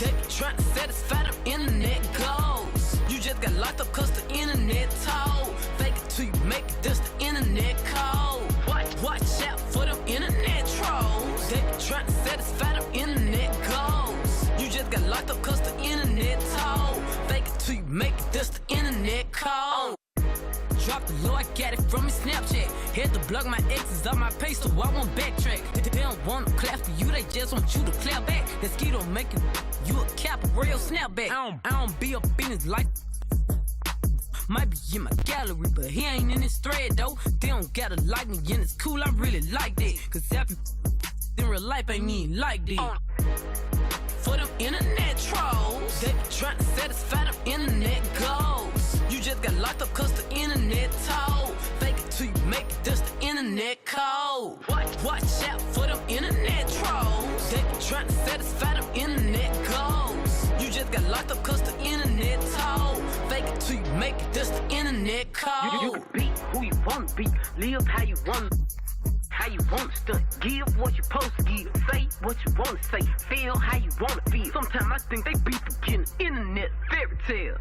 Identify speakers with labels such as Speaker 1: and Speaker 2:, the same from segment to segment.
Speaker 1: They be trying to satisfy them internet goals. You just got locked up cause the internet told. Fake it till you make it, that's the internet code. Watch out for them internet trolls. They be trying to satisfy them internet goals. You just got locked up cause the internet told. Fake it till you make it, that's the internet code. Drop the low, I got it from his Snapchat. Had to block my exes off my page so I won't backtrack. They don't want to clap for you, they just want you to clap back. That ski don't make it, you a cap, a real snapback. I don't be up in his life. Might be in my gallery, but he ain't in this thread though. They don't gotta like me and it's cool, I really like that. Cause happy in real life ain't even like that. For them internet trolls, they be trying to satisfy them internet goals. You just got locked up cause the internet told. Fake it till you make it, that's the internet code. Watch out for them internet trolls. They be trying to satisfy them internet goals. You just got locked up cause the internet told. Fake it till you make it, that's the internet code.
Speaker 2: You can be who you wanna be, live how you wanna. How you want stuff, give what you supposed to give, say what you want to say, feel how you want to feel. Sometimes I think they be forgetting internet fairy tale.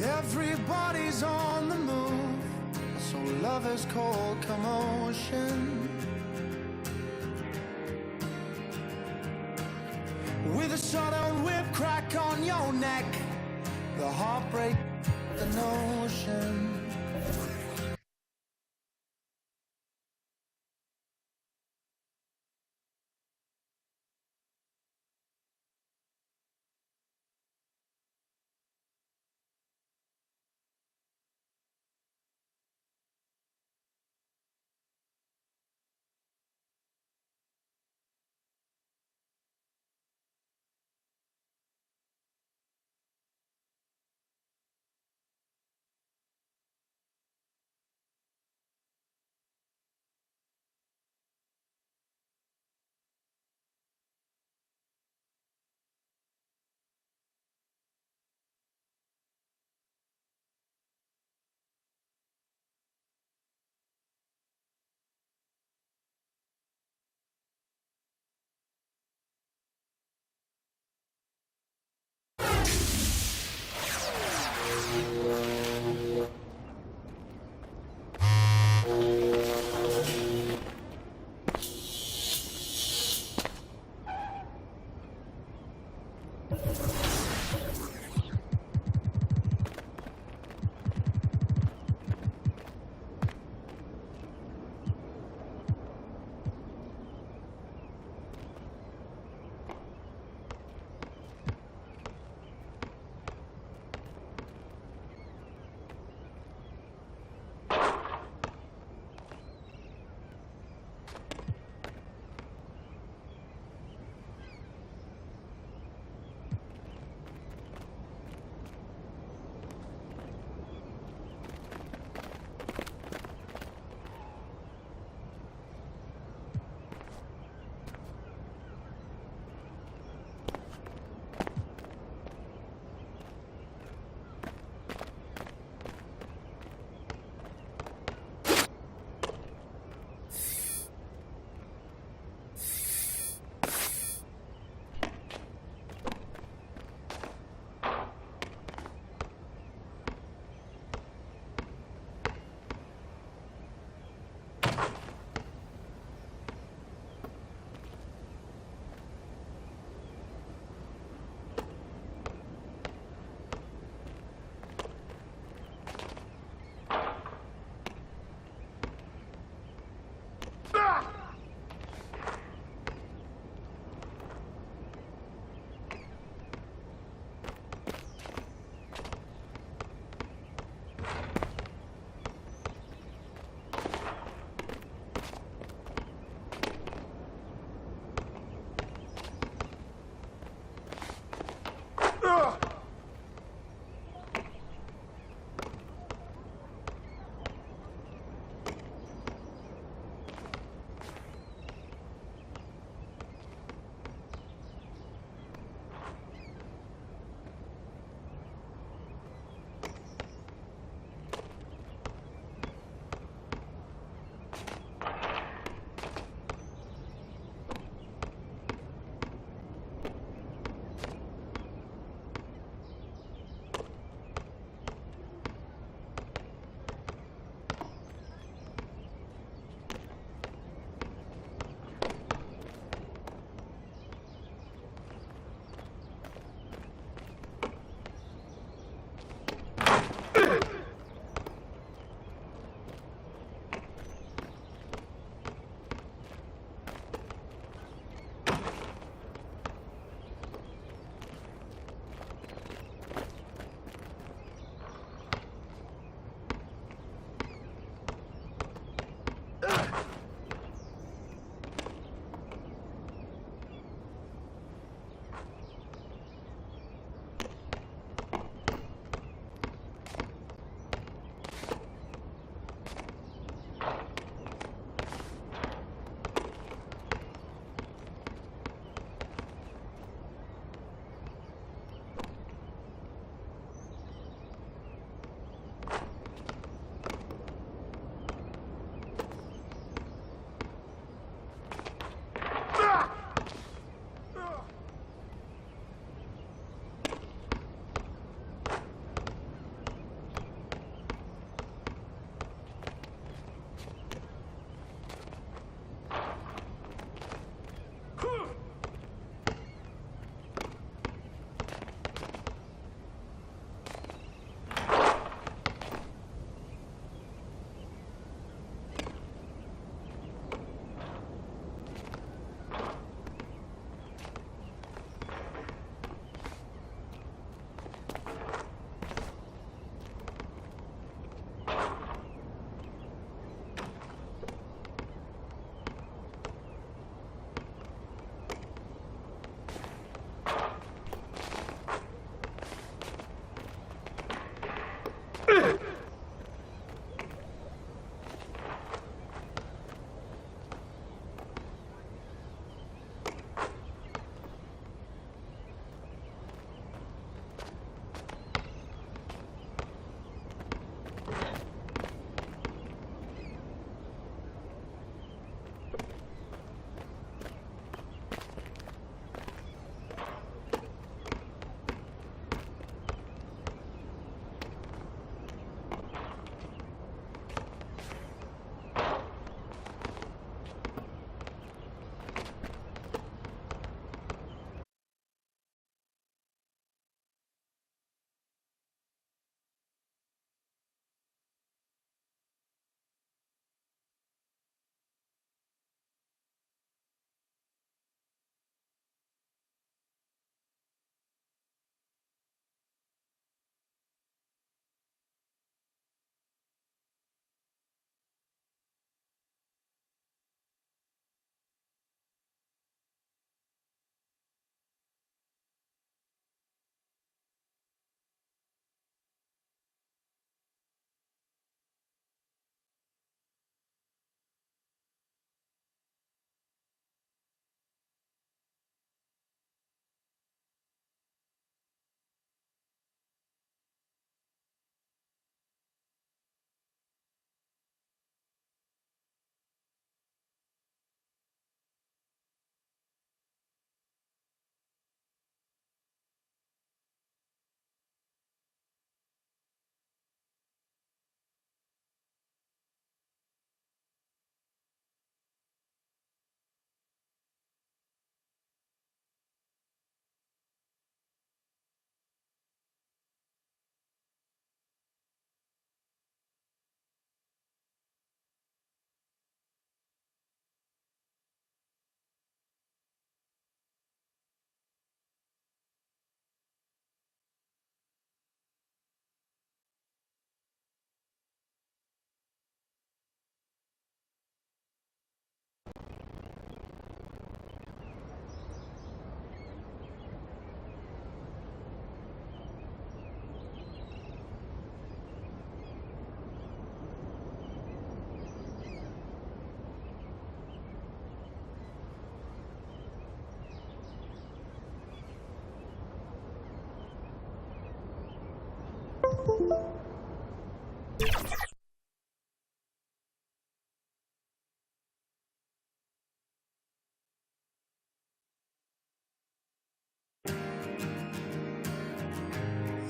Speaker 3: Everybody's on the move, so lovers call commotion. With a southern whip crack on your neck, the heartbreak, the notion.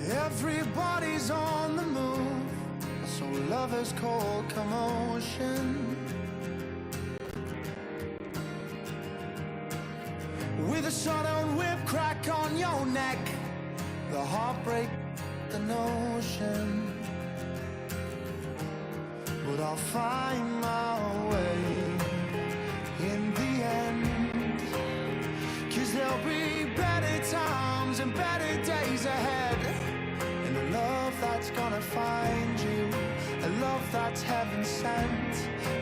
Speaker 3: Everybody's on the move, so lovers call commotion. With a sudden whip crack on your neck, the heartbreak, the notion. But I'll find my way in the end, 'cause there'll be better times and better days ahead. And a love that's gonna find you, a love that's heaven sent,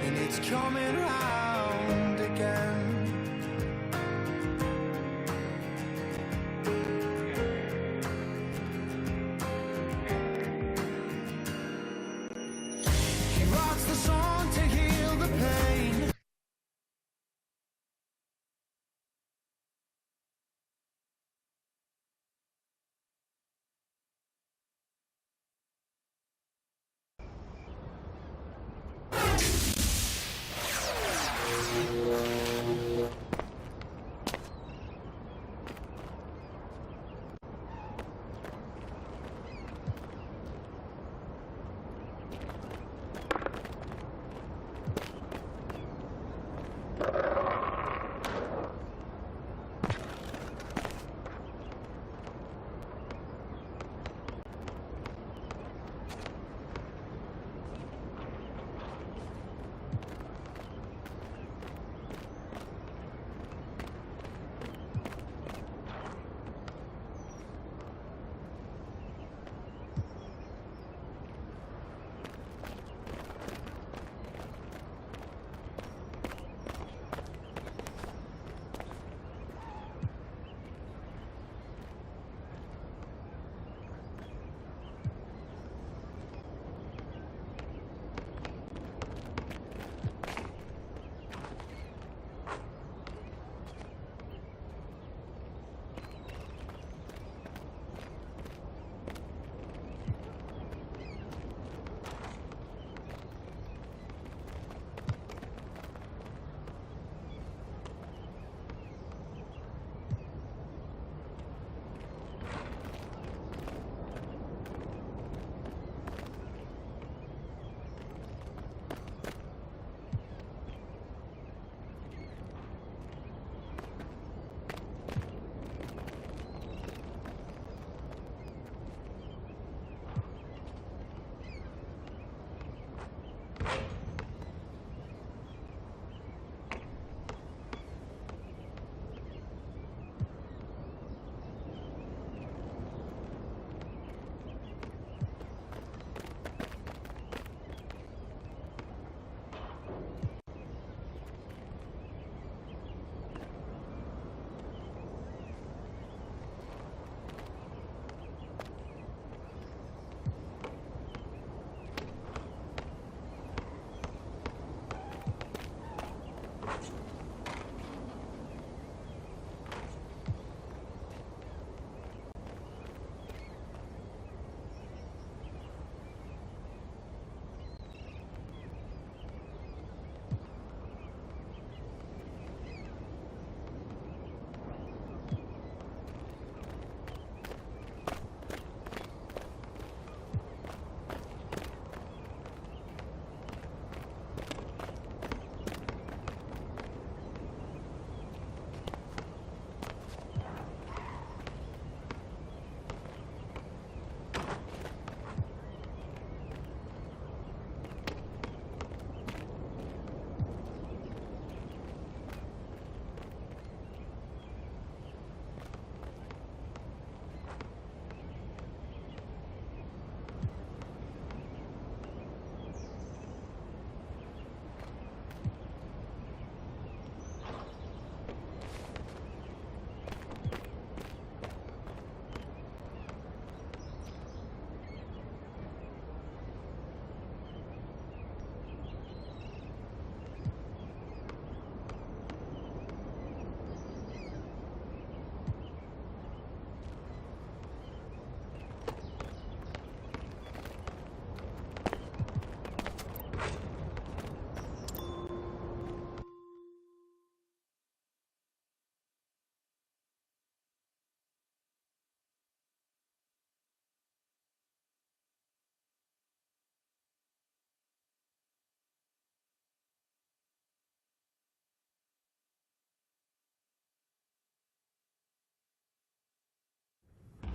Speaker 3: and it's coming round again. He writes the song to heal the pain.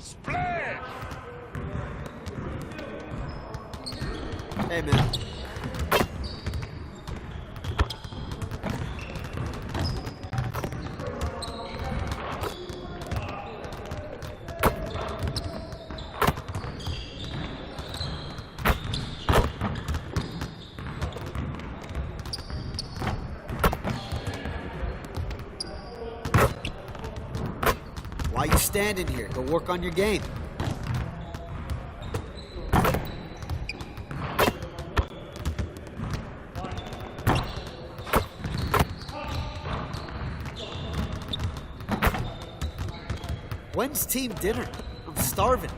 Speaker 4: Splash!
Speaker 5: Hey, man. Why you standing here? Go work on your game. When's team dinner? I'm starving.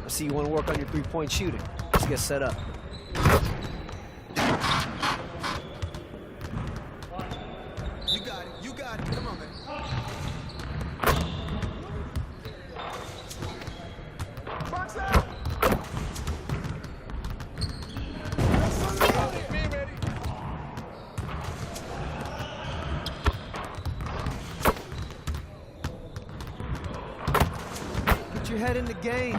Speaker 5: See, you want to work on your three-point shooting. Let's get set up.
Speaker 3: You got it. You got it. Come on, man. Box out.
Speaker 5: Put your ahead in the game.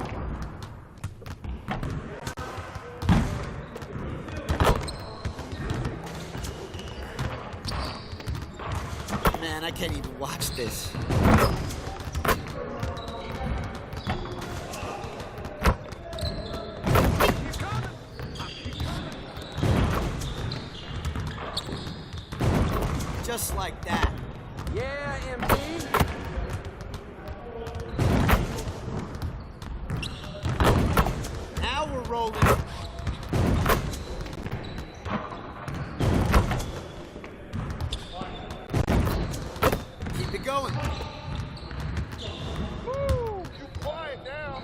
Speaker 4: Man, I can't even watch this. Just like that.
Speaker 5: Yeah, MP.
Speaker 4: Now we're rolling. Keep it going.
Speaker 6: Woo! You quiet now.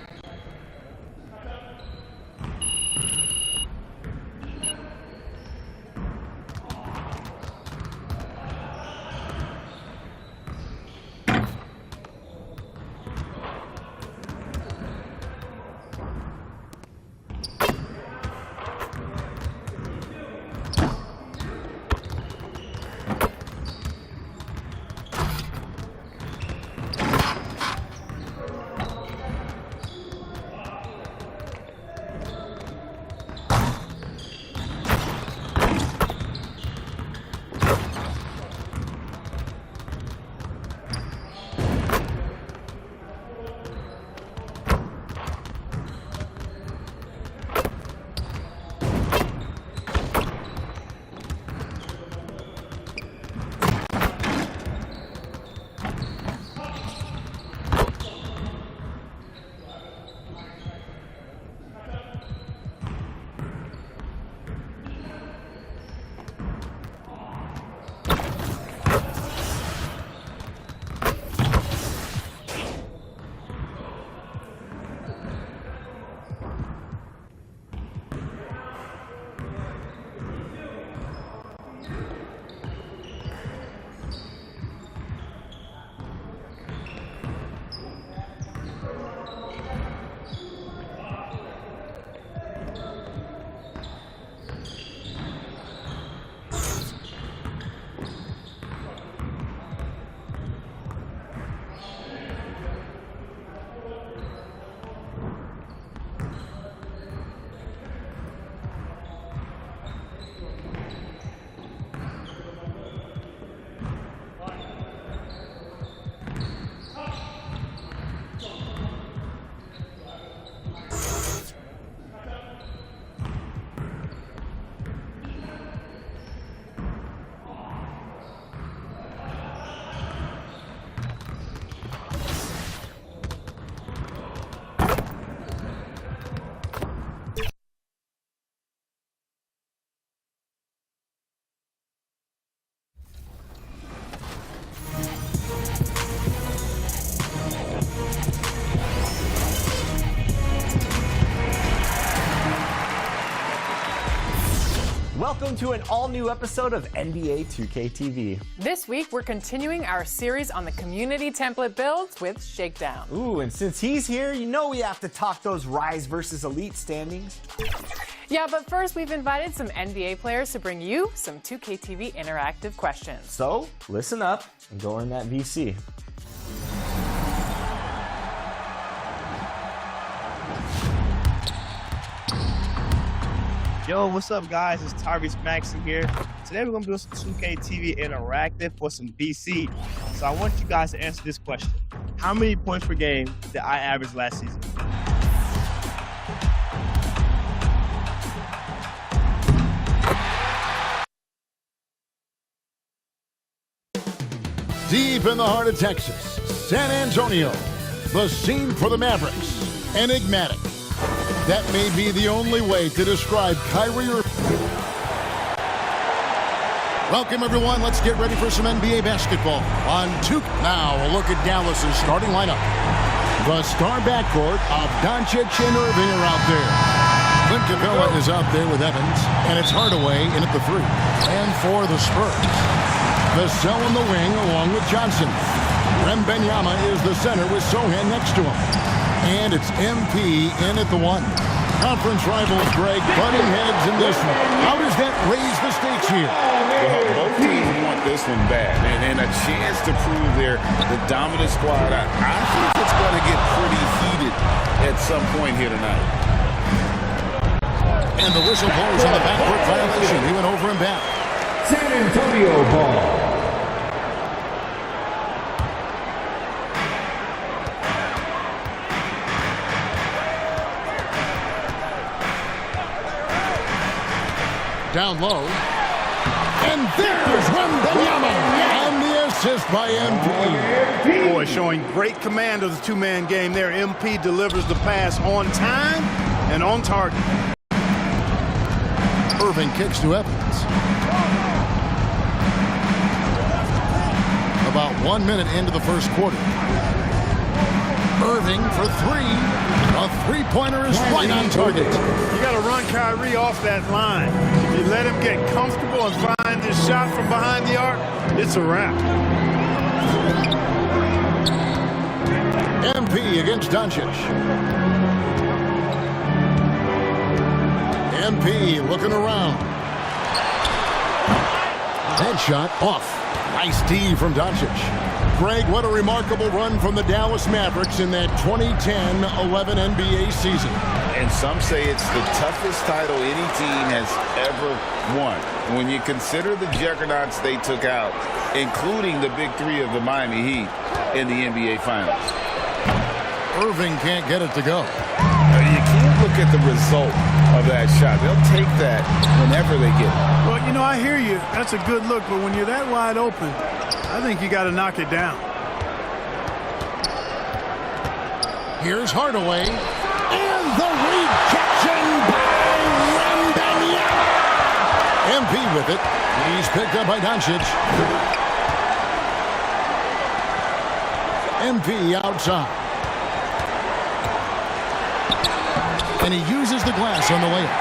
Speaker 7: Welcome to an all-new episode of NBA2K
Speaker 8: This week, we're continuing our series on the community template builds with Shakedown.
Speaker 7: Ooh, and since he's here, you know we have to talk those Rise versus Elite standings.
Speaker 8: Yeah, but first, we've invited some NBA players to bring you some 2K interactive questions.
Speaker 7: So, listen up and go earn that VC.
Speaker 9: Yo, what's up, guys? It's Tyrese Maxey here. Today we're going to do some 2K interactive for some BC. So I want you guys to answer this question. How many points per game did I average last season?
Speaker 6: Deep in the heart of Texas, San Antonio, the scene for the Mavericks, enigmatic. That may be the only way to describe Kyrie. Welcome, everyone. Let's get ready for some NBA basketball on 2K. Now, a look at Dallas's starting lineup. The star backcourt of Doncic and Irving are out there. Clint Capella is out there with Evans, and it's Hardaway in at the 3. And for the Spurs, Vassell in the wing along with Johnson. Wembanyama is the center with Sohan next to him. And it's MP in at the 1. conference rivals, Greg, butting heads in this one. How does that raise the stakes here?
Speaker 10: Well, both teams want this one bad, and a chance to prove they're the dominant squad. I think it's going to get pretty heated at some point here tonight.
Speaker 6: And the whistle blows on the backcourt violation. He went over and back.
Speaker 11: San Antonio ball.
Speaker 6: Down low. And there's Wembanyama. And the assist by MP.
Speaker 12: Boy, showing great command of the two-man game there. MP delivers the pass on time and on target.
Speaker 6: Irving kicks to Evans. About 1 minute into the first quarter. Irving for three. A three-pointer is right on target.
Speaker 12: You got to run Kyrie off that line. If you let him get comfortable and find his shot from behind the arc, it's a wrap.
Speaker 6: MP against Doncic. MP looking around. Headshot off. Nice D from Doncic. Greg, what a remarkable run from the Dallas Mavericks in that 2010-11 NBA season.
Speaker 10: And some say it's the toughest title any team has ever won. When you consider the juggernauts they took out, including the big three of the Miami Heat in the NBA Finals.
Speaker 6: Irving can't get it to go.
Speaker 10: You can't look at the result of that shot. They'll take that whenever they get it.
Speaker 12: Well, you know, I hear you. That's a good look, but when you're that wide open, I think you got to knock it down.
Speaker 6: Here's Hardaway. And the rejection by Wembanyama. MP with it. He's picked up by Doncic. MP outside. And he uses the glass on the layup.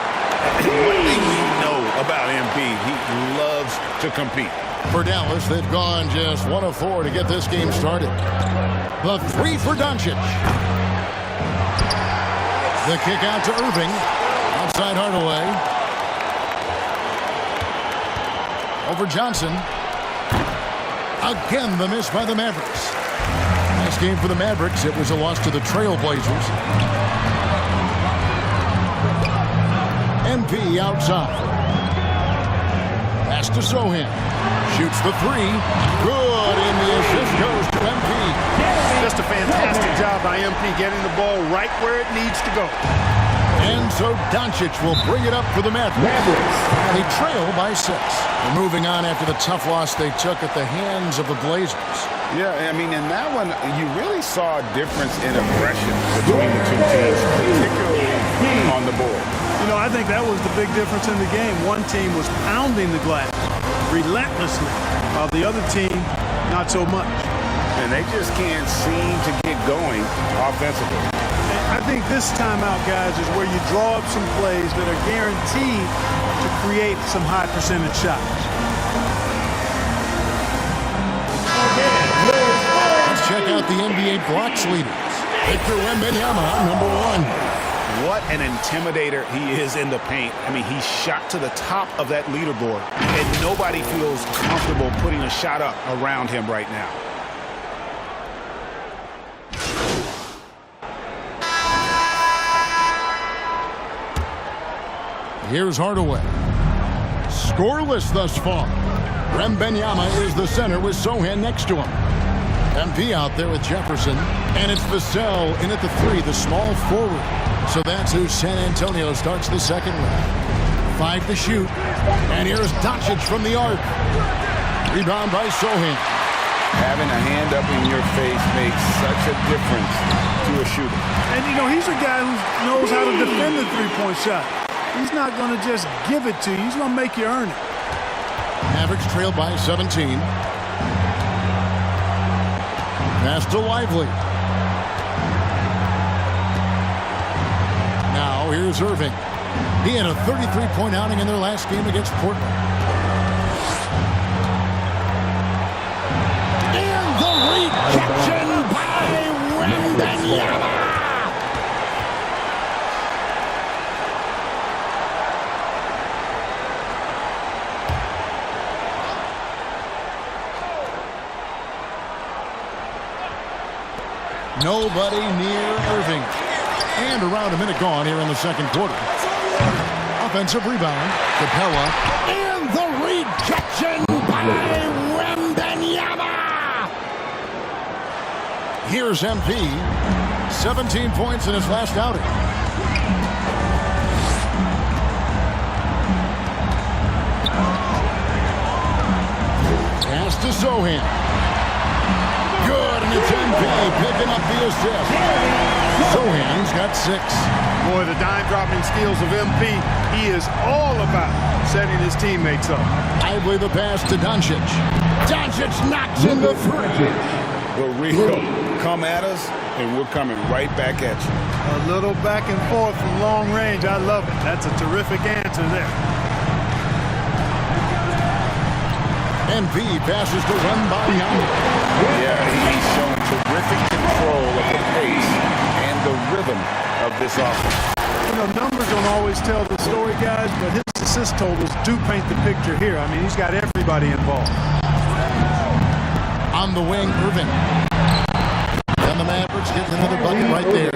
Speaker 10: One thing we know about MP, he loves to compete.
Speaker 6: For Dallas, they've gone just 1 of 4 to get this game started. The three for Doncic. The kick out to Irving. Outside Hardaway. Over Johnson. Again, the miss by the Mavericks. Nice game for the Mavericks. It was a loss to the Trailblazers. MP outside. Pass to Sohan. Shoots the three. Good, and the assist goes to MP.
Speaker 12: Just a fantastic job by MP getting the ball right where it needs to go.
Speaker 6: And so Doncic will bring it up for the Mavericks. They trail by 6. They're moving on after the tough loss they took at the hands of the Blazers.
Speaker 10: Yeah, I mean, in that one, you really saw a difference in aggression between the two teams, particularly on the board.
Speaker 12: You know, I think that was the big difference in the game. One team was pounding the glass relentlessly, while the other team, not so much.
Speaker 10: And they just can't seem to get going offensively.
Speaker 12: I think this timeout, guys, is where you draw up some plays that are guaranteed to create some high percentage shots.
Speaker 6: Let's check out the NBA blocks leaders. Victor Wembanyama, number 1.
Speaker 12: What an intimidator he is in the paint. I mean, he's shot to the top of that leaderboard, and nobody feels comfortable putting a shot up around him right now.
Speaker 6: Here's Hardaway. Scoreless thus far. Wembanyama is the center with Sohan next to him. MP out there with Jefferson. And it's Vassell in at the 3, the small forward. So that's who San Antonio starts the second with. 5 to shoot. And here's Doncic from the arc. Rebound by Sohan.
Speaker 10: Having a hand up in your face makes such a difference to a shooter.
Speaker 12: And, you know, he's a guy who knows how to defend the three-point shot. He's not going to just give it to you. He's going to make you earn it.
Speaker 6: Mavericks trailed by 17. Pass to Lively. Now here's Irving. He had a 33-point outing in their last game against Portland. And the rejection by Wembanyama. Nobody near Irving. And around a minute gone here in the second quarter. Offensive rebound. Capella. And the rejection by Wembanyama. Here's MP. 17 points in his last outing. Pass to Zohan. Good, and it's MP picking up the assist. Zohan's got 6.
Speaker 13: Boy, the dime-dropping skills of MP, he is all about setting his teammates up.
Speaker 6: Lively the pass to Doncic. Doncic knocks in the 3.
Speaker 10: Well, Rico, come at us, and we're coming right back at you.
Speaker 13: A little back and forth from long range. I love it. That's a terrific answer there.
Speaker 6: MP passes to run by Young.
Speaker 10: Yeah, he's shown terrific control of the pace and the rhythm of this offense.
Speaker 13: You know, numbers don't always tell the story, guys, but his assist totals do paint the picture here. I mean, he's got everybody involved.
Speaker 6: On the wing, Irving. And the Mavericks get another bucket right there.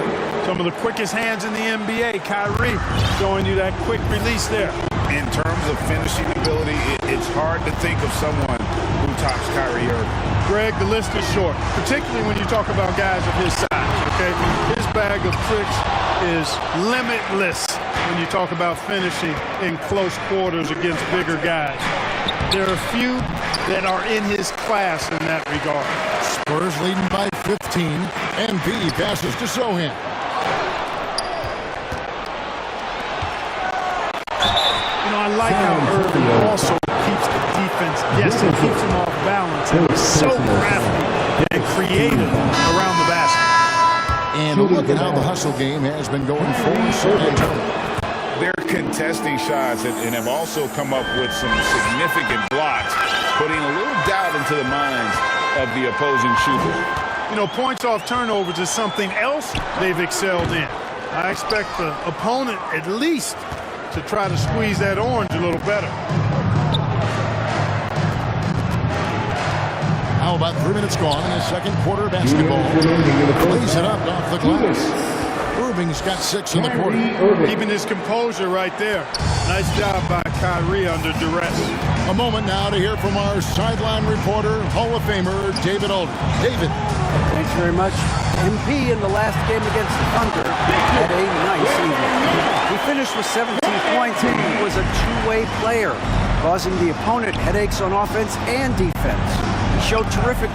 Speaker 13: Some of the quickest hands in the NBA. Kyrie showing you that quick release there.
Speaker 10: In terms of finishing ability, it's hard to think of someone who tops Kyrie Irving.
Speaker 13: Greg, the list is short, particularly when you talk about guys of his size, okay? His bag of tricks is limitless when you talk about finishing in close quarters against bigger guys. There are few that are in his class in that regard.
Speaker 6: Spurs leading by 15. MP passes to Zohan.
Speaker 13: You know, I like how Irving also keeps the defense guessing, keeps them off balance, and he's so crafty and creative around the basket.
Speaker 6: And look at how the hustle game has been going for San Antonio.
Speaker 10: They're contesting shots and have also come up with some significant blocks, putting a little doubt into the minds of the opposing shooters.
Speaker 13: You know, points off turnovers is something else they've excelled in. I expect the opponent at least to try to squeeze that orange a little better.
Speaker 6: How about 3 minutes gone in the second quarter of basketball? Plays it up off the glass. Irving's got 6 in the quarter.
Speaker 13: Keeping his composure right there. Nice job by Kyrie under duress.
Speaker 6: A moment now to hear from our sideline reporter, Hall of Famer David Aldridge. David.
Speaker 5: Thanks very much. MP in the last game against the Thunder had a nice evening. He finished with 17 points, and he was a two-way player, causing the opponent headaches on offense and defense. He showed terrific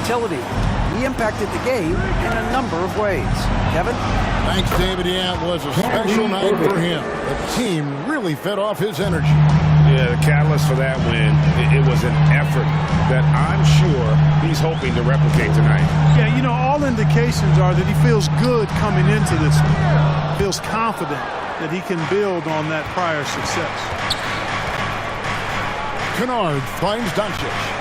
Speaker 5: utility. He impacted the game in a number of ways. Kevin?
Speaker 6: Thanks, David. Yeah, it was a special night for him. The team really fed off his energy.
Speaker 12: Yeah, the catalyst for that win, it was an effort that I'm sure he's hoping to replicate tonight.
Speaker 13: Yeah, you know, all indications are that he feels good coming into this one. Feels confident that he can build on that prior success.
Speaker 6: Kennard finds Doncic.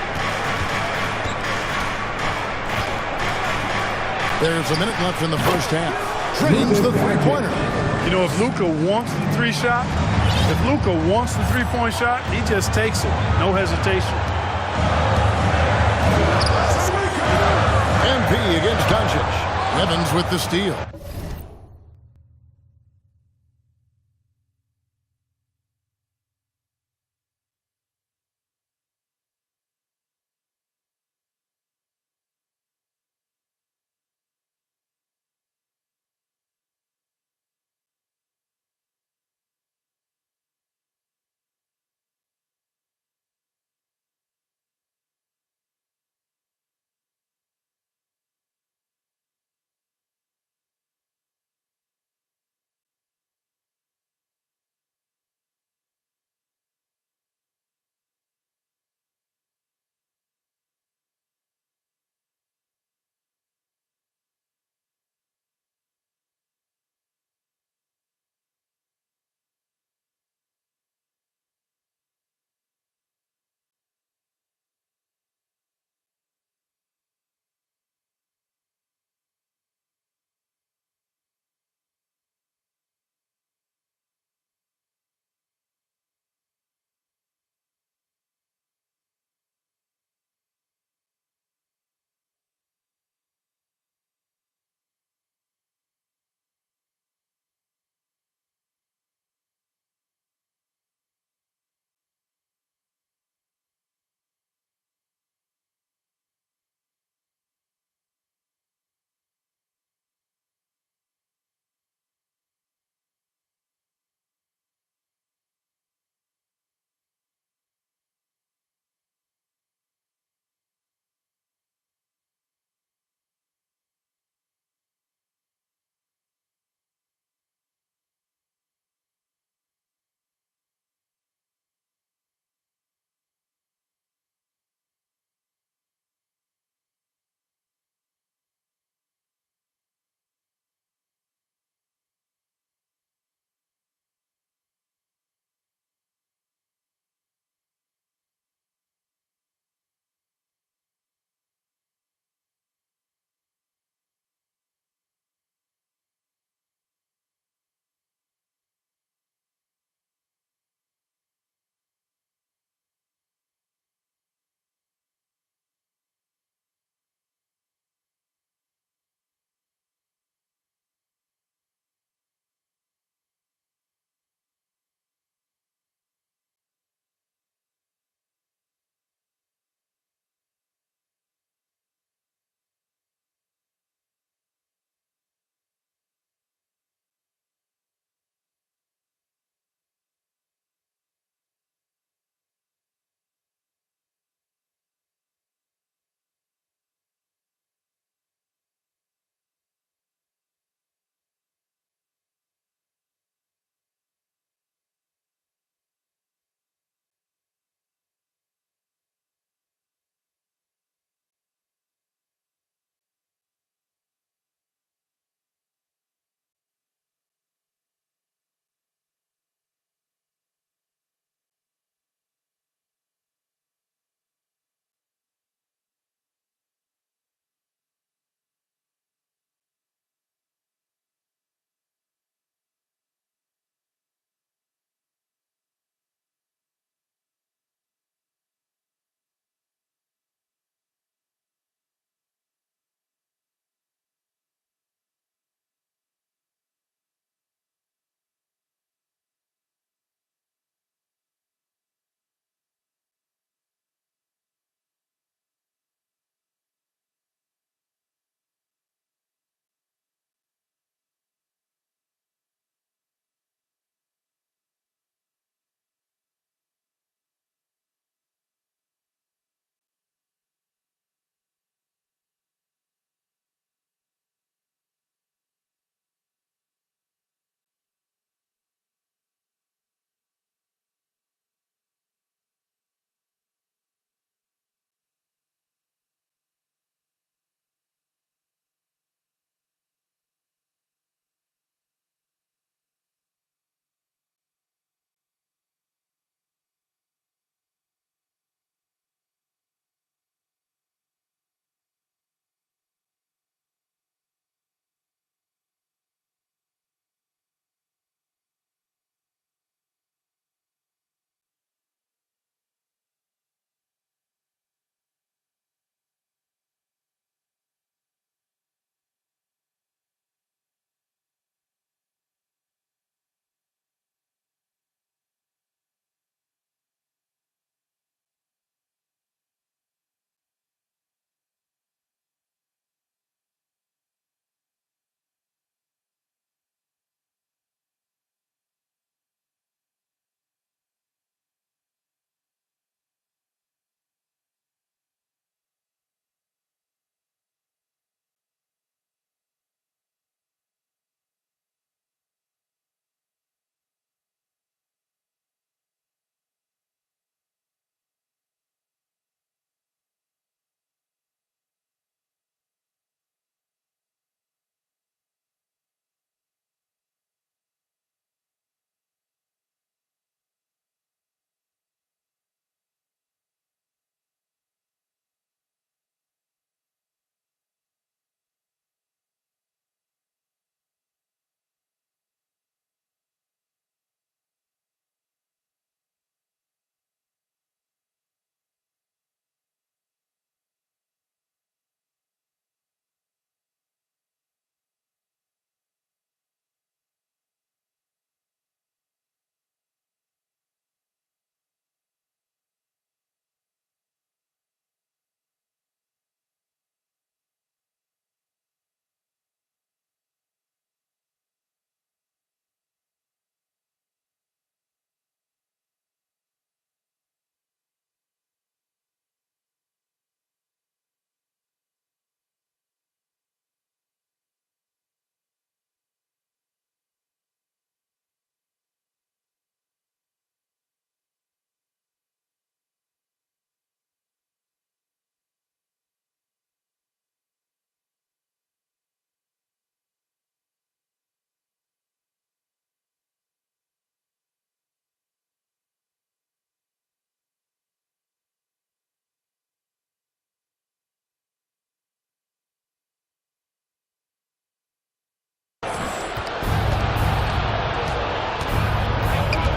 Speaker 6: There's a minute left in the first half. Drains the three-pointer.
Speaker 13: You know, if Luka wants the three-shot, if Luka wants the three-point shot, he just takes it. No hesitation.
Speaker 6: MP against Doncic. Evans with the steal.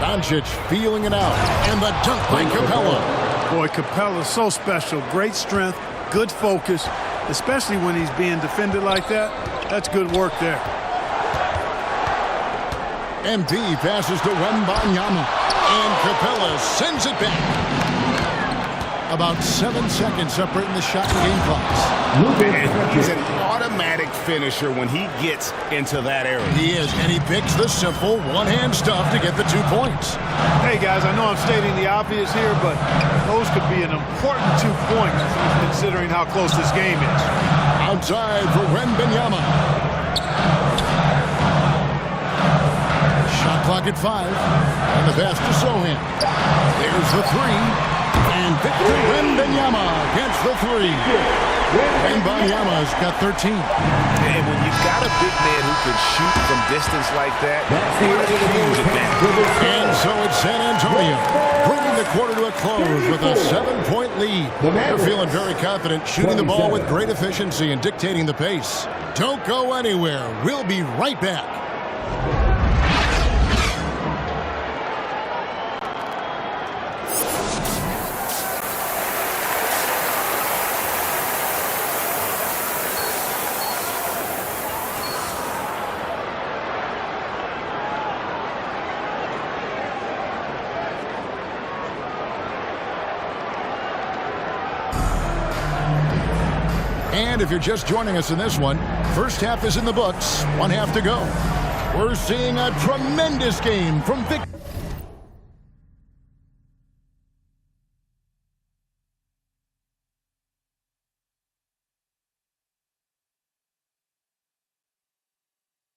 Speaker 6: Doncic feeling it out. And the dunk by Capella.
Speaker 13: Boy, Capella's so special. Great strength, good focus, especially when he's being defended like that. That's good work there.
Speaker 6: MP passes to Wembanyama. And Capella sends it back. About 7 seconds separating the shot and game clocks.
Speaker 12: And he's an automatic finisher when he gets into that area.
Speaker 6: He is, and he picks the simple one-hand stuff to get the 2 points.
Speaker 13: Hey, guys, I know I'm stating the obvious here, but those could be an important 2 points considering how close this game is.
Speaker 6: Outside for Wembanyama. Shot clock at 5. And the pass to Sohan. There's the 3. And Victor Wembanyama gets the 3. Wembanyama's got 13.
Speaker 12: And when you've got a big man who can shoot from distance like that, that's a huge advantage.
Speaker 6: And so it's San Antonio, bringing the quarter to a close with a 7-point lead. They're feeling very confident, shooting the ball with great efficiency and dictating the pace. Don't go anywhere. We'll be right back. And if you're just joining us in this one, first half is in the books, 1 half to go. We're seeing a tremendous game from Victor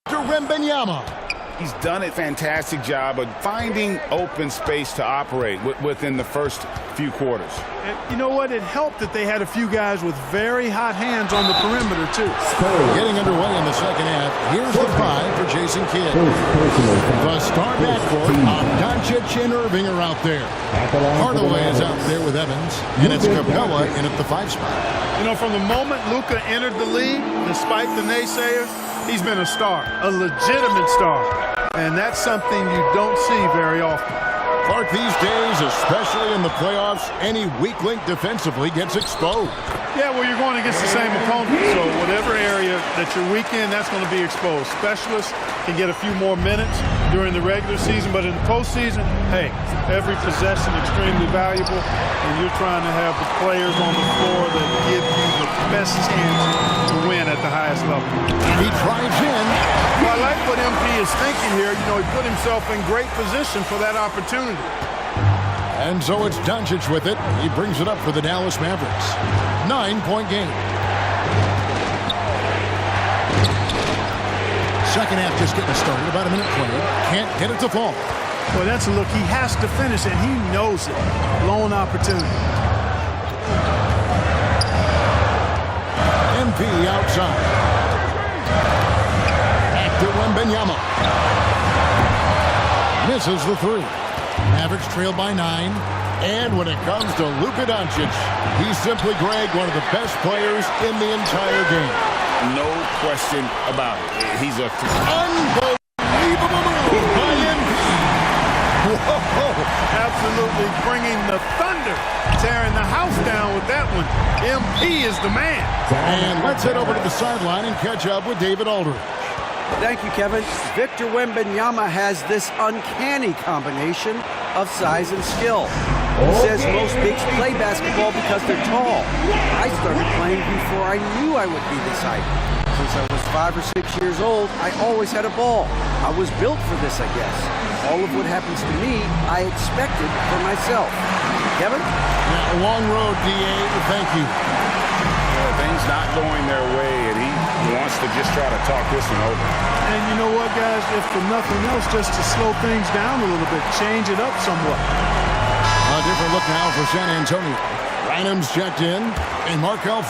Speaker 6: Wembanyama.
Speaker 12: He's done a fantastic job of finding open space to operate within the first few quarters.
Speaker 13: And you know what? It helped that they had a few guys with very hot hands on the perimeter, too.
Speaker 6: Getting underway in the second half. Here's the 5 for Jason Kidd. The star backcourt of Doncic and Irving are out there. Hardaway is out there with Evans, and it's Capella in at the 5 spot.
Speaker 13: You know, from the moment Luka entered the league, despite the naysayers, he's been a star, a legitimate star. And that's something you don't see very often.
Speaker 6: Clark, these days, especially in the playoffs, any weak link defensively gets exposed.
Speaker 13: Yeah, well, you're going against the same opponent, so whatever area that you're weak in, that's going to be exposed. Specialists can get a few more minutes during the regular season, but in the postseason, hey, every possession extremely valuable, and you're trying to have the players on the floor that give you the best chance to win at the highest level.
Speaker 6: And he drives in.
Speaker 13: Well, I like what MP is thinking here. You know, he put himself in great position for that opportunity.
Speaker 6: And so it's Doncic with it. He brings it up for the Dallas Mavericks. 9-point game. Second half just getting started. About a minute played. Can't get it to fall.
Speaker 13: Well, that's a look. He has to finish, and he knows it. Blown opportunity.
Speaker 6: MP outside. Back to Wembanyama. Misses the 3. Mavericks trail by 9. And when it comes to Luka Doncic, he's simply, Greg, one of the best players in the entire game.
Speaker 12: No question about it. He's a
Speaker 6: unbelievable move by MP.
Speaker 13: Whoa, absolutely bringing the thunder, tearing the house down with that one. MP is the man.
Speaker 6: And let's head over to the sideline and catch up with David Aldridge.
Speaker 5: Thank you, Kevin. Victor Wembanyama has this uncanny combination of size and skill. He says most bigs play basketball because they're tall. I started playing before I knew I would be this height. Since I was 5 or 6 years old, I always had a ball. I was built for this, I guess. All of what happens to me, I expected for myself. Kevin?
Speaker 6: Yeah, a long road, D.A. Thank you.
Speaker 12: Things not going their way, and he wants to just try to talk this one over.
Speaker 13: And you know what, guys? If for nothing else, just to slow things down a little bit, change it up somewhat.
Speaker 6: A different look now for San Antonio. Rynham's checked in, and Markel.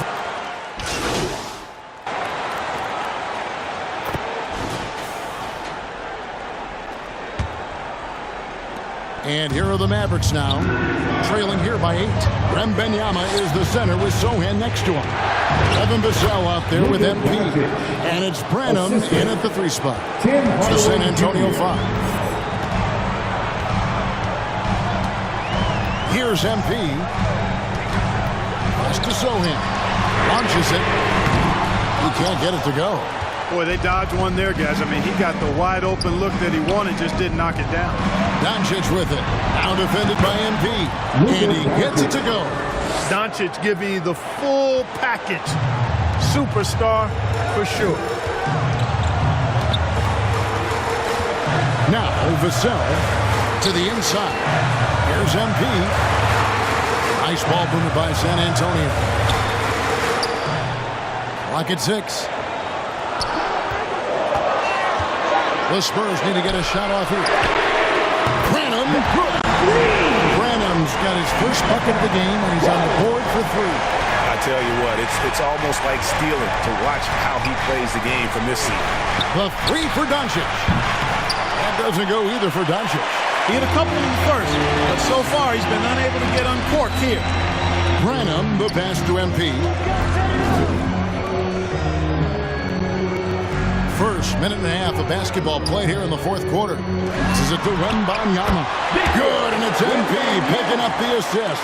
Speaker 6: And here are the Mavericks now, trailing here by 8. Wembanyama is the center with Sohan next to him. Evan Vassell out there with MP. And it's Branham in at the 3 spot. The San Antonio 5. Here's MP. Pass to Sohan. Launches it. He can't get it to go.
Speaker 13: Boy, they dodged one there, guys. I mean, he got the wide open look that he wanted, just didn't knock it down.
Speaker 6: Doncic with it. Now defended by MP. And he gets it to go.
Speaker 13: Doncic giving you the full package. Superstar for sure.
Speaker 6: Now, Vassell to the inside. Here's MP. Nice ball movement by San Antonio. Clock at 6. The Spurs need to get a shot off here. Branham. Branham's got his first bucket of the game, and he's on the board for 3.
Speaker 12: I tell you what, it's almost like stealing to watch how he plays the game from this seat.
Speaker 6: The 3 for Doncic. That doesn't go either for Doncic.
Speaker 13: He hit a couple in the first, but so far he's been unable to get uncorked here.
Speaker 6: Branham, the pass to MP. First minute and a half of basketball played here in the fourth quarter. This is it to Wembanyama. Good, and it's MP picking up the assist.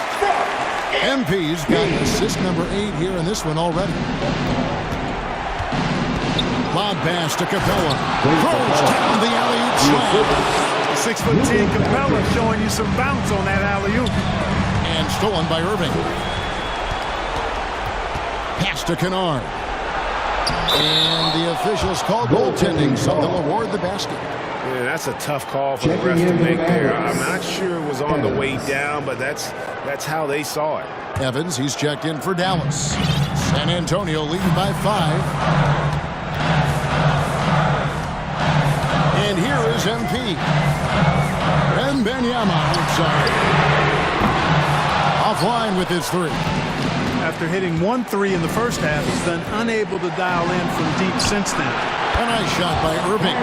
Speaker 6: MP's got assist number 8 here in this one already. Lob pass to Capella. Throws down the alley-oop slam.
Speaker 13: 6'10" Capella showing you some bounce on that alley-oop.
Speaker 6: And stolen by Irving. Pass to Kennard. And the officials call goaltending, so they'll award the basket.
Speaker 12: Yeah, that's a tough call for the refs to make there. I'm not sure it was on the way down, but that's how they saw it.
Speaker 6: Evans, he's checked in for Dallas. San Antonio leading by 5. And here is MP. Wembanyama outside. Offline with his 3.
Speaker 13: After hitting 1 3 in the first half, he's been unable to dial in from deep since then.
Speaker 6: A nice shot by Irving.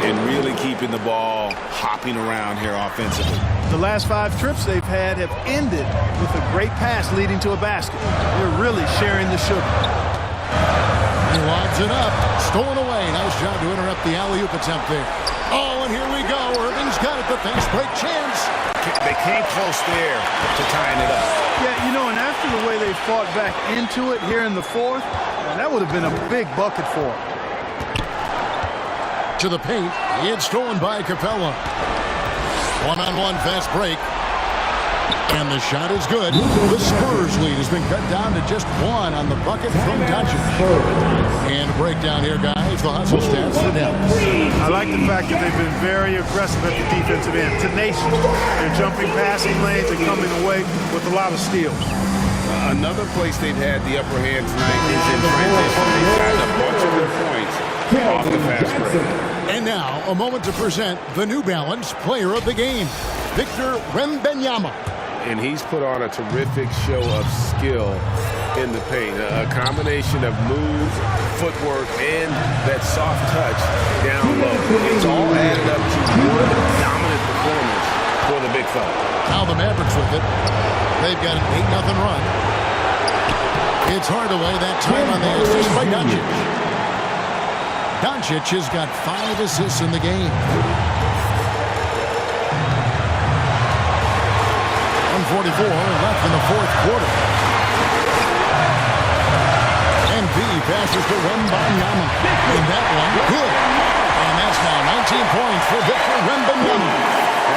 Speaker 12: And really keeping the ball hopping around here offensively.
Speaker 13: The last 5 trips they've had have ended with a great pass leading to a basket. They're really sharing the sugar.
Speaker 6: He lobs it up. Stolen away. Nice job to interrupt the alley-oop attempt there. Oh, and here we go. Irving's got it. The fast break chance.
Speaker 12: They came close there to tying it up.
Speaker 13: Yeah, you know, and after the way they fought back into it here in the fourth, that would have been a big bucket for them.
Speaker 6: To the paint. It's stolen by Capella. One-on-one fast break. And the shot is good. The Spurs lead has been cut down to just 1 on the bucket from Doncic. And a breakdown here, guys. The hustle stats for Dallas.
Speaker 13: I like the fact that they've been very aggressive at the defensive end. Tenacious. They're jumping passing lanes and coming away with a lot of steals.
Speaker 10: Another place they've had the upper hand tonight is in transition. They've gotten a bunch of their points off the fast break.
Speaker 6: And now, a moment to present the New Balance Player of the Game, Victor Wembanyama.
Speaker 10: And he's put on a terrific show of skill in the paint. A combination of moves, footwork, and that soft touch down low. It's all added up to one dominant performance for the big fella.
Speaker 6: Now the Mavericks with it. They've got an 8-0 run. It's Hardaway that time on the assist by Doncic. Doncic has got 5 assists in the game. 1:44 left in the fourth quarter. MP passes to Wembanyama. And that one, good. And that's now 19 points for Victor Wembanyama.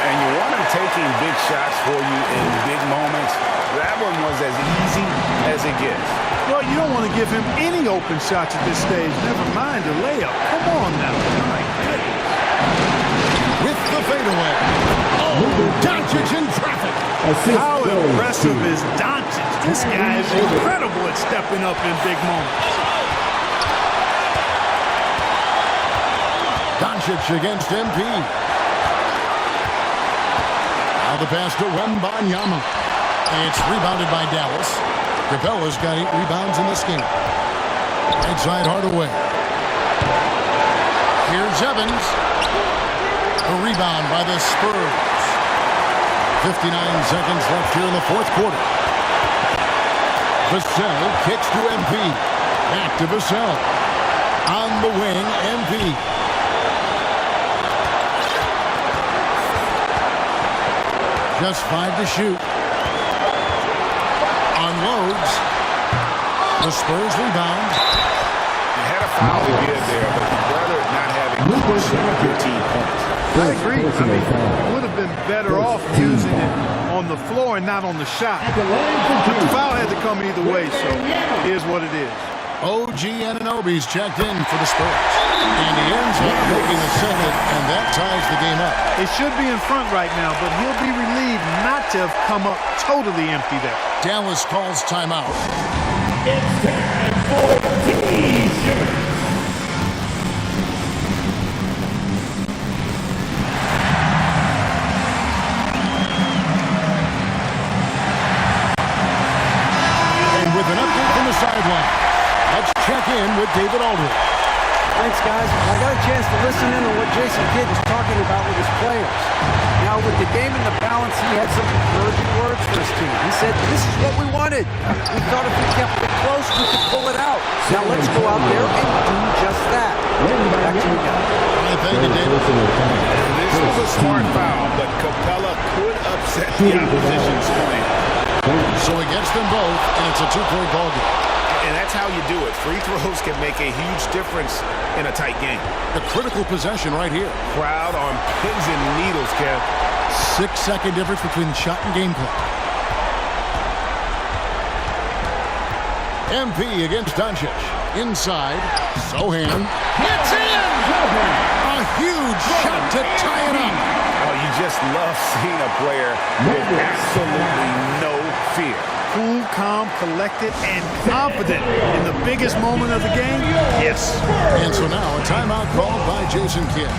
Speaker 12: And you want him taking big shots for you in big moments. That one was as easy as it gets.
Speaker 13: Well, you don't want to give him any open shots at this stage. Never mind a layup. Come on now. My goodness.
Speaker 6: With the fadeaway. Oh, Doncic in traffic.
Speaker 13: How impressive is Doncic? This guy is incredible at stepping up in big moments.
Speaker 6: Doncic against MP. Now the pass to Wembanyama. It's rebounded by Dallas. Capella's got 8 rebounds in this game. Inside Hardaway. Here's Evans. A rebound by the Spurs. 59 seconds left here in the fourth quarter. Vassell kicks to MP. Back to Vassell. On the wing, MP. Just 5 to shoot. unloads. The Spurs rebound.
Speaker 12: You had a foul to give there, but you'd rather not having 15 points.
Speaker 13: I agree. I mean, you would have been better off using it on the floor and not on the shot. But the foul had to come either way, so here's what it is.
Speaker 6: OG Anunoby's checked in for the Spurs. And he ends up making the second, and that ties the game up.
Speaker 13: They should be in front right now, but he'll be relieved not to have come up totally empty there.
Speaker 6: Dallas calls timeout.
Speaker 11: It's time for T-shirts.
Speaker 6: And with an update from the sideline, let's check in with David Aldridge.
Speaker 5: Thanks, guys. I got a chance to listen in on what Jason Kidd was talking about with his players. Now, with the game in the balance, he had some encouraging words for his team. He said, this is what we wanted. We thought if we kept it close, we could pull it out. Now, let's go out there and do just that. Back to you guys.
Speaker 6: Thank you, David.
Speaker 12: This was a smart foul, but Capella could upset the opposition's plan.
Speaker 6: So he gets them both, and it's a two-point ball game.
Speaker 12: And that's how you do it. Free throws can make a huge difference in a tight game.
Speaker 6: A critical possession right here.
Speaker 12: Crowd on pins and needles, Kev.
Speaker 6: 6-second difference between shot and game clock. MP against Doncic. Inside. Sohan. It's in! A huge shot to tie it up.
Speaker 12: Oh, you just love seeing a player with absolutely no fear.
Speaker 13: Cool, calm, collected, and confident in the biggest moment of the game? Yes.
Speaker 6: And so now a timeout called by Jason Kidd.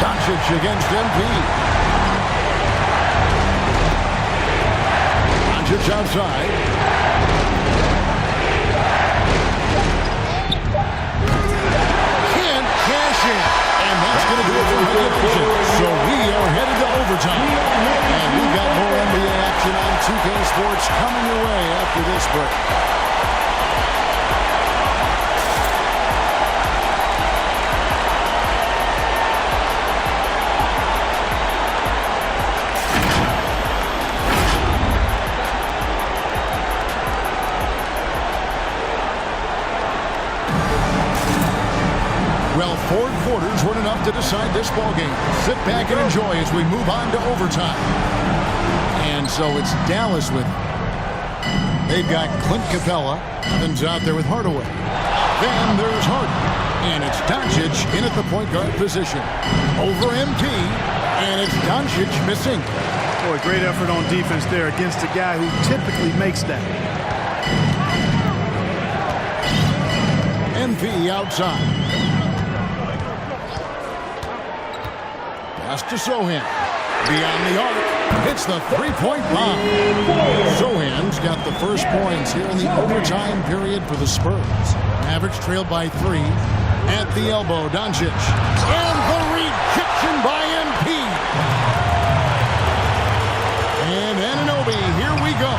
Speaker 6: Doncic against MP. Doncic outside. Can't cash in. And that's going to do it for regulation. So we are headed to overtime. And we've got more NBA action on 2K Sports coming your way after this break. to decide this ball game. Sit back and enjoy as we move on to overtime. And so it's Dallas with it. They've got Clint Capella. Evans out there with Hardaway. Then there's Harden. And it's Doncic in at the point guard position. Over MP. And it's Doncic missing.
Speaker 13: Boy, great effort on defense there against a guy who typically makes that.
Speaker 6: MP outside. Pass to Sohan. Beyond the arc. Hits the three-point bomb. Sohan's got the first points here in the overtime period for the Spurs. Mavericks trailed by 3. At the elbow, Doncic. And the rejection by MP. And Anunoby, here we go.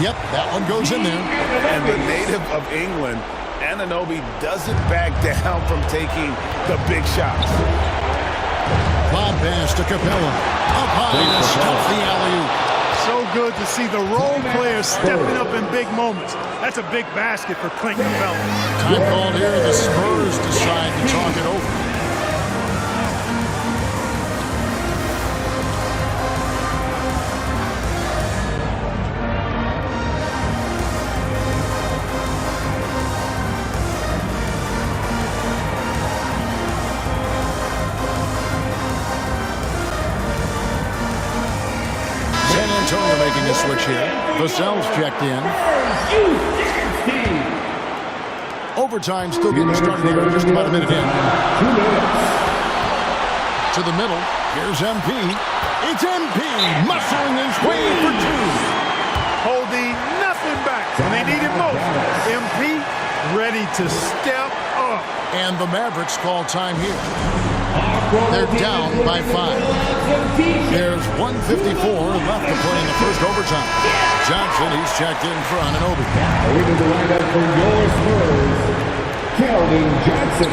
Speaker 6: Yep, that one goes in there.
Speaker 12: And the native of England, Anunoby doesn't back down from taking the big shots.
Speaker 6: Bob pass to Capella. Up high to stuff the alley-oop.
Speaker 13: So good to see the role players stepping up in big moments. That's a big basket for Clint Capella.
Speaker 6: Time called here. The Spurs decide to talk it over. Making a switch here. Vassell's checked in. Overtime still getting started here. Just about a minute in. To the middle. Here's MP. It's MP muscling his way for 2.
Speaker 13: Holding nothing back. They need it most. MP ready to step up.
Speaker 6: And the Mavericks call time here. They're down by 5. There's 1:54 left to play in the first overtime. Johnson, he's checked in for Anunoby.
Speaker 11: Leading the lineup for your Spurs, Keldon Johnson.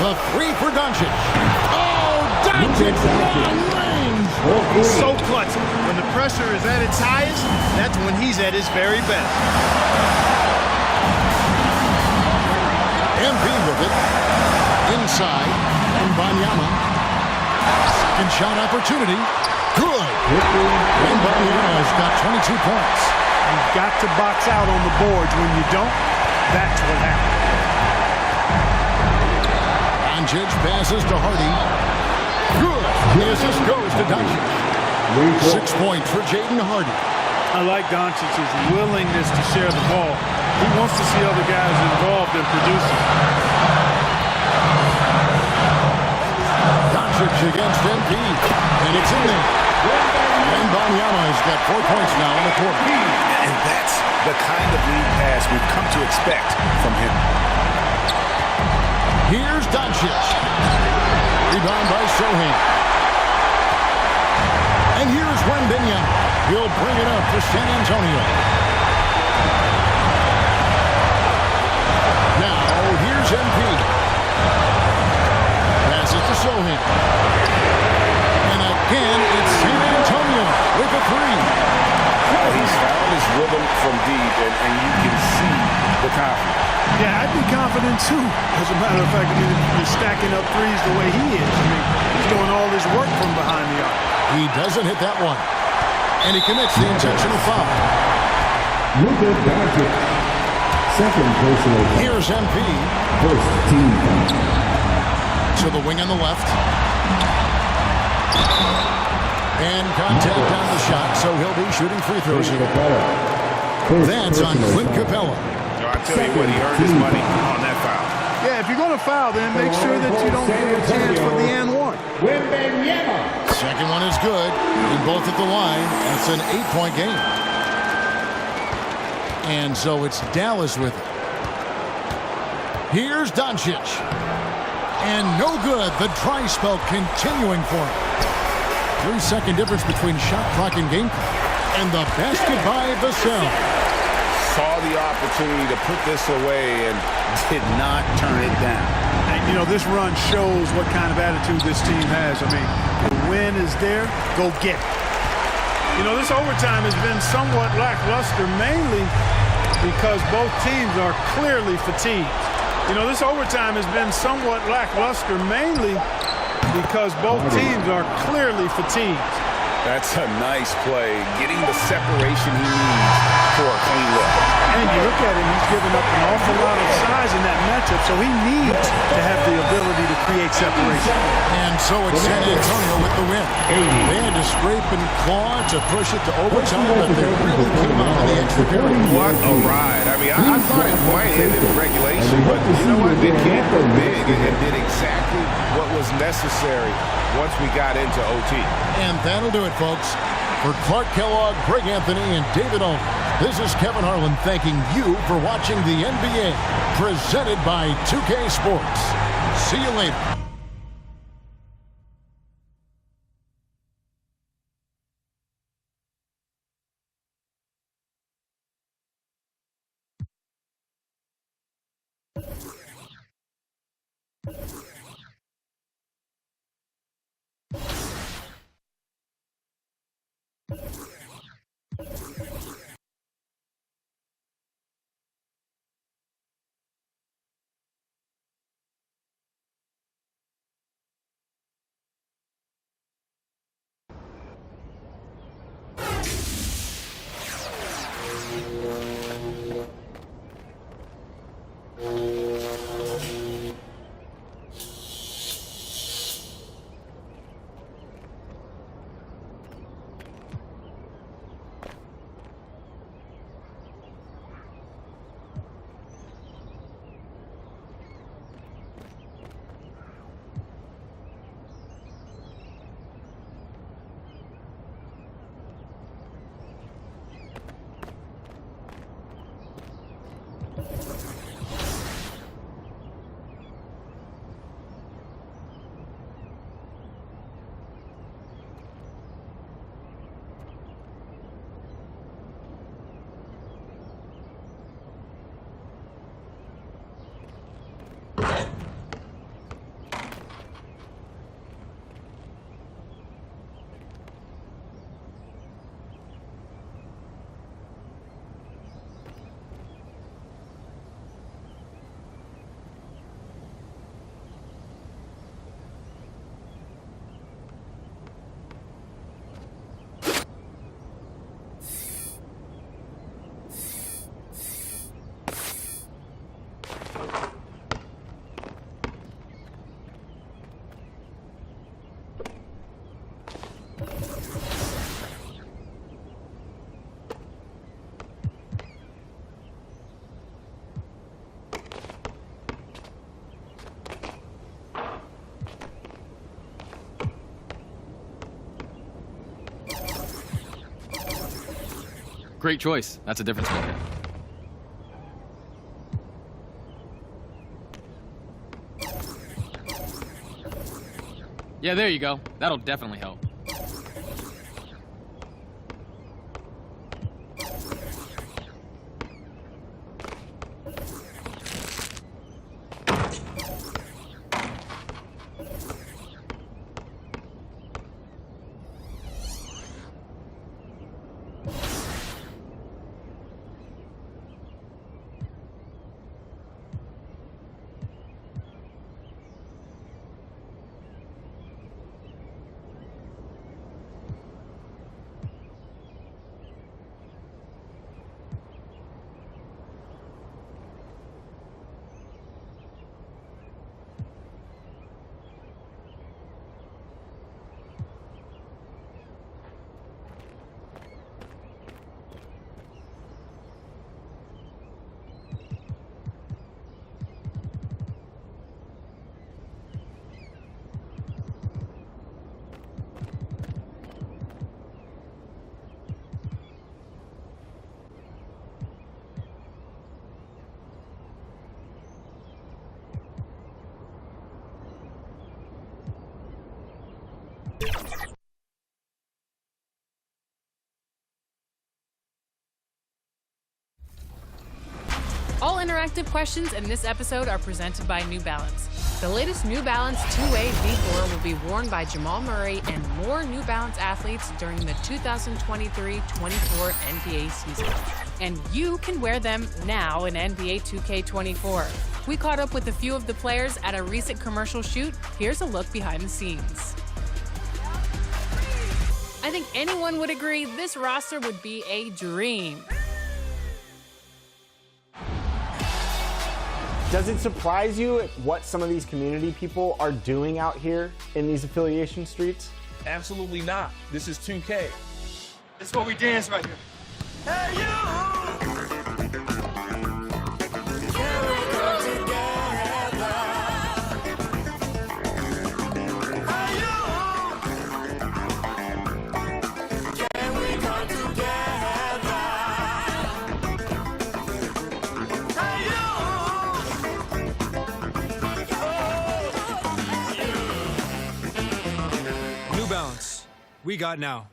Speaker 6: The 3 for Doncic. Oh, Doncic long range.
Speaker 9: So clutch. When the pressure is at its highest, that's when he's at his very best.
Speaker 6: MP with it. Inside. And Banyama. Second shot opportunity. Good. And Banyama's got 22 points.
Speaker 13: You've got to box out on the boards. When you don't, that's what happens.
Speaker 6: Doncic passes to Hardy. Good. The assist goes to Doncic. 6 points for Jaden Hardy.
Speaker 13: I like Doncic's willingness to share the ball. He wants to see other guys involved in producing.
Speaker 6: Against MP, and it's in there. And Banyama has got 4 points now in the quarter.
Speaker 12: And that's the kind of lead pass we've come to expect from him.
Speaker 6: Here's Doncic. Rebound by Sohan. And here's Wembanyama. He'll bring it up for San Antonio. Now, here's MP. Passes to Sohan. And again, it's San Antonio with a 3.
Speaker 12: He's found his rhythm from deep, and you can see the confidence.
Speaker 13: Yeah, I'd be confident too. As a matter of fact, I mean, if he's stacking up threes the way he is. I mean, he's doing all this work from behind the arc.
Speaker 6: He doesn't hit that one. And he commits the intentional foul.
Speaker 11: Luka Doncic. Second personal foul.
Speaker 6: Here's MP.
Speaker 11: First team foul.
Speaker 6: To the wing on the left. And contact on the shot, so he'll be shooting free throws here. That's on Clint Capella.
Speaker 12: I tell you what, he earned his money on that foul.
Speaker 13: Yeah, if you're going to foul, then make sure that you don't give a chance for the and 1.
Speaker 6: Second one is good. And both at the line. It's an 8-point game. And so it's Dallas with it. Here's Doncic. And no good. The dry spell continuing for him. 3-second difference between shot clock and game clock. And the basket by Vassell.
Speaker 12: Saw the opportunity to put this away and did not turn it down.
Speaker 13: And, you know, this run shows what kind of attitude this team has. I mean, the win is there, go get it. You know, this overtime has been somewhat lackluster, mainly because both teams are clearly fatigued. You know, this overtime has been somewhat lackluster, mainly because both teams are clearly fatigued.
Speaker 12: That's a nice play, getting the separation he needs for a clean look.
Speaker 13: And you look at him, he's given up an awful lot of size in that matchup, so he needs to have the ability to create separation.
Speaker 6: And so it's San Antonio with the win. They had to scrape and claw to push it to overtime, but they really came out of the extra period.
Speaker 12: What a ride. I mean, I thought it might end in regulation, but you know what? They came from big and did exactly what was necessary once we got into OT.
Speaker 6: And that'll do it, folks. For Clark Kellogg, Greg Anthony, and David Owen, this is Kevin Harlan thanking you for watching the NBA, presented by 2K Sports. See you later.
Speaker 14: Great choice. That's a difference maker. Yeah, there you go. That'll definitely help.
Speaker 8: All interactive questions in this episode are presented by New Balance. The latest New Balance 2A V4 will be worn by Jamal Murray and more New Balance athletes during the 2023-24 NBA season. And you can wear them now in NBA 2K24. We caught up with a few of the players at a recent commercial shoot. Here's a look behind the scenes. I think anyone would agree this roster would be a dream.
Speaker 7: Does it surprise you at what some of these community people are doing out here in these affiliation streets?
Speaker 15: Absolutely not. This is 2K. This is what we dance right here. Hey, you!
Speaker 16: We got now.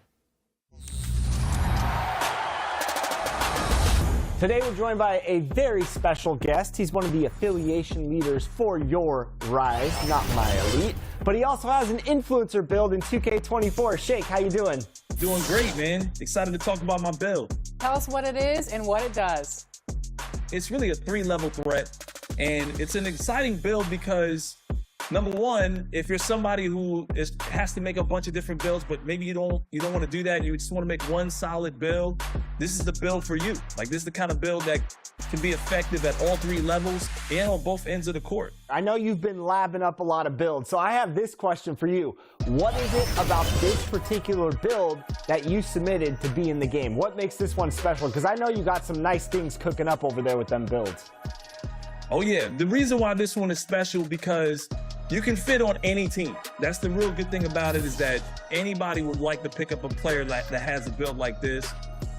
Speaker 7: Today we're joined by a very special guest. He's one of the affiliation leaders for your Rise, not MyLeague, but he also has an influencer build in 2K24. Shake, how you doing?
Speaker 15: Doing great, man. Excited to talk about my build.
Speaker 8: Tell us what it is and what it does.
Speaker 15: It's really a 3-level threat, and it's an exciting build because number one, if you're somebody who has to make a bunch of different builds, but maybe you don't want to do that, you just want to make one solid build, this is the build for you. Like, this is the kind of build that can be effective at all 3 levels and on both ends of the court.
Speaker 7: I know you've been labbing up a lot of builds, so I have this question for you. What is it about this particular build that you submitted to be in the game? What makes this one special? Because I know you got some nice things cooking up over there with them builds.
Speaker 15: Oh yeah, the reason why this one is special because you can fit on any team. That's the real good thing about it, is that anybody would like to pick up a player that has a build like this.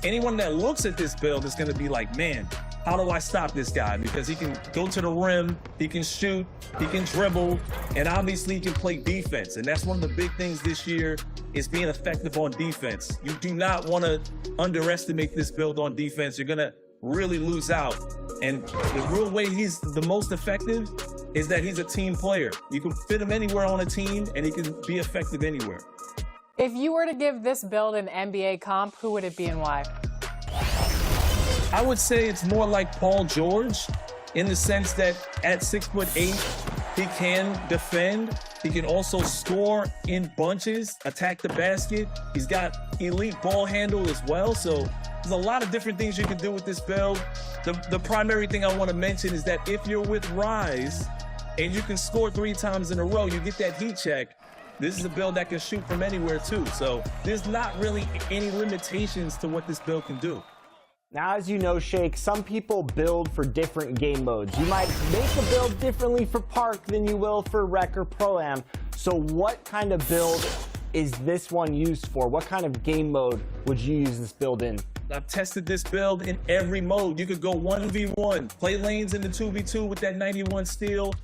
Speaker 15: Anyone that looks at this build is going to be like, man, how do I stop this guy? Because he can go to the rim, he can shoot, he can dribble, and obviously he can play defense. And that's one of the big things this year, is being effective on defense. You do not want to underestimate this build on defense. You're going to really lose out. And the real way he's the most effective is that he's a team player. You can fit him anywhere on a team, and he can be effective anywhere.
Speaker 8: If you were to give this build an NBA comp, who would it be and why?
Speaker 15: I would say it's more like Paul George, in the sense that at 6'8", he can defend. He can also score in bunches, attack the basket. He's got elite ball handle as well. So there's a lot of different things you can do with this build. The primary thing I want to mention is that if you're with Rise and you can score 3 times in a row, you get that heat check. This is a build that can shoot from anywhere too. So there's not really any limitations to what this build can do.
Speaker 7: Now, as you know, Shake, some people build for different game modes. You might make a build differently for Park than you will for Rec or Pro-Am. So what kind of build is this one used for? What kind of game mode would you use this build in?
Speaker 15: I've tested this build in every mode. You could go 1v1, play lanes in the 2v2 with that 91 steal,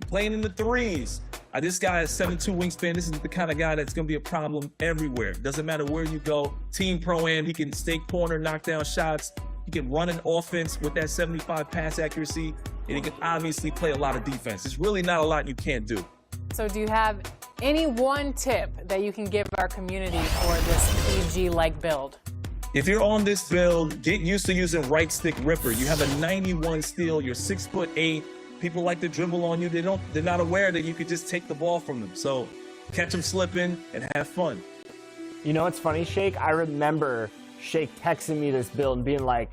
Speaker 15: playing in the 3s. This guy has 7'2" wingspan. This is the kind of guy that's going to be a problem everywhere. Doesn't matter where you go. Team Pro-Am, he can stay corner, knock down shots. He can run an offense with that 75 pass accuracy, and he can obviously play a lot of defense. There's really not a lot you can't do.
Speaker 8: So do you have any one tip that you can give our community for this PG-like build?
Speaker 15: If you're on this build, get used to using right stick ripper. You have a 91 steal, you're 6'8". People like to dribble on you. They're not aware that you could just take the ball from them. So catch them slipping and have fun.
Speaker 7: You know what's funny, Shake? I remember Shake texting me this build and being like,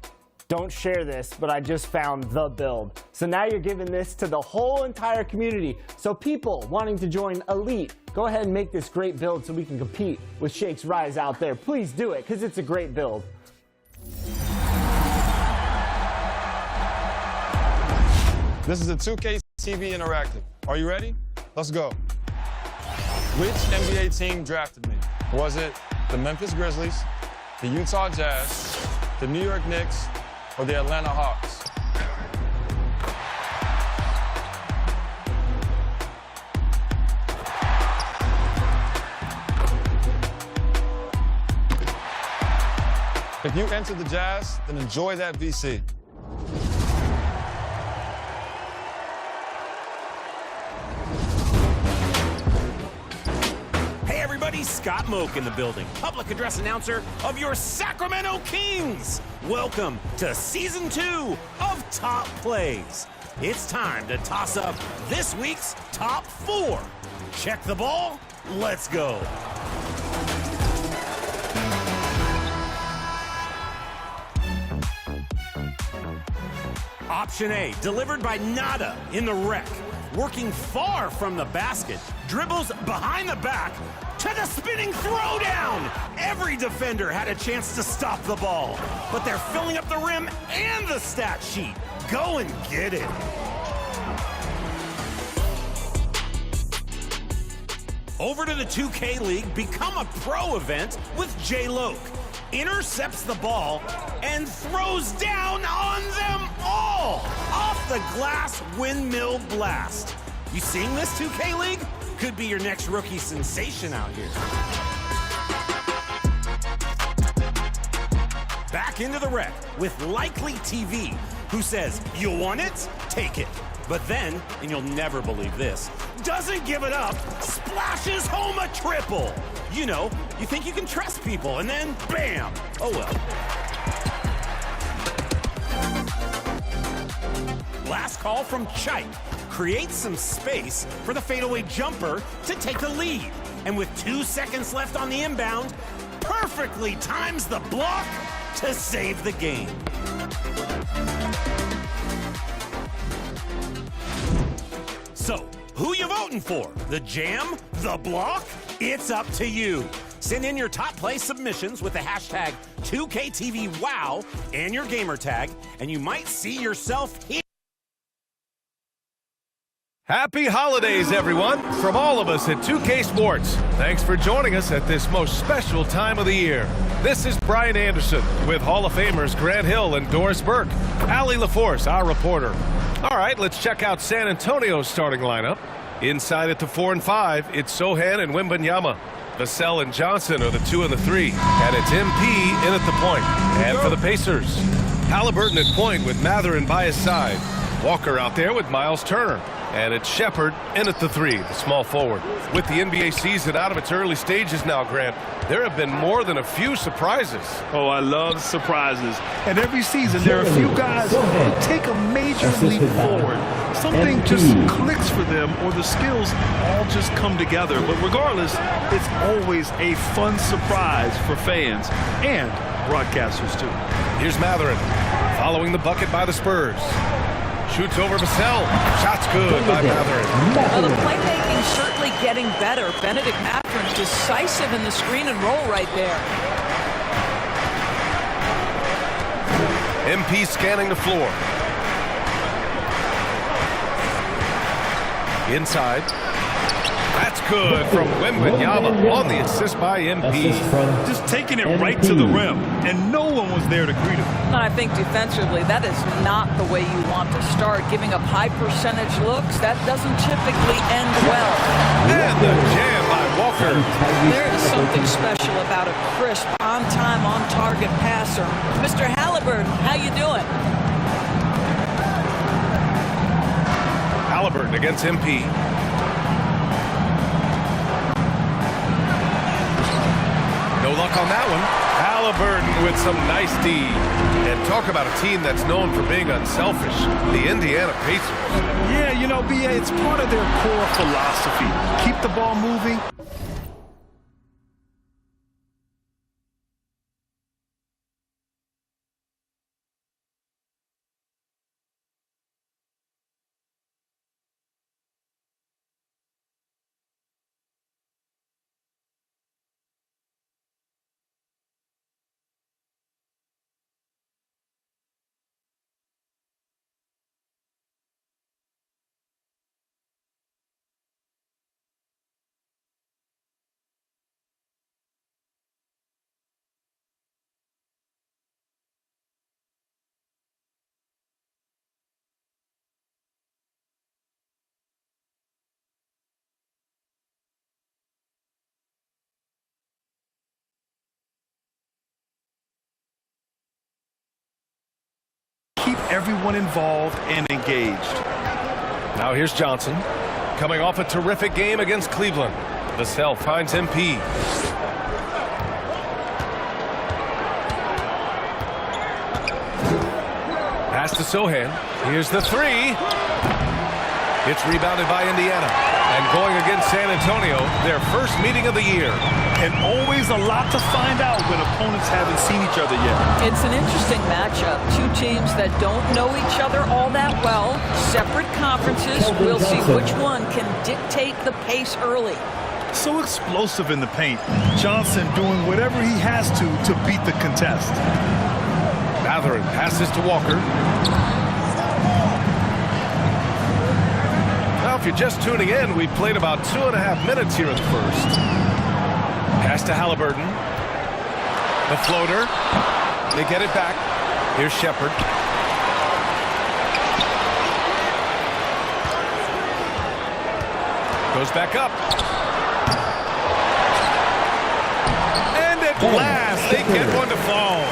Speaker 7: don't share this, but I just found the build. So now you're giving this to the whole entire community. So people wanting to join Elite, go ahead and make this great build so we can compete with Shake's Rise out there. Please do it, because it's a great build.
Speaker 17: This is a 2K TV Interactive. Are you ready? Let's go. Which NBA team drafted me? Was it the Memphis Grizzlies, the Utah Jazz, the New York Knicks, or the Atlanta Hawks? If you enter the Jazz, then enjoy that VC.
Speaker 18: Scott Moak in the building, public address announcer of your Sacramento Kings. Welcome to Season 2 of Top Plays. It's time to toss up this week's Top 4. Check the ball, let's go. Option A, delivered by Nada in the wreck. Working far from the basket, dribbles behind the back to the spinning throwdown. Every defender had a chance to stop the ball, but they're filling up the rim and the stat sheet. Go and get it. Over to the 2K League, become a pro event with J. Loke. Intercepts the ball and throws down on them all. Off the glass windmill blast. You seeing this, 2K League? Could be your next rookie sensation out here. Back into the wreck with Likely TV, who says, you want it? Take it. But then, and you'll never believe this, doesn't give it up, splashes home a triple. You know, you think you can trust people, and then bam! Oh well. Last call from Chike. Creates some space for the fadeaway jumper to take the lead. And with 2 seconds left on the inbound, perfectly times the block to save the game. So, who you voting for? The jam? The block? It's up to you. Send in your top play submissions with the hashtag 2KTVWOW and your gamer tag, and you might see yourself here.
Speaker 19: Happy holidays, everyone, from all of us at 2K Sports. Thanks for joining us at this most special time of the year. This is Brian Anderson with Hall of Famers Grant Hill and Doris Burke. Allie LaForce, our reporter. All right, let's check out San Antonio's starting lineup. Inside at the 4 and 5, it's Sohan and Wembanyama. Vassell and Johnson are the 2 and the 3. And it's MP in at the point. And for the Pacers, Halliburton at point with Mathurin by his side. Walker out there with Miles Turner. And it's Shepard in at the 3, the small forward. With the NBA season out of its early stages now, Grant, there have been more than a few surprises.
Speaker 20: Oh, I love surprises. And every season, there are a few guys who take a major leap forward. Something just clicks for them, or the skills all just come together. But regardless, it's always a fun surprise for fans and broadcasters, too.
Speaker 19: Here's Mathurin, following the bucket by the Spurs. Shoots over Vassell. Shot's good by Mathurin.
Speaker 21: Well, the playmaking certainly getting better. Benedict Mathurin decisive in the screen and roll right there.
Speaker 19: MP scanning the floor. Inside. That's good from Wembanyama on the assist by MP.
Speaker 20: Just taking it right to the rim, and no one was there to greet him.
Speaker 21: And I think defensively, that is not the way you want to start. Giving up high percentage looks, that doesn't typically end well.
Speaker 19: And the jam by Walker.
Speaker 21: There is something special about a crisp, on-time, on-target passer. Mr. Halliburton, how you doing?
Speaker 19: Halliburton against MP. No luck on that one. Halliburton with some nice D. And talk about a team that's known for being unselfish. The Indiana Pacers.
Speaker 20: Yeah, you know, BA, it's part of their core philosophy. Keep the ball moving. Keep everyone involved and engaged.
Speaker 19: Now here's Johnson, coming off a terrific game against Cleveland. Vassell finds MP. to Sohan. Here's the three. It's rebounded by Indiana. And going against San Antonio, their first meeting of the year.
Speaker 20: And always a lot to find out when opponents haven't seen each other yet.
Speaker 21: It's an interesting matchup. Two teams that don't know each other all that well. Separate conferences. We'll see which one can dictate the pace early.
Speaker 20: So explosive in the paint. Johnson doing whatever he has to beat the contest.
Speaker 19: Mathurin passes to Walker. Now, if you're just tuning in, we've played about 2.5 minutes here in the first. Pass to Halliburton. The floater. They get it back. Here's Shepard. Goes back up. And at last, they get one to fall.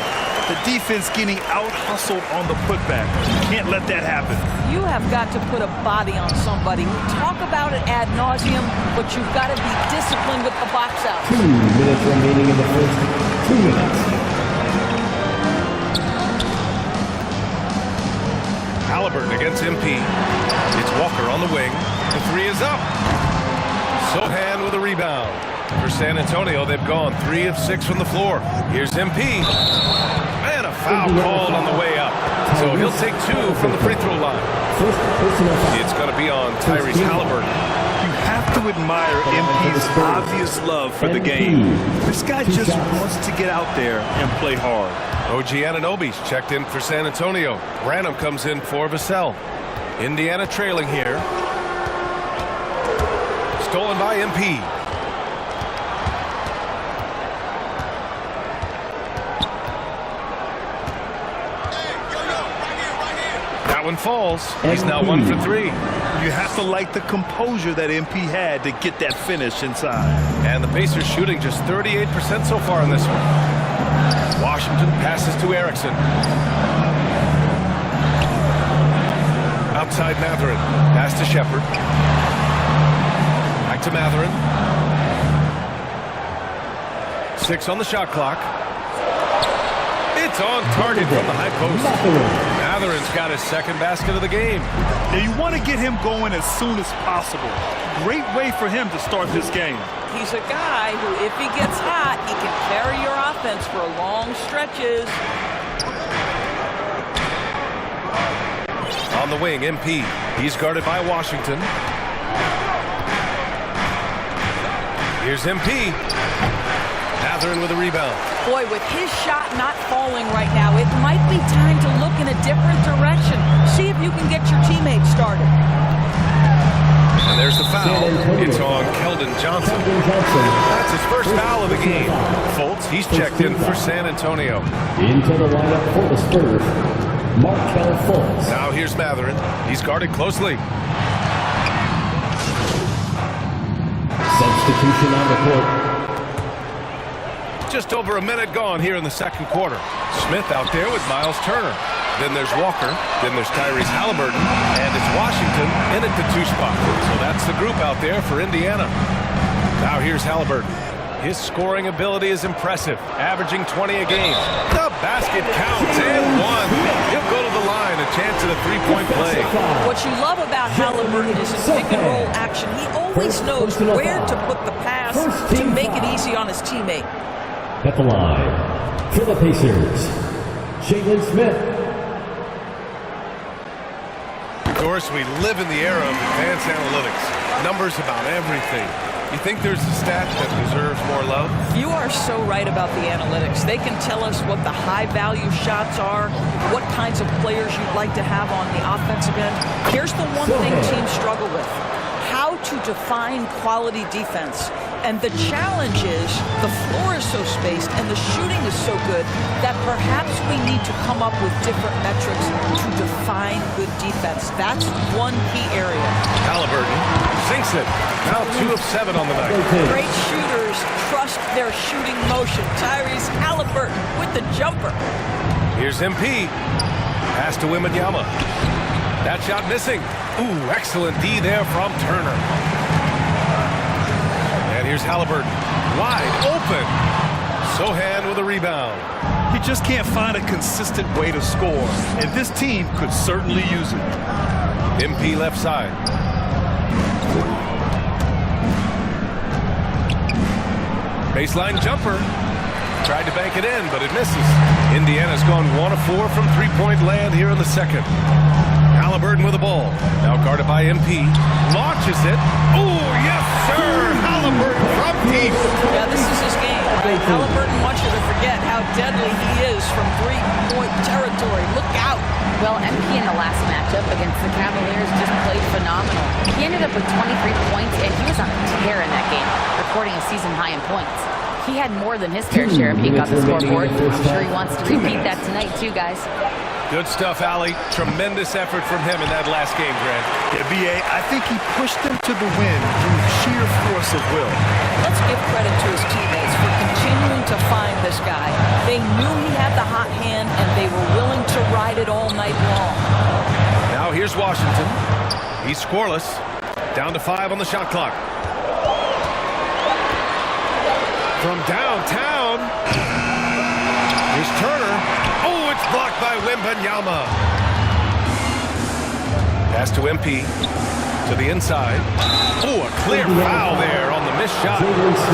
Speaker 20: The defense getting out-hustled on the putback. You can't let that happen.
Speaker 21: You have got to put a body on somebody. We talk about it ad nauseum, but you've got to be disciplined with the box out.
Speaker 11: 2 minutes remaining in the first. 2 minutes.
Speaker 19: Halliburton against MP. It's Walker on the wing. The three is up. Sohan with a rebound. For San Antonio, they've gone 3 of 6 from the floor. Here's MP. And a foul called on the way up. So he'll take 2 from the free throw line. It's going to be on Tyrese Halliburton.
Speaker 20: You have to admire MP's obvious love for the game. This guy just wants to get out there and play hard.
Speaker 19: OG Anunoby's checked in for San Antonio. Branham comes in for Vassell. Indiana trailing here. Stolen by MP. That one falls. He's now 1 for 3.
Speaker 20: You have to like the composure that MP had to get that finish inside.
Speaker 19: And the Pacers shooting just 38% so far in this one. Washington passes to Erickson. Outside Mathurin. Pass to Shepard. Back to Mathurin. 6 on the shot clock. It's on target from the high post. Mathurin's got his second basket of the game.
Speaker 20: Now you want to get him going as soon as possible. Great way for him to start this game.
Speaker 21: He's a guy who, if he gets hot, he can carry your offense for long stretches.
Speaker 19: On the wing, MP. He's guarded by Washington. Here's MP. Mathurin with a rebound.
Speaker 21: Boy, with his shot not falling right now, it might be time to look in a different direction. See if you can get your teammates started.
Speaker 19: And there's the foul. It's on Keldon Johnson. That's his first foul of the game. Fultz, he's checked in for San Antonio.
Speaker 11: Into the lineup for the Spurs, Markelle Fultz.
Speaker 19: Now here's Mathurin. He's guarded closely.
Speaker 11: Substitution on the court.
Speaker 19: Just over a minute gone here in the second quarter. Smith out there with Miles Turner. Then there's Walker. Then there's Tyrese Halliburton. And it's Washington in at the 2 spot. So that's the group out there for Indiana. Now here's Halliburton. His scoring ability is impressive, averaging 20 a game. The basket counts and 1. He'll go to the line, a chance at a 3-point play.
Speaker 21: What you love about Halliburton is his pick and roll action. He always knows where to put the pass to make it easy on his teammate.
Speaker 11: At the line for the Pacers, Jalen Smith.
Speaker 19: Of course, we live in the era of advanced analytics. Numbers about everything. You think there's a stat that deserves more love?
Speaker 21: You are so right about the analytics. They can tell us what the high-value shots are, what kinds of players you'd like to have on the offensive end. Here's the one thing teams struggle with: how to define quality defense. And the challenge is the floor is so spaced and the shooting is so good that perhaps we need to come up with different metrics to define good defense. That's one key area.
Speaker 19: Halliburton sinks it. Now 2 of 7 on the night.
Speaker 21: Great shooters trust their shooting motion. Tyrese Halliburton with the jumper.
Speaker 19: Here's MP. Pass to Wembanyama. That shot missing. Ooh, excellent D there from Turner. And here's Halliburton. Wide open. Sohan with a rebound.
Speaker 20: He just can't find a consistent way to score, and this team could certainly use it.
Speaker 19: MP left side. Baseline jumper. Tried to bank it in, but it misses. Indiana's gone 1 of 4 from three-point land here in the second. Halliburton with the ball. Now guarded by MP. Launches it. Oh, yes, sir! Halliburton from deep.
Speaker 21: Yeah, this is his game, right? Halliburton wants you to forget how deadly he is from three-point territory. Look out.
Speaker 1: Well, MP in the last matchup against the Cavaliers just played phenomenal. He ended up with 23 points, and he was on a tear in that game, recording a season high in points. He had more than his fair share of heat on the scoreboard. I'm sure he wants to repeat that tonight, too, guys.
Speaker 19: Good stuff, Allie. Tremendous effort from him in that last game, Grant.
Speaker 20: Yeah, B.A., I think he pushed them to the win through sheer force of will.
Speaker 21: Let's give credit to his teammates for continuing to find this guy. They knew he had the hot hand, and they were willing to ride it all night long.
Speaker 19: Now here's Washington. He's scoreless. Down to 5 on the shot clock. From downtown, here's Turner. Oh, it's blocked by Wembanyama. Pass to MP. To the inside. Oh, a clear foul there on the missed shot.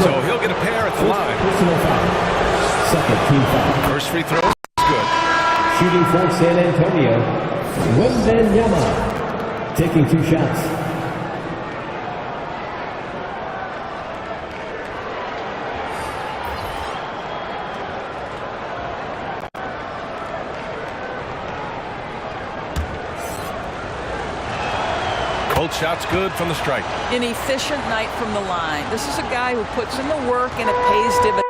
Speaker 19: So he'll get a pair at the line.
Speaker 11: Second team foul.
Speaker 19: First free throw is good.
Speaker 11: Shooting for San Antonio, Wembanyama. Taking 2 shots.
Speaker 19: Both shots good from the stripe.
Speaker 21: An efficient night from the line. This is a guy who puts in the work and it pays dividends.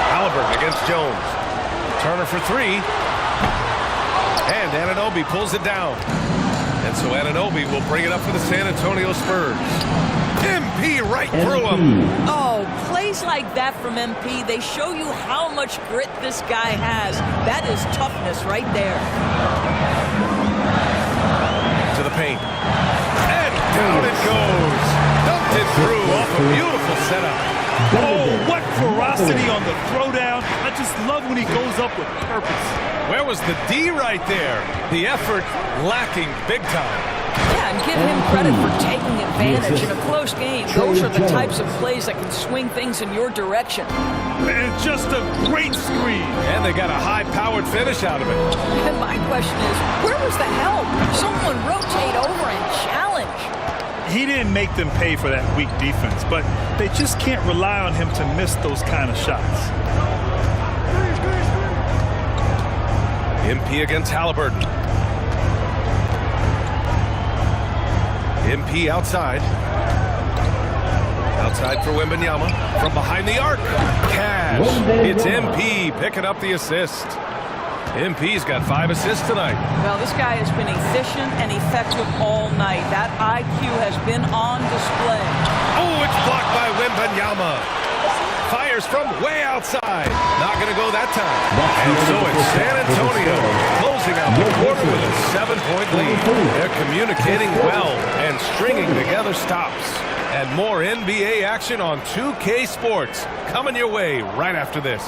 Speaker 19: Halliburton against Jones. Turner for 3. And Anunoby pulls it down. And so Anunoby will bring it up for the San Antonio Spurs. MP right through him.
Speaker 21: Oh, plays like that from MP, they show you how much grit this guy has. That is toughness right there.
Speaker 19: To the paint. And down it goes. Dumped it through off a beautiful setup.
Speaker 20: Oh, what ferocity on the throwdown. I just love when he goes up with purpose.
Speaker 19: Where was the D right there? The effort lacking big time.
Speaker 21: Yeah, and give him credit for taking advantage in a close game. Those are the types of plays that can swing things in your direction.
Speaker 20: And just a great screen.
Speaker 19: And they got a high-powered finish out of it.
Speaker 21: And my question is, where was the help? Someone rotate over and challenge.
Speaker 20: He didn't make them pay for that weak defense, but they just can't rely on him to miss those kind of shots.
Speaker 19: MP against Halliburton. MP outside. Outside for Wembanyama. From behind the arc. Cash. It's MP picking up the assist. MP's got 5 assists tonight.
Speaker 21: Well, this guy has been efficient and effective all night. That IQ has been on display.
Speaker 19: Oh, it's blocked by Wembanyama. Fires from way outside. Not going to go that time. And so it's San Antonio closing out the quarter with a 7-point lead. They're communicating well and stringing together stops. And more NBA action on 2K Sports coming your way right after this.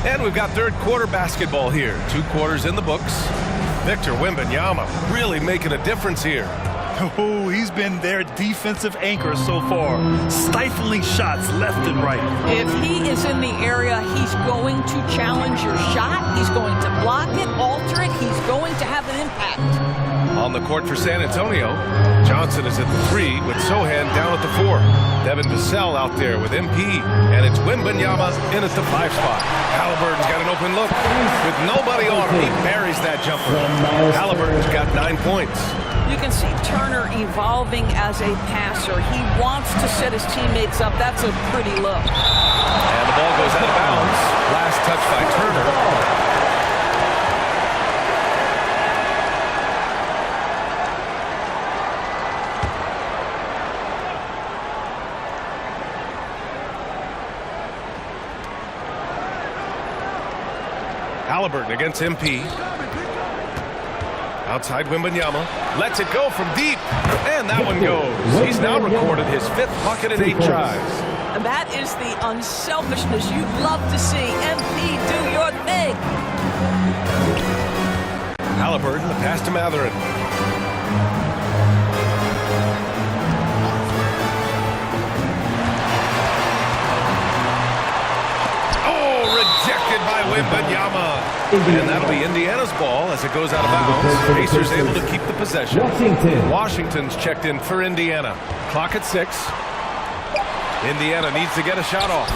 Speaker 19: And we've got third quarter basketball here. 2 quarters in the books. Victor Wembanyama really making a difference here.
Speaker 20: Oh, he's been their defensive anchor so far. Stifling shots left and right.
Speaker 21: If he is in the area, he's going to challenge your shot. He's going to block it, alter it. He's going to have an impact.
Speaker 19: On the court for San Antonio, Johnson is at the 3 with Sohan down at the 4. Devin Vassell out there with MP, and it's Wembanyama in at the 5 spot. Halliburton's got an open look. With nobody on him, he buries that jumper. Halliburton's got 9 points.
Speaker 21: You can see Turner evolving as a passer. He wants to set his teammates up. That's a pretty look.
Speaker 19: And the ball goes out of bounds. Last touch by Turner. Halliburton against MP. Outside Wembanyama. Lets it go from deep. And that one goes. He's now recorded his 5th bucket in 8 tries.
Speaker 21: And that is the unselfishness you'd love to see. MP, do your thing.
Speaker 19: Halliburton, the pass to Matherin. Rejected by Wembanyama. And that'll be Indiana's ball as it goes out of bounds. Pacers able to keep the possession. Washington's checked in for Indiana. Clock at 6. Indiana needs to get a shot off.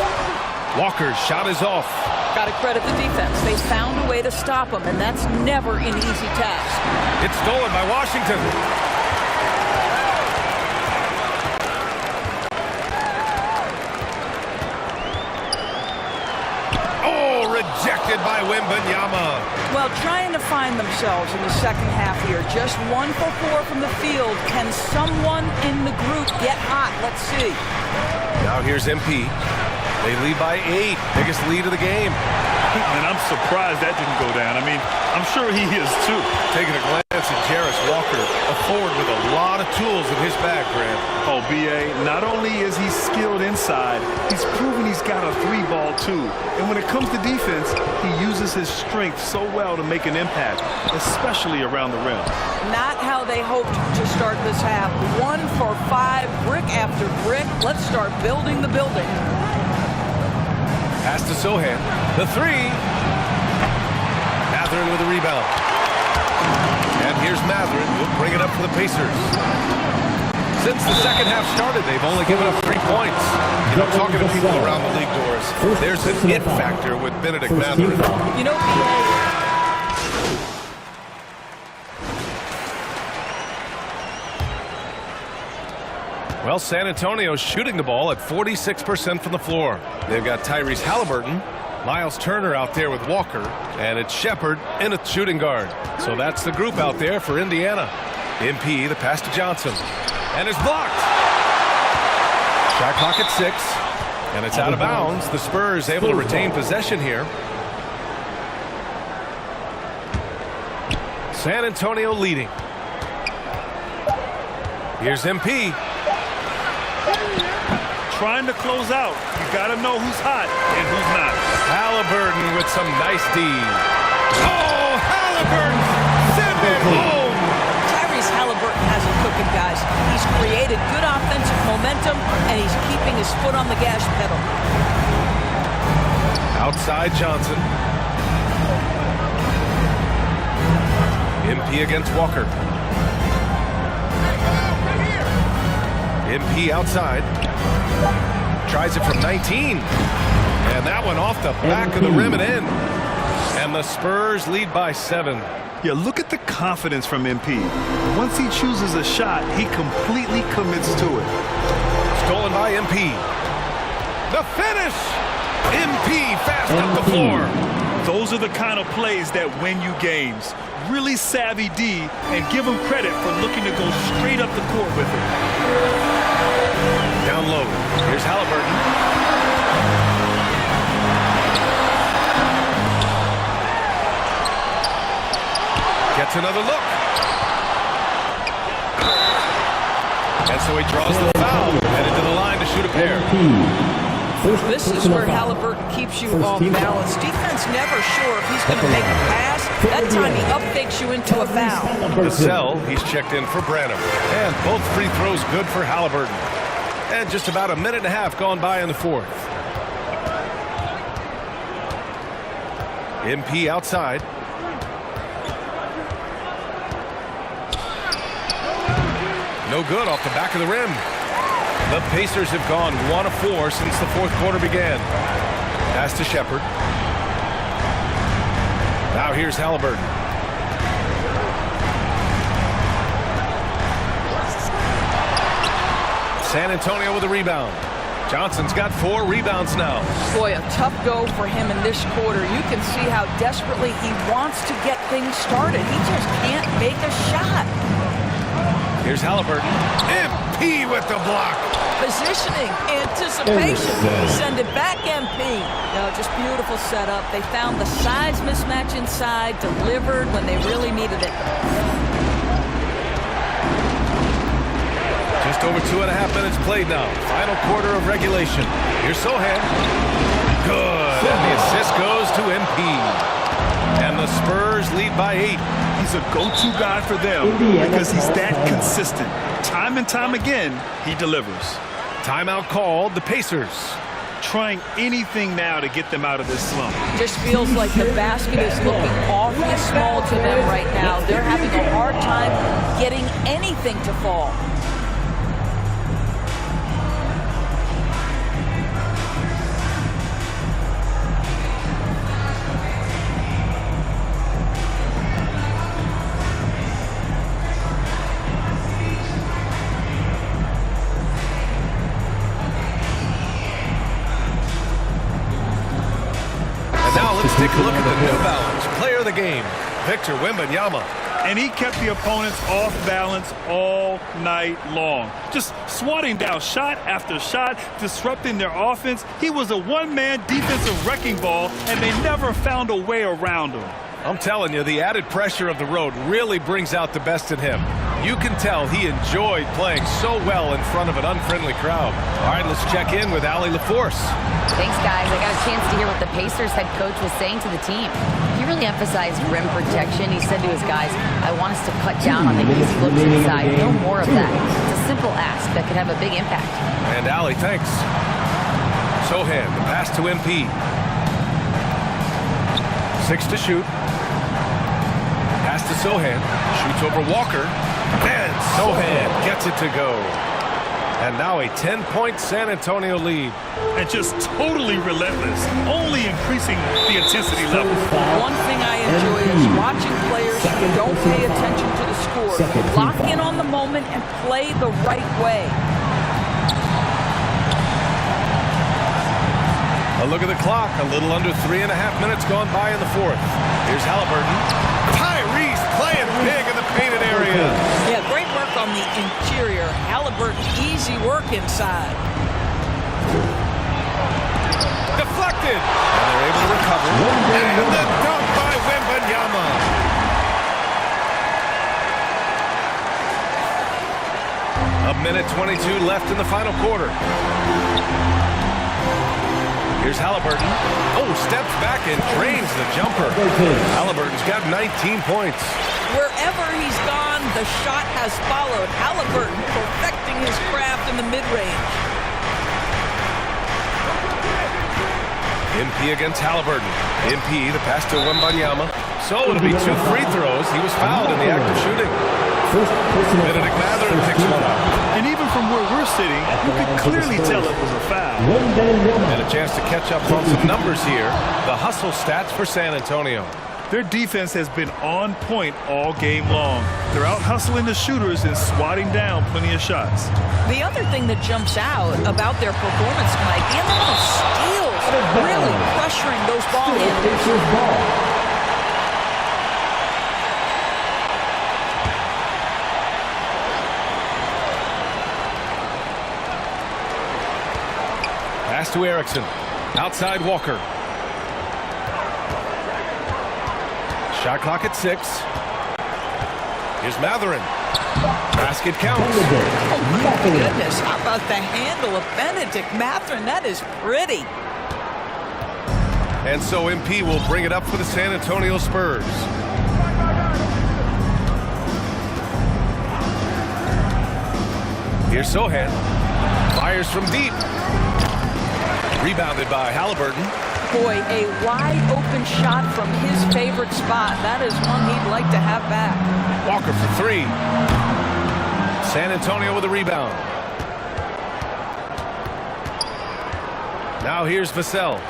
Speaker 19: Walker's shot is off.
Speaker 21: Got to credit the defense. They found a way to stop him, and that's never an easy task.
Speaker 19: It's stolen by Washington. Rejected by Wembanyama.
Speaker 21: Well, trying to find themselves in the second half here. Just 1 for 4 from the field. Can someone in the group get hot? Let's see.
Speaker 19: Now here's MP. They lead by 8. Biggest lead of the game.
Speaker 20: And I'm surprised that didn't go down. I mean, I'm sure he is too.
Speaker 19: Taking a glance at Jarris Walker, a forward with a lot of tools in his bag, Grant.
Speaker 20: Oh, B.A., not only is he skilled inside, he's proven he's got a 3-ball too. And when it comes to defense, he uses his strength so well to make an impact, especially around the rim.
Speaker 21: Not how they hoped to start this half. 1 for 5, brick after brick. Let's start building the building.
Speaker 19: Pass to Sohan. The 3. Matherin with a rebound. And here's Matherin. He'll bring it up for the Pacers. Since the second half started, they've only given up 3 points. You know, talking to people around the league, Doris, there's an it factor with Benedict Matherin.
Speaker 21: You know, B.A.,
Speaker 19: well, San Antonio's shooting the ball at 46% from the floor. They've got Tyrese Halliburton, Miles Turner out there with Walker, and it's Shepard in a shooting guard. So that's the group out there for Indiana. MP, the pass to Johnson, and it's blocked. Shot clock at 6, and it's out of bounds. The Spurs able to retain possession here. San Antonio leading. Here's MP.
Speaker 20: Trying to close out. You got to know who's hot and who's not.
Speaker 19: Halliburton with some nice D. Oh, Halliburton! Send it home!
Speaker 21: Tyrese Halliburton has it cooking, guys. He's created good offensive momentum, and he's keeping his foot on the gas pedal.
Speaker 19: Outside Johnson. MP against Walker. MP outside. Tries it from 19. And that one off the back of the rim and in. And the Spurs lead by 7.
Speaker 20: Yeah, look at the confidence from MP. Once he chooses a shot, he completely commits to it.
Speaker 19: Stolen by MP. The finish! MP fast up the floor.
Speaker 20: Those are the kind of plays that win you games. Really savvy D, and give him credit for looking to go straight up the court with it.
Speaker 19: Down low. Here's Halliburton. Gets another look. And so he draws the foul. Headed to the line to shoot a pair.
Speaker 21: This is where Halliburton keeps you off balance. Defense never sure if he's going to make a pass. That time he up-fakes you into a foul.
Speaker 19: Vassell, he's checked in for Branham. And both free throws good for Halliburton. And just about a minute and a half gone by in the 4th. MP outside. No good off the back of the rim. The Pacers have gone 1 of 4 since the fourth quarter began. Pass to Shepard. Now here's Halliburton. San Antonio with a rebound. Johnson's got 4 rebounds now.
Speaker 21: Boy, a tough go for him in this quarter. You can see how desperately he wants to get things started. He just can't make a shot.
Speaker 19: Here's Halliburton. MP with the block.
Speaker 21: Positioning, anticipation. Send it back, MP. No, just beautiful setup. They found the size mismatch inside, delivered when they really needed it.
Speaker 19: Just over 2.5 minutes played now. Final quarter of regulation. Here's Sohan. Good. And the assist goes to MP. And the Spurs lead by 8.
Speaker 20: He's a go-to guy for them because he's that consistent. Time and time again, he delivers.
Speaker 19: Timeout called. The Pacers
Speaker 20: trying anything now to get them out of this slump.
Speaker 21: Just feels like the basket is looking awfully small to them right now. They're having a hard time getting anything to fall.
Speaker 19: Take a look at the New Balance player of the game, Victor Wembanyama.
Speaker 20: And he kept the opponents off balance all night long. Just swatting down shot after shot, disrupting their offense. He was a one-man defensive wrecking ball, and they never found a way around him.
Speaker 19: I'm telling you, the added pressure of the road really brings out the best in him. You can tell he enjoyed playing so well in front of an unfriendly crowd. All right, let's check in with Allie LaForce.
Speaker 1: Thanks, guys. I got a chance to hear what the Pacers head coach was saying to the team. He really emphasized rim protection. He said to his guys, I want us to cut down on the easy looks inside. No more of that. It's a simple ask that could have a big impact.
Speaker 19: And Allie, thanks. Sohan, the pass to MP. 6 to shoot. Pass to Sohan. Shoots over Walker. And Sohan gets it to go. And now a 10-point San Antonio lead.
Speaker 20: And just totally relentless, only increasing the intensity level.
Speaker 21: One thing I enjoy is watching players who don't pay attention to the score. Lock in on the moment and play the right way.
Speaker 19: A look at the clock. A little under 3.5 minutes gone by in the fourth. Here's Halliburton. Tyrese playing big in the painted area.
Speaker 21: Yeah, great work on the interior. Halliburton, easy work inside.
Speaker 19: Deflected. And they're able to recover. And the dunk by Wembanyama. A minute 22 left in the final quarter. Here's Halliburton. Oh, steps back and drains the jumper. Halliburton's got 19 points.
Speaker 21: Wherever he's gone, the shot has followed. Halliburton perfecting his craft in the mid-range.
Speaker 19: MP against Halliburton. MP, the pass to Wembanyama. So it'll be 2 free throws. He was fouled in the act of shooting. Benedict Mathurin picks one up.
Speaker 20: And even from where we're sitting, you can clearly tell it was a foul.
Speaker 19: And a chance to catch up on some numbers here. The hustle stats for San Antonio.
Speaker 20: Their defense has been on point all game long. They're out hustling the shooters and swatting down plenty of shots.
Speaker 21: The other thing that jumps out about their performance tonight, the amount of steals, really pressuring those ball handlers.
Speaker 19: Pass to Erickson. Outside Walker. Shot clock at 6. Here's Mathurin. Basket counts.
Speaker 21: Oh my goodness, how about the handle of Benedict Mathurin? That is pretty.
Speaker 19: And so MP will bring it up for the San Antonio Spurs. Here's Sohan. Fires from deep. Rebounded by Halliburton.
Speaker 21: Boy, a wide open shot from his favorite spot. That is one he'd like to have back.
Speaker 19: Walker for 3. San Antonio with a rebound. Now here's Vassell.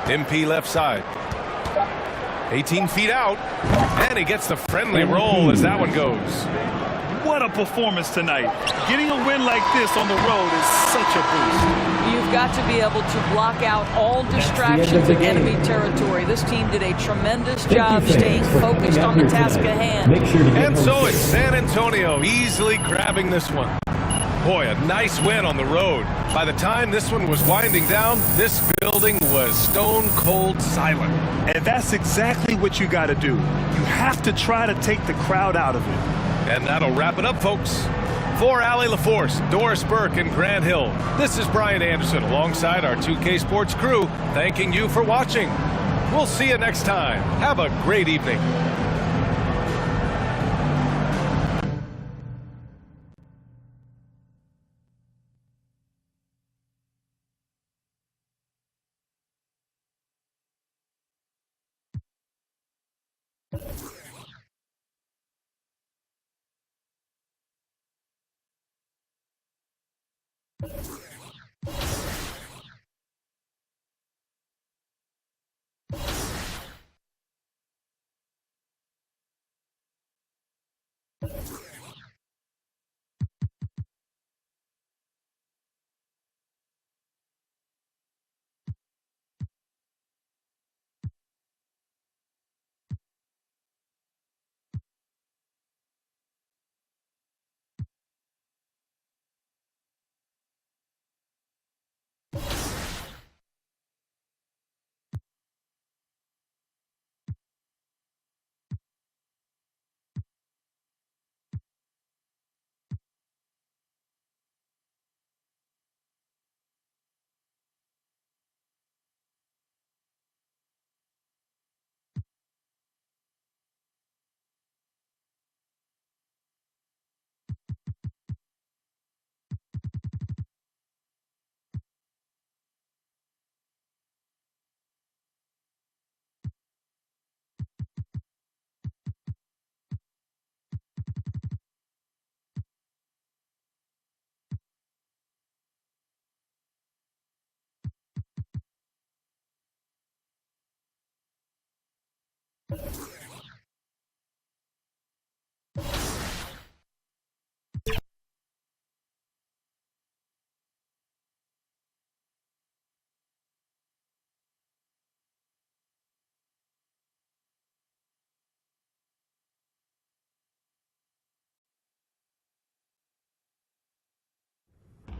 Speaker 19: MP left side. 18 feet out. And he gets the friendly roll as that one goes.
Speaker 20: What a performance tonight. Getting a win like this on the road is such a boost.
Speaker 21: You've got to be able to block out all distractions in enemy territory. This team did a tremendous job staying focused on the task at hand.
Speaker 19: And so it's San Antonio easily grabbing this one. Boy, a nice win on the road. By the time this one was winding down, this building was stone cold silent.
Speaker 20: And that's exactly what you got to do. You have to try to take the crowd out of it.
Speaker 19: And that'll wrap it up, folks. For Allie LaForce, Doris Burke, and Grant Hill, this is Brian Anderson alongside our 2K Sports crew, thanking you for watching. We'll see you next time. Have a great evening.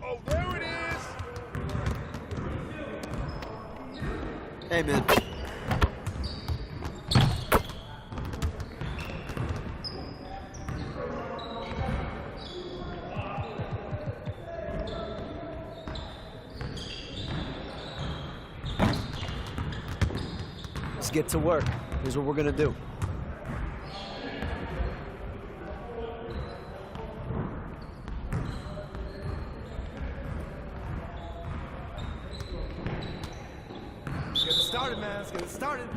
Speaker 20: Oh, there it is.
Speaker 4: Hey, man.
Speaker 2: Let's get to work. Here's what we're gonna do.
Speaker 3: Let's get it started, man. Let's get it started.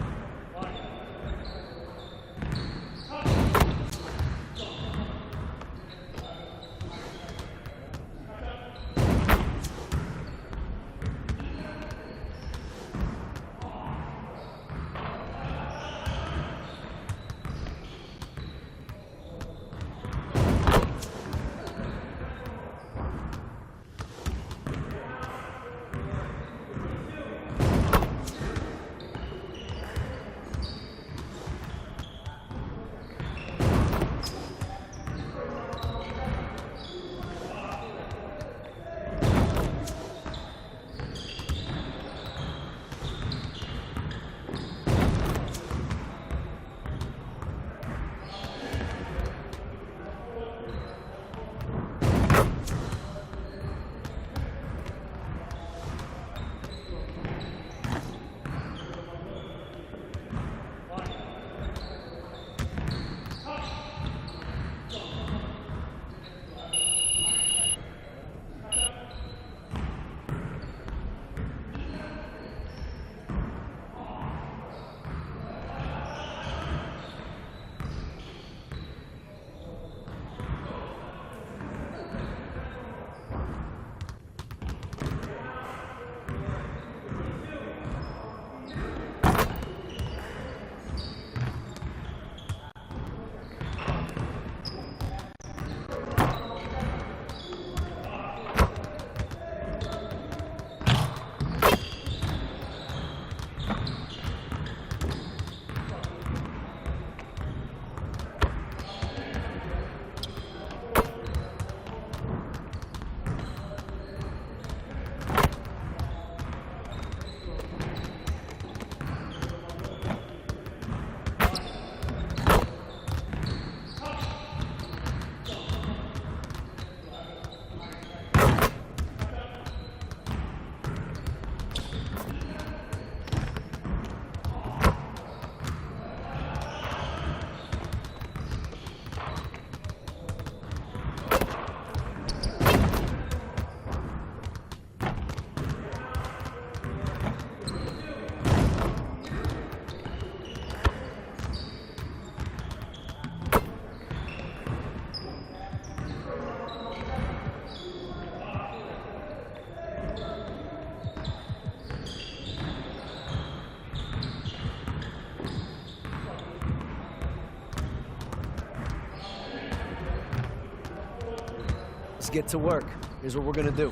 Speaker 2: Let's get to work. Here's what we're going to do.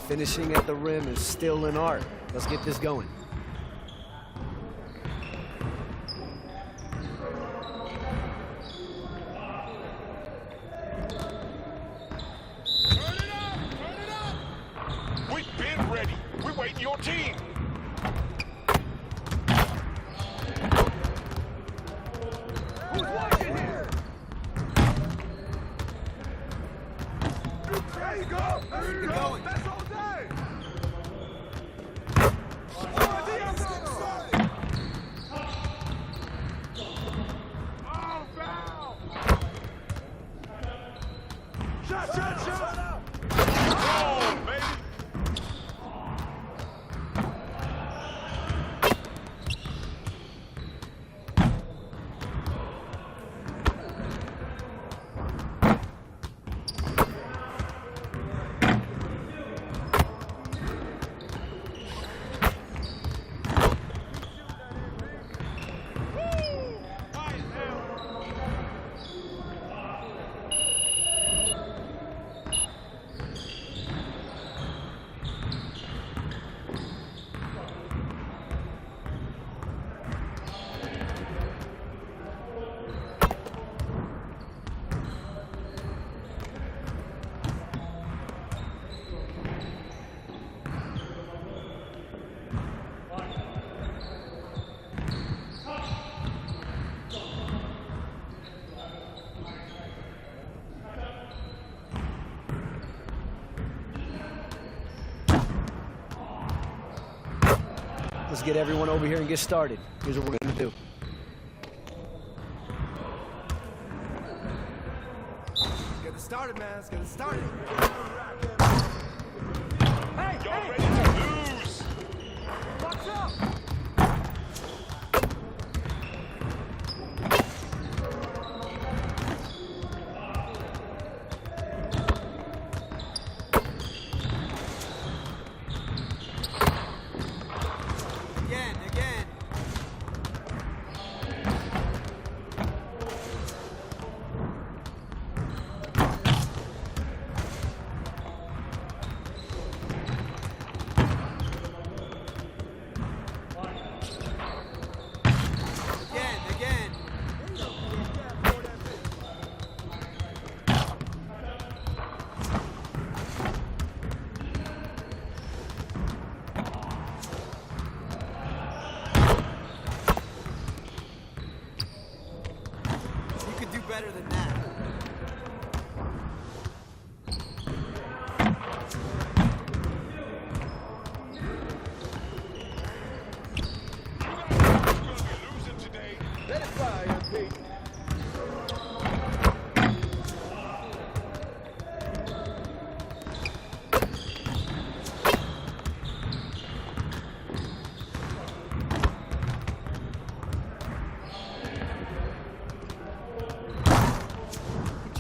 Speaker 2: Finishing at the rim is still an art. Let's get this going.
Speaker 10: We've been ready. We're waiting your team. Who's watching here? There you go. There you go. That's all day. Oh, foul. Shot, shot, shot. Oh, baby.
Speaker 2: Let's get everyone over here and get started. Here's what we're going to do.
Speaker 10: Let's get it started, man. Let's get it started. Hey, y'all ready to lose? What's up?
Speaker 4: Again.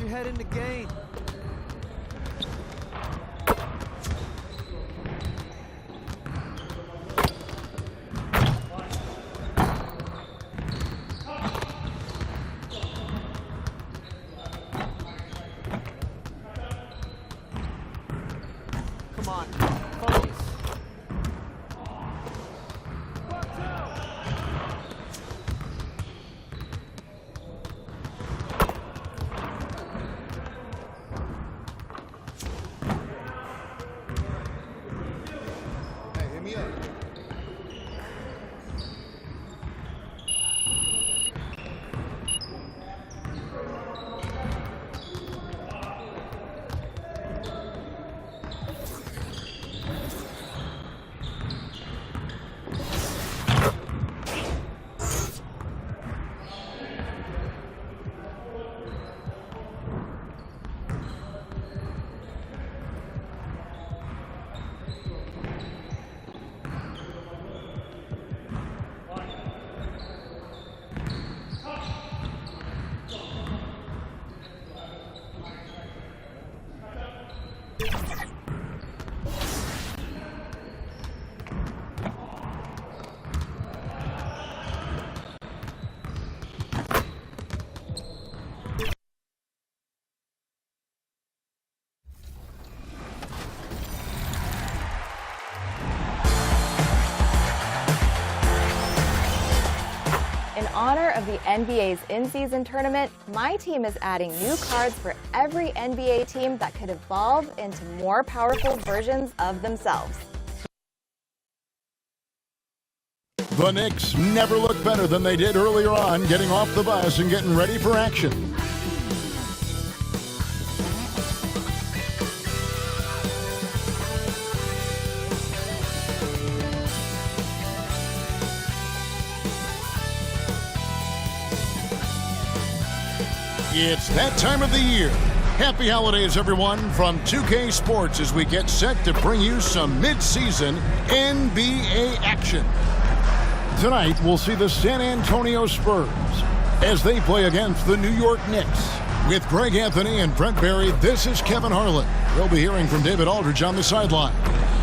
Speaker 2: your head in the game. Come on, focus.
Speaker 5: In honor of the NBA's in-season tournament, MyTeam is adding new cards for every NBA team that could evolve into more powerful versions of themselves.
Speaker 6: The Knicks never looked better than they did earlier on, getting off the bus and getting ready for action. It's that time of the year. Happy holidays, everyone, from 2K Sports as we get set to bring you some mid-season NBA action. Tonight, we'll see the San Antonio Spurs as they play against the New York Knicks. With Greg Anthony and Brent Barry, this is Kevin Harlan. We'll be hearing from David Aldridge on the sideline.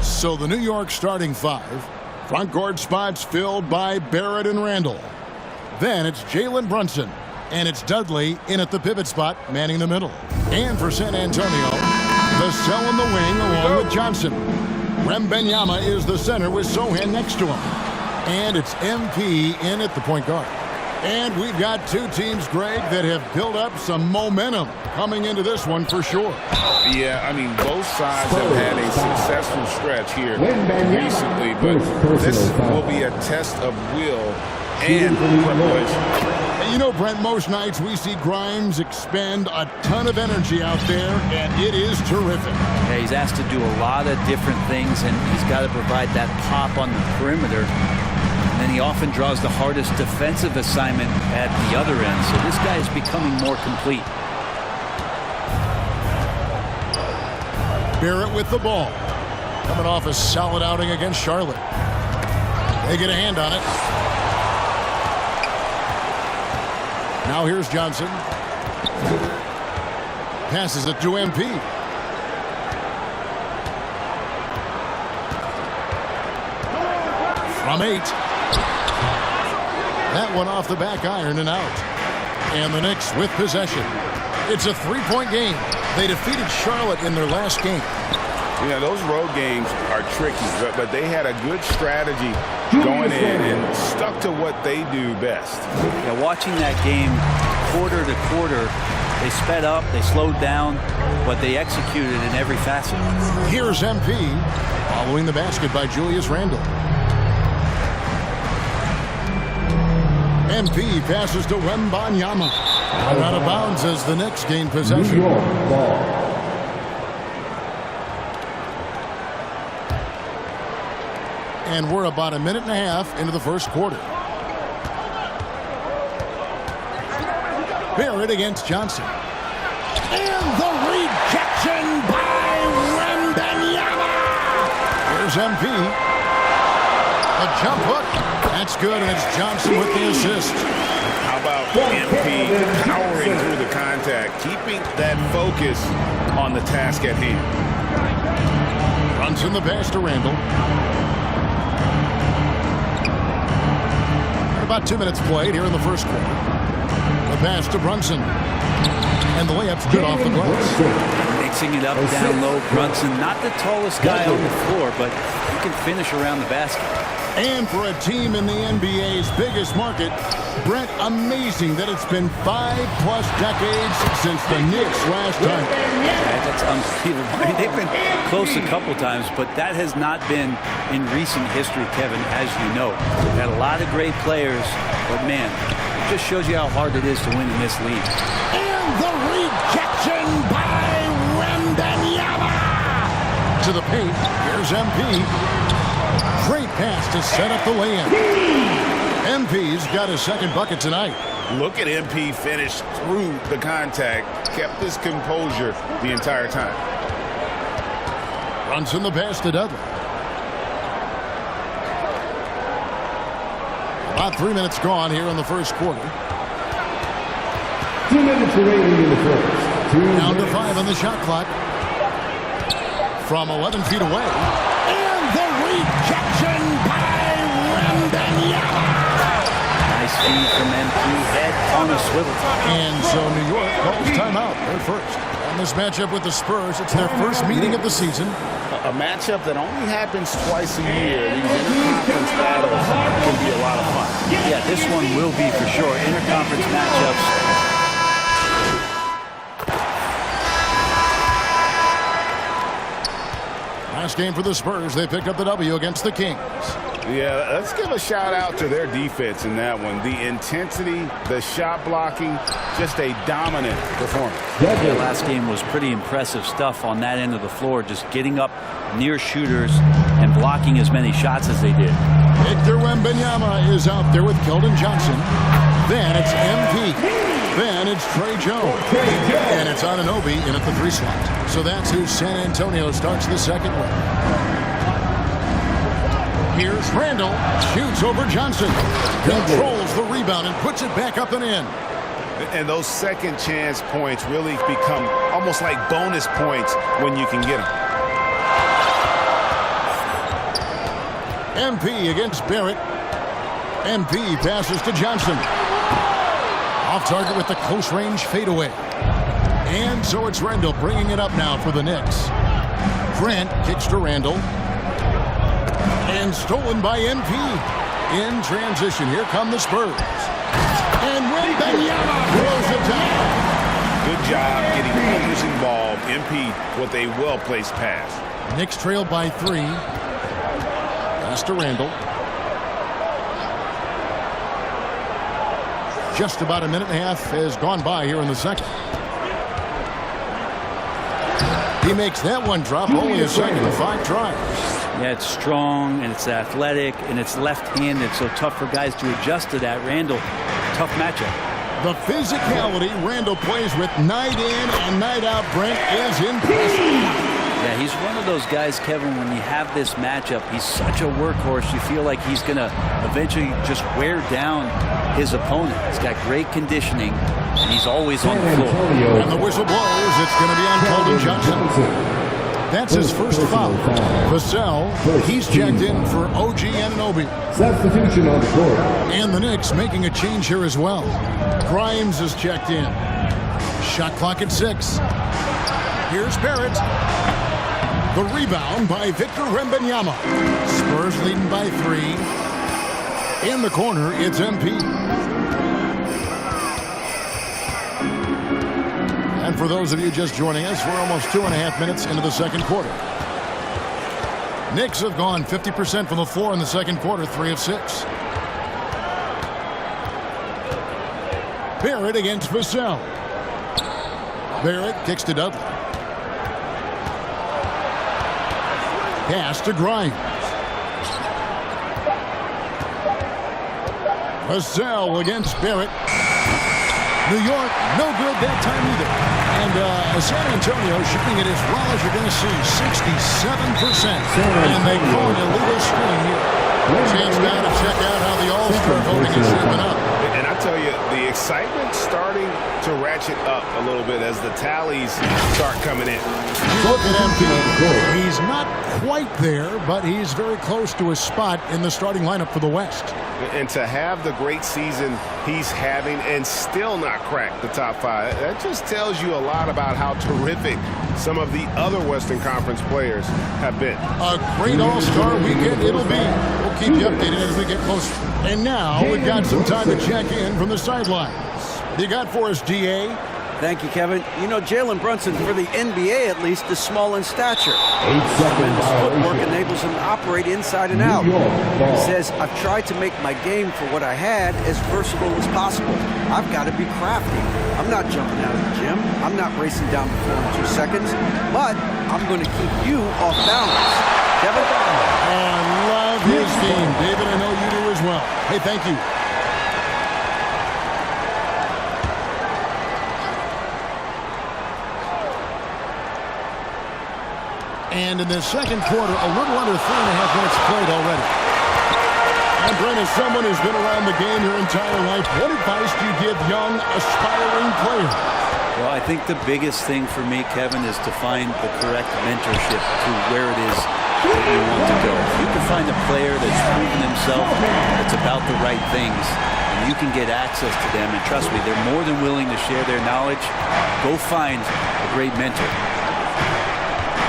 Speaker 6: So the New York starting five. Front court spots filled by Barrett and Randall. Then it's Jalen Brunson. And it's Dudley in at the pivot spot, manning the middle. And for San Antonio, the cell in the wing along with Johnson. Wembanyama is the center with Sohan next to him. And it's MP in at the point guard. And we've got two teams, Greg, that have built up some momentum coming into this one for sure.
Speaker 12: Yeah, I mean, both sides have had a successful stretch here recently, but this will be a test of will and preparation.
Speaker 6: You know, Brent, most nights we see Grimes expend a ton of energy out there, and it is terrific.
Speaker 22: Yeah, he's asked to do a lot of different things, and he's got to provide that pop on the perimeter. And then he often draws the hardest defensive assignment at the other end. So this guy is becoming more complete.
Speaker 6: Barrett with the ball. Coming off a solid outing against Charlotte. They get a hand on it. Now here's Johnson. Passes it to MP. From 8. That one off the back iron and out. And the Knicks with possession. It's a 3-point game. They defeated Charlotte in their last game.
Speaker 12: Yeah, those road games are tricky, but they had a good strategy going in and stuck to what they do best.
Speaker 22: Yeah, watching that game quarter to quarter, they sped up, they slowed down, but they executed in every facet.
Speaker 6: Here's MP following the basket by Julius Randle. MP passes to Wembanyama. Out of bounds as the Knicks gain possession.
Speaker 11: New York ball.
Speaker 6: And we're about a minute and a half into the first quarter. Barrett against Johnson. And the rejection by Wembanyama. Here's MP. A jump hook. That's good, and it's Johnson with the assist.
Speaker 12: How about MP powering through the contact, keeping that focus on the task at hand.
Speaker 6: Runs in the pass to Randall. About 2 minutes played here in the first quarter. The pass to Brunson. And the layup's good off the glass.
Speaker 22: Mixing it up down low. Brunson, not the tallest guy on the floor, but he can finish around the basket.
Speaker 6: And for a team in the NBA's biggest market, Brent, amazing that it's been 5+ decades since the Knicks last time.
Speaker 22: That's unbelievable. I mean, they've been close a couple times, but that has not been in recent history, Kevin, as you know. We've had a lot of great players, but man, it just shows you how hard it is to win in this league.
Speaker 6: And the rejection by Wembanyama! To the paint, here's MP. Great pass to set up the lay-in. MP's got his second bucket tonight.
Speaker 12: Look at MP finish through the contact, kept his composure the entire time.
Speaker 6: Runs in the pass to Dudley. About 3 minutes gone here in the first quarter.
Speaker 11: 2 minutes remaining in the first.
Speaker 6: Down to 5 on the shot clock. From 11 feet away. And the rejection by Wembanyama.
Speaker 22: Nice feed from MP. Head on a swivel.
Speaker 6: And so New York calls timeout. They're first. On this matchup with the Spurs, it's their first meeting of the season.
Speaker 12: A matchup that only happens twice a year. These interconference battles can be a lot of fun.
Speaker 22: Yeah, this one will be for sure. Interconference matchups.
Speaker 6: Last game for the Spurs, they picked up the W against the Kings.
Speaker 12: Yeah, let's give a shout out to their defense in that one. The intensity, the shot blocking, just a dominant performance.
Speaker 22: The last game was pretty impressive stuff on that end of the floor, just getting up near shooters and blocking as many shots as they did.
Speaker 6: Victor Wembanyama is out there with Keldon Johnson. Then it's MP. Then it's Trey Jones. And it's Anunoby in at the 3 slot. So that's who San Antonio starts the second with. Here's Randall. Shoots over Johnson. Controls the rebound and puts it back up and in.
Speaker 12: And those second chance points really become almost like bonus points when you can get them.
Speaker 6: MP against Barrett. MP passes to Johnson. Off target with the close range fadeaway. And so it's Randall bringing it up now for the Knicks. Grant kicks to Randall. And stolen by MP. In transition, here come the Spurs. And Wembanyama throws it down.
Speaker 12: Good job getting players involved. MP with a well-placed pass.
Speaker 6: Knicks trail by 3. Pass to Randall. Just about a minute and a half has gone by here in the second. He makes that one drop, only a second of 5 tries.
Speaker 22: Yeah, it's strong and it's athletic and it's left-handed, so tough for guys to adjust to that. Randall, tough matchup.
Speaker 6: The physicality Randall plays with night in and night out, Brent, is impressive.
Speaker 22: Yeah, he's one of those guys, Kevin, when you have this matchup, he's such a workhorse, you feel like he's going to eventually just wear down his opponent. He's got great conditioning, and he's always on the floor.
Speaker 6: And the whistle blows. It's going to be on Keldon Johnson. That's his first foul. Vassell, he's checked in for OG Anunoby.
Speaker 11: Substitution on the court.
Speaker 6: And the Knicks making a change here as well. Grimes is checked in. Shot clock at 6. Here's Barrett. The rebound by Victor Wembanyama. Spurs leading by 3. In the corner, it's MP. And for those of you just joining us, we're almost 2.5 minutes into the second quarter. Knicks have gone 50% from the floor in the second quarter, 3 of 6. Barrett against Vassell. Barrett kicks to Dudley. Pass to Grimes. Vassell against Barrett. New York, no good that time either. And San Antonio shooting it as well as you're going to see, 67%. And they call an illegal screen here. Chance now to check out how the All-Star voting is shaping up.
Speaker 12: And I tell you, the excitement's starting to ratchet up a little bit as the tallies start coming in.
Speaker 6: Look at MP. He's not quite there, but he's very close to his spot in the starting lineup for the West.
Speaker 12: And to have the great season he's having and still not crack the top 5, that just tells you a lot about how terrific some of the other Western Conference players have been.
Speaker 6: A great All-Star weekend it'll be. We'll keep you updated as we get closer. And now we've got some time to check in from the sidelines. You got for us, DA?
Speaker 9: Thank you, Kevin. You know, Jalen Brunson, for the NBA at least, is small in stature.
Speaker 11: 8 seconds.
Speaker 9: His footwork enables him to operate inside and out. He says, I've tried to make my game for what I had as versatile as possible. I've got to be crafty. I'm not jumping out of the gym. I'm not racing down the floor in 2 seconds, but I'm going to keep you off balance. Kevin?
Speaker 6: I love his team. David, I know you do as well. Hey, thank you. And in the second quarter, a little under 3.5 minutes played already. And Brent, as someone who's been around the game your entire life, what advice do you give young, aspiring players?
Speaker 22: Well, I think the biggest thing for me, Kevin, is to find the correct mentorship to where it is that you want to go. If you can find a player that's proven himself, that's about the right things, and you can get access to them, and trust me, they're more than willing to share their knowledge, go find a great mentor.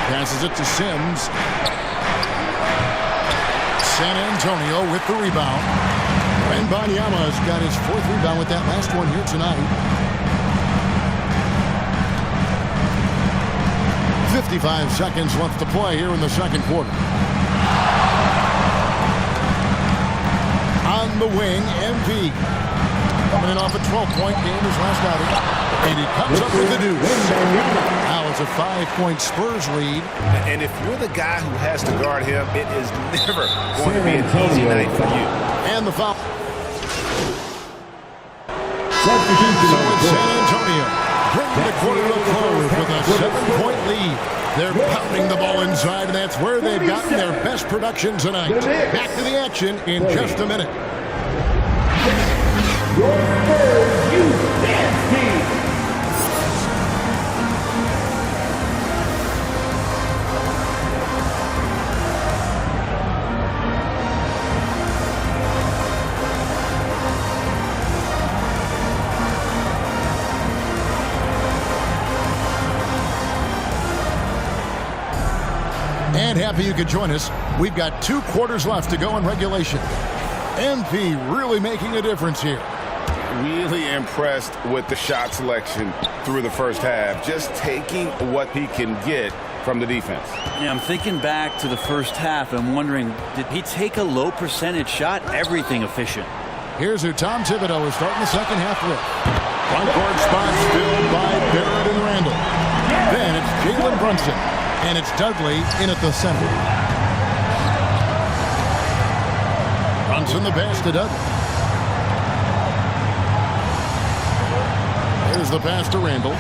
Speaker 6: Passes it to Sims. San Antonio with the rebound. And Banyama's got his 4th rebound with that last one here tonight. 55 seconds left to play here in the second quarter. On the wing, MP. Coming in off a 12-point game his last outing. And he comes up with the deuce. Now it's a 5-point Spurs lead.
Speaker 12: And if you're the guy who has to guard him, it is never going to be an easy night for you.
Speaker 6: And the foul. So it's San Antonio bringing the quarter to a close with a 7-point lead. They're pounding the ball inside, and that's where they've gotten their best production tonight. Back to the action in just a minute.
Speaker 11: Your Spurs Youth Dance Team.
Speaker 6: And happy you could join us. We've got 2 quarters left to go in regulation. MP really making a difference here.
Speaker 12: Really impressed with the shot selection through the first half. Just taking what he can get from the defense.
Speaker 22: Yeah, I'm thinking back to the first half and wondering, did he take a low percentage shot? Everything efficient.
Speaker 6: Here's who Tom Thibodeau is starting the second half with. Front court spots filled by Barrett and Randall. Then it's Jalen Brunson. And it's Dudley in at the center. Brunson the pass to Dudley. Here's the pass to Randall.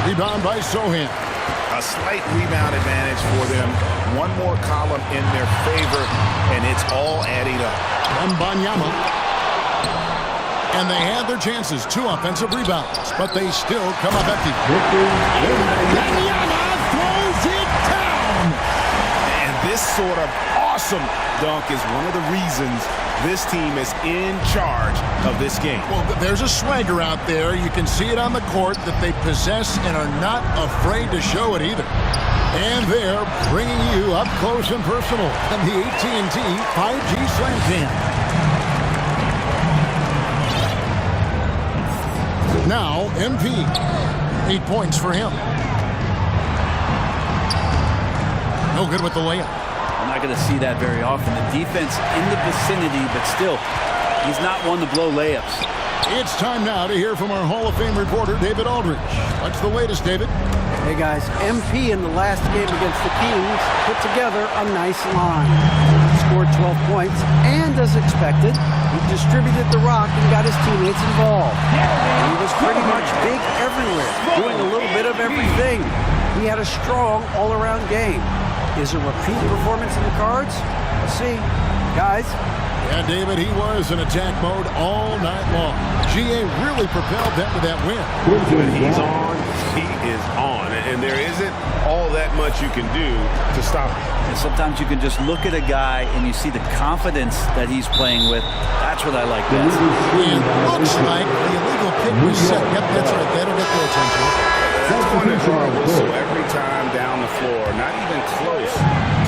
Speaker 6: Rebound by Sohan.
Speaker 12: A slight rebound advantage for them. One more column in their favor, and it's all adding up.
Speaker 6: And Banyama. And they had their chances. 2 offensive rebounds, but they still come up empty. Banyama throws it down.
Speaker 12: And this sort of awesome dunk is one of the reasons this team is in charge of this game.
Speaker 6: Well, there's a swagger out there. You can see it on the court that they possess and are not afraid to show it either. And they're bringing you up close and personal on the AT&T 5G Slam Cam. Now, MP. 8 points for him. No good with the layup.
Speaker 22: I'm not going to see that very often. The defense in the vicinity, but still, he's not one to blow layups.
Speaker 6: It's time now to hear from our Hall of Fame reporter, David Aldridge. What's the latest, David?
Speaker 9: Hey guys, MP in the last game against the Kings put together a nice line. Scored 12 points, and as expected, he distributed the rock and got his teammates involved. He was pretty much big everywhere, doing a little bit of everything. He had a strong all-around game. Is a repeat performance in the cards? We'll see. Guys.
Speaker 6: Yeah, David, he was in attack mode all night long. GA really propelled them to that win.
Speaker 12: When he's on, he is on. And there isn't all that much you can do to stop him.
Speaker 22: And sometimes you can just look at a guy and you see the confidence that he's playing with. That's what I like best.
Speaker 6: And looks like the illegal kick was set. Yep, that's right. That'll get their attention.
Speaker 12: That's going to draw a whistle every time down the floor. Not even close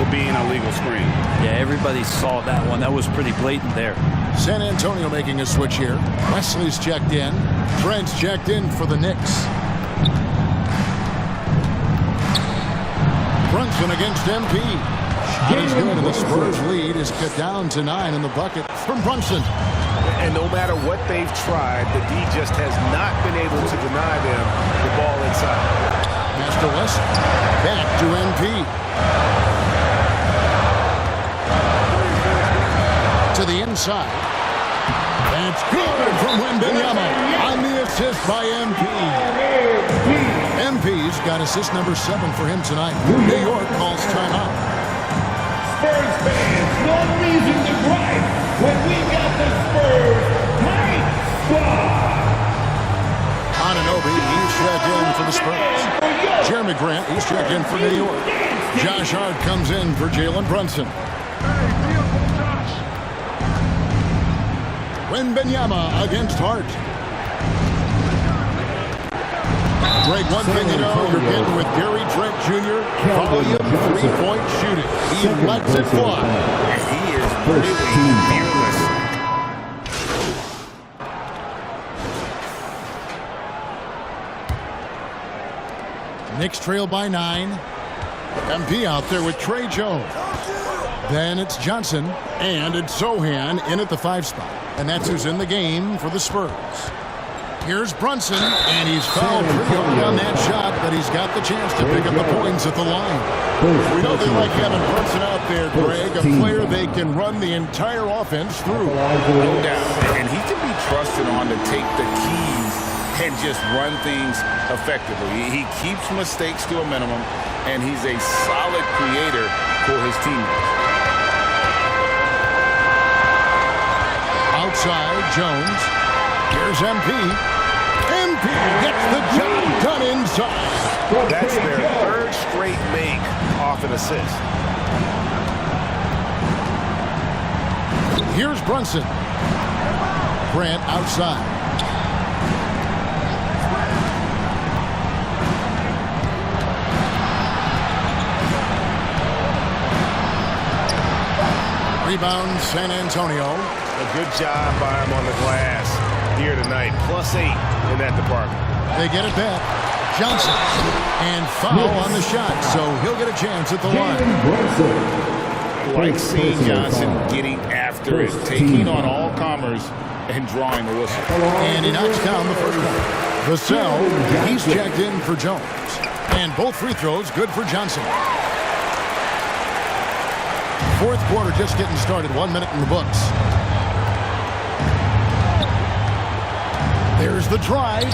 Speaker 12: to being a legal screen.
Speaker 22: Yeah, everybody saw that one. That was pretty blatant there.
Speaker 6: San Antonio making a switch here. Wesley's checked in. Trent's checked in for the Knicks. Brunson against MP. Shot is good, and the Spurs lead is cut down to 9 in the bucket from Brunson.
Speaker 12: And no matter what they've tried, the D just has not been able to deny them the ball inside.
Speaker 6: Master West back to MP. To the inside. That's good from Wembanyama on the assist by MP. MP's got assist number 7 for him tonight. New York calls timeout.
Speaker 11: Spurs fans, no reason to gripe when we got the Spurs night squad.
Speaker 6: Anunoby, he's checked in for the Spurs. Jeremy Grant, he's checked in for New York. Josh Hart comes in for Jalen Brunson. Wembanyama against Hart. Greg, one thing you know, you're getting with Gary Trent Jr. Volume 3-point shooting. He lets it fly.
Speaker 12: And he is really fearless.
Speaker 6: Knicks trail by 9. MP out there with Trey Jones. Then it's Johnson, and it's Sohan in at the 5 spot. And that's who's in the game for the Spurs. Here's Brunson, and he's fouled pretty hard on that shot, but he's got the chance to pick up the points at the line. We know they like having Brunson out there, Greg, a player they can run the entire offense through.
Speaker 12: No doubt. And he can be trusted on to take the keys and just run things effectively. He keeps mistakes to a minimum, and he's a solid creator for his teammates.
Speaker 6: Outside, Jones. Here's MP. MP gets the job done inside.
Speaker 12: That's their 3rd straight make off an assist.
Speaker 6: Here's Brunson. Grant outside. Rebound, San Antonio.
Speaker 12: A good job by him on the glass here tonight. +8 in that department.
Speaker 6: They get it back. Johnson. And foul on the shot, so he'll get a chance at the line.
Speaker 12: Like seeing Johnson getting after it, taking on all comers and drawing the whistle.
Speaker 6: And he knocks down the first one. Vassell, he's checked in for Jones. And both free throws good for Johnson. 4th quarter just getting started. 1 minute in the books. There's the drive.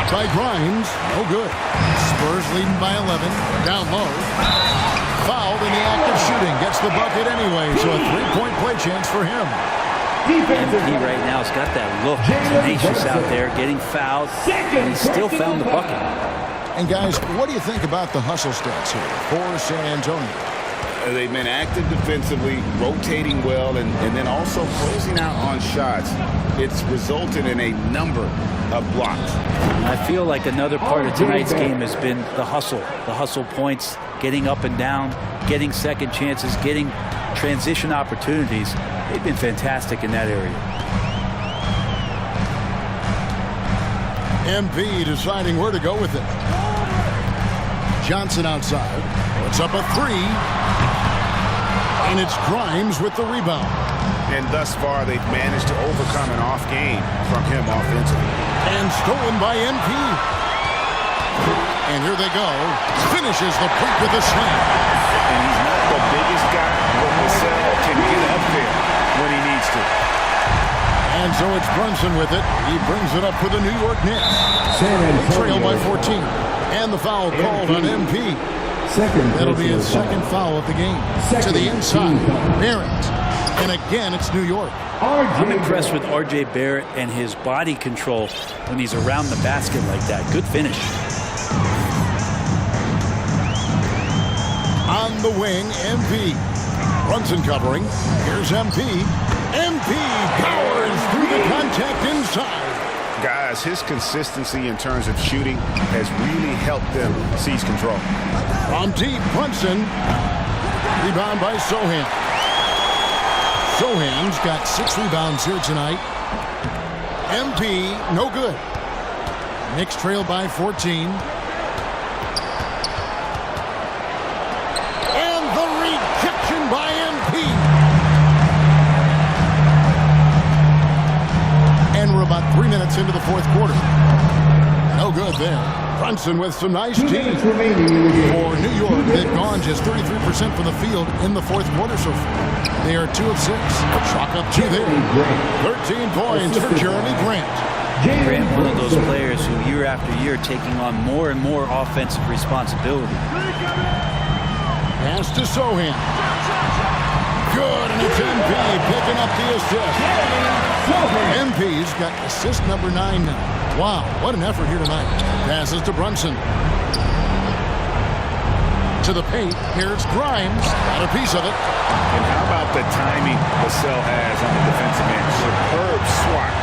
Speaker 6: Shot by Grimes. No good. Spurs leading by 11. Down low. Fouled in the act of shooting. Gets the bucket anyway, so a 3-point play chance for him.
Speaker 22: MP right now has got that look. Tenacious out there, getting fouled, and he still found the bucket.
Speaker 6: And guys, what do you think about the hustle stats here for San Antonio?
Speaker 12: They've been active defensively, rotating well, and then also closing out on shots. It's resulted in a number of blocks.
Speaker 22: I feel like another part of tonight's game has been the hustle points, getting up and down, getting second chances, getting transition opportunities. They've been fantastic in that area.
Speaker 6: MP deciding where to go with it. Johnson outside. Puts up a 3. And it's Grimes with the rebound.
Speaker 12: And thus far, they've managed to overcome an off game from him offensively.
Speaker 6: And stolen by MP. And here they go. Finishes the point with a slam.
Speaker 12: And he's not the biggest guy, but Vassell can get up there when he needs to.
Speaker 6: And so it's Brunson with it. He brings it up for the New York Knicks. They trail by 14. And the foul called on MP. That'll be his second foul of the game. To the inside, Barrett. And again, it's New York.
Speaker 22: I'm impressed with R.J. Barrett and his body control when he's around the basket like that. Good finish.
Speaker 6: On the wing, MP. Brunson covering. Here's MP. MP powers through the contact inside.
Speaker 12: Guys, his consistency in terms of shooting has really helped them seize control.
Speaker 6: From deep, Brunson. Rebound by Sohan. Sohan's got 6 rebounds here tonight. MP, no good. Knicks trail by 14. And the rejection by MP. And we're about 3 minutes into the fourth quarter. No good there. Brunson with some nice D. For New York, they've gone just 33% from the field in the fourth quarter so far. They are 2 of 6. Chalk up 2 there. 13 points for Jeremy Grant.
Speaker 22: Grant, one of those players who year after year taking on more and more offensive responsibility.
Speaker 6: Pass to Sohan. Good, and it's MP picking up the assist. MP's got assist number 9 now. Wow, what an effort here tonight. Passes to Brunson. To the paint. Here's Grimes. Got a piece of it.
Speaker 12: And how about the timing Vassell has on the defensive end? Superb swat.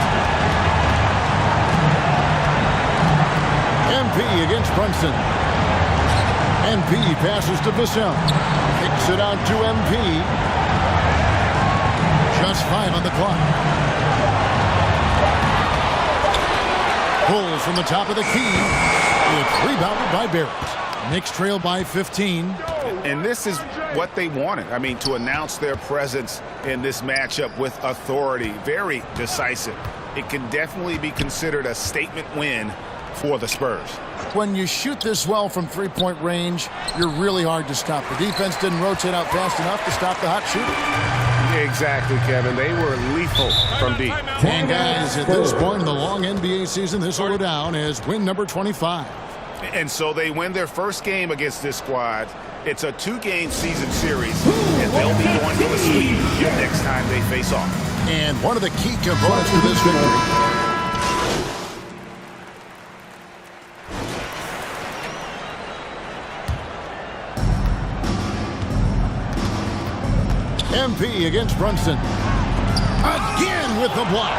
Speaker 6: MP against Brunson. MP passes to Vassell. Kicks it out to MP. Just 5 on the clock. Pulls from the top of the key. It's rebounded by Barrett. Knicks trail by 15.
Speaker 12: And this is what they wanted. I mean, to announce their presence in this matchup with authority. Very decisive. It can definitely be considered a statement win for the Spurs.
Speaker 6: When you shoot this well from three-point range, you're really hard to stop. The defense didn't rotate out fast enough to stop the hot shooter.
Speaker 12: Exactly, Kevin. They were lethal from deep.
Speaker 6: And guys, at this point in the long NBA season, this will go down as win number 25.
Speaker 12: And so they win their first game against this squad. It's a 2-game season series, and they'll be going for the sweep next time they face off.
Speaker 6: And one of the key components for this victory. MP against Brunson. Again with the block.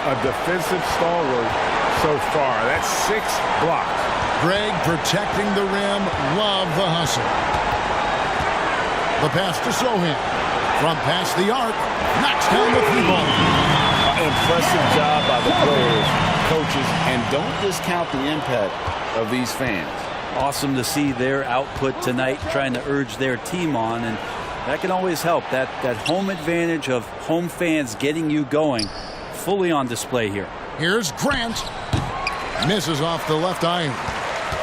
Speaker 12: A defensive stalwart so far. That's 6 blocks.
Speaker 6: Greg protecting the rim. Love the hustle. The pass to Sohan. From past the arc. Knocks down the 3-ball.
Speaker 13: Impressive job by the players, coaches, and don't discount the impact of these fans.
Speaker 22: Awesome to see their output tonight, trying to urge their team on, and that can always help. That home advantage of home fans getting you going, fully on display here.
Speaker 6: Here's Grant. Misses off the left iron.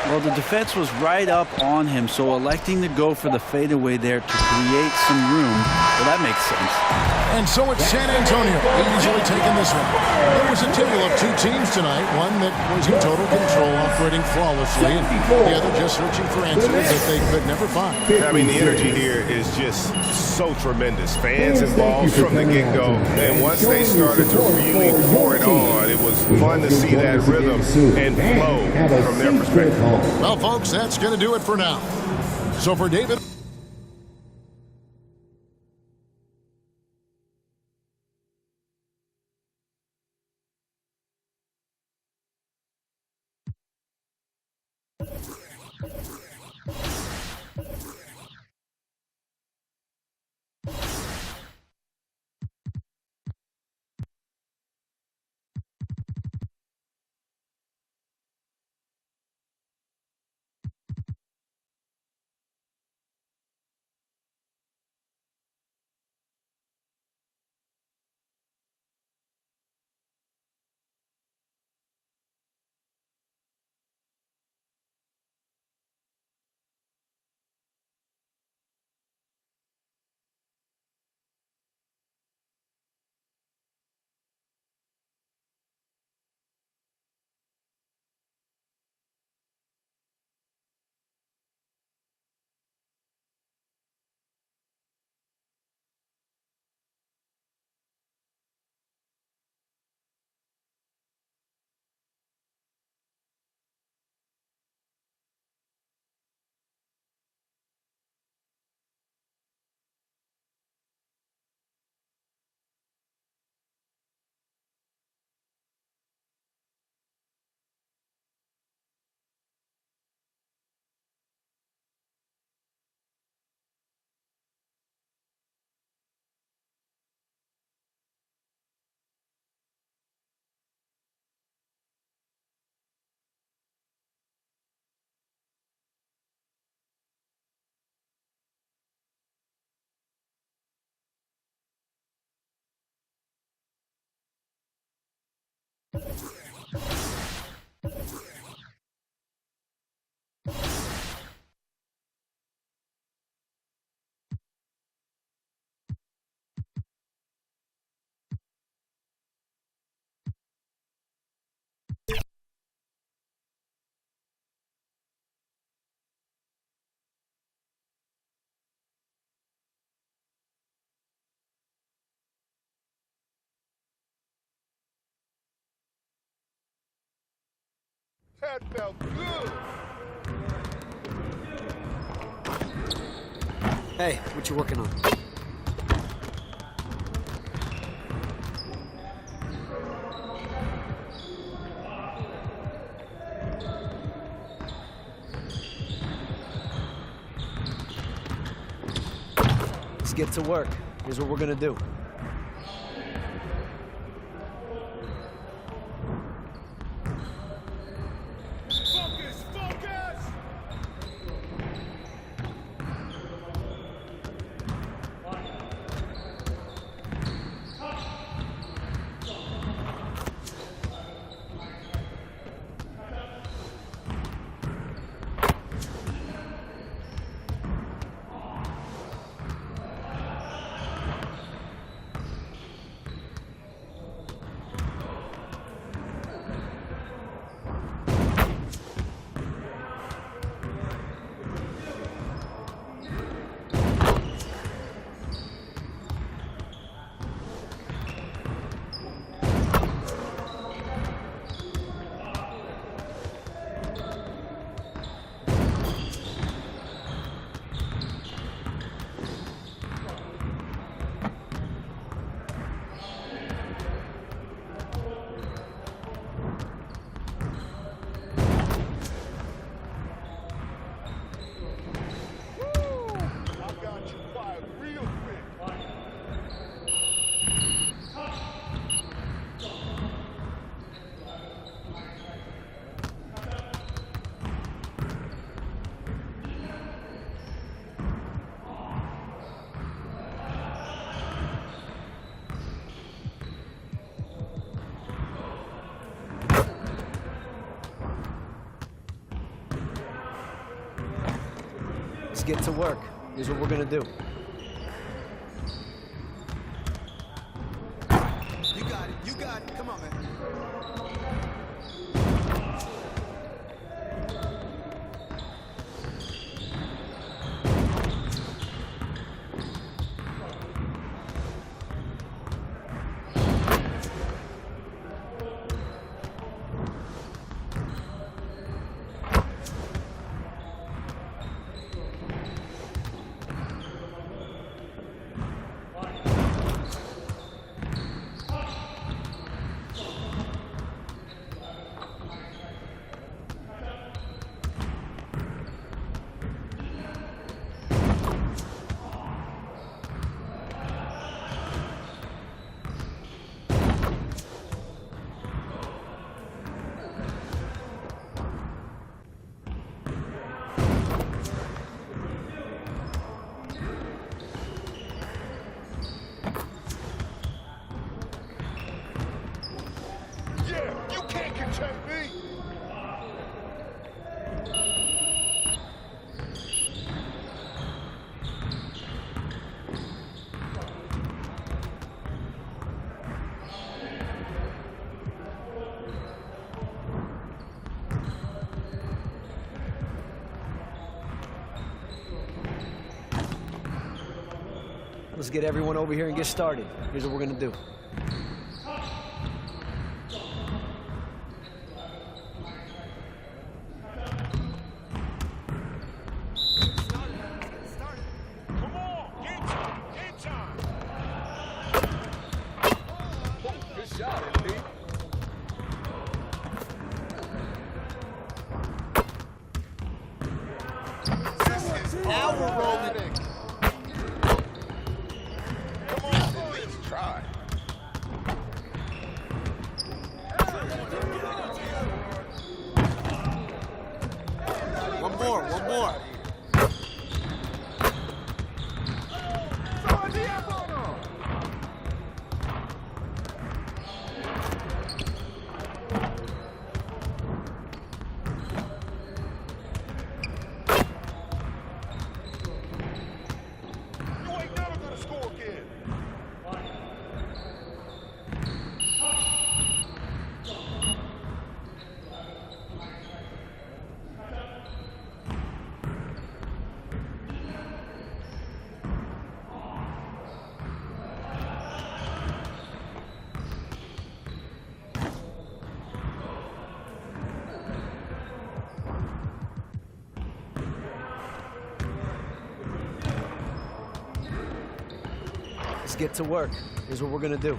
Speaker 22: Well, the defense was right up on him, so electing to go for the fadeaway there to create some room, well, that makes sense.
Speaker 6: And so it's San Antonio easily taking this one. There was a tale of 2 teams tonight, one that was in total control, operating flawlessly, and the other just searching for answers that they could never find.
Speaker 12: I mean, the energy here is just so tremendous. Fans involved from the get-go, and once they started to really pour it on, it was fun to see that rhythm and flow from their perspective.
Speaker 6: Well, folks, that's going to do it for now. So for David...
Speaker 11: That felt good.
Speaker 2: Hey, what you working on? Let's get to work. Here's what we're gonna do.
Speaker 11: Focus, focus!
Speaker 2: Let's get to work. Here's what we're gonna do.
Speaker 4: You got it. You got it. Come on, man.
Speaker 11: Yeah, you can't contain me.
Speaker 2: Let's get everyone over here and get started. Here's what we're gonna do.
Speaker 11: Come on, game time, game time. Oh, good shot, MD.
Speaker 4: Now we're rolling.
Speaker 11: Come on, at least try.
Speaker 4: One more, one more.
Speaker 2: Let's get to work. Here's what we're going to do.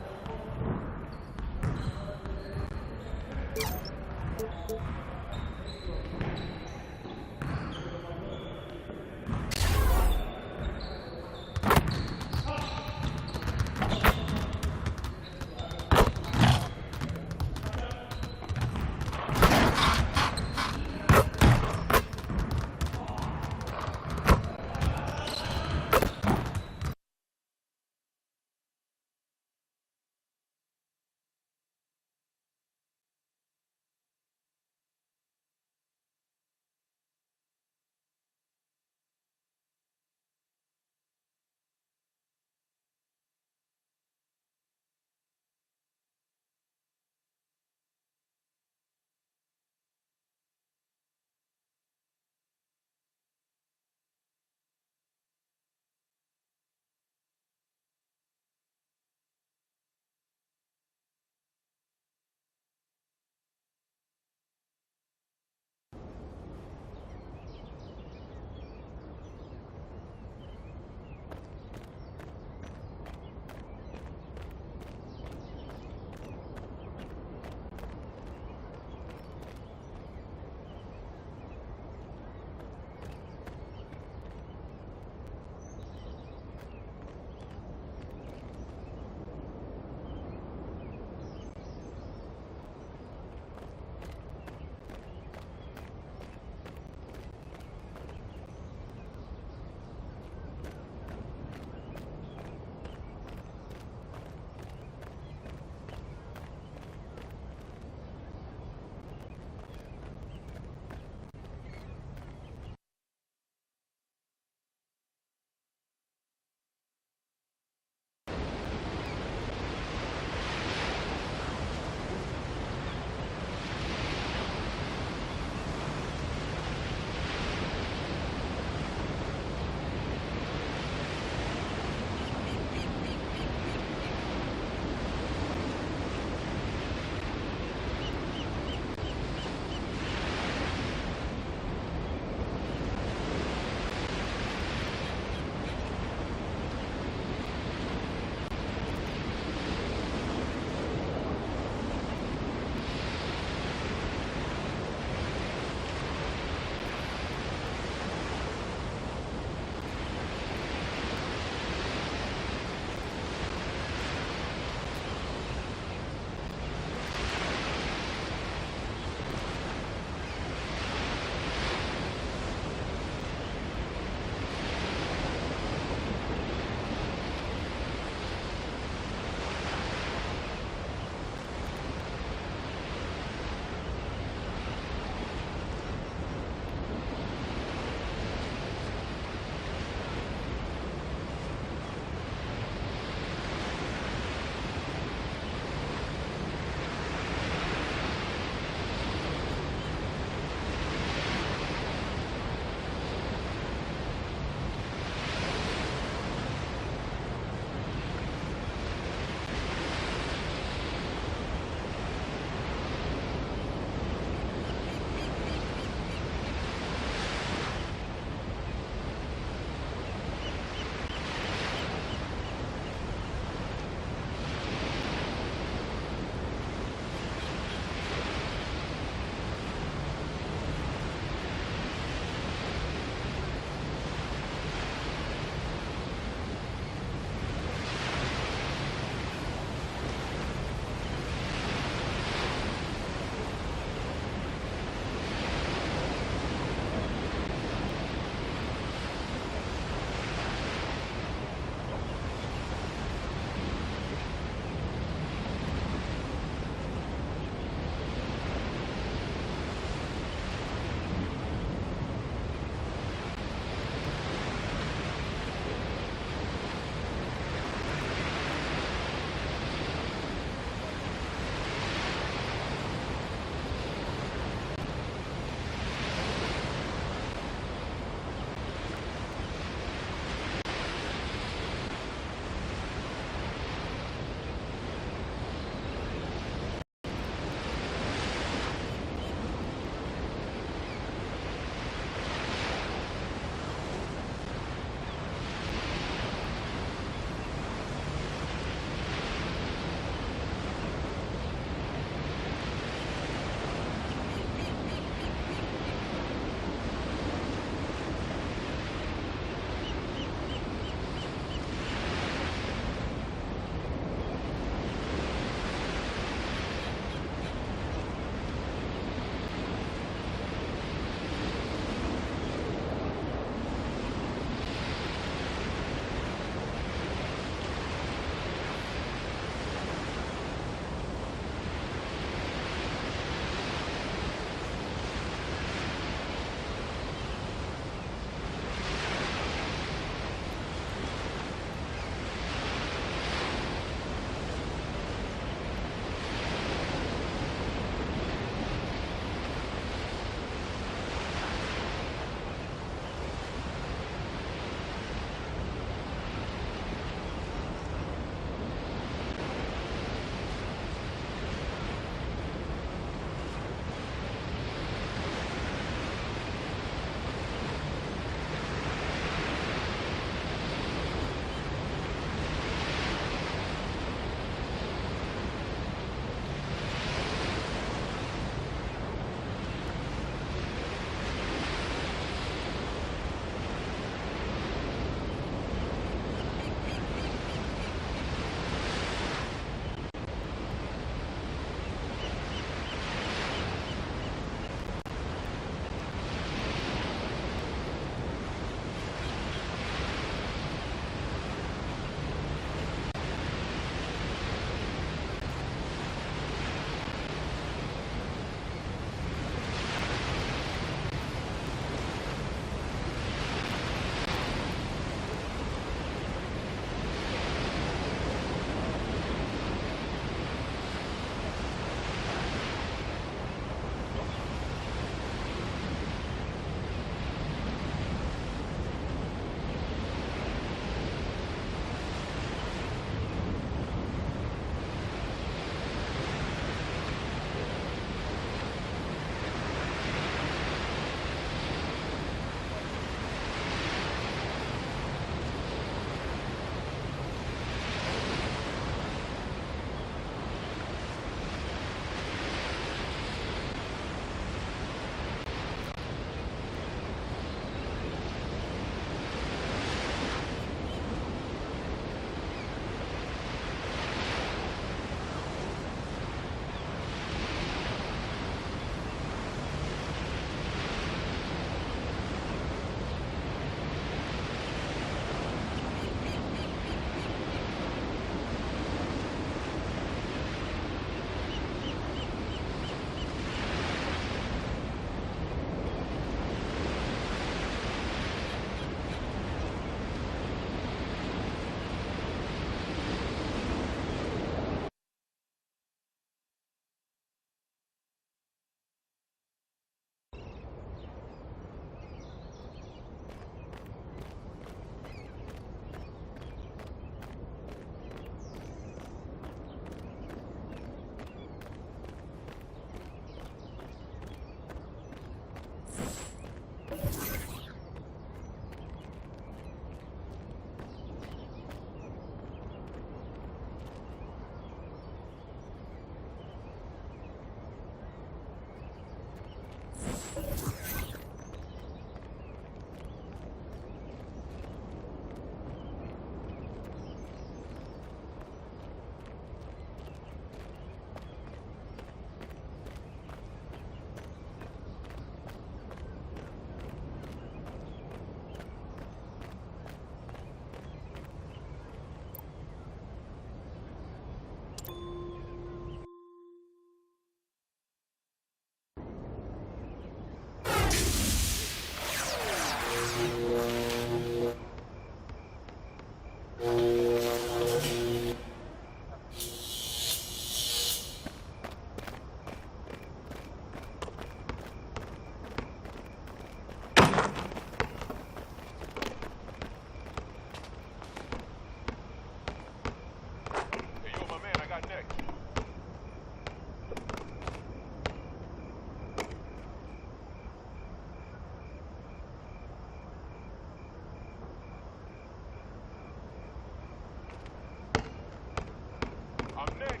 Speaker 10: I'm next.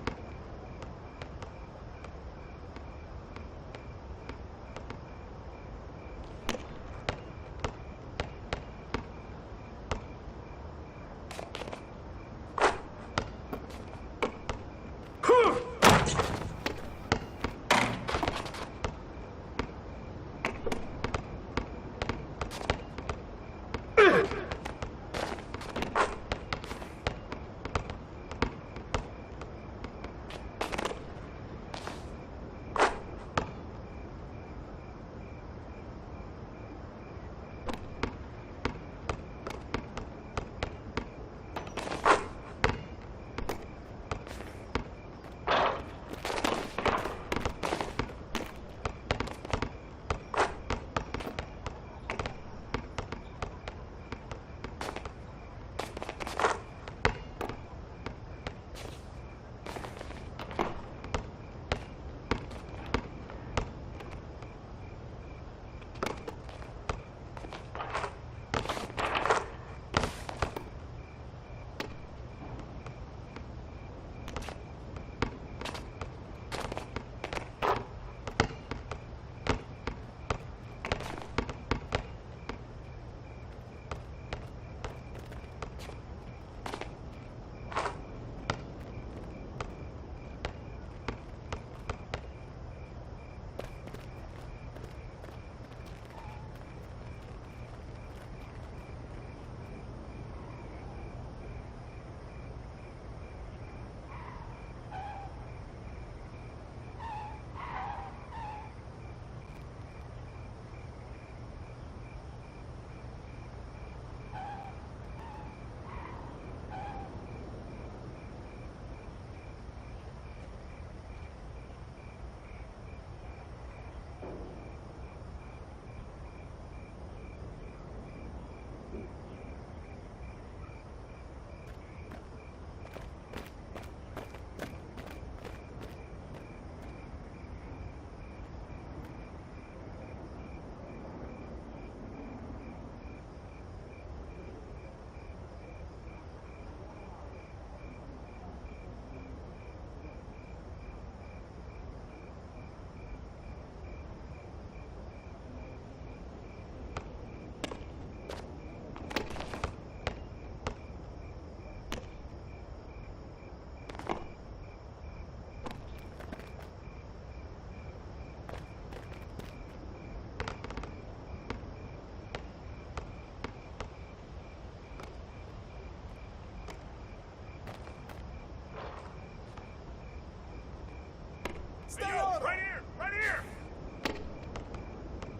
Speaker 3: Stay on him.
Speaker 10: Right here, right here.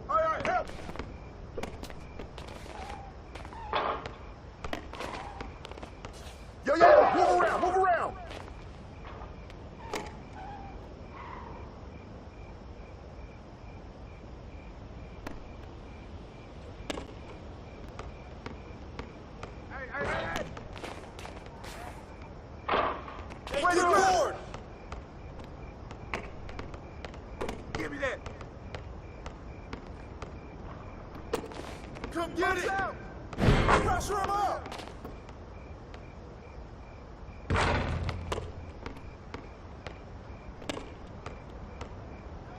Speaker 3: All right, help.
Speaker 10: Yo, move around, move around.
Speaker 3: Where's the board?
Speaker 10: Give me that.
Speaker 3: Come get it. Pressure him up.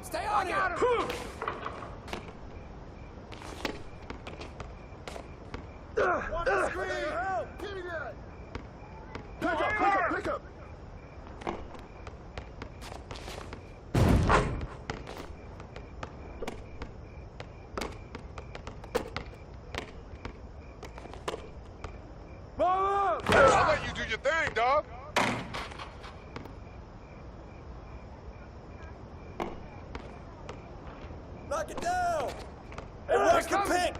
Speaker 3: Stay on him. Want the screen? Help. Give me that.
Speaker 10: Pick up. I'll let you do your thing, dog.
Speaker 3: Knock it down. Hey, watch the pick.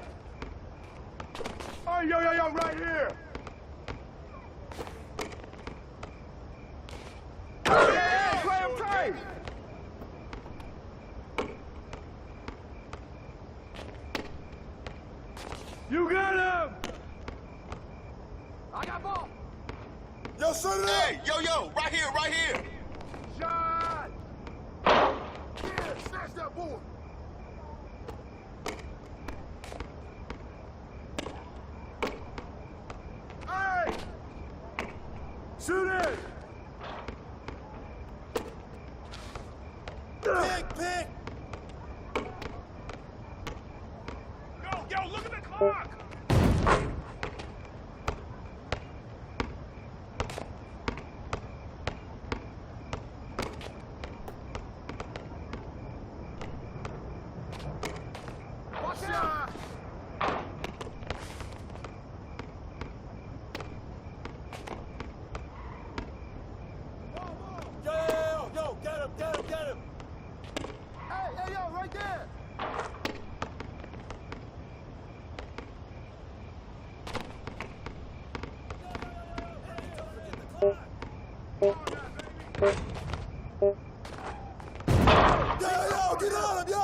Speaker 10: Oh, yo, right here. Yeah, play him tight. You got him. I got ball.
Speaker 3: Yo, set it up.
Speaker 10: Hey, yo, right here. Shot. Yeah, snatch that board. Hey! Shoot it! Pick.
Speaker 11: Yo, look at the clock.
Speaker 10: Yo, get him. Hey, yo, right there. Yo, get on him, yo.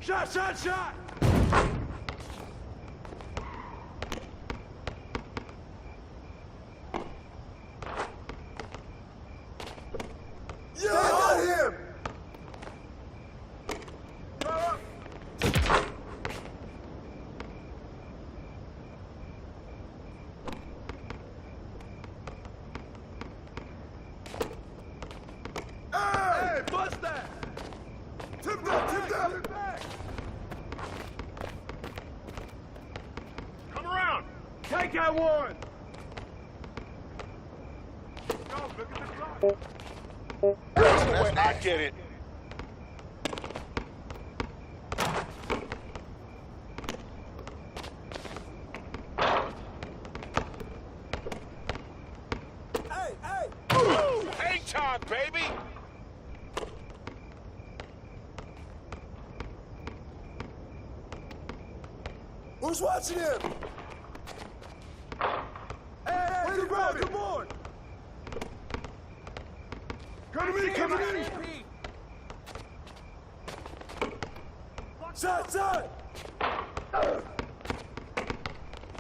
Speaker 11: Shot. Shot.
Speaker 10: Yeah, got him.
Speaker 11: Hey, bust that.
Speaker 10: Tip down.
Speaker 11: Come around. Take that one. Yo, look at the clock.
Speaker 10: I get it. Hey.
Speaker 11: Hang time, baby.
Speaker 10: Who's watching him? Hey, way to grab it. Come on.
Speaker 11: Come to me.
Speaker 10: Shot.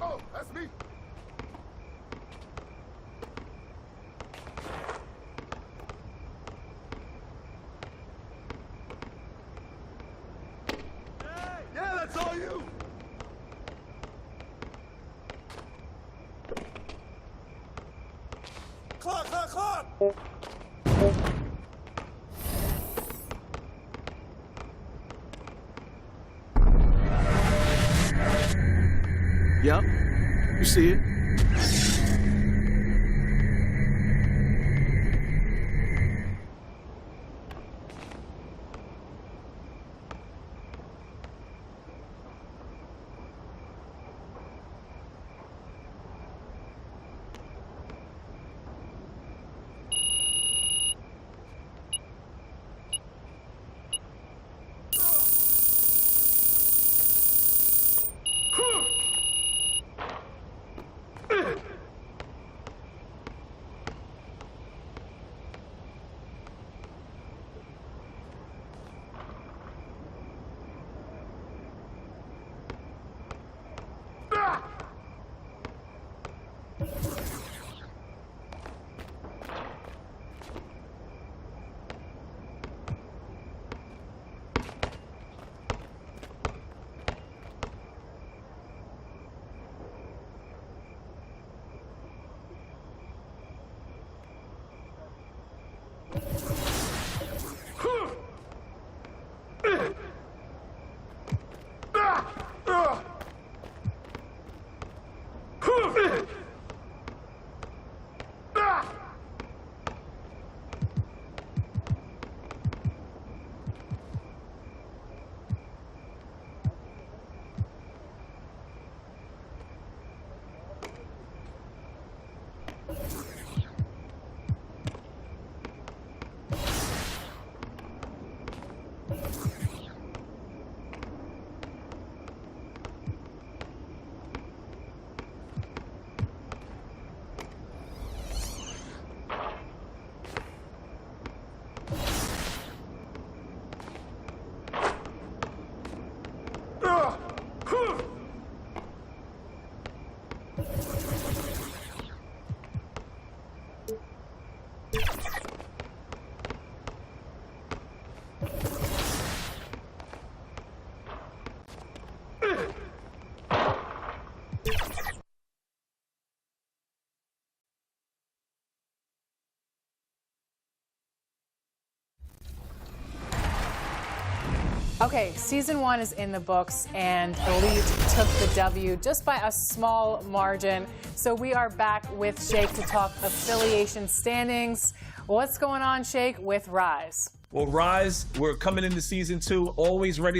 Speaker 10: Oh, that's me.
Speaker 11: Yeah, that's all you.
Speaker 10: Clock.
Speaker 9: Yep, you see it.
Speaker 14: Okay, season 1 is in the books, and Elite took the W just by a small margin. So we are back with Shake to talk affiliation standings. What's going on, Shake, with Rise?
Speaker 15: Well, Rise, we're coming into season 2, always ready.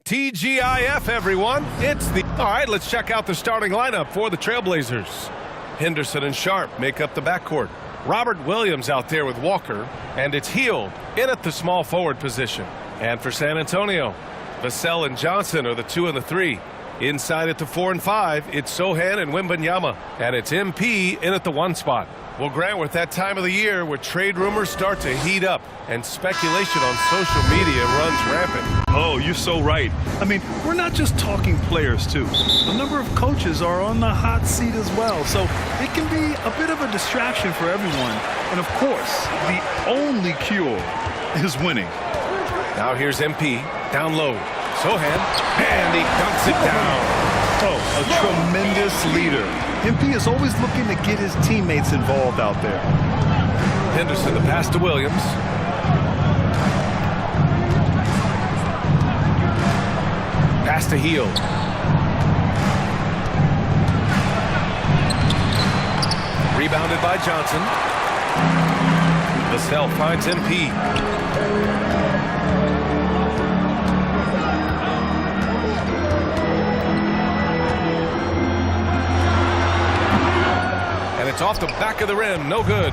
Speaker 19: TGIF, everyone. All right, let's check out the starting lineup for the Trailblazers. Henderson and Sharp make up the backcourt. Robert Williams out there with Walker, and it's Hield in at the small forward position. And for San Antonio, Vassell and Johnson are the 2 and the 3. Inside at the 4 and 5, it's Sohan and Wembanyama, and it's MP in at the 1 spot. Well, Grant, we're at that time of the year where trade rumors start to heat up and speculation on social media runs rampant.
Speaker 20: Oh, you're so right. I mean, we're not just talking players, too. A number of coaches are on the hot seat as well, so it can be a bit of a distraction for everyone. And, of course, the only cure is winning.
Speaker 19: Now here's MP, down low. Sohan, and he dunks it down.
Speaker 20: Oh, a tremendous leader. MP is always looking to get his teammates involved out there.
Speaker 19: Henderson, the pass to Williams. Pass to Hield. Rebounded by Johnson. Vassell finds MP. And it's off the back of the rim. No good.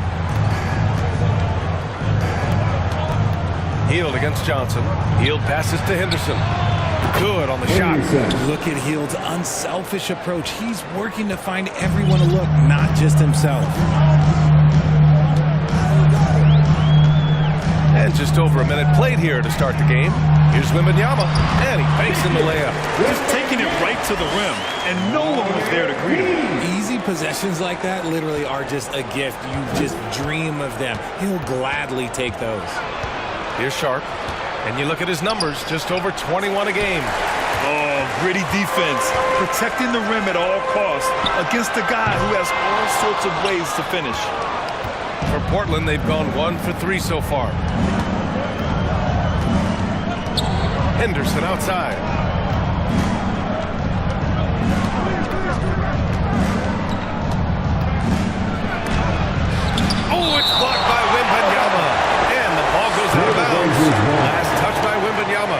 Speaker 19: Hield against Johnson. Hield passes to Henderson. Good on the shot.
Speaker 16: Look at Hield's unselfish approach. He's working to find everyone to look, not just himself.
Speaker 19: And just over a minute played here to start the game. Here's Wembanyama, and he banks in the layup.
Speaker 20: Just taking it right to the rim, and no one was there to greet him.
Speaker 16: Easy possessions like that literally are just a gift. You just dream of them. He'll gladly take those.
Speaker 19: Here's Sharp, and you look at his numbers, just over 21 a game.
Speaker 20: Oh, gritty defense, protecting the rim at all costs against a guy who has all sorts of ways to finish.
Speaker 19: For Portland, they've gone 1 for 3 so far. Henderson outside. Oh, it's blocked by Wembanyama. And the ball goes out of bounds. Last touch by Wembanyama.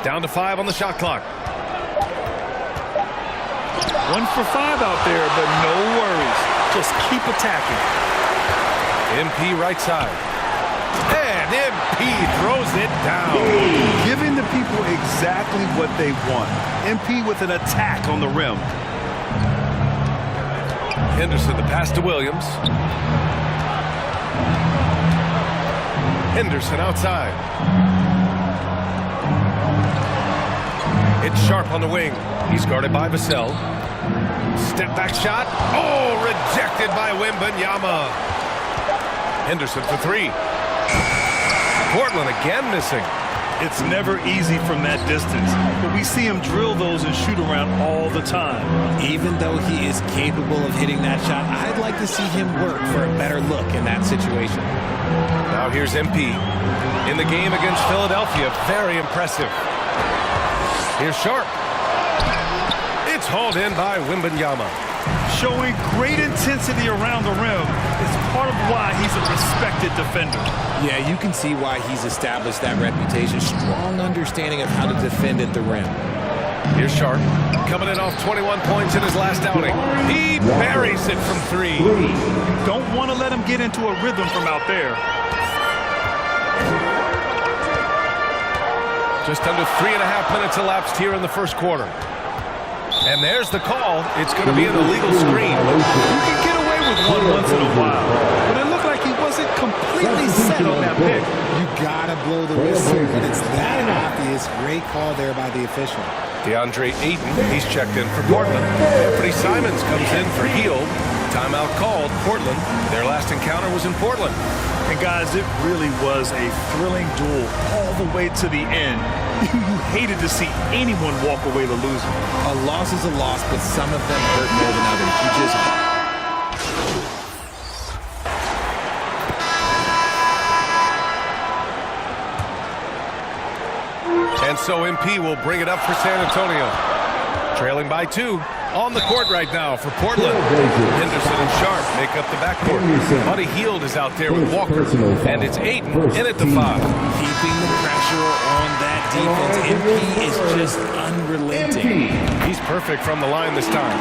Speaker 19: Down to 5 on the shot clock.
Speaker 20: 1 for 5 out there, but no worries. Just keep attacking.
Speaker 19: MP right side. And MP throws it down.
Speaker 20: Giving the people exactly what they want. MP with an attack on the rim.
Speaker 19: Henderson, the pass to Williams. Henderson outside. It's Sharp on the wing. He's guarded by Vassell. Step back shot. Oh, rejected by Wembanyama. Henderson for 3. Portland again missing.
Speaker 20: It's never easy from that distance, but we see him drill those and shoot around all the time.
Speaker 16: Even though he is capable of hitting that shot, I'd like to see him work for a better look in that situation.
Speaker 19: Now here's MP. In the game against Philadelphia, very impressive. Here's Sharp. It's hauled in by Wembanyama.
Speaker 20: Showing great intensity around the rim is part of why he's a respected defender.
Speaker 16: Yeah, you can see why he's established that reputation. Strong understanding of how to defend at the rim.
Speaker 19: Here's Sharp. Coming in off 21 points in his last outing. He buries it from 3.
Speaker 20: Don't want to let him get into a rhythm from out there.
Speaker 19: Just under 3.5 minutes elapsed here in the first quarter. And there's the call. It's going to be an illegal screen.
Speaker 20: You can get away with one once in a while, but it looked like he wasn't completely set on that pick.
Speaker 7: You gotta blow the whistle when it's that obvious. Great call there by the official.
Speaker 19: DeAndre Ayton, he's checked in for Portland. Anthony Simons comes in for Hield. Timeout called. Portland. Their last encounter was in Portland.
Speaker 20: And guys, it really was a thrilling duel all the way to the end. You hated to see anyone walk away the loser.
Speaker 7: A loss is a loss, but some of them hurt more than others. You just...
Speaker 19: And so MP will bring it up for San Antonio. Trailing by 2. On the court right now for Portland. Henderson and Sharp make up the backcourt. Buddy Hield is out there with Walker. And it's Ayton in at the 5.
Speaker 16: Keeping the pressure on that defense. MP is just unrelenting.
Speaker 19: He's perfect from the line this time.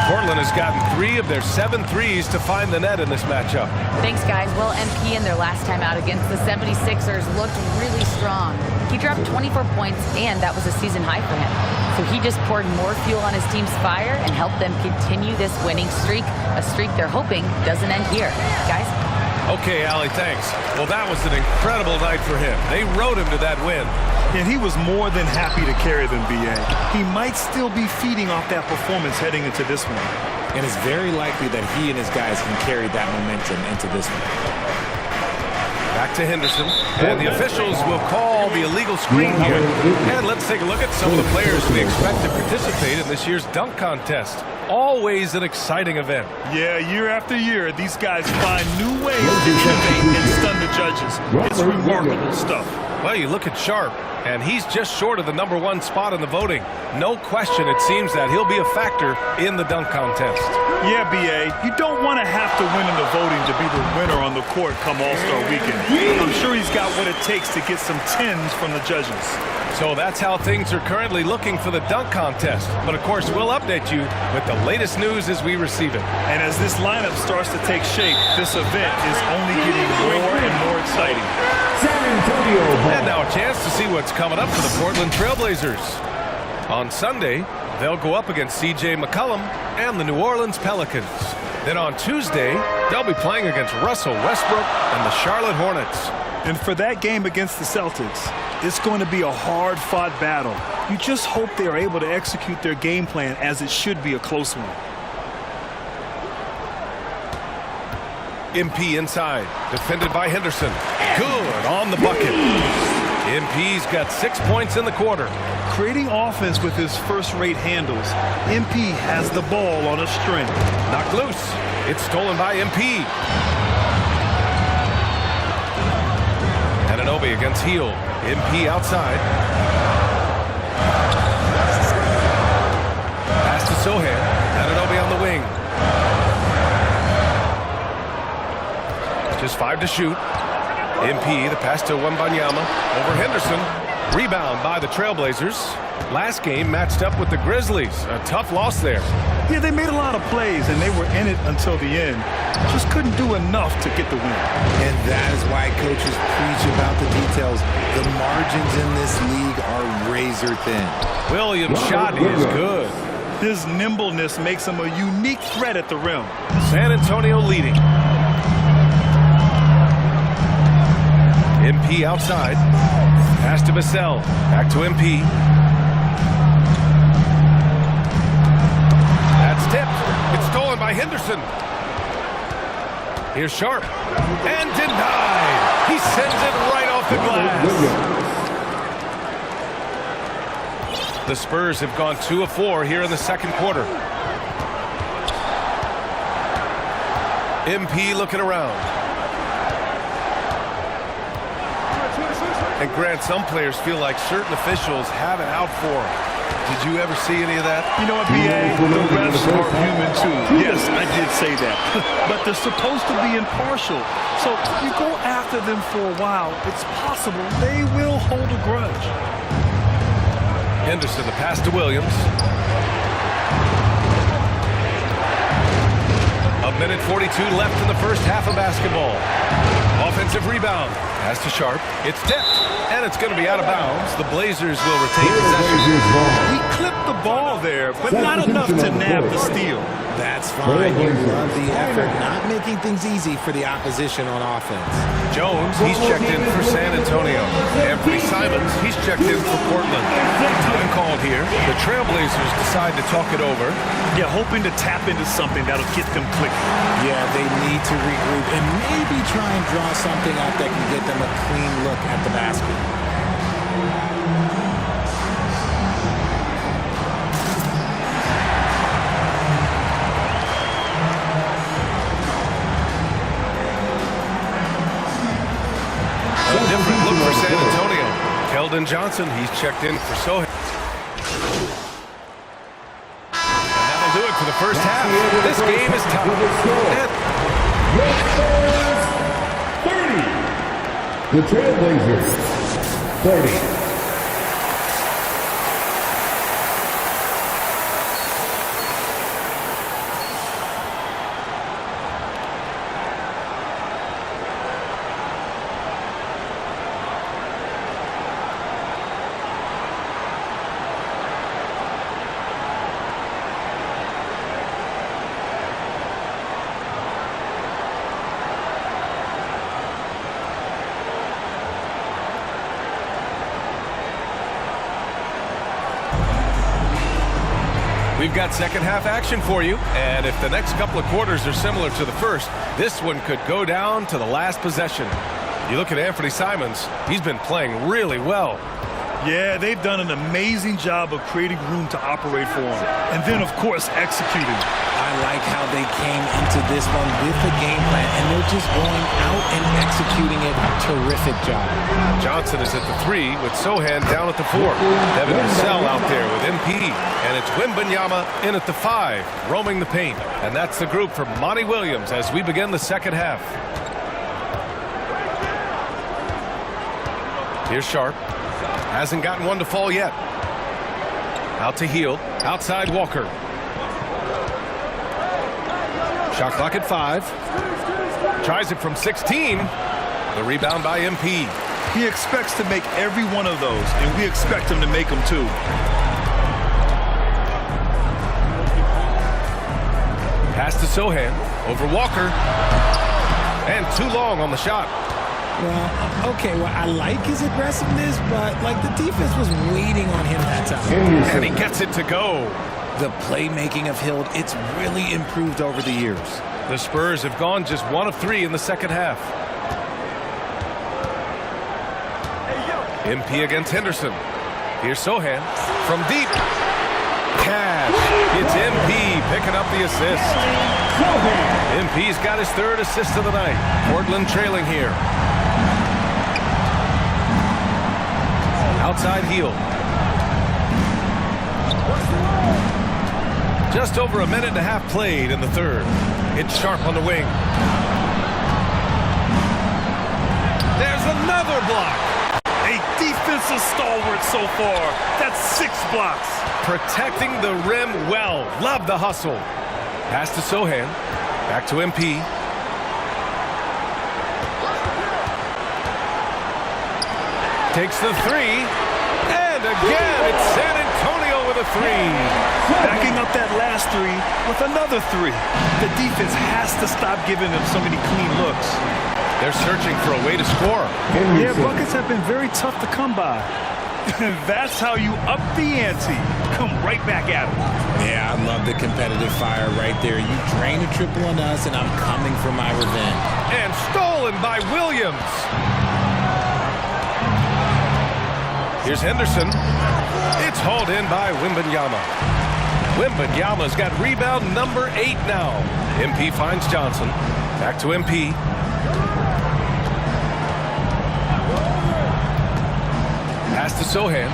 Speaker 19: Portland has gotten 3 of their 7 threes to find the net in this matchup.
Speaker 1: Thanks, guys. Well, MP in their last time out against the 76ers looked really strong. He dropped 24 points, and that was a season high for him. So he just poured more fuel on his team's fire and helped them continue this winning streak, a streak they're hoping doesn't end here. Guys?
Speaker 19: Okay, Allie, thanks. Well, that was an incredible night for him. They rode him to that win.
Speaker 20: And he was more than happy to carry them, B.A. He might still be feeding off that performance heading into this one.
Speaker 7: And it's very likely that he and his guys can carry that momentum into this one.
Speaker 19: Back to Henderson, and the officials will call the illegal screen here. And let's take a look at some of the players we expect to participate in this year's dunk contest. Always an exciting event.
Speaker 20: Yeah, year after year, these guys find new ways to innovate and stun the judges. It's remarkable stuff.
Speaker 19: Well, you look at Sharp, and he's just short of the #1 spot in the voting. No question, it seems that he'll be a factor in the dunk contest.
Speaker 20: Yeah, B.A., you don't want to have to win in the voting to be the winner on the court come All-Star Weekend. I'm sure he's got what it takes to get some 10s from the judges.
Speaker 19: So that's how things are currently looking for the dunk contest. But, of course, we'll update you with the latest news as we receive it.
Speaker 20: And as this lineup starts to take shape, this event is only getting more and more exciting.
Speaker 19: And now a chance to see what's coming up for the Portland Trailblazers. On Sunday, they'll go up against C.J. McCollum and the New Orleans Pelicans. Then on Tuesday, they'll be playing against Russell Westbrook and the Charlotte Hornets.
Speaker 20: And for that game against the Celtics, it's going to be a hard-fought battle. You just hope they are able to execute their game plan as it should be a close one.
Speaker 19: MP inside, defended by Henderson. Good on the bucket. MP's got 6 points in the quarter.
Speaker 20: Creating offense with his first-rate handles, MP has the ball on a string.
Speaker 19: Knocked loose. It's stolen by MP. Anunoby against Hield. MP outside. Pass to Sohan. Anunoby on the wing. Just 5 to shoot. MP, the pass to Wembanyama. Over Henderson. Rebound by the Trailblazers. Last game matched up with the Grizzlies. A tough loss there.
Speaker 20: Yeah, they made a lot of plays, and they were in it until the end. Just couldn't do enough to get the win.
Speaker 7: And that is why coaches preach about the details. The margins in this league are razor thin.
Speaker 19: Williams' shot is good.
Speaker 20: His nimbleness makes him a unique threat at the rim.
Speaker 19: San Antonio leading. MP outside. Pass to Vassell. Back to MP. That's tipped. It's stolen by Henderson. Here's Sharp. And denied. He sends it right off the glass. The Spurs have gone 2 of 4 here in the second quarter. MP looking around. And Grant, some players feel like certain officials have it out for them. Did you ever see any of that?
Speaker 20: You know what, B.A.? The refs are human too. Yes, I did say that. But they're supposed to be impartial. So if you go after them for a while, it's possible they will hold a grudge.
Speaker 19: Henderson, the pass to Williams. A minute 42 left in the first half of basketball. Offensive rebound. Pass to Sharp. It's tipped, and it's going to be out of bounds. The Blazers will retain possession.
Speaker 20: He clipped the ball there, but not enough to nab the steal.
Speaker 7: That's fine. You love the effort, not making things easy for the opposition on offense.
Speaker 19: Jones, he's checked in for San Antonio. Anthony Simons, he's checked in for Portland. Time called here. The Trailblazers decide to talk it over.
Speaker 20: Yeah, hoping to tap into something that'll get them clicking.
Speaker 7: Yeah, they need to regroup and maybe try and draw something up that can get them a clean look at the basket.
Speaker 19: Different look for San Antonio. Keldon Johnson, he's checked in for Sohan. And that'll do it for the first half. This game is tied.
Speaker 11: 30. The Trailblazers, 30.
Speaker 19: We've got second half action for you, and if the next couple of quarters are similar to the first, this one could go down to the last possession. You look at Anthony Simons, he's been playing really well.
Speaker 20: Yeah, they've done an amazing job of creating room to operate for him. And then, of course, executing.
Speaker 7: I like how they came into this one with a game plan, and they're just going out and executing it. Terrific job.
Speaker 19: Johnson is at the 3 with Sohan down at the 4. Devin Vassell out there with MP. And it's Wembanyama in at the 5, roaming the paint. And that's the group for Monty Williams as we begin the second half. Here's Sharp. Hasn't gotten one to fall yet. Out to Hield. Outside Walker. Shot clock at 5. Tries it from 16. The rebound by MP.
Speaker 20: He expects to make every one of those, and we expect him to make them too.
Speaker 19: Pass to Sohan. Over Walker. And too long on the shot.
Speaker 7: Well, okay, well, I like his aggressiveness, but, like, the defense was waiting on him that time.
Speaker 19: And he gets it to go.
Speaker 7: The playmaking of Hield, it's really improved over the years.
Speaker 19: The Spurs have gone just 1 of 3 in the second half. MP against Henderson. Here's Sohan from deep. Cash. It's MP picking up the assist. MP's got his 3rd assist of the night. Portland trailing here. Outside Hield. Just over a minute and a half played in the 3rd. It's Sharp on the wing. There's another block.
Speaker 20: A defensive stalwart so far. That's 6 blocks.
Speaker 19: Protecting the rim well. Love the hustle. Pass to Sohan. Back to MP. Takes the 3. And again, it's San Antonio with a 3.
Speaker 20: Backing up that last 3 with another 3. The defense has to stop giving them so many clean looks.
Speaker 19: They're searching for a way to score.
Speaker 20: Yeah, buckets have been very tough to come by. That's how you up the ante. Come right back at them.
Speaker 7: Yeah, I love the competitive fire right there. You drain a triple on us, and I'm coming for my revenge.
Speaker 19: And stolen by Williams. Here's Henderson. It's hauled in by Wembanyama. Wembanyama's got rebound number 8 now. MP finds Johnson. Back to MP. Pass to Sohan.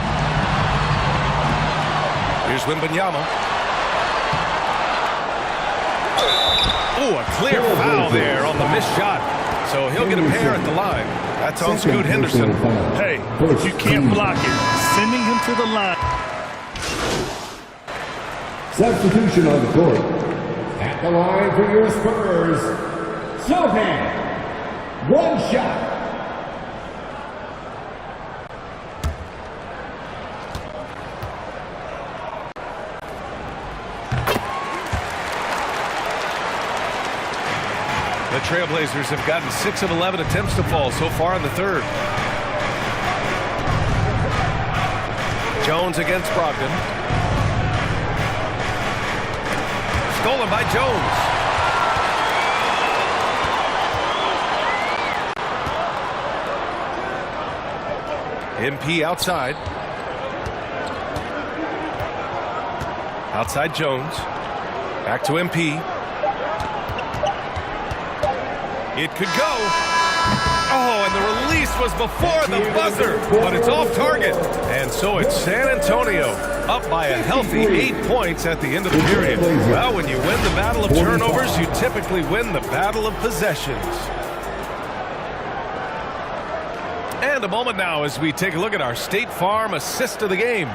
Speaker 19: Here's Wembanyama. Oh, a clear foul there on the missed shot. So he'll get a pair at the line. That's on Scoot Henderson.
Speaker 20: Hey, if you can't block it, sending him to the line.
Speaker 11: Substitution on the court. At the line for your Spurs, Sohan. 1 shot.
Speaker 19: The Trailblazers have gotten 6 of 11 attempts to fall so far in the third. Jones against Brogdon. Stolen by Jones. MP outside. Outside Jones. Back to MP. It could go. Oh, and the release was before the buzzer, but it's off target. And so it's San Antonio up by a healthy 8 points at the end of the period. Well, when you win the battle of turnovers, you typically win the battle of possessions. And a moment now as we take a look at our State Farm assist of the game.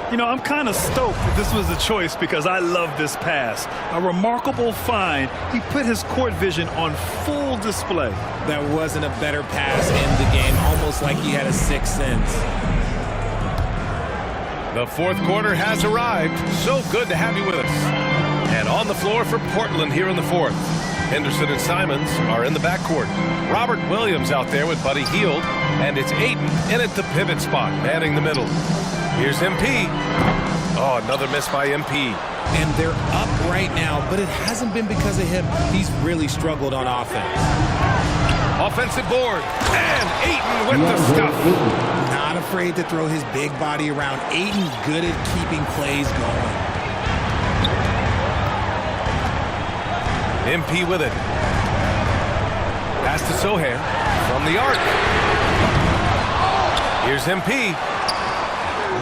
Speaker 20: You know, I'm kind of stoked that this was a choice because I love this pass. A remarkable find. He put his court vision on full display.
Speaker 7: That wasn't a better pass in the game, almost like he had a sixth sense.
Speaker 19: The fourth quarter has arrived. So good to have you with us. And on the floor for Portland here in the fourth. Henderson and Simons are in the backcourt. Robert Williams out there with Buddy Hield. And it's Ayton in at the pivot spot, manning the middle. Here's MP. Oh, another miss by MP.
Speaker 7: And they're up right now, but it hasn't been because of him. He's really struggled on offense.
Speaker 19: Offensive board. And Ayton with the stuff.
Speaker 7: Not afraid to throw his big body around. Ayton good at keeping plays going.
Speaker 19: MP with it. Pass to Sohan from the arc. Here's MP.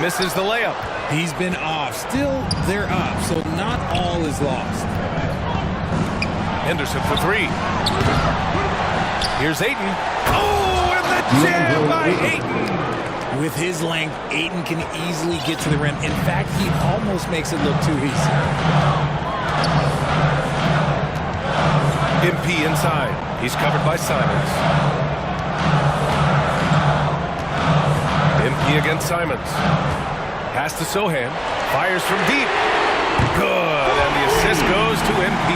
Speaker 19: Misses the layup.
Speaker 7: He's been off. Still, they're up, so not all is lost.
Speaker 19: Henderson for three. Here's Ayton. Oh, and the jam by Ayton.
Speaker 7: With his length, Ayton can easily get to the rim. In fact, he almost makes it look too easy.
Speaker 19: MP inside. He's covered by Simons. MP against Simons. Pass to Sohan. Fires from deep. Good. And the assist goes to MP.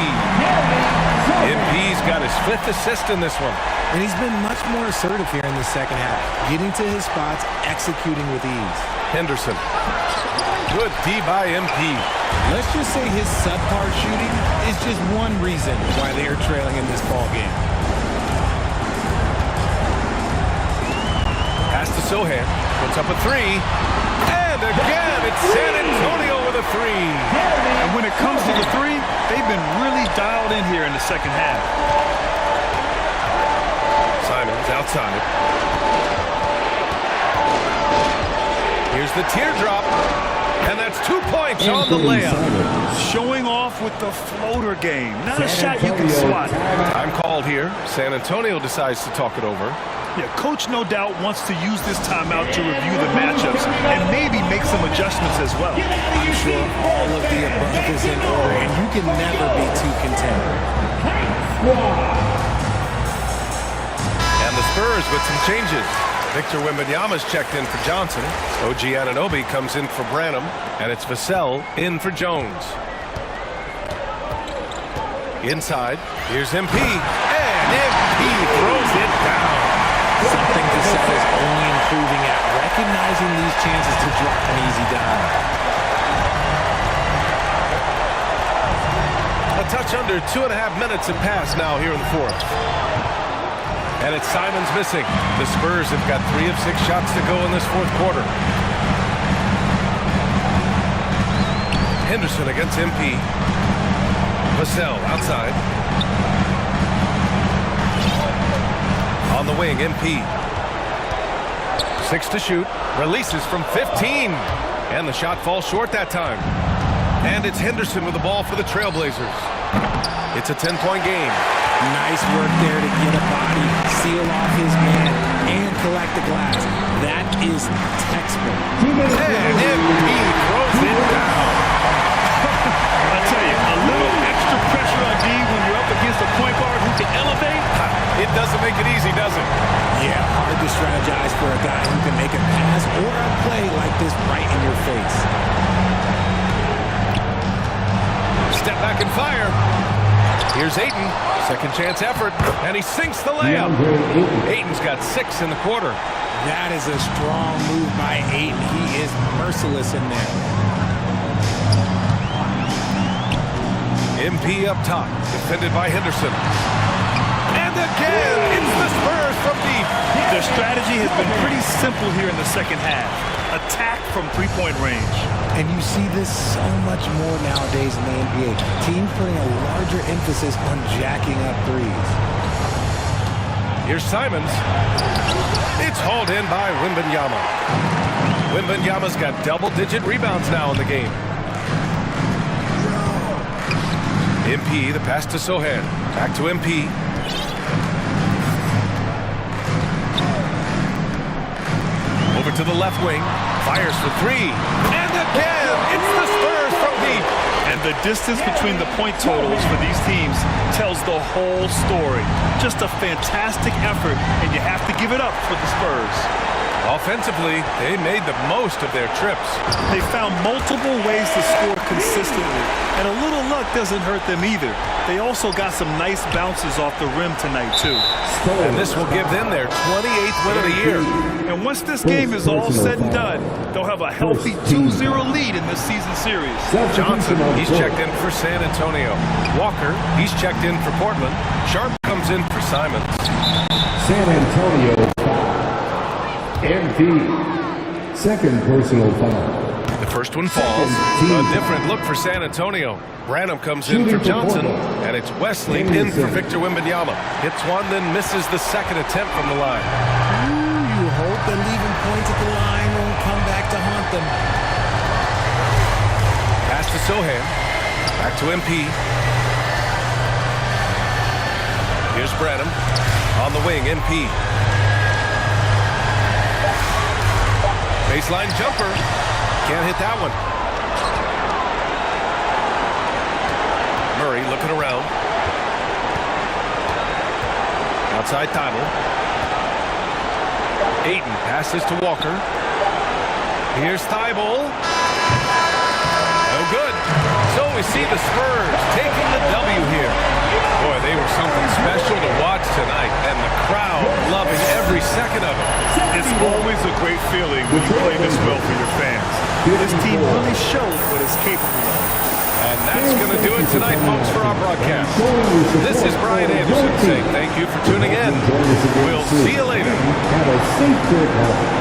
Speaker 19: MP's got his 5th assist in this one.
Speaker 7: And he's been much more assertive here in the second half. Getting to his spots, executing with ease.
Speaker 19: Henderson. Good D by MP.
Speaker 7: Let's just say his subpar shooting is just one reason why they are trailing in this ball game.
Speaker 19: Pass to Sohan. Puts up a three. And again, it's San Antonio with a three.
Speaker 20: And when it comes to the three, they've been really dialed in here in the second half.
Speaker 19: Simons outside. Here's the teardrop. And that's 2 points on the layup.
Speaker 20: Showing off with the floater game. Not a shot you can swat.
Speaker 19: Time called here. San Antonio decides to talk it over.
Speaker 20: Yeah, coach no doubt wants to use this timeout to review the matchups and maybe make some adjustments as well.
Speaker 7: I'm sure all of the above is in order, and you can never be too content.
Speaker 19: And the Spurs with some changes. Victor Wembanyama's checked in for Johnson. OG Anunoby comes in for Branham, and it's Vassell in for Jones. Inside, here's MP, and MP throws it down.
Speaker 7: Something Vassell is only improving at, recognizing these chances to drop an easy dime.
Speaker 19: A touch under 2.5 minutes have passed now here in the fourth. And it's Simons missing. The Spurs have got 3 of 6 shots to go in this fourth quarter. Henderson against MP. Vassell outside. On the wing, MP. 6 to shoot. Releases from 15. And the shot falls short that time. And it's Henderson with the ball for the Trailblazers. It's a 10-point game.
Speaker 7: Nice work there to get a body, seal off his man, and collect the glass. That is textbook.
Speaker 19: And MP throws it down.
Speaker 20: I tell you, a little extra pressure on D when you're up against a point guard who can elevate.
Speaker 19: It doesn't make it easy, does it?
Speaker 7: Yeah, hard to strategize for a guy who can make a pass or a play like this right in your face.
Speaker 19: Step back and fire. Here's Ayton. Second chance effort. And he sinks the layup. Ayton's got 6 in the quarter.
Speaker 7: That is a strong move by Ayton. He is merciless in there.
Speaker 19: MP up top. Defended by Henderson. And again, it's the Spurs from deep.
Speaker 20: Their strategy has been pretty simple here in the second half. Attack from three-point range.
Speaker 7: And you see this so much more nowadays in the NBA. Teams putting a larger emphasis on jacking up threes.
Speaker 19: Here's Simons. It's hauled in by Wembanyama. Wembanyama's got double-digit rebounds now in the game. MP, the pass to Sohan. Back to MP. Over to the left wing. Fires for 3. And again, it's the Spurs from deep.
Speaker 20: And the distance between the point totals for these teams tells the whole story. Just a fantastic effort, and you have to give it up for the Spurs.
Speaker 19: Offensively, they made the most of their trips.
Speaker 20: They found multiple ways to score consistently, and a little luck doesn't hurt them either. They also got some nice bounces off the rim tonight, too.
Speaker 19: And this will give them their 28th win of the year.
Speaker 20: And once this game is all said and done, they'll have a healthy 2-0 lead in this season series.
Speaker 19: Johnson, he's checked in for San Antonio. Walker, he's checked in for Portland. Sharp comes in for Simons.
Speaker 11: San Antonio MP. Second personal foul.
Speaker 19: The first one falls. A different look for San Antonio. Branham comes in for Johnson, and it's Wesley in for Victor Wembanyama. Hits one, then misses the second attempt from the line.
Speaker 7: You hope that leaving points at the line won't come back to haunt them.
Speaker 19: Pass to Sohan. Back to MP. Here's Branham. On the wing, MP. Baseline jumper. Can't hit that one. Murray looking around. Outside Thibault. Ayton passes to Walker. Here's Thibault. No good. So we see the Spurs taking the W here. Boy, they were something special to watch tonight, and the crowd loving every second of it.
Speaker 20: It's always a great feeling when you play this well for your fans. This team really shows what it's capable of.
Speaker 19: And that's going to do it tonight, folks, for our broadcast. This is Brian Anderson saying thank you for tuning in. We'll see you later.
Speaker 11: Have a safe trip home.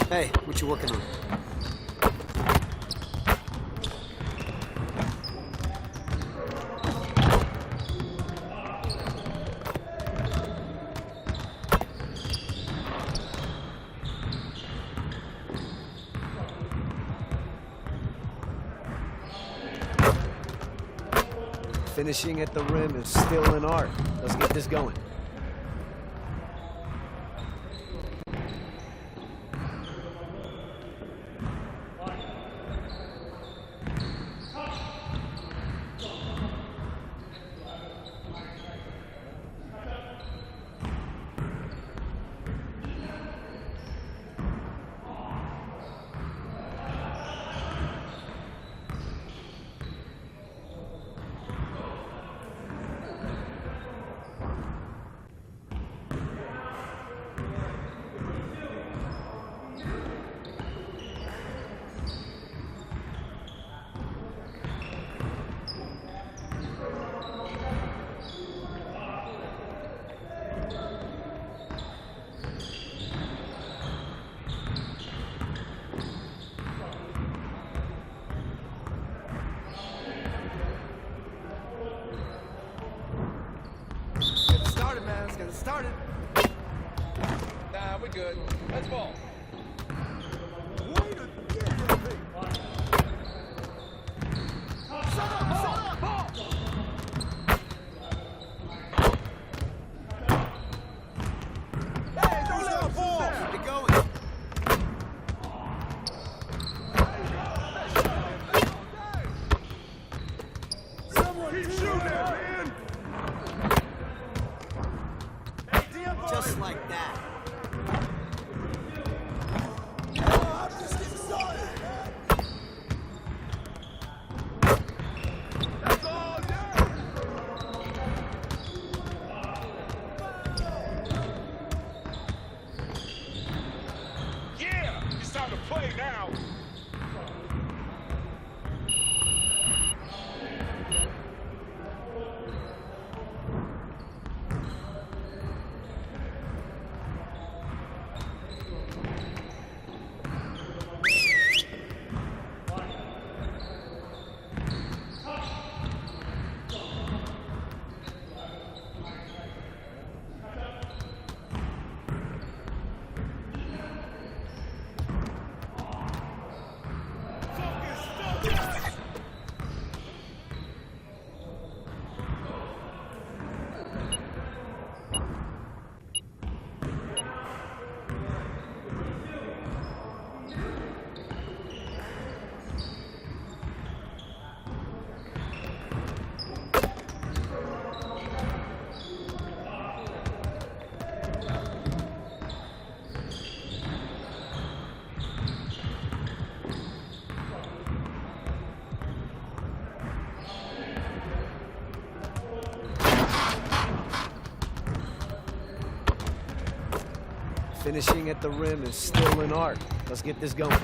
Speaker 2: Hey, what you working on? Finishing at the rim is still an art. Let's get this going.
Speaker 4: Started.
Speaker 10: Nah, we're good. Let's ball.
Speaker 4: Just like that. I'm just getting started. That's all,
Speaker 10: Yeah, it's time to play now.
Speaker 2: Finishing at the rim is still an art. Let's get this going.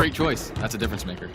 Speaker 8: great choice. That's a difference maker.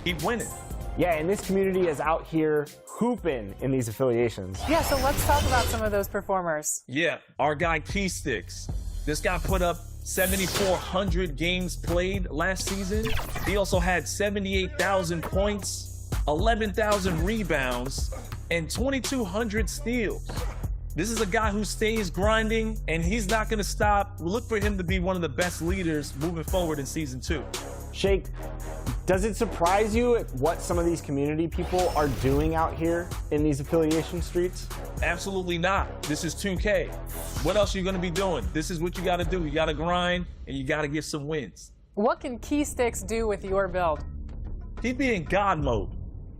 Speaker 17: Keep winning.
Speaker 23: Yeah, and this community is out here hooping in these affiliations.
Speaker 14: Yeah, so let's talk about some of those performers.
Speaker 15: Yeah, our guy Keysticks. This guy put up 7,400 games played last season. He also had 78,000 points, 11,000 rebounds, and 2,200 steals. This is a guy who stays grinding, and he's not going to stop. Look for him to be one of the best leaders moving forward in Season 2.
Speaker 23: Shake, does it surprise you at what some of these community people are doing out here in these affiliation streets?
Speaker 15: Absolutely not. This is 2K. What else are you going to be doing? This is what you got to do. You got to grind, and you got to get some wins.
Speaker 14: What can Keysticks do with your build?
Speaker 15: He'd be in God mode.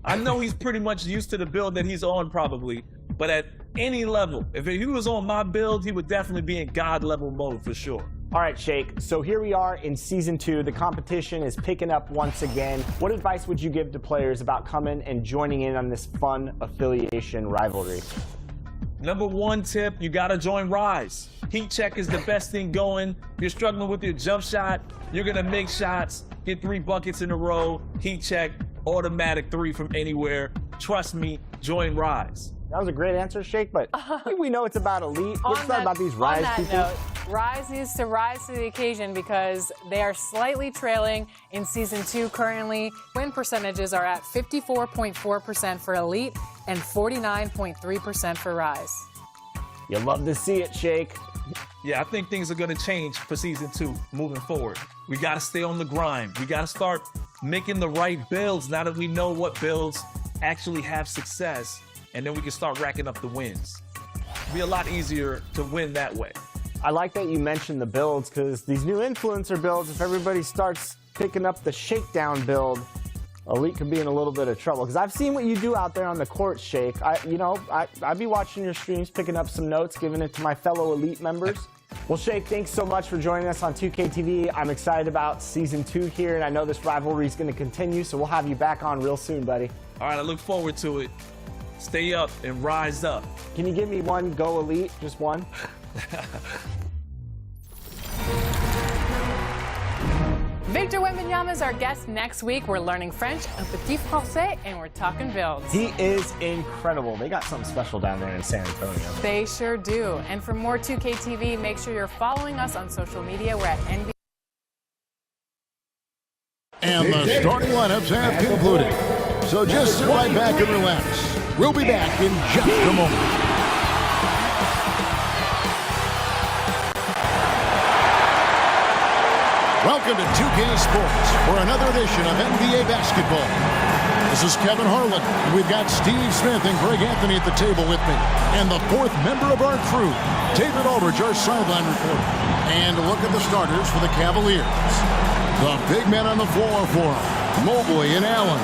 Speaker 15: I know he's pretty much used to the build that he's on probably, but at any level, if he was on my build, he would definitely be in God level mode for sure.
Speaker 23: All right, Shake, so here we are in Season 2. The competition is picking up once again. What advice would you give to players about coming and joining in on this fun affiliation rivalry?
Speaker 15: Number one tip, you got to join Rise. Heat check is the best thing going. If you're struggling with your jump shot, you're going to make shots, get 3 buckets in a row, heat check, automatic 3 from anywhere. Trust me, join Rise.
Speaker 23: That was a great answer, Shake, but I think we know it's about Elite. Let's talk about these Rise people.
Speaker 14: Note, Rise needs to rise to the occasion because they are slightly trailing in Season 2 currently. Win percentages are at 54.4% for Elite and 49.3% for Rise.
Speaker 23: You'll love to see it, Shake.
Speaker 15: Yeah, I think things are going to change for Season 2 moving forward. We got to stay on the grind. We got to start making the right builds now that we know what builds actually have success, and then we can start racking up the wins. It'll be a lot easier to win that way.
Speaker 23: I like that you mentioned the builds, because these new influencer builds, if everybody starts picking up the shakedown build, Elite could be in a little bit of trouble. Because I've seen what you do out there on the court, Shake. I'd be watching your streams, picking up some notes, giving it to my fellow Elite members. Well, Shake, thanks so much for joining us on 2K TV. I'm excited about Season 2 here, and I know this rivalry is going to continue, so we'll have you back on real soon, buddy.
Speaker 15: All right, I look forward to it. Stay up and rise up.
Speaker 23: Can you give me one Go Elite? Just one?
Speaker 14: Victor Wembanyama is our guest next week. We're learning French, un petit français, and we're talking builds.
Speaker 23: He is incredible. They got something special down there in San Antonio.
Speaker 14: They sure do. And for more 2K TV, make sure you're following us on social media. We're at NBA.
Speaker 6: And the starting lineups have concluded. So just sit right back and relax. We'll be back in just a moment. Welcome to 2K Sports for another edition of NBA basketball. This is Kevin Harlan, and we've got Steve Smith and Greg Anthony at the table with me. And the fourth member of our crew, David Aldridge, our sideline reporter. And a look at the starters for the Cavaliers. The big men on the floor for them, Mobley and Allen.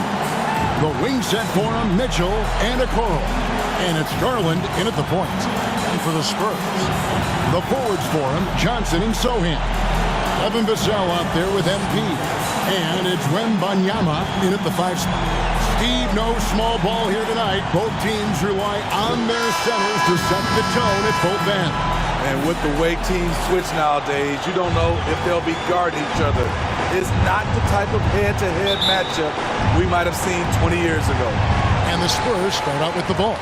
Speaker 6: The wing set for them, Mitchell and Okoro. And it's Garland in at the point. And for the Spurs, the forwards for them, Johnson and Sohan. Evan Vassell out there with MP. And it's Wembanyama in at the 5 spot. Steve, no small ball here tonight. Both teams rely on their centers to set the tone at both ends.
Speaker 8: And with the way teams switch nowadays, you don't know if they'll be guarding each other. It's not the type of head-to-head matchup we might have seen 20 years ago.
Speaker 6: And the Spurs start out with the ball.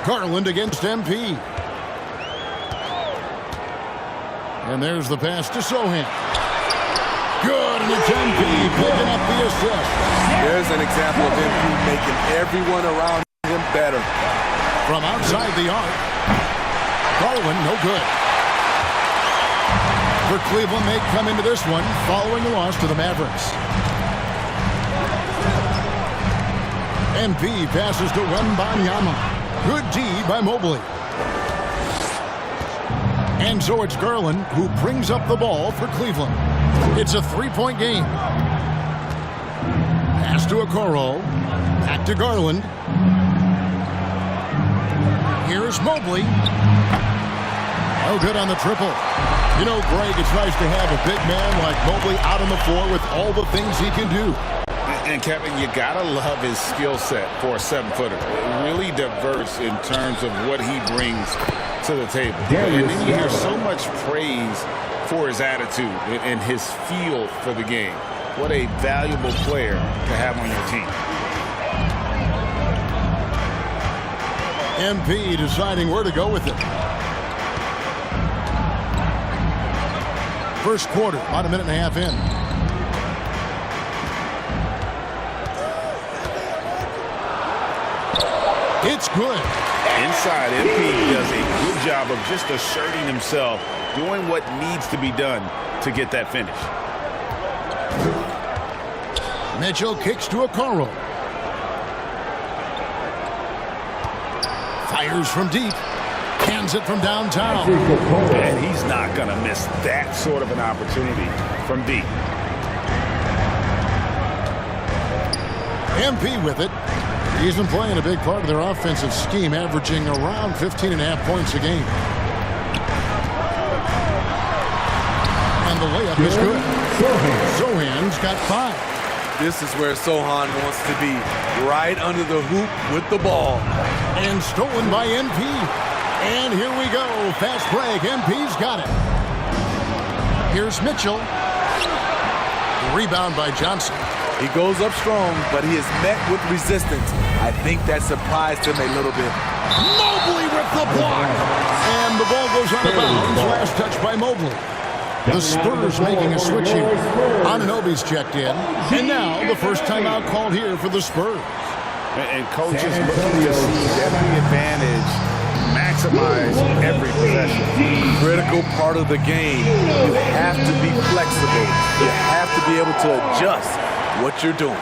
Speaker 6: Garland against MP. And there's the pass to Sohan. Good, and it's MP picking up the assist.
Speaker 8: There's an example of MP making everyone around him better.
Speaker 6: From outside the arc, Garland, no good. For Cleveland, they come into this one following the loss to the Mavericks. MP passes to Wembanyama. Good D by Mobley. And so it's Garland who brings up the ball for Cleveland. It's a 3-point game. Pass to Okoro. Back to Garland. Here's Mobley. Oh, good on the triple. You know, Greg, it's nice to have a big man like Mobley out on the floor with all the things he can do.
Speaker 13: And Kevin, you gotta love his skill set for a 7-footer. Really diverse in terms of what he brings to the table. And then you hear so much praise for his attitude and his feel for the game. What a valuable player to have on your team.
Speaker 6: MP deciding where to go with it. First quarter, about a minute and a half in. It's good.
Speaker 13: Inside, MP does a good job of just asserting himself, doing what needs to be done to get that finish.
Speaker 6: Mitchell kicks to Okoro. Fires from deep. Hands it from downtown.
Speaker 13: And he's not going to miss that sort of an opportunity from deep.
Speaker 6: MP with it. He's been playing a big part of their offensive scheme, averaging around 15.5 points a game. And the layup is good. Sohan's got 5.
Speaker 8: This is where Sohan wants to be, right under the hoop with the ball.
Speaker 6: And stolen by MP. And here we go. Fast break. MP's got it. Here's Mitchell. Rebound by Johnson.
Speaker 8: He goes up strong, but he is met with resistance. I think that surprised him a little bit.
Speaker 6: Mobley with the block. And the ball goes out of bounds. Last touch by Mobley. The Spurs making a switch here. Anunoby's checked in. And now the first timeout called here for the Spurs.
Speaker 13: And coaches looking to seize every advantage, maximize every possession.
Speaker 8: Critical part of the game. You have to be flexible. You have to be able to adjust what you're doing.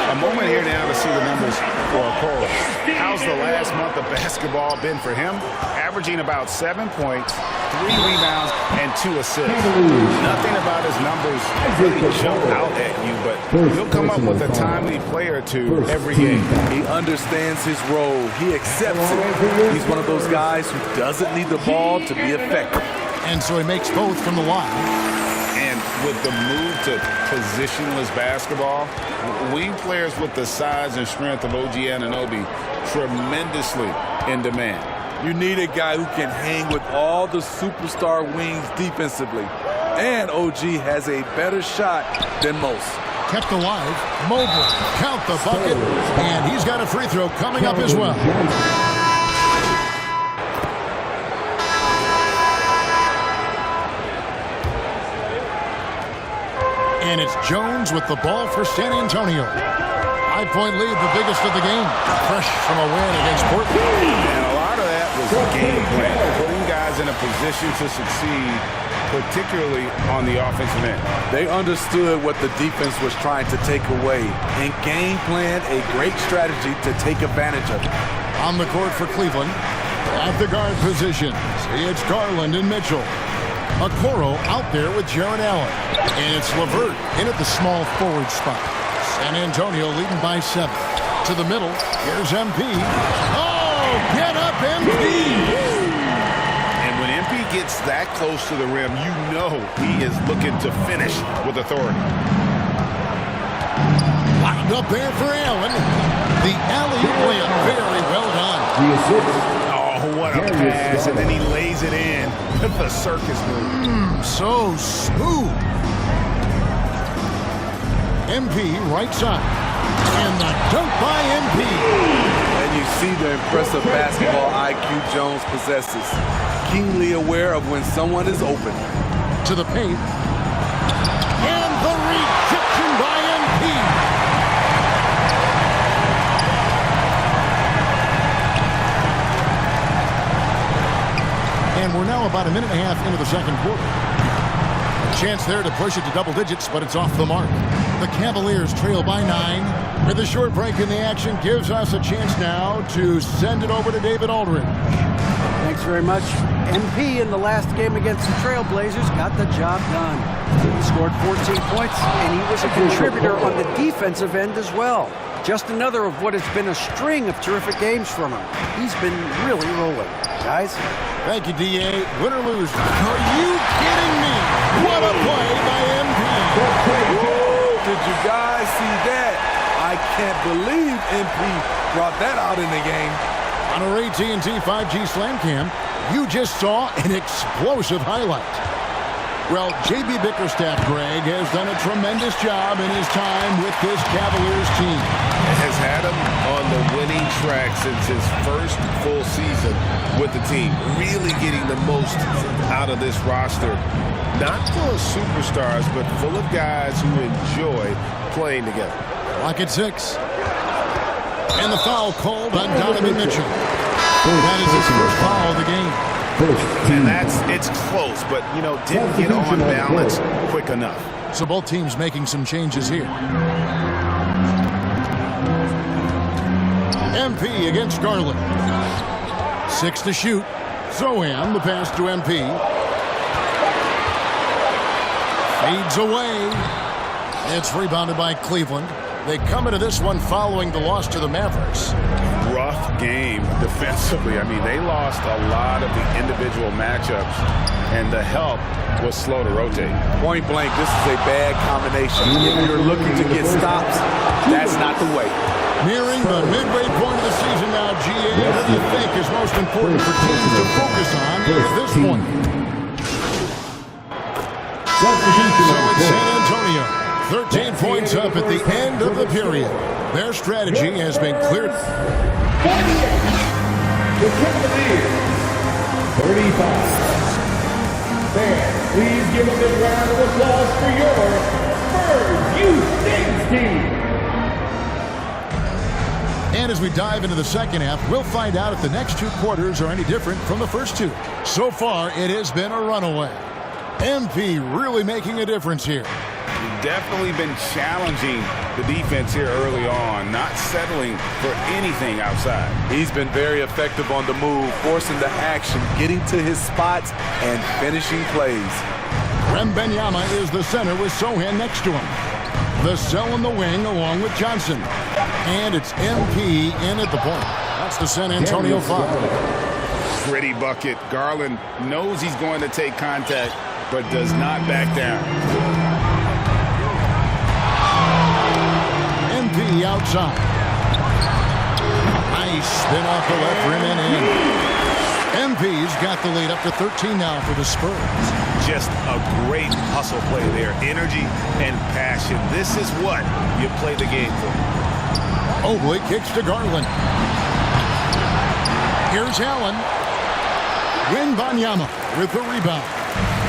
Speaker 13: A moment here now to see the numbers for Okoro. How's the last month of basketball been for him? Averaging about 7 points, 3 rebounds, and 2 assists. Nothing about his numbers really jump out at you, but he'll come up with a timely play or two every game.
Speaker 8: He understands his role. He accepts it. He's one of those guys who doesn't need the ball to be effective.
Speaker 6: And so he makes both from the line.
Speaker 13: And with the move to positionless basketball, wing players with the size and strength of OG Anunoby tremendously in demand.
Speaker 8: You need a guy who can hang with all the superstar wings defensively. And OG has a better shot than most.
Speaker 6: Kept alive. Mobley. Count the bucket. And he's got a free throw coming up as well. And it's Jones with the ball for San Antonio. 5-point lead, the biggest of the game. Fresh from a win against Portland.
Speaker 13: And a lot of that was the game plan, putting guys in a position to succeed, particularly on the offensive end.
Speaker 8: They understood what the defense was trying to take away and game planned a great strategy to take advantage of it.
Speaker 6: On the court for Cleveland, at the guard positions, it's Garland and Mitchell. Okoro out there with Jared Allen. And it's LeVert in at the small forward spot. San Antonio leading by 7. To the middle, here's MP. Oh, get up, MP!
Speaker 13: And when MP gets that close to the rim, you know he is looking to finish with authority.
Speaker 6: Lined up there for Allen. The alley-oop layup, very well done.
Speaker 13: Oh, what a pass, and then he lays it in with the circus move.
Speaker 6: So smooth. MP right side. And the dunk by MP.
Speaker 8: And you see the impressive basketball IQ Jones possesses. Keenly aware of when someone is open.
Speaker 6: To the paint. And the rejection by MP. And we're now about a minute and a half into the second quarter. A chance there to push it to double digits, but it's off the mark. The Cavaliers trail by 9. With a short break in the action, gives us a chance now to send it over to David Aldridge.
Speaker 9: Thanks very much. MP in the last game against the Trailblazers got the job done. He scored 14 points, and he was a contributor on the defensive end as well. Just another of what has been a string of terrific games from him. He's been really rolling. Guys?
Speaker 6: Thank you, D.A. Win or lose. Are you kidding me? What a play by MP.
Speaker 8: Did you guys see that? I can't believe MP brought that out in the game.
Speaker 6: On our AT&T 5G Slam Cam, you just saw an explosive highlight. Well, J.B. Bickerstaff, Greg, has done a tremendous job in his time with this Cavaliers team.
Speaker 12: Has had him on the winning track since his first full season with the team. Really getting the most out of this roster. Not full of superstars, but full of guys who enjoy playing together.
Speaker 6: Clock at 6. And the foul called on Donovan Mitchell. That is his first foul of the game.
Speaker 12: And it's close, but, you know, didn't get on balance quick enough.
Speaker 6: So both teams making some changes here. MP against Garland. 6 to shoot. Zohan, the pass to MP. Fades away. It's rebounded by Cleveland. They come into this one following the loss to the Mavericks.
Speaker 13: Rough game defensively. I mean, they lost a lot of the individual matchups, and the help was slow to rotate.
Speaker 8: Point blank, this is a bad combination. If you're looking to get stops, that's not the way.
Speaker 6: Nearing the midway point of the season now, GA. What do you think is most important for teams to focus on at this point? So it's San Antonio. 13 points up at the end of the period. Their strategy has been cleared.
Speaker 11: The Cavaliers, 35. Fans, please give a big round of applause for your Spurs Youth Things team.
Speaker 6: And as we dive into the second half, we'll find out if the next 2 quarters are any different from the first 2. So far, it has been a runaway. MP really making a difference here.
Speaker 13: Definitely been challenging the defense here early on, not settling for anything outside.
Speaker 8: He's been very effective on the move, forcing the action, getting to his spots, and finishing plays.
Speaker 6: Wembanyama is the center with Sohan next to him. The cell in the wing along with Johnson. And it's MP in at the point. That's the San Antonio foul.
Speaker 13: Gritty bucket. Garland knows he's going to take contact, but does not back down.
Speaker 6: MP outside. Nice spin off the left rim and in. MP's got the lead up to 13 now for the Spurs.
Speaker 12: Just a great hustle play there. Energy and passion. This is what you play the game for.
Speaker 6: Mobley kicks to Garland. Here's Allen. Wembanyama with the rebound.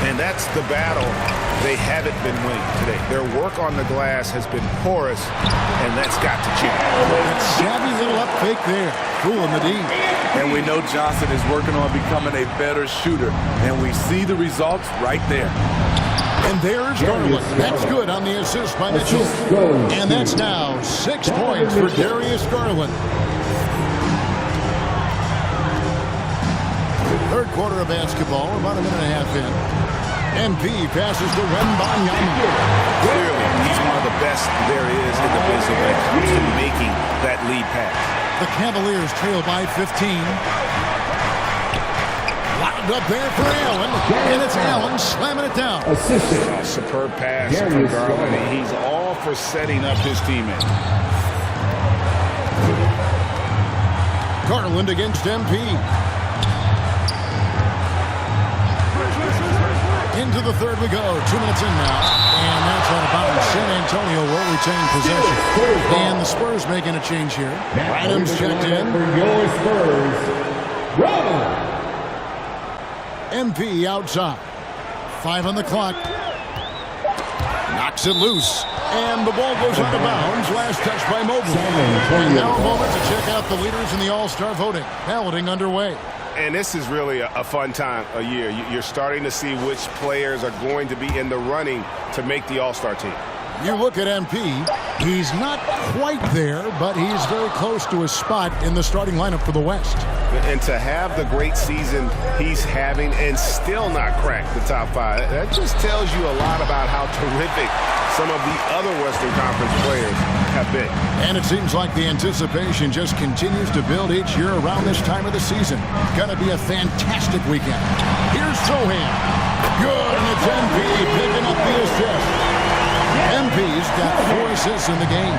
Speaker 12: And that's the battle they haven't been winning today. Their work on the glass has been porous, and that's got to change.
Speaker 6: Savvy little up fake there. Fooling the D.
Speaker 8: And we know Johnson is working on becoming a better shooter, and we see the results right there.
Speaker 6: And there's Garland. That's good on the assist by Mitchell. And that's now 6 points for Darius Garland. Third quarter of basketball, about a minute and a half in. MP passes to Wembanyama.
Speaker 12: Clearly, he's one of the best there is in the business when it comes to making that lead pass.
Speaker 6: The Cavaliers trail by 15. Lobbed up there for Allen, and it's Allen slamming it down.
Speaker 13: A superb pass from Garland. He's all for setting up his teammate.
Speaker 6: Garland against MP. Into the third we go. 2 minutes in now. And that's out of bounds. San Antonio will retain possession. And the Spurs making a change here. Adams checked in.
Speaker 11: For your Spurs, Robin.
Speaker 6: MP outside. 5 on the clock. Knocks it loose. And the ball goes out of bounds. Last touch by Mobley. And now a moment to check out the leaders in the All-Star voting. Balloting underway.
Speaker 12: And this is really a fun time of year. You're starting to see which players are going to be in the running to make the All-Star team.
Speaker 6: You look at MP, he's not quite there, but he's very close to his spot in the starting lineup for the West.
Speaker 12: And to have the great season he's having and still not crack the top 5, that just tells you a lot about how terrific some of the other Western Conference players have been.
Speaker 6: And it seems like the anticipation just continues to build each year around this time of the season. Gonna be a fantastic weekend. Here's Sohan. Good, and it's MP picking up the assist. MP's got 4 assists in the game.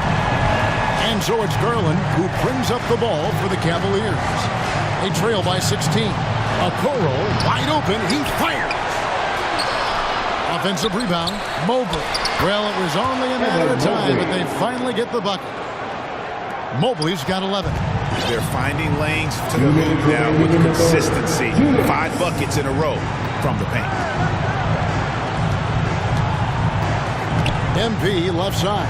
Speaker 6: And so it's Garland who brings up the ball for the Cavaliers. They trail by 16. Okoro wide open. He fires. Offensive rebound. Mobley. Well, it was only a matter of time, but they finally get the bucket. Mobley's got 11.
Speaker 12: They're finding lanes to the hoop now with consistency. 5 buckets in a row from the paint.
Speaker 6: MP left side.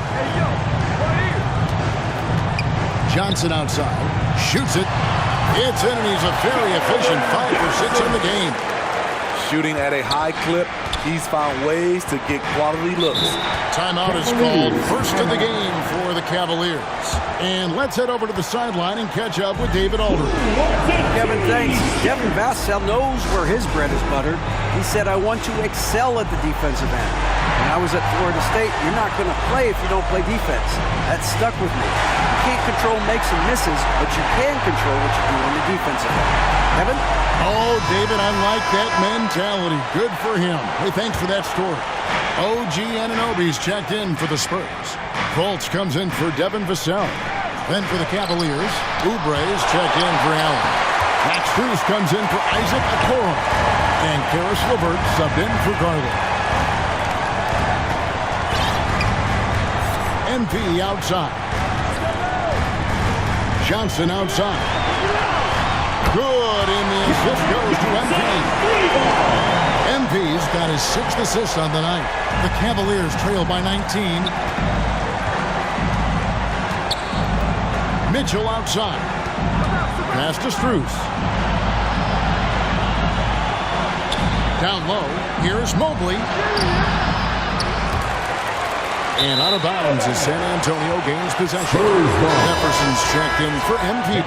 Speaker 6: Johnson outside. Shoots it. It's in, and he's a very efficient 5 for 6 in the game.
Speaker 8: Shooting at a high clip, he's found ways to get quality looks.
Speaker 6: Timeout is called. First of the game for the Cavaliers. And let's head over to the sideline and catch up with David Aldridge.
Speaker 9: Kevin, thanks. Devin Vassell knows where his bread is buttered. He said, I want to excel at the defensive end. When I was at Florida State, you're not going to play if you don't play defense. That stuck with me. You can't control makes and misses, but you can control what you do on the defensive end. Kevin?
Speaker 6: Oh, David, I like that mentality. Good for him. Hey, thanks for that story. OG Anunoby's checked in for the Spurs. Colts comes in for Devin Vassell. Then for the Cavaliers, Oubre's checked in for Allen. Max Strus comes in for Isaac Okoro. And Karis LeVert subbed in for Garland. MP outside. Johnson outside. Good, and the assist goes to MP. MP's got his 6th assist on the night. The Cavaliers trail by 19. Mitchell outside. Pass to Strus. Down low, here's Mobley. And out of bounds as San Antonio gains possession. Jefferson's checked in for MP.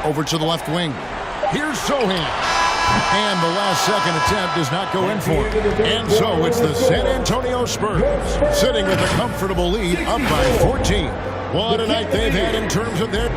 Speaker 6: Over to the left wing. Here's Sohan. And the last-second attempt does not go in for it. And so it's the San Antonio Spurs sitting with a comfortable lead up by 14. What a night they've had in terms of their...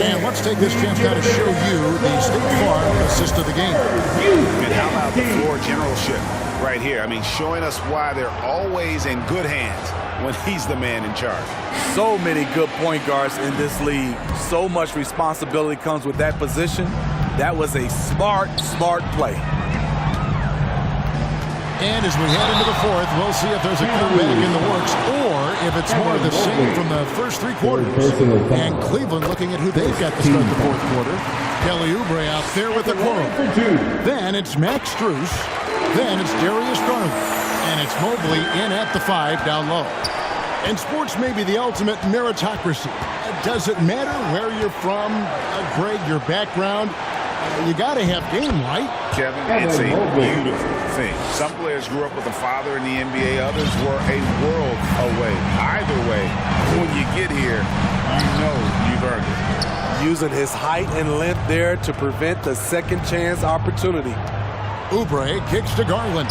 Speaker 6: And let's take this chance now to show you the State Farm assist of the game.
Speaker 12: And how about the floor generalship right here? I mean, showing us why they're always in good hands when he's the man in charge.
Speaker 8: So many good point guards in this league. So much responsibility comes with that position. That was a smart play.
Speaker 6: And as we head into the fourth, we'll see if there's a comeback in the works or if it's more of the same from the first three quarters. And Cleveland looking at who they've got to start the fourth quarter. Kelly Oubre out there with the quarrel. Then it's Max Strus. Then it's Darius Garland. And it's Mobley in at the 5 down low. And sports may be the ultimate meritocracy. Does it matter where you're from, Greg, your background? You got to have game, right?
Speaker 13: Kevin, it's a beautiful thing. Some players grew up with a father in the NBA. Others were a world away. Either way, when you get here, you know you've earned it.
Speaker 8: Using his height and length there to prevent the second chance opportunity.
Speaker 6: Oubre kicks to Garland.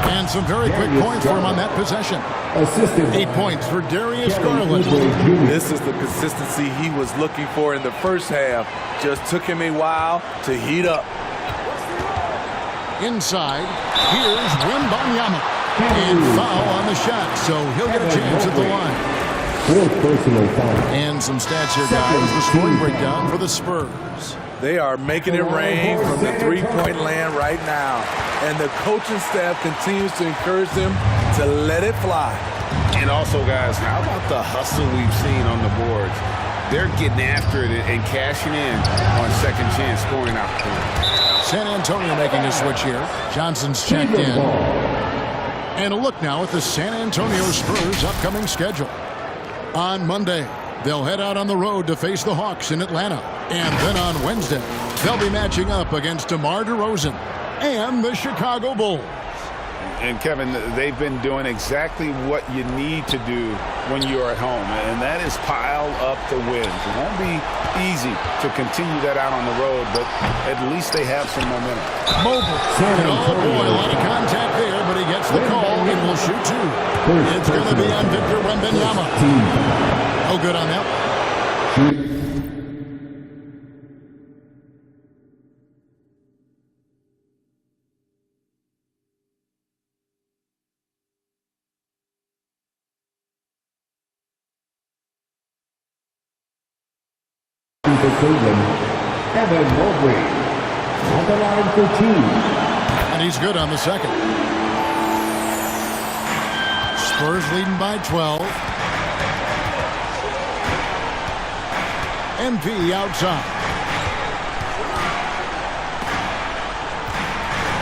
Speaker 6: And some very quick points for him on that possession. 8 points for Darius Garland.
Speaker 8: This is the consistency he was looking for in the first half. Just took him a while to heat up.
Speaker 6: Inside, here's Wembanyama. And foul on the shot, so he'll get a chance at the line. And some stats here, guys. The scoring breakdown for the Spurs.
Speaker 8: They are making it rain from the three-point land right now. And the coaching staff continues to encourage them to let it fly.
Speaker 13: And also, guys, how about the hustle we've seen on the boards? They're getting after it and cashing in on second chance scoring opportunity.
Speaker 6: San Antonio making a switch here. Johnson's checked in. And a look now at the San Antonio Spurs' upcoming schedule. On Monday, they'll head out on the road to face the Hawks in Atlanta. And then on Wednesday, they'll be matching up against DeMar DeRozan and the Chicago Bulls.
Speaker 13: And Kevin, they've been doing exactly what you need to do when you're at home, and that is pile up the wins. It won't be easy to continue that out on the road, but at least they have some momentum.
Speaker 6: Mobley. Oh boy, a lot of contact there, but he gets the call and will shoot two. It's going to be on Victor Wembanyama. Oh, good on that.
Speaker 11: For Cleveland, Evan Mobley on the line for 2.
Speaker 6: And he's good on the second. Spurs leading by 12. MP outside.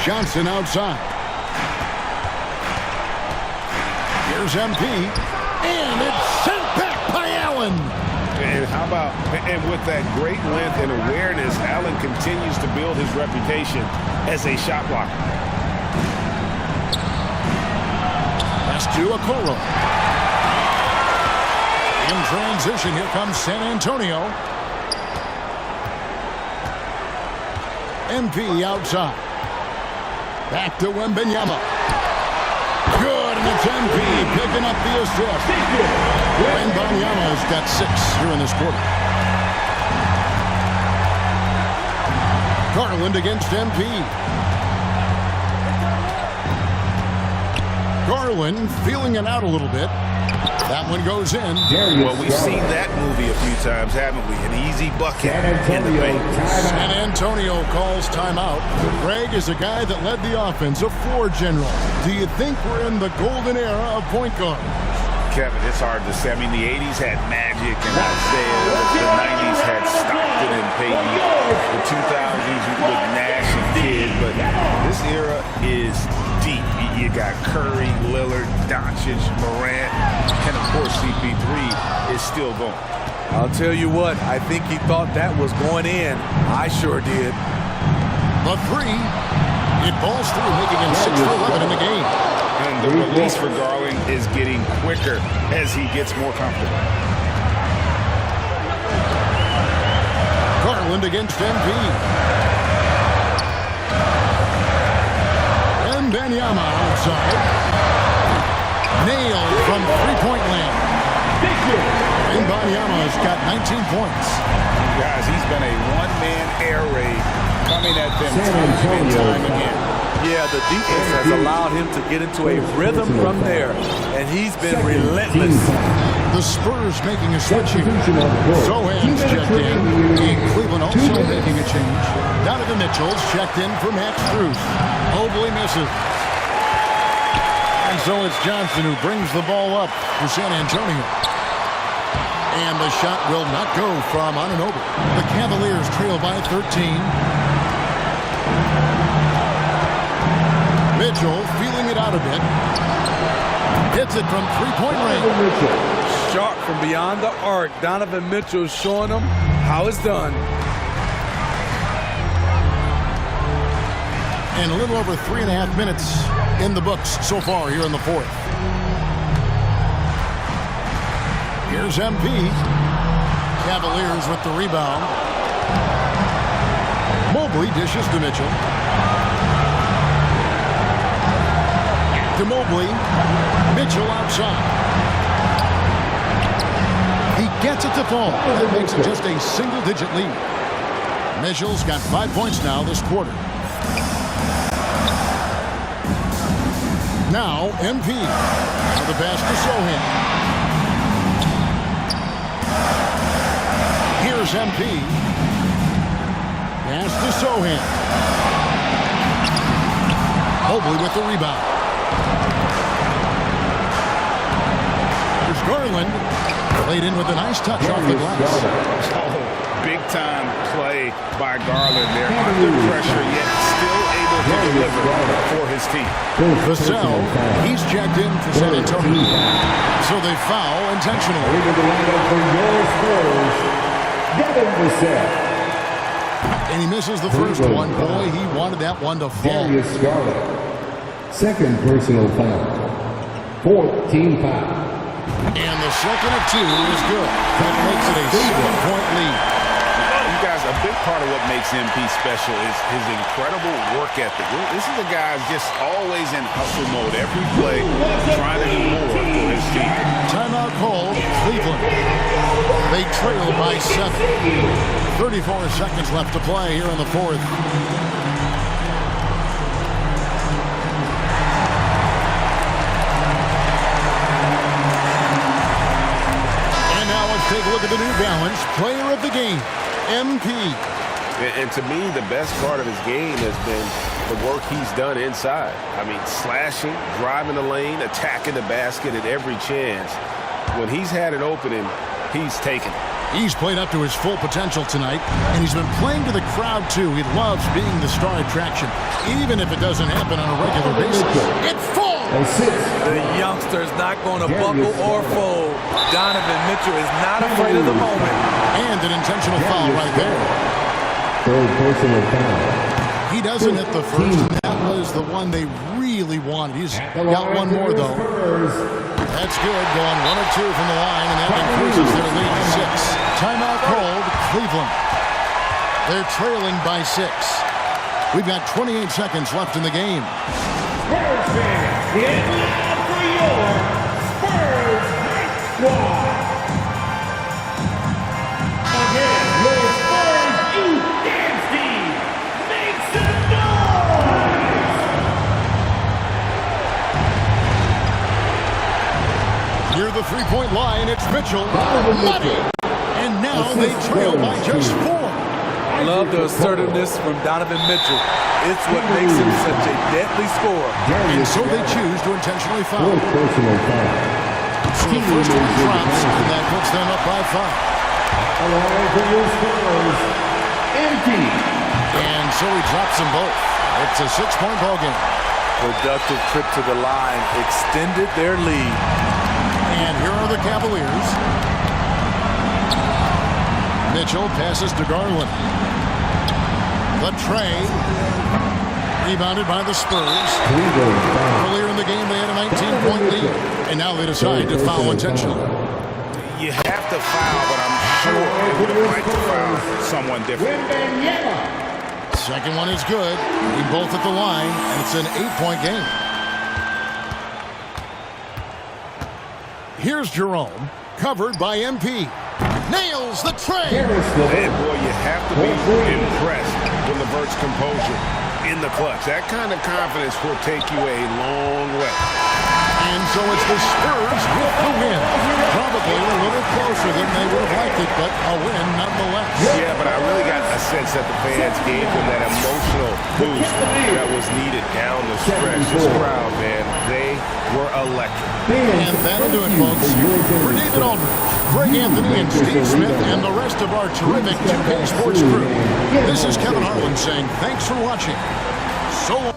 Speaker 6: Johnson outside. Here's MP. And it's sent back by Allen.
Speaker 12: And how about, and with that great length and awareness, Allen continues to build his reputation as a shot blocker.
Speaker 6: Pass to Okoro. In transition, here comes San Antonio. MP outside. Back to Wembanyama. Good, and it's MP picking up the assist. Wembanyama's got 6 here in this quarter. Garland against MP. Garland feeling it out a little bit. That one goes in.
Speaker 13: Well, we've seen that movie a few times, haven't we? An easy bucket in the paint.
Speaker 6: San Antonio calls timeout. Greg is a guy that led the offense, a floor general. Do you think we're in the golden era of point guard?
Speaker 13: Kevin, it's hard to say. I mean, the 80s had Magic and Isaiah. The 90s had Stockton and Payton. The 2000s with Nash and Kidd. is deep. You got Curry, Lillard, Doncic, Morant, and of course CP3 is still going.
Speaker 8: I'll tell you what, I think he thought that was going in. I sure did.
Speaker 6: The three, it falls through, making him 6 for 11 in the game.
Speaker 13: And the release for Garland is getting quicker as he gets more comfortable.
Speaker 6: Garland against MP. And Banyama outside. Nailed from three-point land. And Banyama's got 19 points.
Speaker 13: Guys, he's been a one-man air raid coming at them time and time again.
Speaker 8: Yeah, the defense has allowed him to get into a rhythm from there, and he's been relentless.
Speaker 6: The Spurs making a switch here. Sohan's checked in. And Cleveland also making a change. Donovan Mitchell's checked in for Max Strus. Mobley misses. And so it's Johnson who brings the ball up for San Antonio. And the shot will not go from Anunoby. The Cavaliers trail by 13. Mitchell feeling it out a bit. Hits it from three-point range.
Speaker 8: Sharp from beyond the arc. Donovan Mitchell showing them how it's done.
Speaker 6: And a little over 3.5 minutes in the books so far here in the fourth. Here's MP. Cavaliers with the rebound. Mobley dishes to Mitchell. To Mobley. Mitchell outside. He gets it to fall. That makes it just a single-digit lead. Mitchell's got 5 points now this quarter. Now, MP. Now the pass to Sohan. Here's MP. Pass to Sohan. Mobley with the rebound. Here's Garland. Played in with a nice touch off the glass.
Speaker 13: Oh, big-time play by Garland there. Under pressure, yet still able to deliver for his team.
Speaker 6: Vassell, he's checked in for San Antonio. So they foul intentionally. And he misses the first one. Boy, he wanted that one to fall.
Speaker 11: Second personal foul. 14 foul.
Speaker 6: And the second of two is good. That makes it a 7-point lead.
Speaker 13: You guys, a big part of what makes MP special is his incredible work ethic. This is a guy just always in hustle mode every play, trying to do more for his team.
Speaker 6: Timeout call, Cleveland. They trail by 7. 34 seconds left to play here in the fourth. Take a look at the New Balance player of the game, MP.
Speaker 12: And to me, the best part of his game has been the work he's done inside. I mean, slashing, driving the lane, attacking the basket at every chance. When he's had an opening, he's taken it.
Speaker 6: He's played up to his full potential tonight, and he's been playing to the crowd, too. He loves being the star attraction, even if it doesn't happen on a regular basis. It falls!
Speaker 8: The youngster's not going to buckle or fold. Donovan Mitchell is not afraid of the moment.
Speaker 6: And an intentional foul right there.
Speaker 11: Third personal foul.
Speaker 6: He doesn't hit the first, and that was the one they really wanted. He's got one more, though. That's good, going 1 or 2 from the line, and that increases their lead to 6. Timeout called, Cleveland. They're trailing by 6. We've got 28 seconds left in the game.
Speaker 11: Spurs fans, get loud for your Spurs Night Squad. Again, your Spurs Youth Dance Team. Make some noise!
Speaker 6: Near the three-point line, it's Mitchell. Money! And now they trail by just 4.
Speaker 8: Love the assertiveness from Donovan Mitchell. It's what makes him such a deadly scorer.
Speaker 6: And so they choose to intentionally foul.
Speaker 11: Fourth personal foul.
Speaker 6: So the first one drops, and that puts them up by 5.
Speaker 11: Allowing for your Spurs, empty.
Speaker 6: And so he drops them both. It's a 6-point ball game.
Speaker 8: Productive trip to the line extended their lead.
Speaker 6: And here are the Cavaliers. Mitchell passes to Garland. The tray. Rebounded by the Spurs. Earlier in the game, they had a 19-point lead. And now they decide to foul intentionally.
Speaker 13: You have to foul, but I'm sure they would have liked to foul someone different.
Speaker 6: Second one is good. We both at the line, and it's an 8-point game. Here's Jerome, covered by MP. Nails the tray.
Speaker 12: And boy, you have to be impressed with LeVert's composure in the clutch. That kind of confidence will take you a long way.
Speaker 6: And so it's the Spurs with the win. Probably a little closer than they would have liked it, but a win nonetheless.
Speaker 12: Yeah, but I really got a sense that the fans gave them that emotional boost that was needed down the stretch. This crowd, man, they were electric.
Speaker 6: And that'll do it, folks. For David Aldridge, Greg Anthony, and Steve Smith, and the rest of our terrific 2K Sports crew, this is Kevin Harlan saying thanks for watching. So long.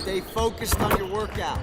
Speaker 4: Stay focused on your workout.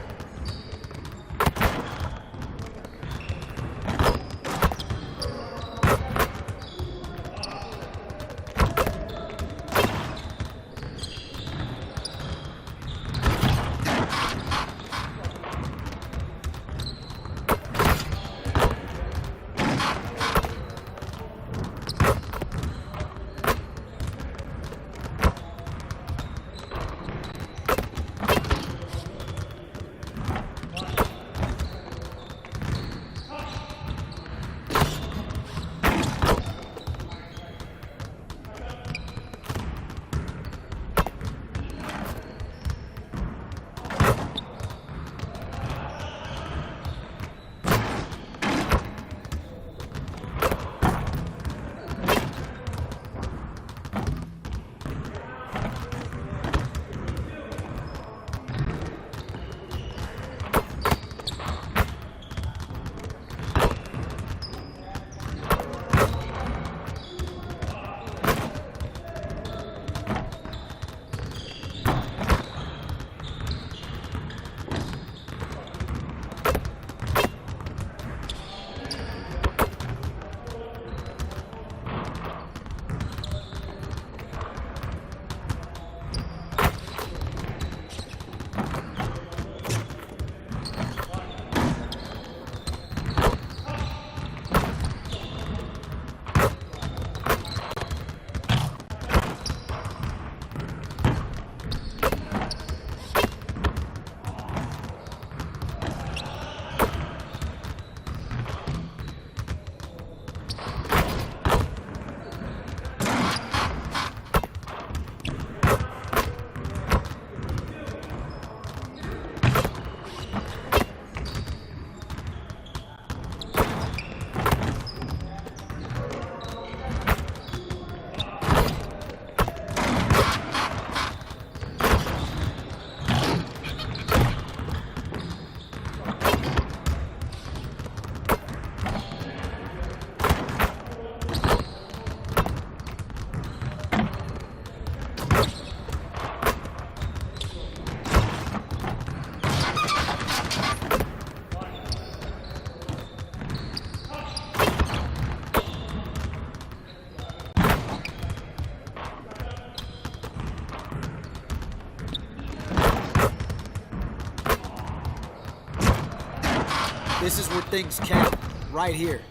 Speaker 4: This is where things count, right here.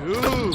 Speaker 2: Ooh.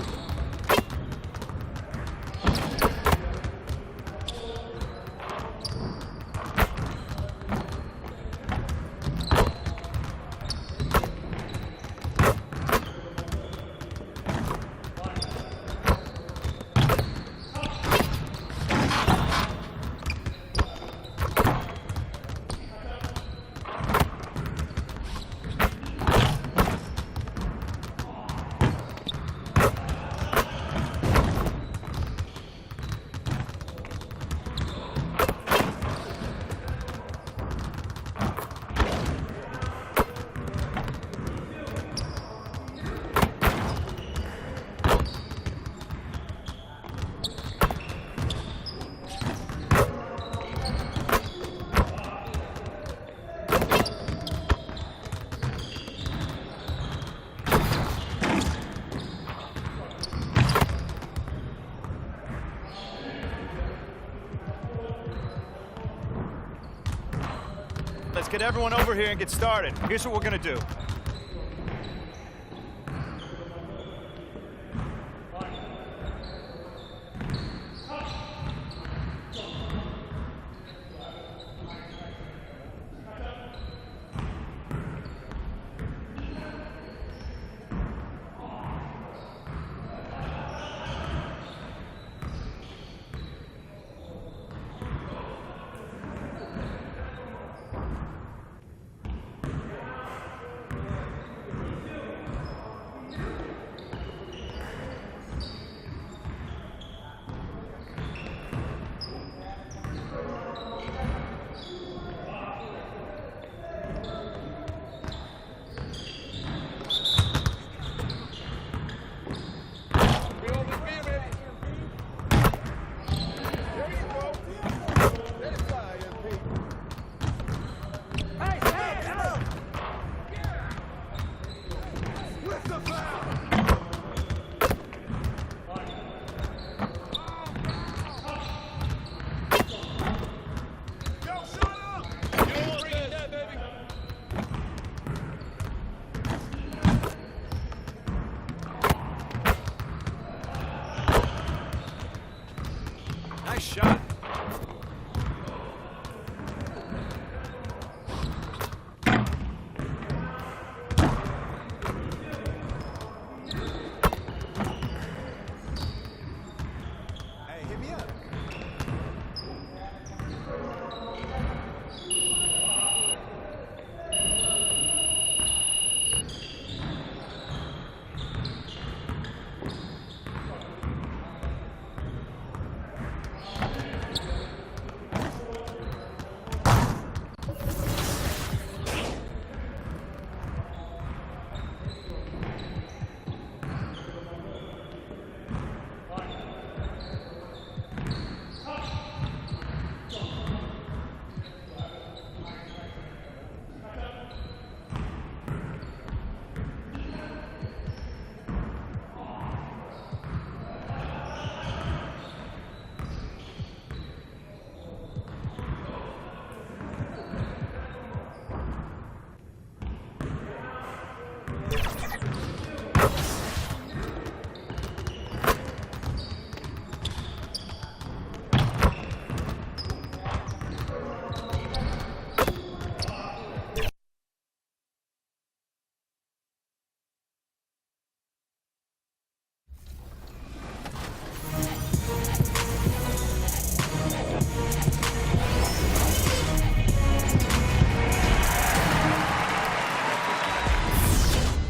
Speaker 5: Let's get everyone over here and get started. Here's what we're gonna do.
Speaker 19: Nice shot.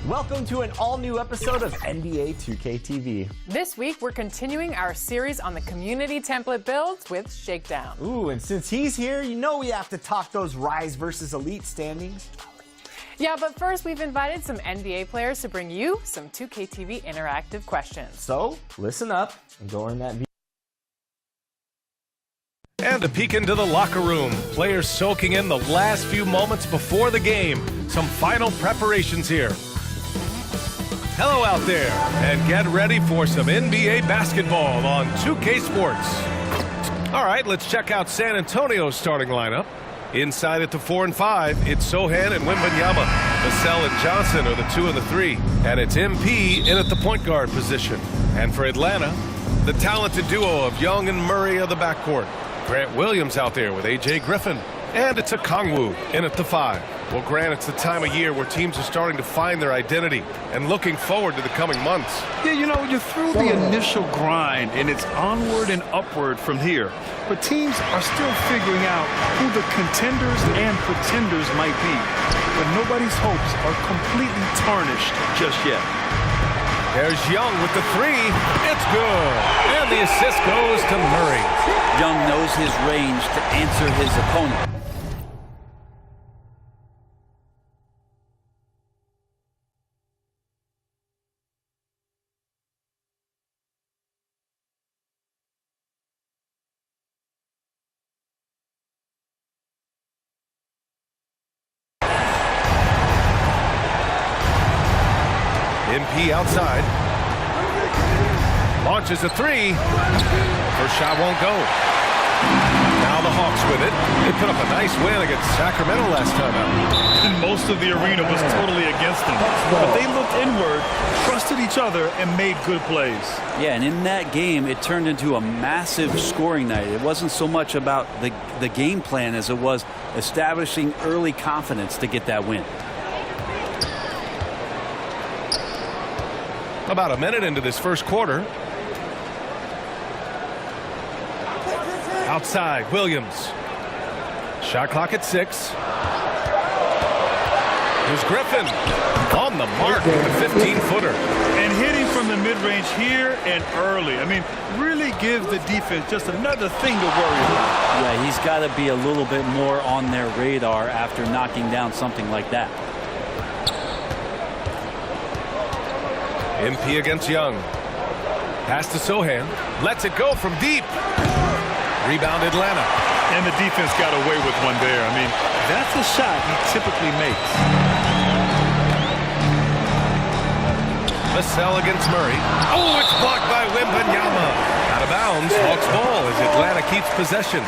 Speaker 23: Welcome to an all-new episode of NBA 2K
Speaker 14: This week, we're continuing our series on the community template builds with Shakedown.
Speaker 23: Ooh, and since he's here, you know we have to talk those Rise versus Elite standings.
Speaker 14: Yeah, but first, we've invited some NBA players to bring you some 2K interactive questions.
Speaker 23: So, listen up and go in that video.
Speaker 19: And a peek into the locker room. Players soaking in the last few moments before the game. Some final preparations here. Hello out there, and get ready for some NBA basketball on 2K Sports. All right, let's check out San Antonio's starting lineup. Inside at the 4 and 5, it's Sohan and Wembanyama. Vassell and Johnson are the 2 and the 3, and it's MP in at the point guard position. And for Atlanta, the talented duo of Young and Murray of the backcourt. Grant Williams out there with A.J. Griffin, and it's Okongwu in at the 5. Well, Grant, it's the time of year where teams are starting to find their identity and looking forward to the coming months.
Speaker 20: Yeah, you know, you're through the initial grind, and it's onward and upward from here. But teams are still figuring out who the contenders and pretenders might be. But nobody's hopes are completely tarnished just yet.
Speaker 19: There's Young with the 3. It's good. And the assist goes to Murray.
Speaker 18: Young knows his range to answer his opponent.
Speaker 19: MP outside. Launches a 3. First shot won't go. Now the Hawks with it. They put up a nice win against Sacramento last time out.
Speaker 20: And most of the arena was totally against them. But they looked inward, trusted each other, and made good plays.
Speaker 18: Yeah, and in that game, it turned into a massive scoring night. It wasn't so much about the game plan as it was establishing early confidence to get that win.
Speaker 19: About a minute into this first quarter. Outside, Williams. Shot clock at 6. Here's Griffin on the mark with a 15-footer.
Speaker 20: And hitting from the mid-range here and early. I mean, really give the defense just another thing to worry about.
Speaker 18: Yeah, he's got to be a little bit more on their radar after knocking down something like that.
Speaker 19: MP against Young. Pass to Sohan. Lets it go from deep. Rebound Atlanta.
Speaker 20: And the defense got away with one there. I mean, that's a shot he typically makes.
Speaker 19: Vassell against Murray. Oh, it's blocked by Wembanyama. Out of bounds. Hawks ball as Atlanta keeps possession.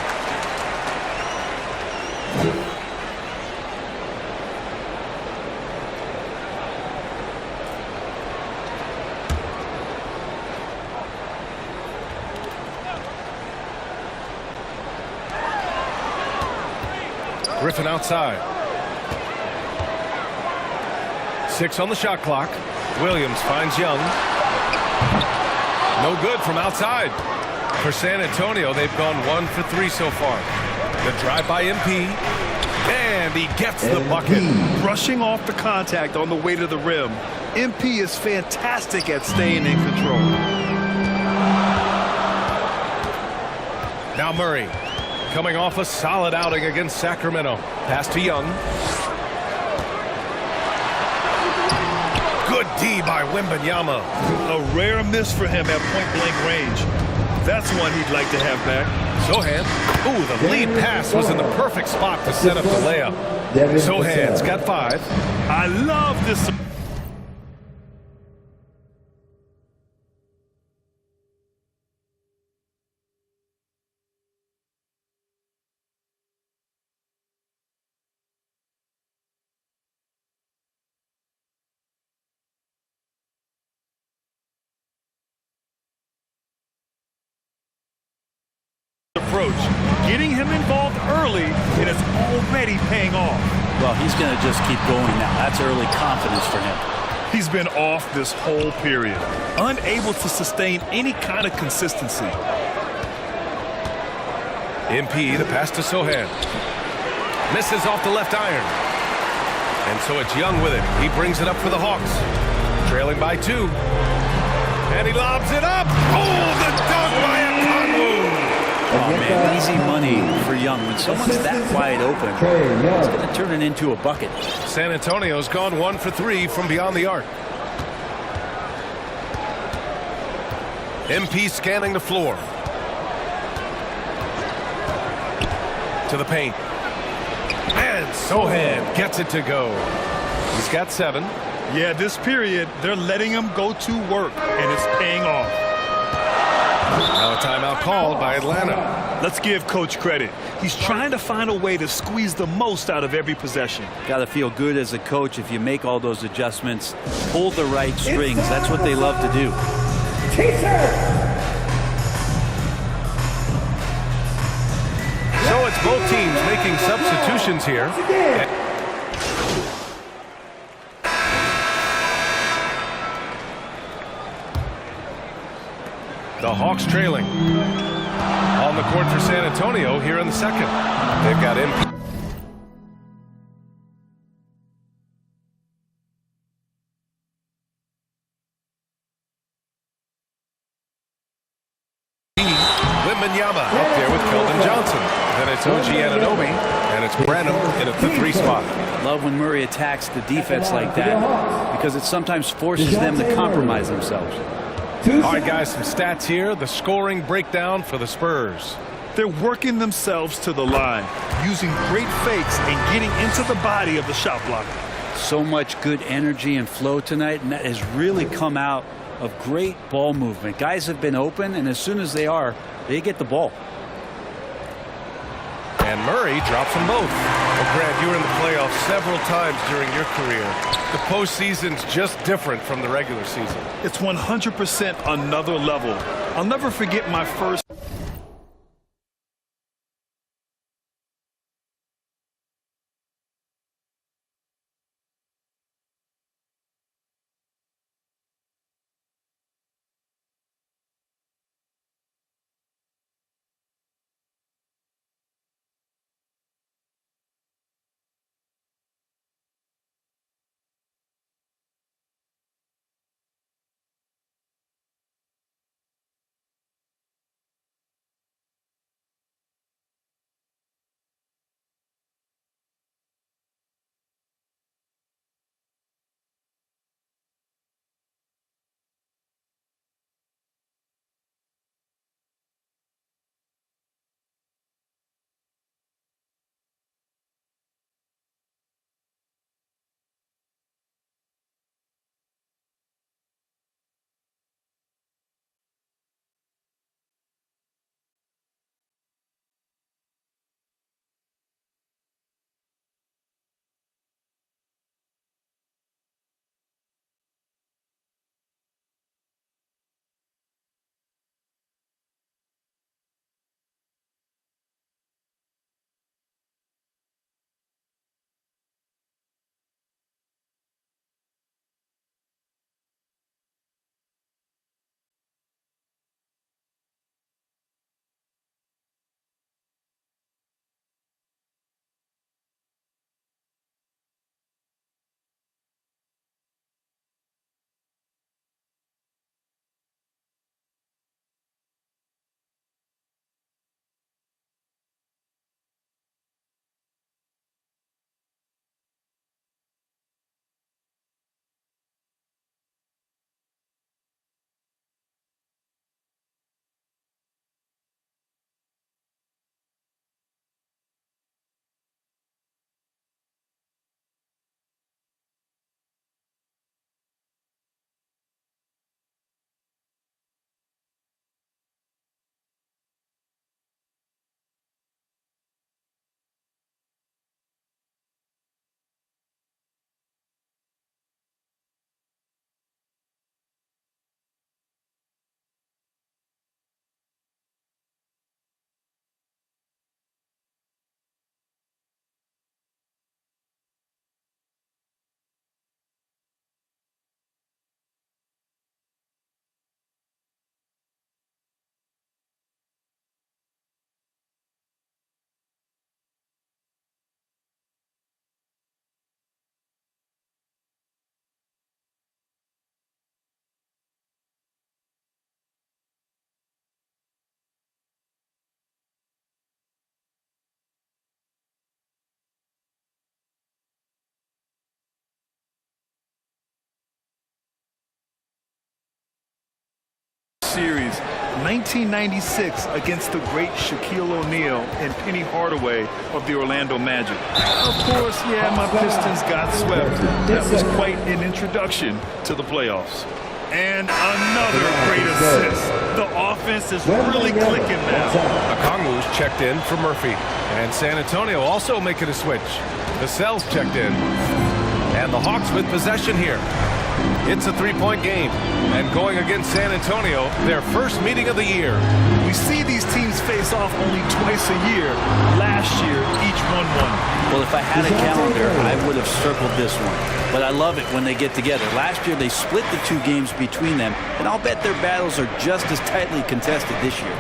Speaker 19: Griffin outside. 6 on the shot clock. Williams finds Young. No good from outside. For San Antonio, they've gone 1 for 3 so far. The drive by MP. And he gets the bucket.
Speaker 20: Brushing off the contact on the way to the rim. MP is fantastic at staying in control.
Speaker 19: Now Murray, coming off a solid outing against Sacramento. Pass to Young. Good D by Wembanyama.
Speaker 20: A rare miss for him at point-blank range. That's one he'd like to have back.
Speaker 19: Sohan. Ooh, the lead pass was in the perfect spot to set up the layup. Sohan's got 5.
Speaker 20: I love this. Approach. Getting him involved early, and it's already paying off.
Speaker 18: Well, he's going to just keep going now. That's early confidence for him.
Speaker 20: He's been off this whole period, unable to sustain any kind of consistency.
Speaker 19: MP, the pass to Sohan. Misses off the left iron. And so it's Young with it. He brings it up for the Hawks. Trailing by 2. And he lobs it up. Oh, the dunk by Okongwu.
Speaker 18: Oh, man, easy money for Young. When someone's that wide open, it's going to turn it into a bucket.
Speaker 19: San Antonio's gone 1 for 3 from beyond the arc. MP scanning the floor. To the paint. And Sohan gets it to go. He's got 7.
Speaker 20: Yeah, this period, they're letting him go to work, and it's paying off.
Speaker 19: Now a timeout called by Atlanta.
Speaker 20: Let's give Coach credit. He's trying to find a way to squeeze the most out of every possession.
Speaker 18: Got to feel good as a coach if you make all those adjustments, pull the right strings. That's what they love to do.
Speaker 19: So it's both teams making substitutions here. The Hawks trailing. On the court for San Antonio here in the second. They've got MP. Wembanyama up there with Keldon Johnson. Then it's OG Anunoby, and it's Branham in at the 3 spot.
Speaker 18: Love when Murray attacks the defense like that because it sometimes forces them to compromise themselves.
Speaker 19: All right, guys, some stats here. The scoring breakdown for the Spurs.
Speaker 20: They're working themselves to the line, using great fakes and getting into the body of the shot blocker.
Speaker 18: So much good energy and flow tonight, and that has really come out of great ball movement. Guys have been open, and as soon as they are, they get the ball.
Speaker 19: And Murray drops them both. Well, Grant, you were in the playoffs several times during your career. The postseason's just different from the regular season.
Speaker 20: It's 100% another level. I'll never forget my first 1996 against the great Shaquille O'Neal and Penny Hardaway of the Orlando Magic. Of course, yeah, my Pistons got swept. That was quite an introduction to the playoffs. And another great assist. The offense is really clicking now.
Speaker 19: Okongwu's checked in for Murphy. And San Antonio also making a switch. Vassell's checked in. And the Hawks with possession here. It's a three-point game. And going against San Antonio, their first meeting of the year.
Speaker 20: We see these teams face off only twice a year. Last year, each won one.
Speaker 18: Well, if I had a calendar, I would have circled this one. But I love it when they get together. Last year, they split the two games between them, and I'll bet their battles are just as tightly contested this year.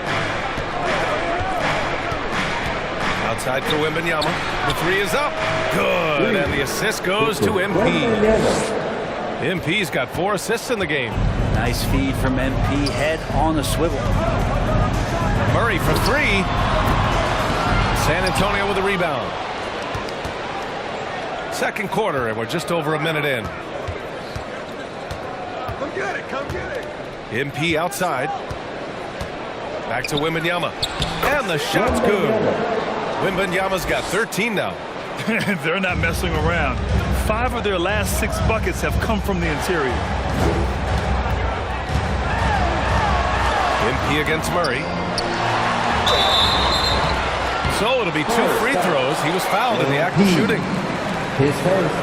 Speaker 19: Outside for Wembanyama. The three is up. Good. And the assist goes to MP. MP's got 4 assists in the game.
Speaker 18: Nice feed from MP. Head on a swivel.
Speaker 19: Murray for 3. San Antonio with a rebound. Second quarter, and we're just over a minute in.
Speaker 20: Come get it. Come get it.
Speaker 19: MP outside. Back to Wembanyama. And the shot's good. Wembanyama's got 13 now.
Speaker 20: They're not messing around. 5 of their last 6 buckets have come from the interior.
Speaker 19: MP against Murray. So it'll be 2 free throws. He was fouled in the act of shooting.
Speaker 11: His first.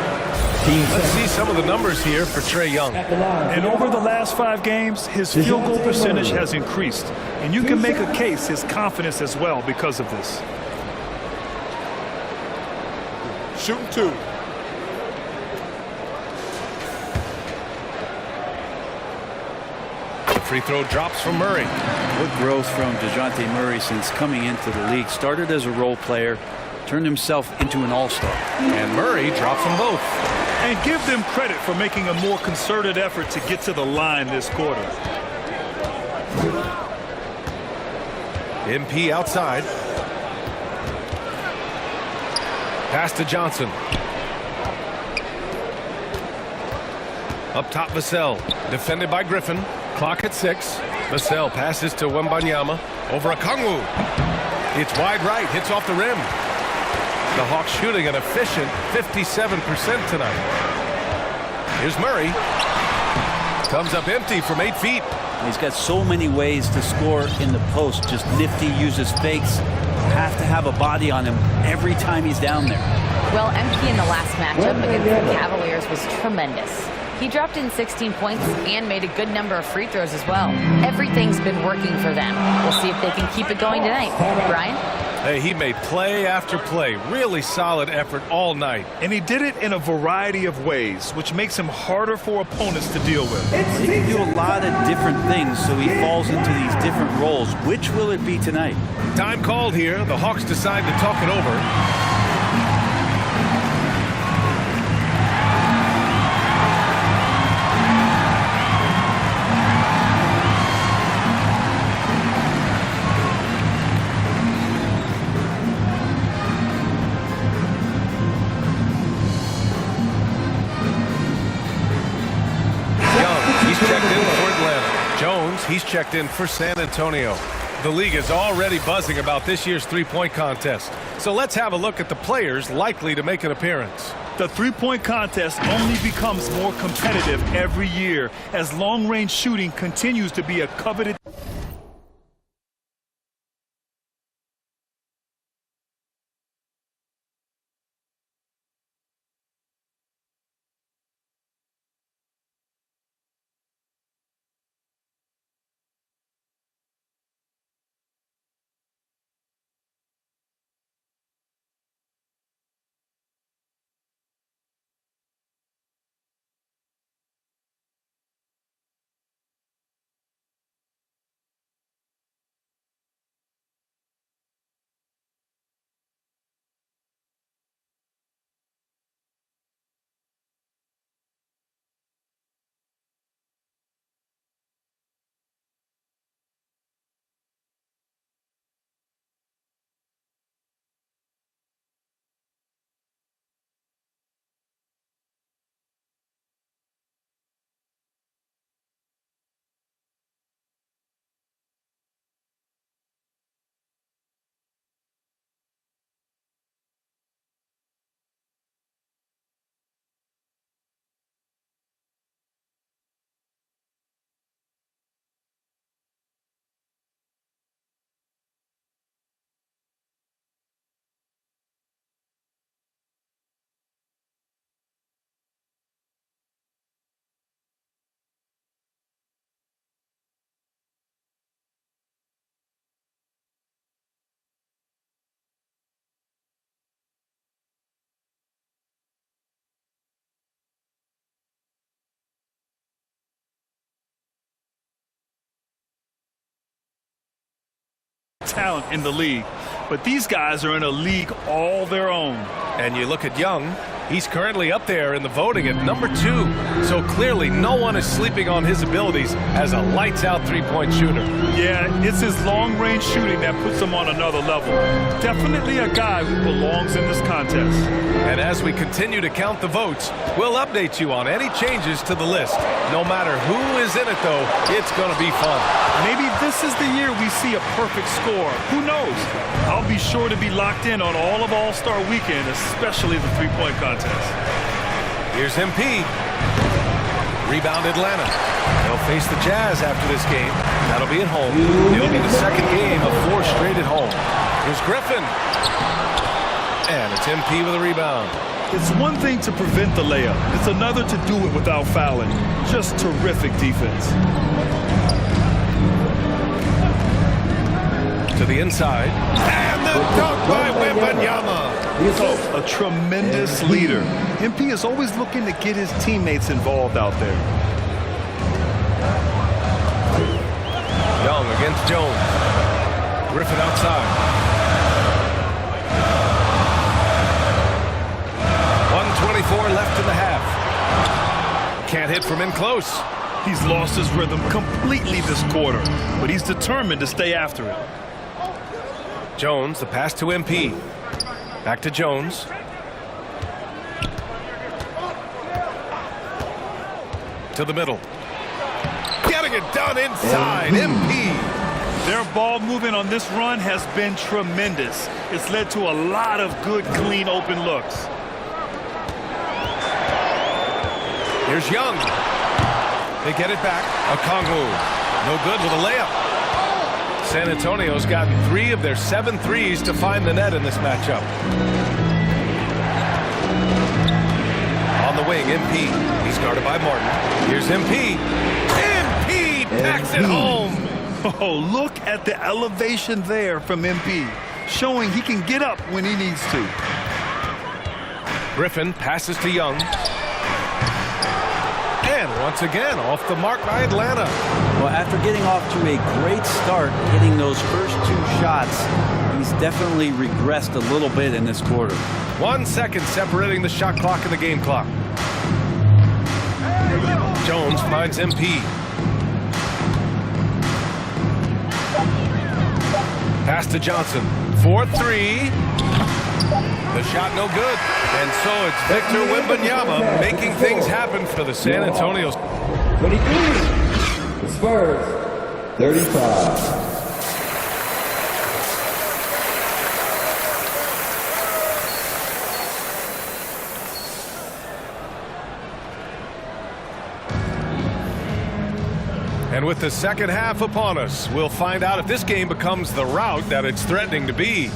Speaker 19: Let's see some of the numbers here for Trae Young.
Speaker 20: And over the last 5 games, his field goal percentage has increased. And you can make a case his confidence as well because of this.
Speaker 10: Shooting 2.
Speaker 19: Free throw drops from Murray.
Speaker 18: What growth from DeJounte Murray since coming into the league. Started as a role player, turned himself into an all-star.
Speaker 19: And Murray drops them both.
Speaker 20: And give them credit for making a more concerted effort to get to the line this quarter.
Speaker 19: MP outside. Pass to Johnson. Up top, Vassell. Defended by Griffin. Clock at 6. Vassell passes to Wembanyama. Over Okongwu. It's wide right. Hits off the rim. The Hawks shooting an efficient 57% tonight. Here's Murray. Comes up empty from 8 feet.
Speaker 18: He's got so many ways to score in the post. Just nifty, uses fakes. Have to have a body on him every time he's down there.
Speaker 1: Well, MP in the last matchup against the Cavaliers was tremendous. He dropped in 16 points and made a good number of free throws as well. Everything's been working for them. We'll see if they can keep it going tonight. Brian?
Speaker 19: Hey, he made play after play. Really solid effort all night.
Speaker 20: And he did it in a variety of ways, which makes him harder for opponents to deal with.
Speaker 18: He can do a lot of different things, so he falls into these different roles. Which will it be tonight?
Speaker 19: Time called here. The Hawks decide to talk it over. He's checked in for San Antonio. The league is already buzzing about this year's three-point contest. So let's have a look at the players likely to make an appearance.
Speaker 20: The three-point contest only becomes more competitive every year as long-range shooting continues to be a coveted talent in the league. But these guys are in a league all their own.
Speaker 19: And you look at Young, he's currently up there in the voting at number 2. So clearly no one is sleeping on his abilities as a lights-out three-point shooter.
Speaker 20: Yeah, it's his long-range shooting that puts him on another level. Definitely a guy who belongs in this contest.
Speaker 19: And as we continue to count the votes, we'll update you on any changes to the list. No matter who is in it, though, it's going to be fun.
Speaker 20: Maybe this is the year we see a perfect score. Who knows? I'll be sure to be locked in on all of All-Star Weekend, especially the three-point contest.
Speaker 19: Here's MP. Rebound Atlanta. They'll face the Jazz after this game. That'll be at home. It'll be the second game of 4 straight at home. Here's Griffin. And it's MP with a rebound.
Speaker 20: It's one thing to prevent the layup. It's another to do it without fouling. Just terrific defense.
Speaker 19: To the inside. And the dunk by Wembanyama.
Speaker 20: Oh, a tremendous leader. MP is always looking to get his teammates involved out there.
Speaker 19: Young against Jones. Griffin outside. 1:24 left in the half. Can't hit from in close.
Speaker 20: He's lost his rhythm completely this quarter, but he's determined to stay after it.
Speaker 19: Jones, the pass to MP. Back to Jones. To the middle. Getting it done inside. MP.
Speaker 20: Their ball movement on this run has been tremendous. It's led to a lot of good, clean, open looks.
Speaker 19: Here's Young. They get it back. Okongwu. No good with a layup. San Antonio's gotten 3 of their 7 threes to find the net in this matchup. On the wing, MP. He's guarded by Martin. Here's MP. MP packs it home.
Speaker 20: Oh, look at the elevation there from MP, showing he can get up when he needs to.
Speaker 19: Griffin passes to Young. And once again, off the mark by Atlanta.
Speaker 18: Well, after getting off to a great start, hitting those first 2 shots, he's definitely regressed a little bit in this quarter.
Speaker 19: 1 second separating the shot clock and the game clock. Jones finds MP. Pass to Johnson. 4-3. The shot no good. And so it's Victor Wembanyama making things happen for the San Antonio.
Speaker 11: 23. The Spurs, 35.
Speaker 19: And with the second half upon us, we'll find out if this game becomes the rout that it's threatening to be.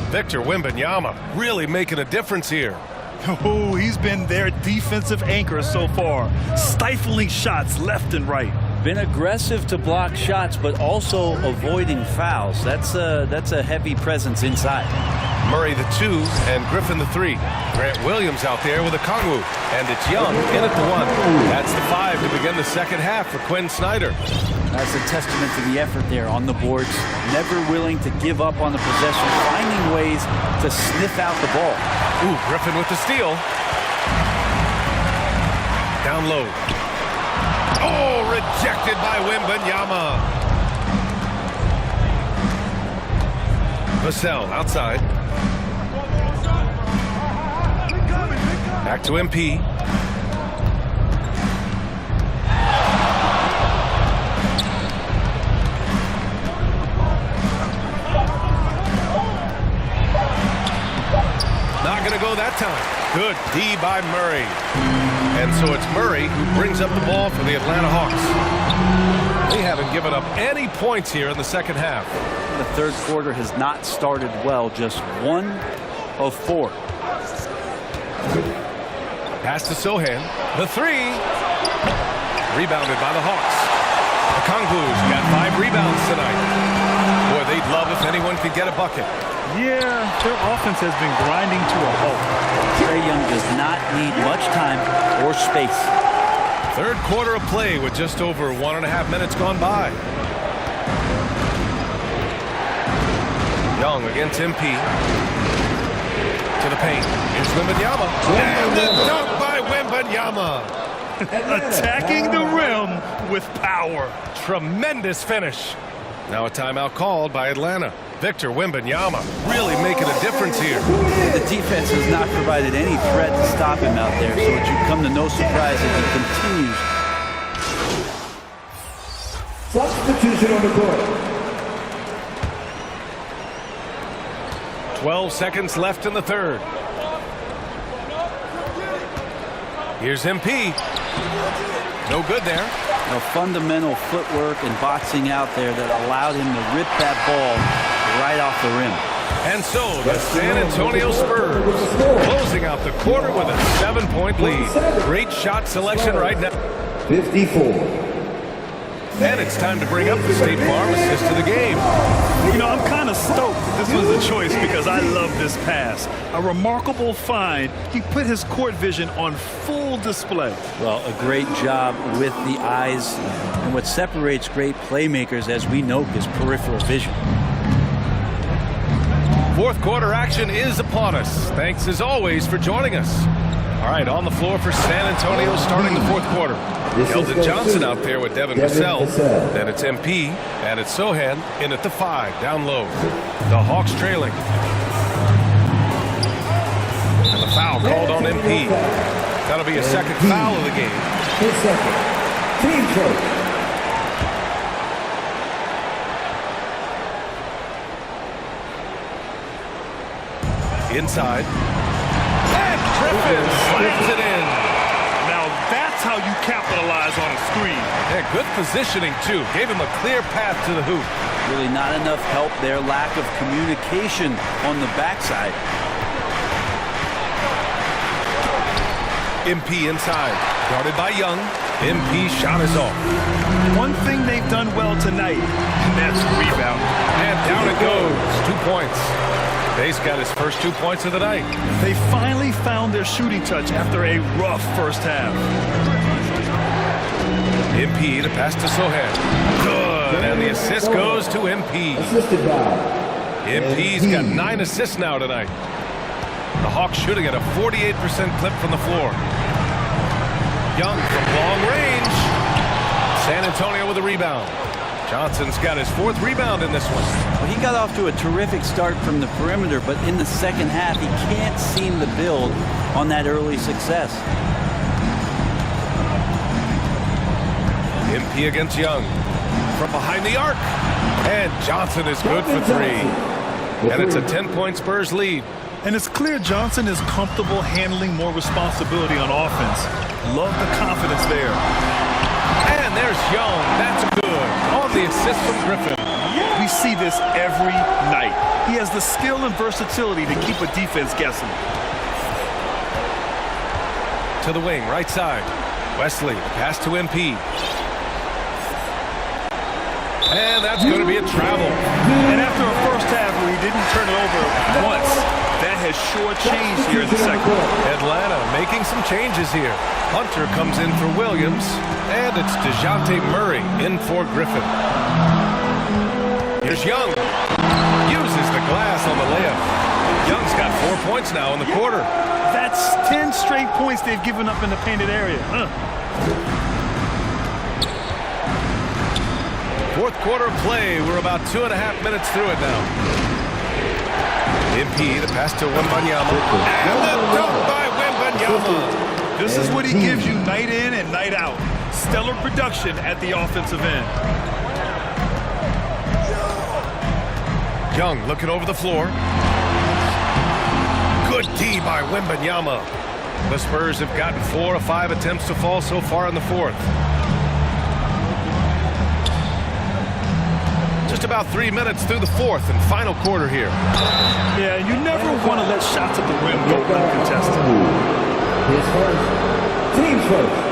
Speaker 19: Victor Wembanyama really making a difference here.
Speaker 20: Oh, he's been their defensive anchor so far, stifling shots left and right.
Speaker 18: Been aggressive to block shots, but also avoiding fouls. That's a heavy presence inside.
Speaker 19: Murray the 2 and Griffin the 3. Grant Williams out there with Okongwu. And it's Young in at the 1. That's the 5 to begin the second half for Quinn Snyder.
Speaker 18: That's a testament to the effort there on the boards. Never willing to give up on the possession, finding ways to sniff out the ball.
Speaker 19: Ooh, Griffin with the steal. Down low. Oh, rejected by Wembanyama. Vassell outside. Back to MP. Not going to go that time. Good D by Murray. And so it's Murray who brings up the ball for the Atlanta Hawks. They haven't given up any points here in the second half.
Speaker 18: The third quarter has not started well, just 1 of 4.
Speaker 19: Pass to Sohan. The 3. Rebounded by the Hawks. Okongwu's got 5 rebounds tonight. Boy, they'd love if anyone could get a bucket.
Speaker 20: Yeah, their offense has been grinding to a halt.
Speaker 18: Trae Young does not need much time or space.
Speaker 19: Third quarter of play with just over 1.5 minutes gone by. Young against MP. To the paint. Here's Wembanyama. And the dunk by Wembanyama.
Speaker 20: Attacking the rim with power.
Speaker 19: Tremendous finish. Now a timeout called by Atlanta. Victor Wembanyama really making a difference here.
Speaker 18: The defense has not provided any threat to stop him out there, so it should come to no surprise that he continues.
Speaker 11: Substitution on the court.
Speaker 19: 12 seconds left in the third. Here's MP. No good there.
Speaker 18: Fundamental footwork and boxing out there that allowed him to rip that ball right off the rim.
Speaker 19: And so the San Antonio Spurs closing out the quarter with a 7-point lead. Great shot selection right now.
Speaker 11: 54.
Speaker 19: And it's time to bring up the State Farm assist to the game.
Speaker 20: You know, I'm kind of stoked this was a choice because I love this pass. A remarkable find. He put his court vision on full display.
Speaker 18: Well, a great job with the eyes. And what separates great playmakers, as we know, is peripheral vision.
Speaker 19: Fourth quarter action is upon us. Thanks as always for joining us. All right, on the floor for San Antonio starting the fourth quarter. Keldon Johnson out there with Devin Vassell. Then it's MP, and it's Sohan in at the 5, down low. The Hawks trailing. And the foul called on MP. That'll be a second foul of the game.
Speaker 11: His second. Team first.
Speaker 19: Inside. And Griffin slams it in.
Speaker 20: Now that's how you capitalize on a screen.
Speaker 19: Yeah, good positioning, too. Gave him a clear path to the hoop.
Speaker 18: Really not enough help there. Lack of communication on the backside.
Speaker 19: MP inside. Guarded by Young. MP shot is off.
Speaker 20: One thing they've done well tonight, and that's rebound.
Speaker 19: And down it goes. 2 points. Bay's got his first 2 points of the night.
Speaker 20: They finally found their shooting touch after a rough first half.
Speaker 19: MP to pass to Sohan. Good, and the assist goes to MP.
Speaker 11: Assisted by
Speaker 19: MP's got 9 assists now tonight. The Hawks shooting at a 48% clip from the floor. Young from long range. San Antonio with a rebound. Johnson's got his 4th rebound in this one.
Speaker 18: Well, he got off to a terrific start from the perimeter, but in the second half, he can't seem to build on that early success.
Speaker 19: MP against Young. From behind the arc. And Johnson is good for 3. And it's a 10-point Spurs lead.
Speaker 20: And it's clear Johnson is comfortable handling more responsibility on offense. Love the confidence there.
Speaker 19: And there's Young. That's good. On the assist from Griffin.
Speaker 20: We see this every night. He has the skill and versatility to keep a defense guessing.
Speaker 19: To the wing, right side. Wesley, pass to MP. And that's going to be a travel.
Speaker 20: And after a first half where he didn't turn it over once, that has sure changed here in the second.
Speaker 19: Atlanta making some changes here. Hunter comes in for Williams, and it's DeJounte Murray in for Griffin. Here's Young. Uses the glass on the layup. Young's got 4 points now in the quarter.
Speaker 20: That's 10 straight points they've given up in the painted area.
Speaker 19: Fourth quarter of play. We're about 2.5 minutes through it now. MP, the pass to Wembanyama. And the dunk by Wembanyama.
Speaker 20: This is what he gives you night in and night out. Stellar production at the offensive end.
Speaker 19: Young looking over the floor. Good D by Wembanyama. The Spurs have gotten 4 of 5 attempts to fall so far in the fourth. Just about 3 minutes through the fourth and final quarter here.
Speaker 20: Yeah, you never want to let shots at the rim go uncontested.
Speaker 11: His first. Team first.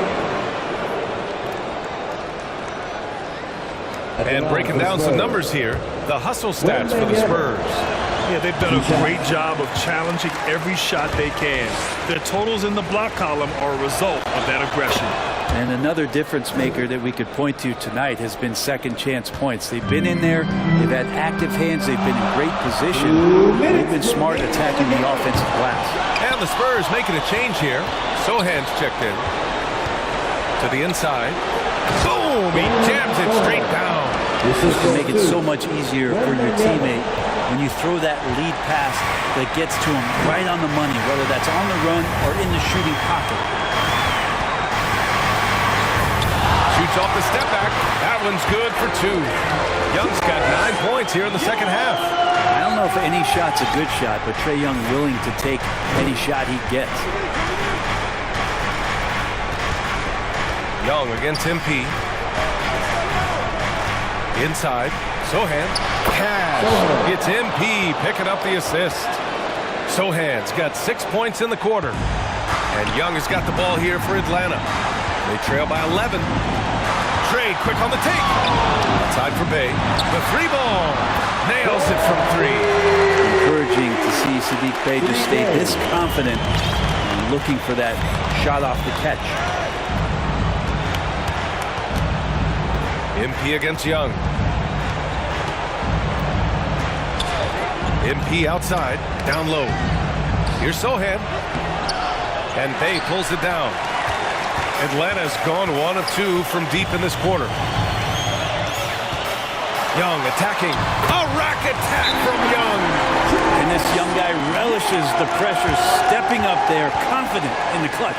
Speaker 19: And breaking down some numbers here, the hustle stats for the Spurs.
Speaker 20: Yeah, they've done a great job of challenging every shot they can. Their totals in the block column are a result of that aggression.
Speaker 18: And another difference maker that we could point to tonight has been second chance points. They've been in there, they've had active hands, they've been in great position. They've been smart attacking the offensive glass.
Speaker 19: And the Spurs making a change here. Sohan's checked in. To the inside. Boom! He jams it straight down.
Speaker 18: This can make it so much easier for your teammate when you throw that lead pass that gets to him right on the money, whether that's on the run or in the shooting pocket.
Speaker 19: Shoots off the step back. That one's good for 2. Young's got 9 points here in the second half.
Speaker 18: I don't know if any shot's a good shot, but Trae Young willing to take any shot he gets.
Speaker 19: Young against MP. Inside. Sohan. Cash. It's MP picking up the assist. Sohan's got 6 points in the quarter. And Young has got the ball here for Atlanta. They trail by 11. Trae quick on the take. Outside for Bay. The 3-ball. Nails it from 3.
Speaker 18: Encouraging to see Saddiq Bey just stay this confident and looking for that shot off the catch.
Speaker 19: MP against Young. MP outside, down low. Here's Sohan. And Bay pulls it down. Atlanta's gone 1 of 2 from deep in this quarter. Young attacking. A rack attack from Young.
Speaker 18: And this young guy relishes the pressure, stepping up there, confident in the clutch.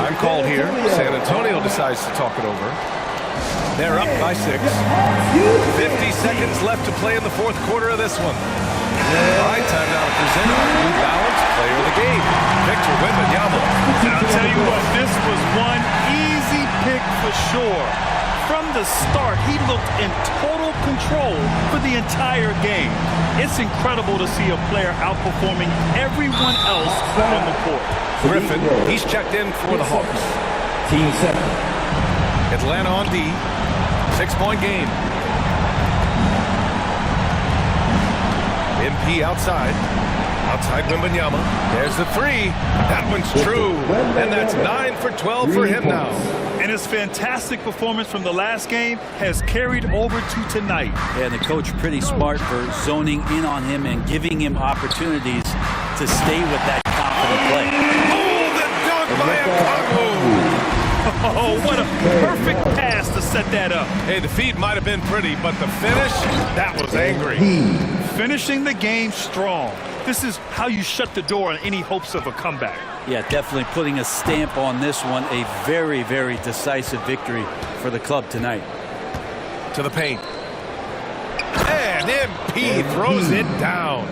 Speaker 19: Time called here. San Antonio decides to talk it over. They're up by 6. 50 seconds left to play in the fourth quarter of this one. All right, time now to present our new balanced player of the game, Victor Wembanyama.
Speaker 20: And I'll tell you what, this was one easy pick for sure. From the start, he looked in total control for the entire game. It's incredible to see a player outperforming everyone else on the court.
Speaker 19: Griffin, he's checked in for the Hawks.
Speaker 11: Team 7.
Speaker 19: Atlanta on D. 6-point game. MP outside. Outside Wembanyama. There's the 3. That one's true. And that's 9 for 12 for him now.
Speaker 20: And his fantastic performance from the last game has carried over to tonight.
Speaker 18: Yeah, and the coach pretty smart for zoning in on him and giving him opportunities to stay with that confident play.
Speaker 19: Oh, the dunk by Okongwu.
Speaker 20: Oh, what a perfect pass to set that up.
Speaker 19: Hey, the feed might have been pretty, but the finish, that was angry.
Speaker 20: Finishing the game strong. This is how you shut the door on any hopes of a comeback.
Speaker 18: Yeah, definitely putting a stamp on this one. A very, very decisive victory for the club tonight.
Speaker 19: To the paint. And MP throws it down.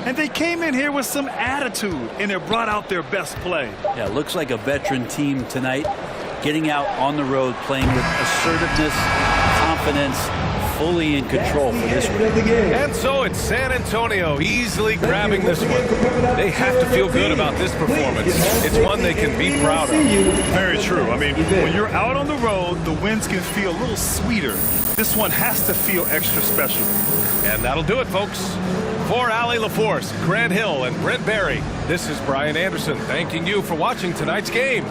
Speaker 20: And they came in here with some attitude, and it brought out their best play.
Speaker 18: Yeah, looks like a veteran team tonight. Getting out on the road, playing with assertiveness, confidence, fully in control for this one.
Speaker 19: And so it's San Antonio easily grabbing this one. They have to feel good about this performance. It's one they can be proud of.
Speaker 20: Very true. I mean, when you're out on the road, the wins can feel a little sweeter. This one has to feel extra special.
Speaker 19: And that'll do it, folks. For Allie LaForce, Grant Hill, and Brent Barry, this is Brian Anderson thanking you for watching tonight's game.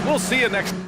Speaker 19: We'll see you next time.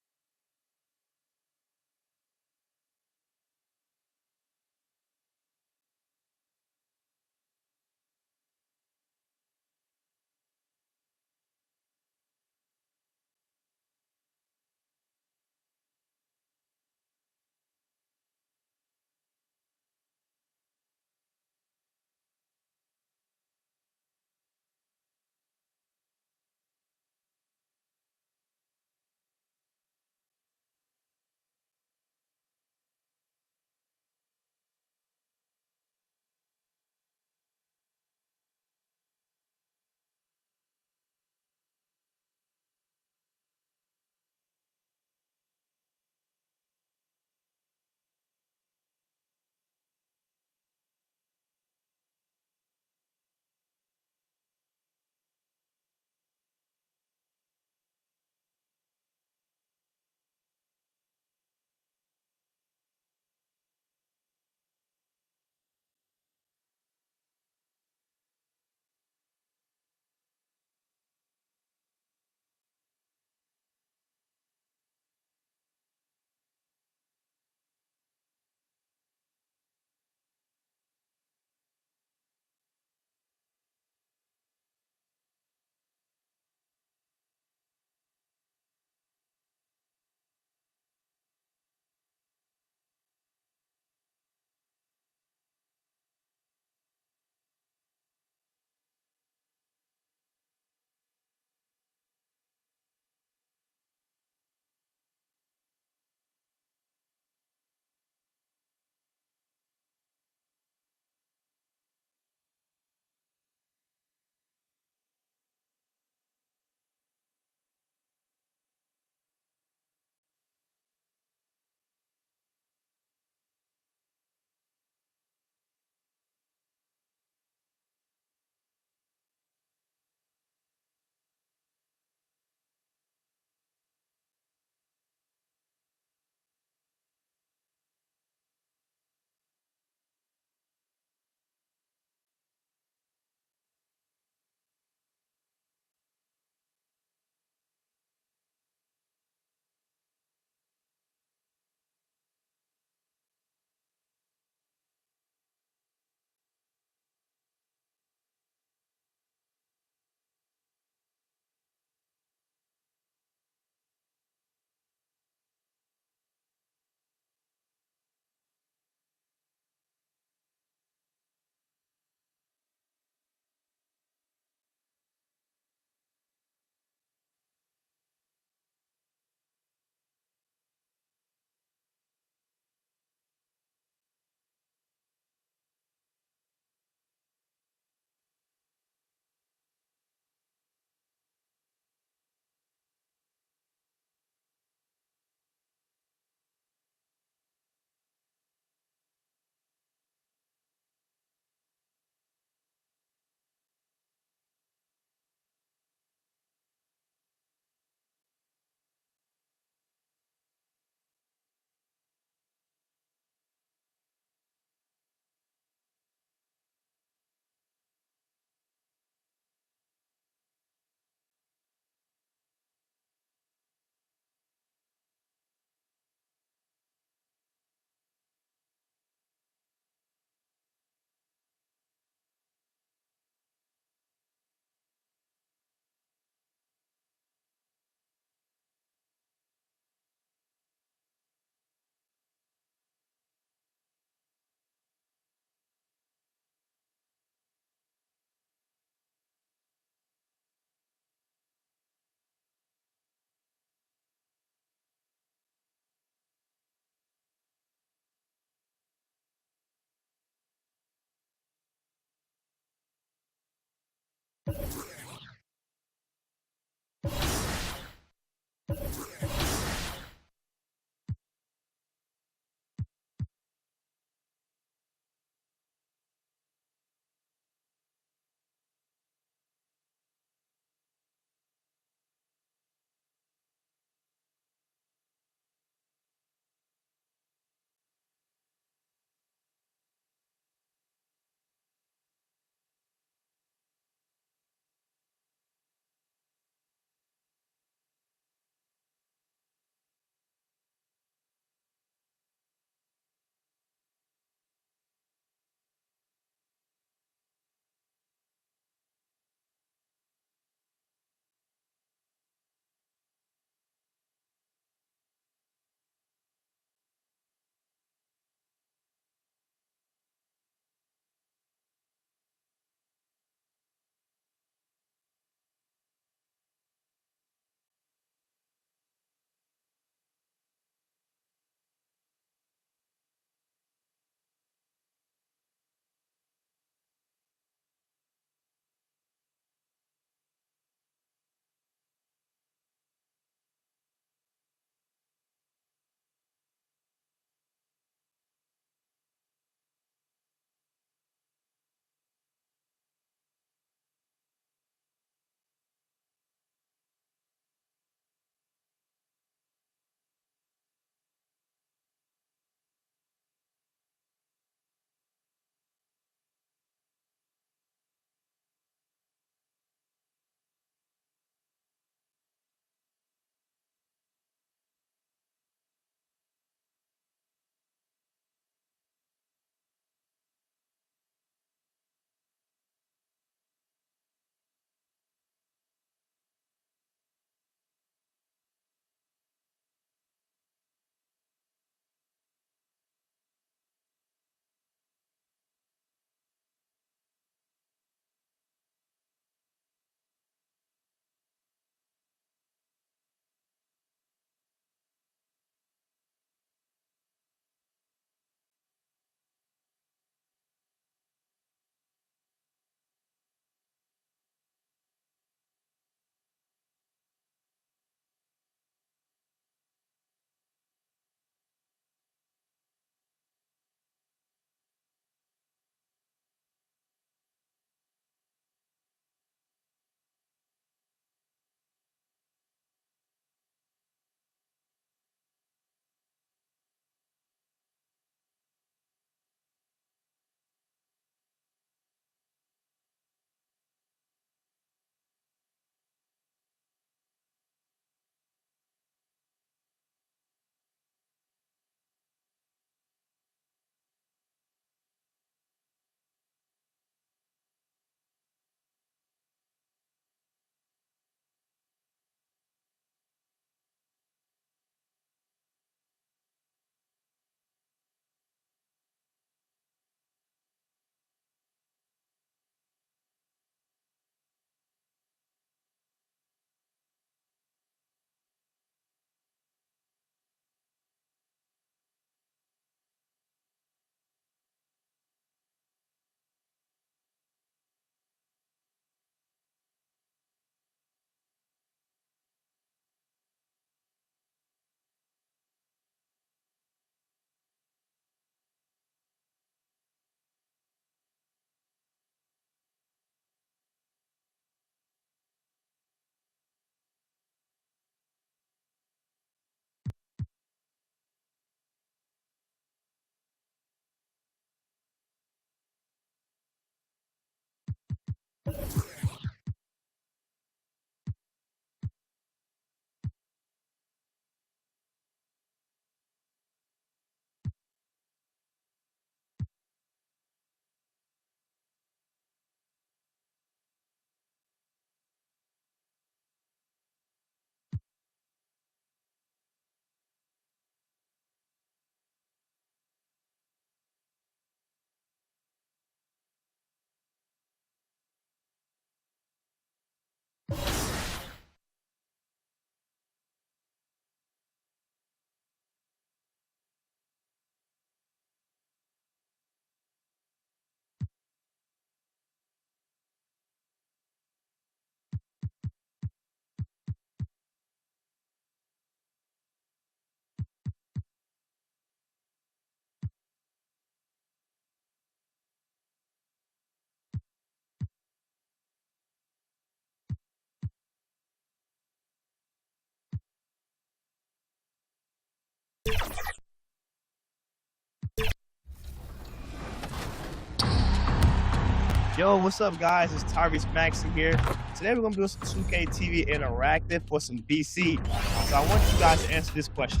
Speaker 3: Yo, what's up, guys? It's Tyrese Maxey here. Today we're going to do some 2K TV Interactive for some BC. So I want you guys to answer this question.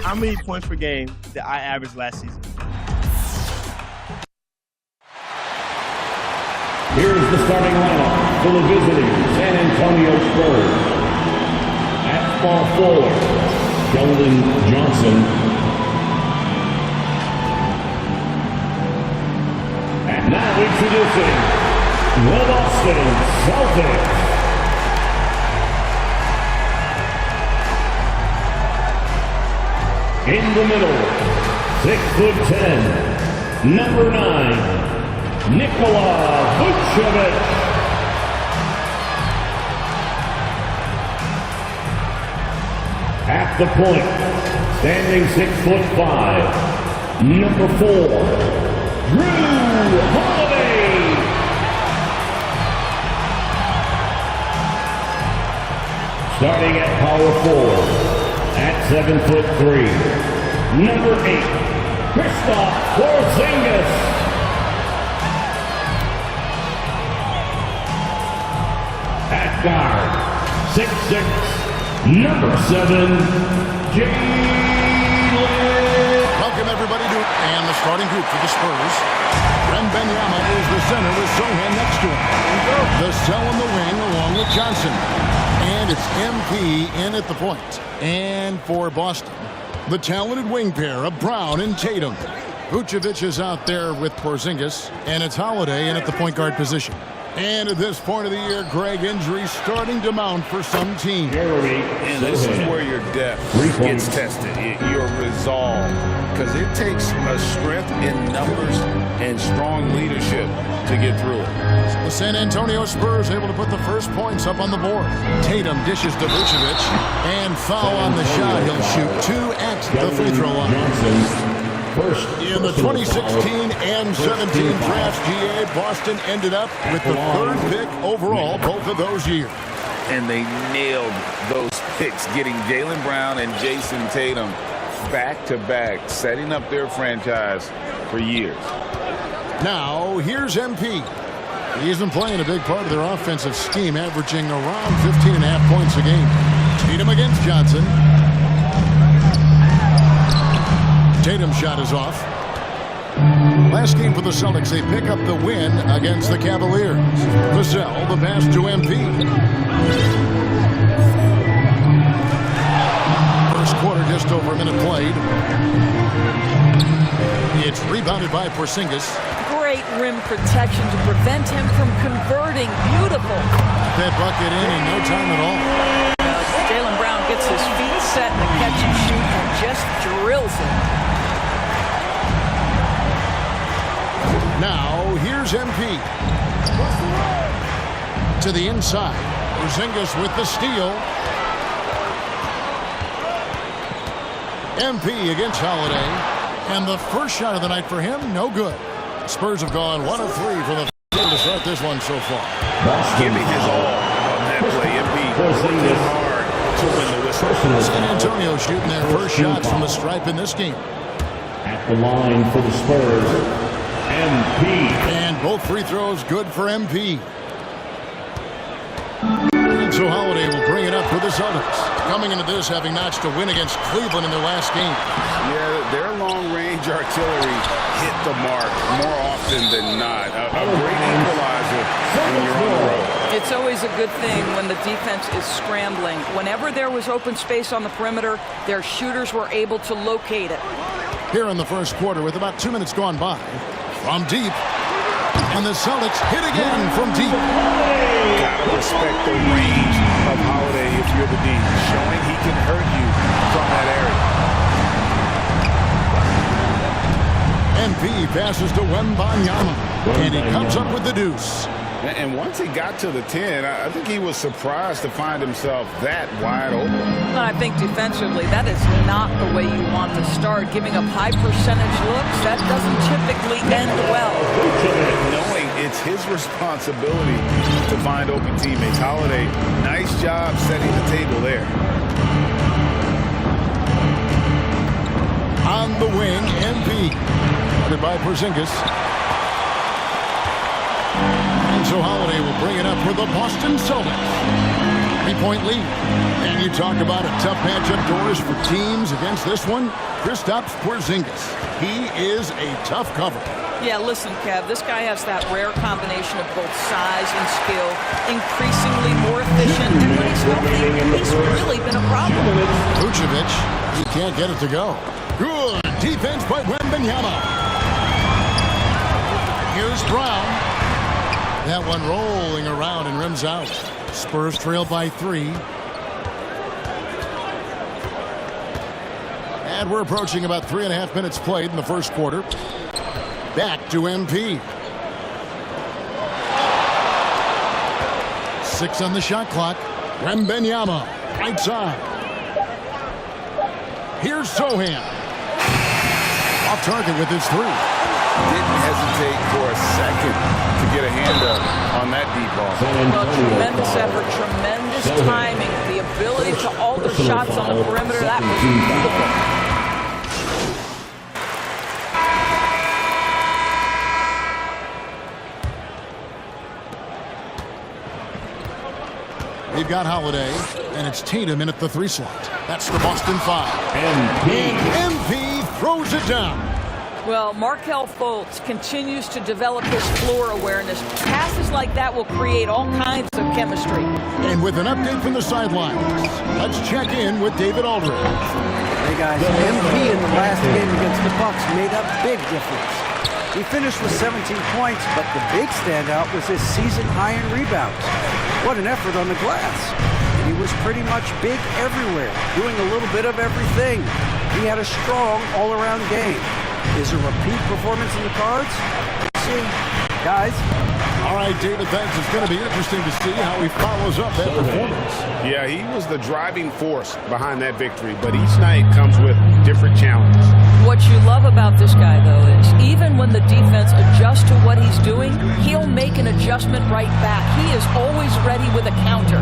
Speaker 3: How many points per game did I average last season?
Speaker 11: Here's the starting lineup for the visiting San Antonio Spurs. At small forward, Keldon Johnson. And now introducing the Boston Celtics. In the middle, 6'10", number 9, Nikola Vucevic. At the point, standing 6'5", number 4, Drew Holiday. Starting at power forward, at 7'3", number 8, Kristaps Porzingis. At guard, 6'6", number 7, Jalen.
Speaker 6: Welcome everybody to and the starting group for the Spurs. Wembanyama is the center with Sohan next to him. The cell in the wing along with Johnson. And it's MP in at the point. And for Boston, the talented wing pair of Brown and Tatum. Vucevic is out there with Porzingis, and it's Holiday in at the point guard position. And at this point of the year, Greg, injuries starting to mount for some teams.
Speaker 13: And this is where your depth gets tested, your resolve. Because it takes a strength in numbers and strong leadership to get through it.
Speaker 6: The San Antonio Spurs able to put the first points up on the board. Tatum dishes to Vucevic, and foul on the shot. He'll shoot 2 at the free throw line. In the 2016 and 17 drafts, GA, Boston ended up with the 3rd pick overall both of those years.
Speaker 13: And they nailed those picks, getting Jaylen Brown and Jason Tatum back-to-back, setting up their franchise for years.
Speaker 6: Now, here's MP. He's been playing a big part of their offensive scheme, averaging around 15.5 points a game. Tatum against Johnson. Tatum's shot is off. Last game for the Celtics, they pick up the win against the Cavaliers. Vassell, the pass to MP. First quarter, just over a minute played. It's rebounded by Porzingis.
Speaker 21: Great rim protection to prevent him from converting. Beautiful.
Speaker 6: That bucket in no time at all.
Speaker 21: Jaylen Brown gets his feet set in the catch and shoot and just drills it.
Speaker 6: Now, here's MP. To the inside. Porzingis with the steal. MP against Holiday. And the first shot of the night for him, no good. Spurs have gone 1 of 3 for the field to start this one so far.
Speaker 13: Giving his all on that play. MP working hard to win the whistle.
Speaker 6: San Antonio shooting their first shots from the stripe in this game.
Speaker 11: At the line for the Spurs, MP.
Speaker 6: And both free throws good for MP. And so Holiday will bring it up for the Celtics. Coming into this, having notched a win against Cleveland in their last game.
Speaker 13: Yeah, their long-range artillery hit the mark more often than not. A great equalizer when you're on the road.
Speaker 21: It's always a good thing when the defense is scrambling. Whenever there was open space on the perimeter, their shooters were able to locate it.
Speaker 6: Here in the first quarter with about 2 minutes gone by. From deep. And the Celtics hit again from deep.
Speaker 13: Gotta respect the range of Holiday if you're the D, showing he can hurt you from that
Speaker 6: area. MP passes to Wembanyama, and he comes up with the deuce.
Speaker 13: And once he got to the 10, I think he was surprised to find himself that wide open.
Speaker 21: I think defensively, that is not the way you want to start. Giving up high percentage looks, that doesn't typically end well.
Speaker 13: Knowing it's his responsibility to find open teammates. Holiday, nice job setting the table there.
Speaker 6: On the wing, MP. By Porzingis. so Holiday will bring it up for the Boston Celtics. 3-point lead. And you talk about a tough matchup, Doris, for teams against this one. Kristaps Porzingis. He is a tough cover.
Speaker 21: Yeah, listen, Kev, this guy has that rare combination of both size and skill, increasingly more efficient, and when he's healthy, he's really been a problem.
Speaker 6: Vucevic, he can't get it to go. Good defense by Wembanyama. Here's Brown. That one rolling around and rims out. Spurs trail by 3. And we're approaching about 3.5 minutes played in the first quarter. Back to MP. 6 on the shot clock. Wembanyama, right side. Here's Sohan. Off target with his 3.
Speaker 13: Didn't hesitate for a second to get a hand up on that deep ball.
Speaker 21: Well, tremendous effort, tremendous timing, the ability to alter shots on the perimeter. That was beautiful.
Speaker 6: We've got Holiday, and it's Tatum in at the 3 slot. That's the Boston 5. MP throws it down.
Speaker 21: Well, Markelle Fultz continues to develop his floor awareness. Passes like that will create all kinds of chemistry.
Speaker 6: And with an update from the sidelines, let's check in with David Aldridge.
Speaker 9: Hey guys, MP in the last game against the Bucks made a big difference. He finished with 17 points, but the big standout was his season high in rebounds. What an effort on the glass. He was pretty much big everywhere, doing a little bit of everything. He had a strong all-around game. Is a repeat performance in the cards? Let's see. Guys.
Speaker 6: All right, David, thanks. It's going to be interesting to see how he follows up that performance.
Speaker 12: Yeah, he was the driving force behind that victory, but each night comes with different challenges.
Speaker 21: What you love about this guy, though, is even when the defense adjusts to what he's doing, he'll make an adjustment right back. He is always ready with a counter.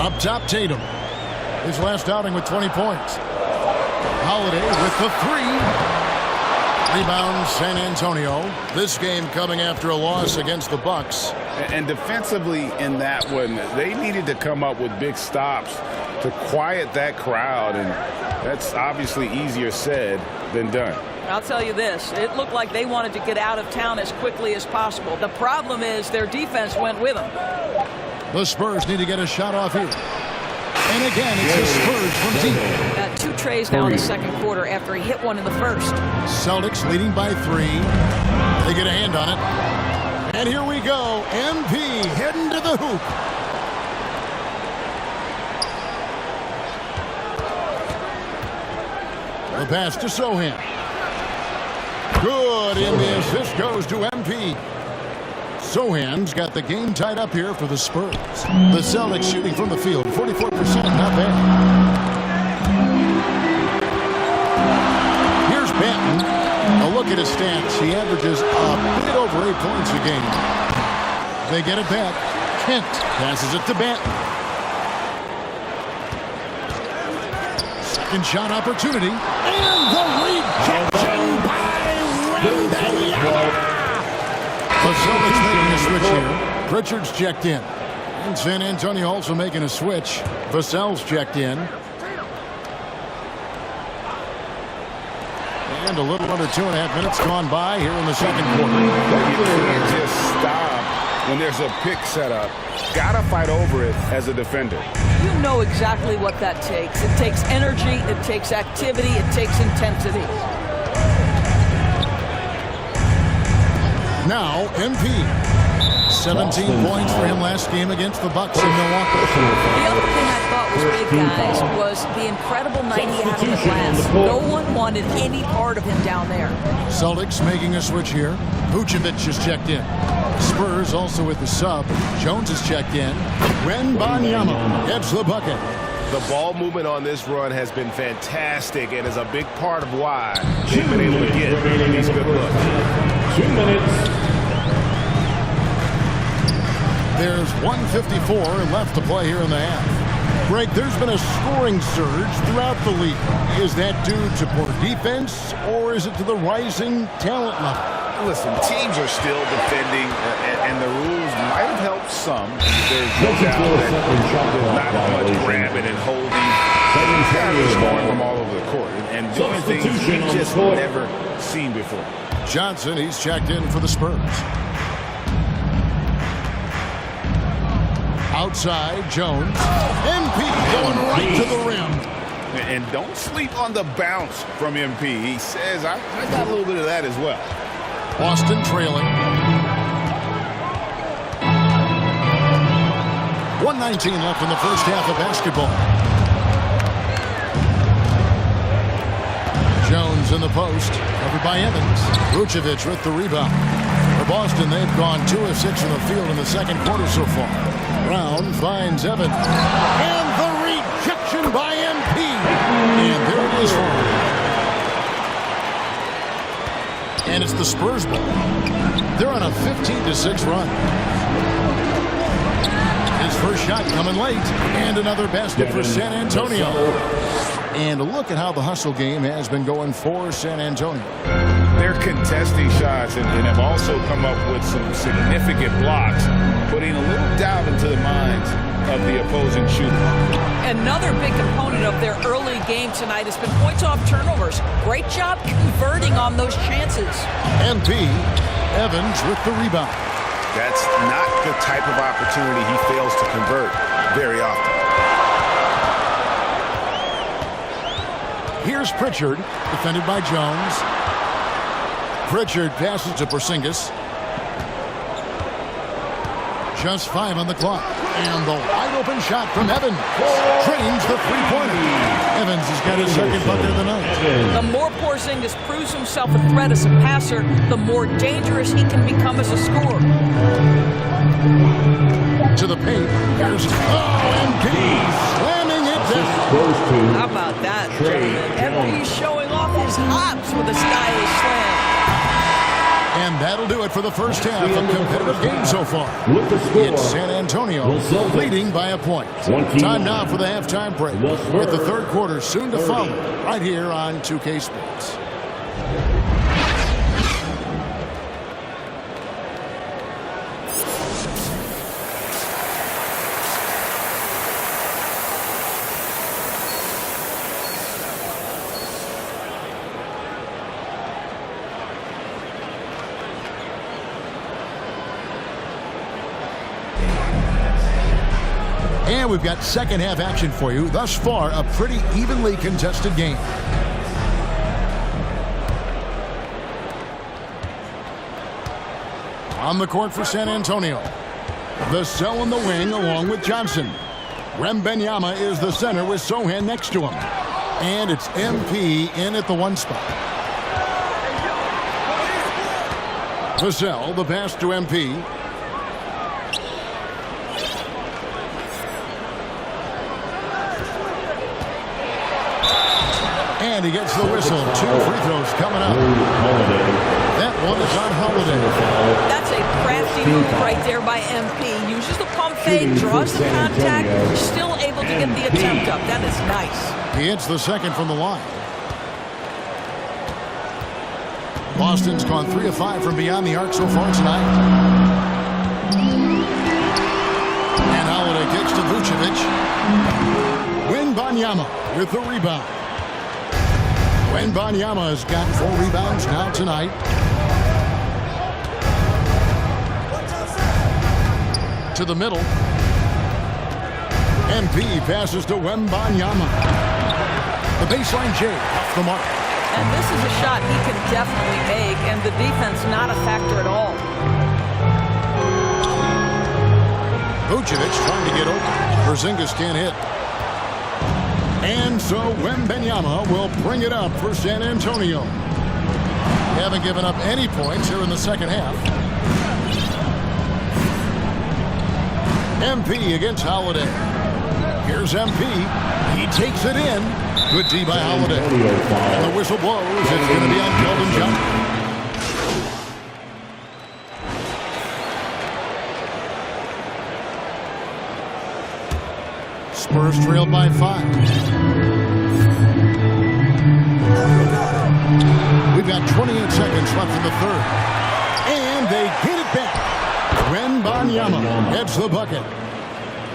Speaker 6: Up top, Tatum. His last outing with 20 points. Holiday with the 3. Rebound, San Antonio. This game coming after a loss against the Bucks.
Speaker 13: And defensively in that one, they needed to come up with big stops to quiet that crowd, and that's obviously easier said than done.
Speaker 21: I'll tell you this, it looked like they wanted to get out of town as quickly as possible. The problem is their defense went with them.
Speaker 6: The Spurs need to get a shot off here. And again, it's the Spurs from Team.
Speaker 21: 2 trays now in the second quarter after he hit one in the first.
Speaker 6: Celtics leading by 3. They get a hand on it. And here we go. MP heading to the hoop. The pass to Sohan. Good, and the assist goes to MP. Sohan's got the game tied up here for the Spurs. The Celtics shooting from the field, 44%, not bad. Here's Benton. A look at his stats. He averages a bit over 8 points a game. They get it back. Kent passes it to Benton. Second shot opportunity. And the rejection by Wembanyama. The Celtics making a switch here. Pritchard's checked in. And San Antonio also making a switch. Vassell's checked in. And a little under 2.5 minutes gone by here in the second quarter.
Speaker 13: You can't just stop when there's a pick set up. Gotta fight over it as a defender.
Speaker 21: You know exactly what that takes. It takes energy, it takes activity, it takes intensity.
Speaker 6: Now, MP. 17 points for him last game against the Bucks in Milwaukee.
Speaker 21: The other thing I thought was big, guys, was the incredible night he had on the glass. No one wanted any part of him down there.
Speaker 6: Celtics making a switch here. Vucevic is checked in. Spurs also with the sub. Jones is checked in. Wembanyama gets the bucket.
Speaker 12: The ball movement on this run has been fantastic and is a big part of why they've been able to get these good looks.
Speaker 11: 2 minutes.
Speaker 6: There's 1:54 left to play here in the half. Greg, there's been a scoring surge throughout the league. Is that due to poor defense, or is it to the rising talent level?
Speaker 13: Listen, teams are still defending, and the rules might have helped some. There's no doubt that there's not as much grabbing and holding. Guys scoring from all over the court and doing things we've just never seen before.
Speaker 6: Johnson, he's checked in for the Spurs. Outside, Jones. MP going right to the rim.
Speaker 13: And don't sleep on the bounce from MP. He says, I got a little bit of that as well.
Speaker 6: Boston trailing. 1:19 left in the first half of basketball. Jones in the post, covered by Evans. Vucevic with the rebound. For Boston, they've gone 2 of 6 in the field in the second quarter so far. Brown finds Evans. And the rejection by MP. And there it is for him. And it's the Spurs ball. They're on a 15-6 run. His first shot coming late. And another basket for San Antonio. And look at how the hustle game has been going for San Antonio.
Speaker 13: They're contesting shots and have also come up with some significant blocks, putting a little doubt into the minds of the opposing shooter.
Speaker 21: Another big component of their early game tonight has been points off turnovers. Great job converting on those chances.
Speaker 6: MP, Evans with the rebound.
Speaker 13: That's not the type of opportunity he fails to convert very often.
Speaker 6: Here's Pritchard, defended by Jones. Pritchard passes to Porzingis. Just 5 on the clock. And the wide-open shot from Evans. Drains the three-pointer. Evans has got his second bucket of the night.
Speaker 21: The more Porzingis proves himself a threat as a passer, the more dangerous he can become as a scorer.
Speaker 6: To the paint. Here's MP slamming it down.
Speaker 21: How about that, gentlemen? MP showing off his hops with a stylish slam.
Speaker 6: And that'll do it for the first half of competitive game so far. It's San Antonio leading by a point. Time now for the halftime break. With the third quarter soon to follow right here on 2K Sports. And we've got second half action for you. Thus far, a pretty evenly contested game. On the court for San Antonio. Vassell in the wing along with Johnson. Wembanyama is the center with Sohan next to him. And it's MP in at the 1 spot. Vassell, the pass to MP. And he gets the whistle. 2 free throws coming up. That one is on Holiday.
Speaker 21: That's a crafty move right there by MP. Uses the pump fake, draws the contact, still able to get the attempt up. That is nice.
Speaker 6: He hits the second from the line. Boston's gone 3 of 5 from beyond the arc so far tonight. And Holiday kicks to Vucevic. Wembanyama with the rebound. Wembanyama has got 4 rebounds now tonight. To the middle. MP passes to Wembanyama. The baseline J off the mark.
Speaker 21: And this is a shot he can definitely make, and the defense not a factor at all.
Speaker 6: Vucevic trying to get open. Porzingis can't hit. And so Wembanyama will bring it up for San Antonio. They haven't given up any points here in the second half. MP against Holiday. Here's MP. He takes it in. Good D by Holiday. And the whistle blows. It's going to be on Kelvin Johnson. Spurs trailed by 5. We've got 28 seconds left in the third. And they get it back. Wembanyama heads the bucket.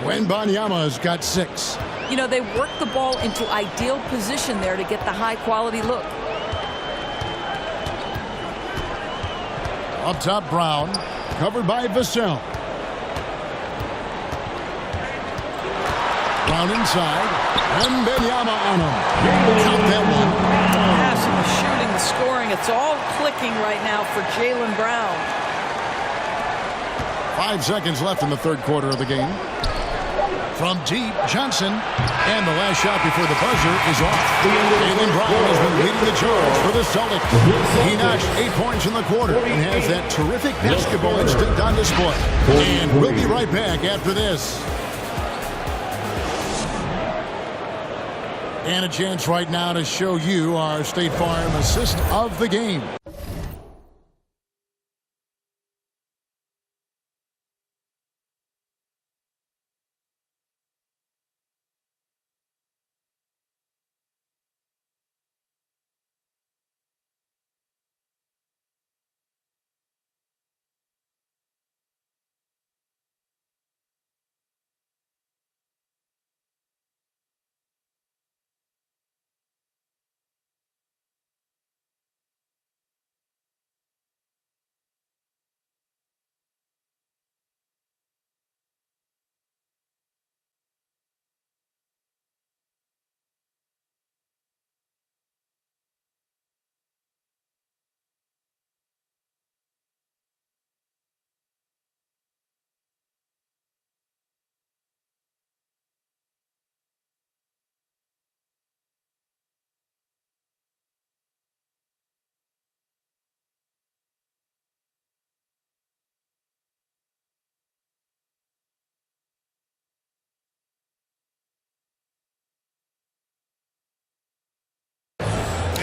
Speaker 6: Wembanyama's got 6.
Speaker 21: You know, they work the ball into ideal position there to get the high-quality look.
Speaker 6: Up top, Brown, covered by Vassell. Brown inside, Wembanyama on him. Count that one.
Speaker 21: The passing, the shooting, the scoring, it's all clicking right now for Jaylen Brown.
Speaker 6: 5 seconds left in the third quarter of the game. From deep, Johnson. And the last shot before the buzzer is off. Jaylen Brown has been leading the charge for the Celtics. He notched 8 points in the quarter and has that terrific basketball instinct on display. And we'll be right back after this. And a chance right now to show you our State Farm assist of the game.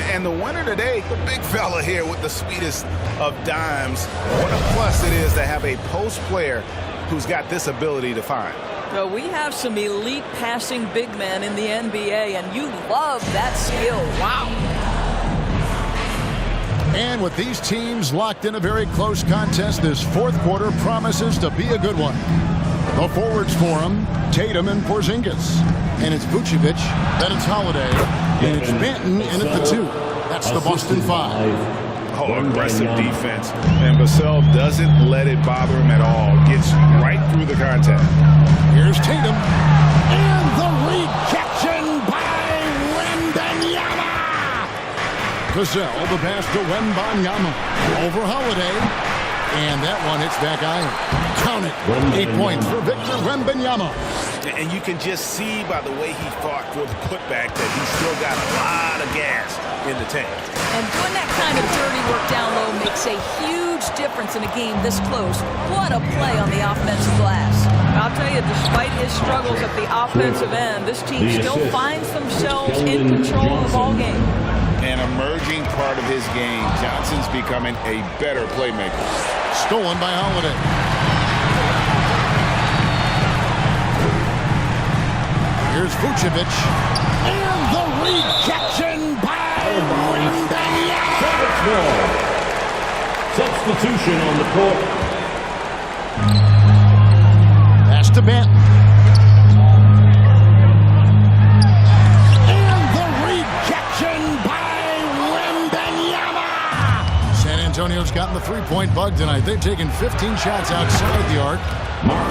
Speaker 13: And the winner today, the big fella here with the sweetest of dimes. What a plus it is to have a post player who's got this ability to find.
Speaker 21: So we have some elite passing big men in the NBA, and you love that skill. Wow.
Speaker 6: And with these teams locked in a very close contest, this fourth quarter promises to be a good one. The forwards for them, Tatum and Porzingis. And it's Vucevic, then it's Holiday, and it's Benton in at the 2. That's the Boston 5.
Speaker 12: Oh, aggressive defense. And Vassell doesn't let it bother him at all. Gets right through the contact.
Speaker 6: Here's Tatum. And the rejection by Wembanyama. Vassell, the pass to Wembanyama. Over Holiday. And that one hits back iron. Count it. 8 points for Victor Wembanyama.
Speaker 13: And you can just see by the way he fought for the putback that he's still got a lot of gas in the tank.
Speaker 21: And doing that kind of dirty work down low makes a huge difference in a game this close. What a play on the offensive glass. I'll tell you, despite his struggles at the offensive end, this team still finds themselves in control of the ball game.
Speaker 13: An emerging part of his game. Johnson's becoming a better playmaker.
Speaker 6: Stolen by Holiday. Here's Vucevic. And the rejection by Wembanyama.
Speaker 11: Substitution on the court.
Speaker 6: Pass to Benton. And the rejection by Wembanyama. San Antonio's gotten the three-point bug tonight. They've taken 15 shots outside the arc.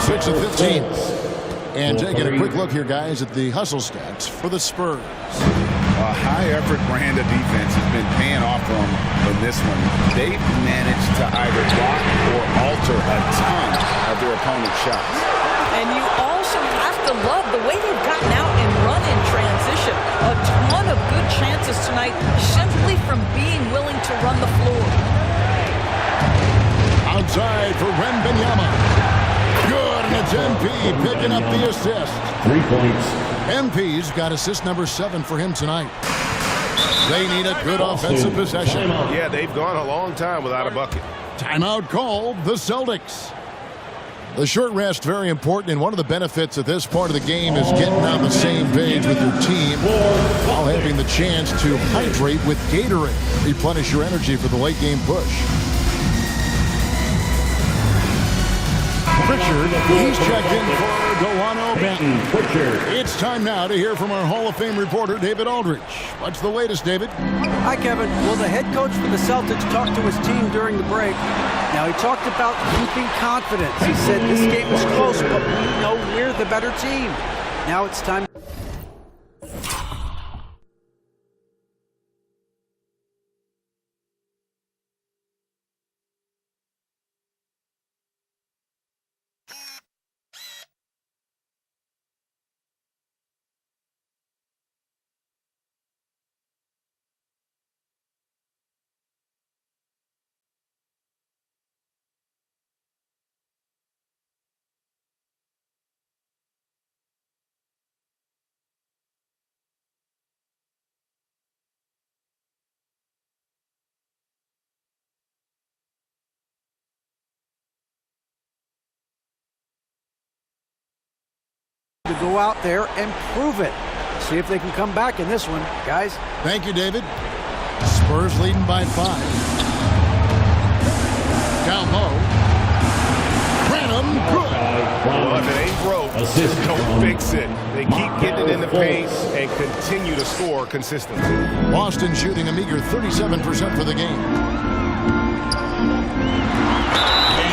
Speaker 6: 6 of 15. And taking a quick look here, guys, at the hustle stats for the Spurs.
Speaker 13: A high-effort brand of defense has been paying off for them in this one. They've managed to either block or alter a ton of their opponent's shots.
Speaker 21: And you also have to love the way they've gotten out and run in transition. A ton of good chances tonight simply from being willing to run the floor.
Speaker 6: Outside for Wembanyama. Good, and it's MP picking up the assist.
Speaker 11: 3 points.
Speaker 6: MP's got assist number 7 for him tonight. They need a good offensive possession.
Speaker 12: Yeah, they've gone a long time without a bucket.
Speaker 6: Timeout called the Celtics. The short rest, very important, and one of the benefits of this part of the game is getting on the same page with your team while having the chance to hydrate with Gatorade. Replenish your energy for the late game push. Pritchard, he's checked in for Delano Benton. It's time now to hear from our Hall of Fame reporter, David Aldridge. What's the latest, David?
Speaker 9: Hi, Kevin. Well, the head coach for the Celtics talked to his team during the break. Now, he talked about keeping confidence. He said this game is close, but we know we're the better team. Now it's time. To go out there and prove it. See if they can come back in this one, guys.
Speaker 6: Thank you, David. Spurs leading by 5. Down low. Branham, good.
Speaker 12: Well, if it ain't broke, just don't fix it. They keep getting it in the paint and continue to score consistently.
Speaker 6: Boston shooting a meager 37% for the game.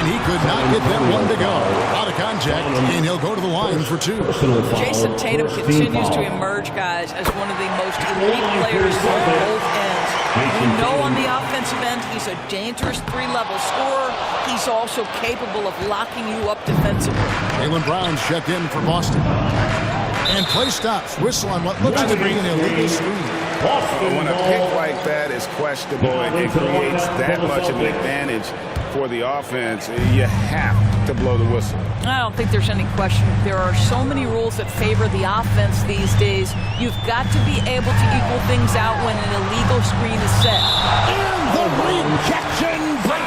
Speaker 6: And he could not get that one to go. Out of contact, and he'll go to the line for 2.
Speaker 21: Jason Tatum continues to emerge, guys, as one of the most elite players on both ends. We know on the offensive end, he's a dangerous 3-level scorer. He's also capable of locking you up defensively.
Speaker 6: Jaylen Brown's checked in for Boston. And play stops. Whistle on what looks to be an illegal screen.
Speaker 12: When a pick like that is questionable and it creates that much of an advantage for the offense, you have to blow the whistle.
Speaker 21: I don't think there's any question. There are so many rules that favor the offense these days. You've got to be able to equal things out when an illegal screen is set.
Speaker 6: And the rejection by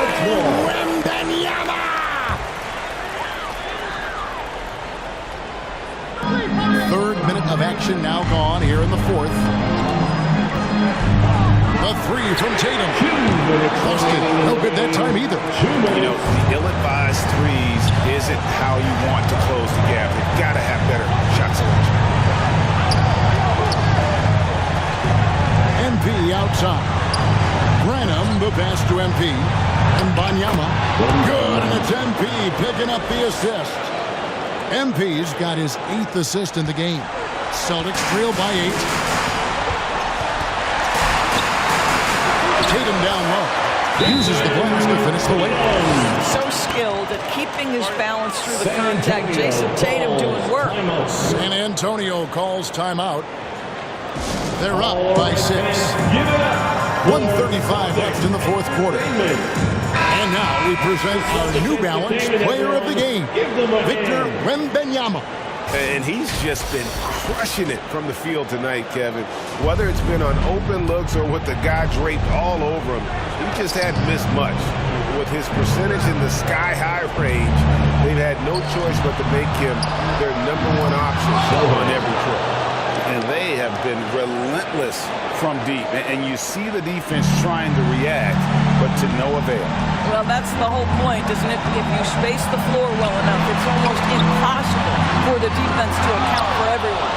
Speaker 6: Wembanyama! Third minute of action now gone here in the 4th. The 3 from Tatum. Busted. No good that time either.
Speaker 12: You know, the ill-advised threes isn't how you want to close the gap. You've got to have better shot selection.
Speaker 6: MP outside. Branham, the pass to MP. And Banyama. Good, and it's MP picking up the assist. MP's got his 8th assist in the game. Celtics trail by 8. Tatum down low. Uses the blast to finish the layup.
Speaker 21: So skilled at keeping his balance through the contact. Jason Tatum doing work.
Speaker 6: San Antonio calls timeout. They're up by 6. 1:35 left in the 4th quarter. And now we present our New Balance player of the game, Victor Wembanyama.
Speaker 12: And he's just been crushing it from the field tonight, Kevin. Whether it's been on open looks or with the guy draped all over him, he just hadn't missed much. With his percentage in the sky-high range, they've had no choice but to make him their #1 option on every trip.
Speaker 13: And they have been relentless from deep. And you see the defense trying to react, but to no avail.
Speaker 21: Well, that's the whole point, isn't it? If you space the floor well enough, it's almost impossible for the defense to account for everyone.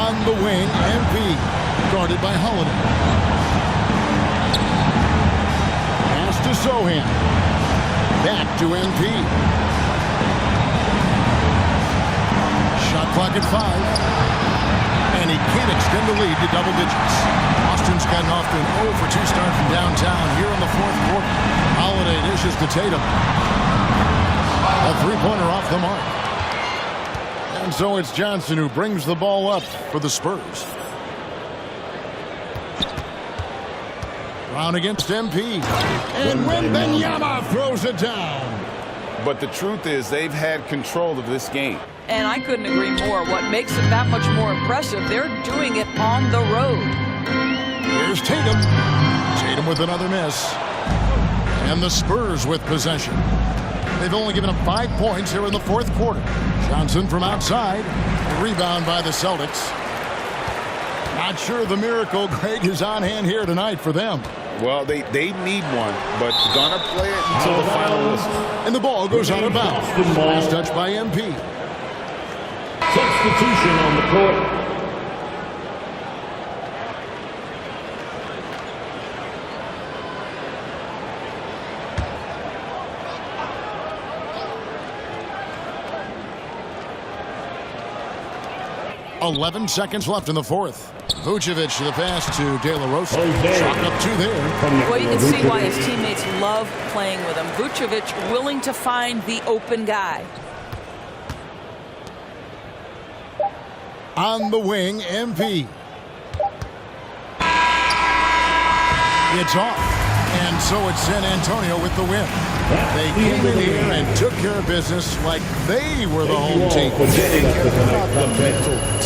Speaker 6: On the wing, MP, guarded by Holiday. Pass to Sohan. Back to MP. Shot clock at 5. And he can't extend the lead to double digits. Boston's gotten off to an 0-for-2 start from downtown here in the 4th quarter. Holiday dishes to Tatum. A 3-pointer off the mark. And so it's Johnson who brings the ball up for the Spurs. Brown against MP. And Wembanyama throws it down.
Speaker 13: But the truth is they've had control of this game.
Speaker 21: And I couldn't agree more. What makes it that much more impressive, they're doing it on the road.
Speaker 6: Here's Tatum. Tatum with another miss. And the Spurs with possession. They've only given up 5 points here in the fourth quarter. Johnson from outside. Rebound by the Celtics. Not sure the miracle, Greg, is on hand here tonight for them.
Speaker 13: Well, they need one, but gonna play it until the final whistle.
Speaker 6: And the ball goes out of bounds. Last touch by MP.
Speaker 11: Substitution on the court.
Speaker 6: .11 seconds left in the fourth. Vucevic to the pass to De La Rosa. Shot up 2 there.
Speaker 21: Well, you can see why his teammates love playing with him. Vucevic willing to find the open guy.
Speaker 6: On the wing, MP. It's off. And so it's San Antonio with the win. They came in here and took care of business like they were the home team.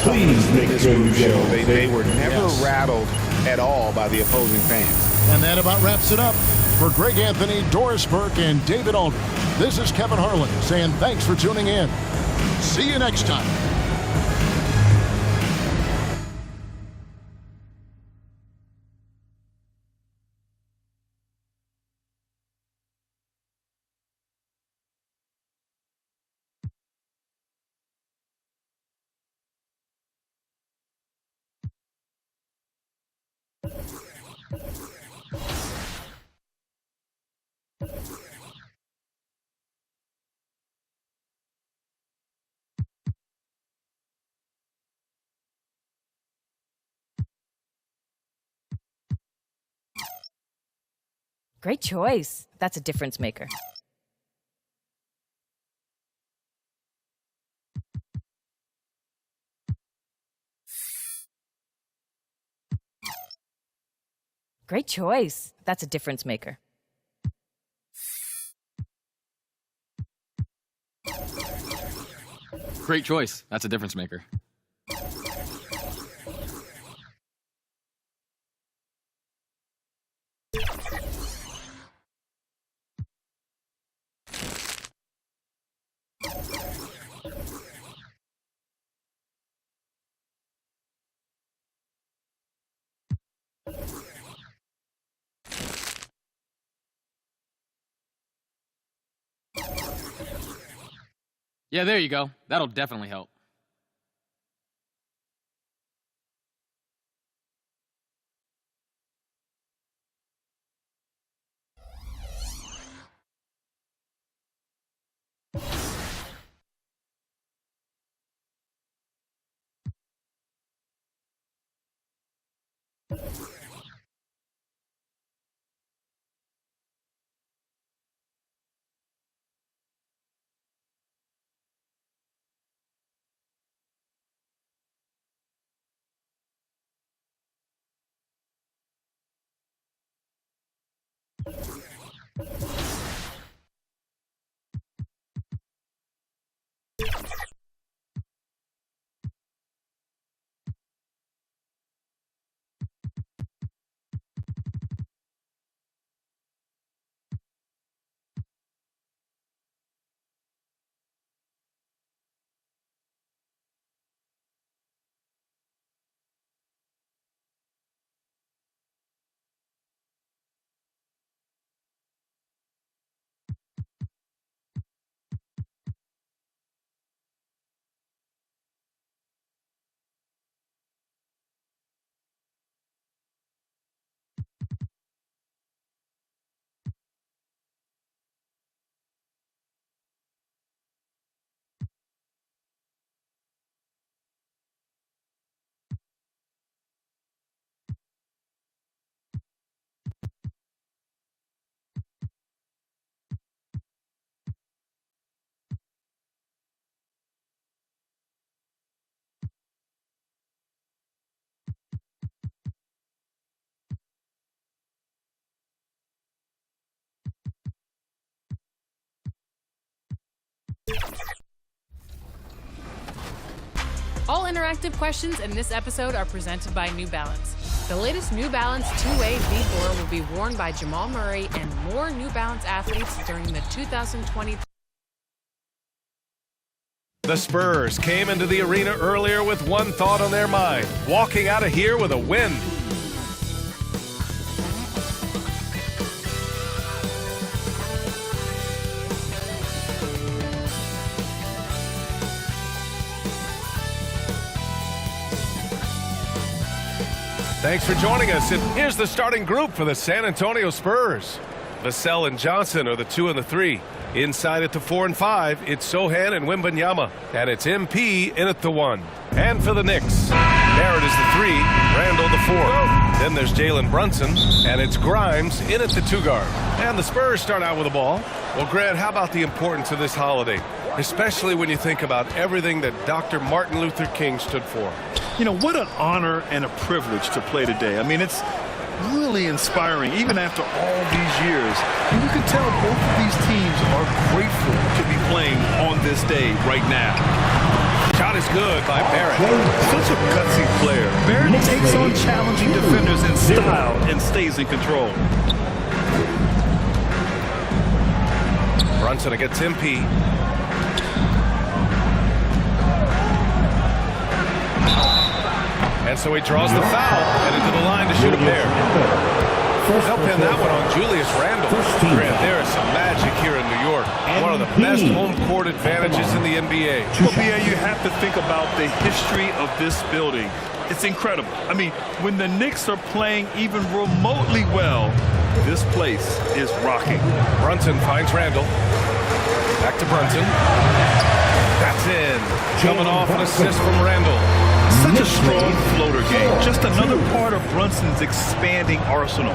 Speaker 13: Please make this move show. They were never rattled at all by the opposing fans.
Speaker 6: And that about wraps it up. For Greg Anthony, Doris Burke, and David Aldridge, this is Kevin Harlan saying thanks for tuning in. See you next time.
Speaker 1: Great choice. That's a difference maker. Great choice. That's a difference maker.
Speaker 7: Great choice. That's a difference maker. Yeah, there you go. That'll definitely help.
Speaker 14: All interactive questions in this episode are presented by New Balance. The latest New Balance 2A V4 will be worn by Jamal Murray and more New Balance athletes during the 2020.
Speaker 19: The Spurs came into the arena earlier with one thought on their mind, walking out of here with a win. Thanks for joining us, and here's the starting group for the San Antonio Spurs. Vassell and Johnson are the 2 and the 3. Inside at the 4 and 5, it's Sohan and Wembanyama, and it's MP in at the 1. And for the Knicks, Barrett is the 3, Randall the 4. Then there's Jalen Brunson, and it's Grimes in at the 2 guard. And the Spurs start out with the ball. Well, Grant, how about the importance of this holiday, especially when you think about everything that Dr. Martin Luther King stood for?
Speaker 20: You know, what an honor and a privilege to play today. I mean, it's really inspiring, even after all these years. And you can tell both of these teams are grateful to be playing on this day right now.
Speaker 19: Shot is good by Barrett.
Speaker 20: Such a gutsy player. Barrett takes on challenging defenders in style and stays in control.
Speaker 19: Brunson against MP. And so he draws the foul, headed to the line to shoot a pair. They'll pin that one on Julius Randle. Grant, there is some magic here in New York. One of the best home court advantages in the NBA.
Speaker 20: Well, BA, you have to think about the history of this building. It's incredible. I mean, when the Knicks are playing even remotely well, this place is rocking.
Speaker 19: Brunson finds Randle. Back to Brunson. That's in. Coming off an assist from Randle.
Speaker 20: Such a strong floater game. Just another part of Brunson's expanding arsenal.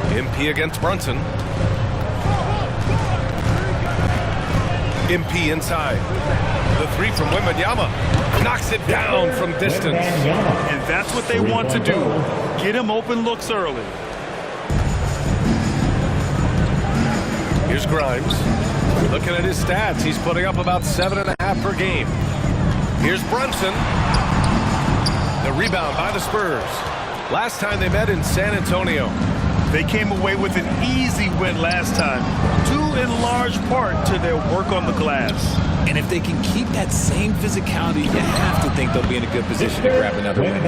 Speaker 19: MP against Brunson. MP inside. The 3 from Wembanyama. Knocks it down from distance.
Speaker 20: And that's what they want to do. Get him open looks early.
Speaker 19: Here's Grimes. Looking at his stats, he's putting up about 7.5 per game. Here's Brunson. The rebound by the Spurs. Last time they met in San Antonio.
Speaker 20: They came away with an easy win last time, due in large part to their work on the glass.
Speaker 16: And if they can keep that same physicality, you have to think they'll be in a good position to grab another win.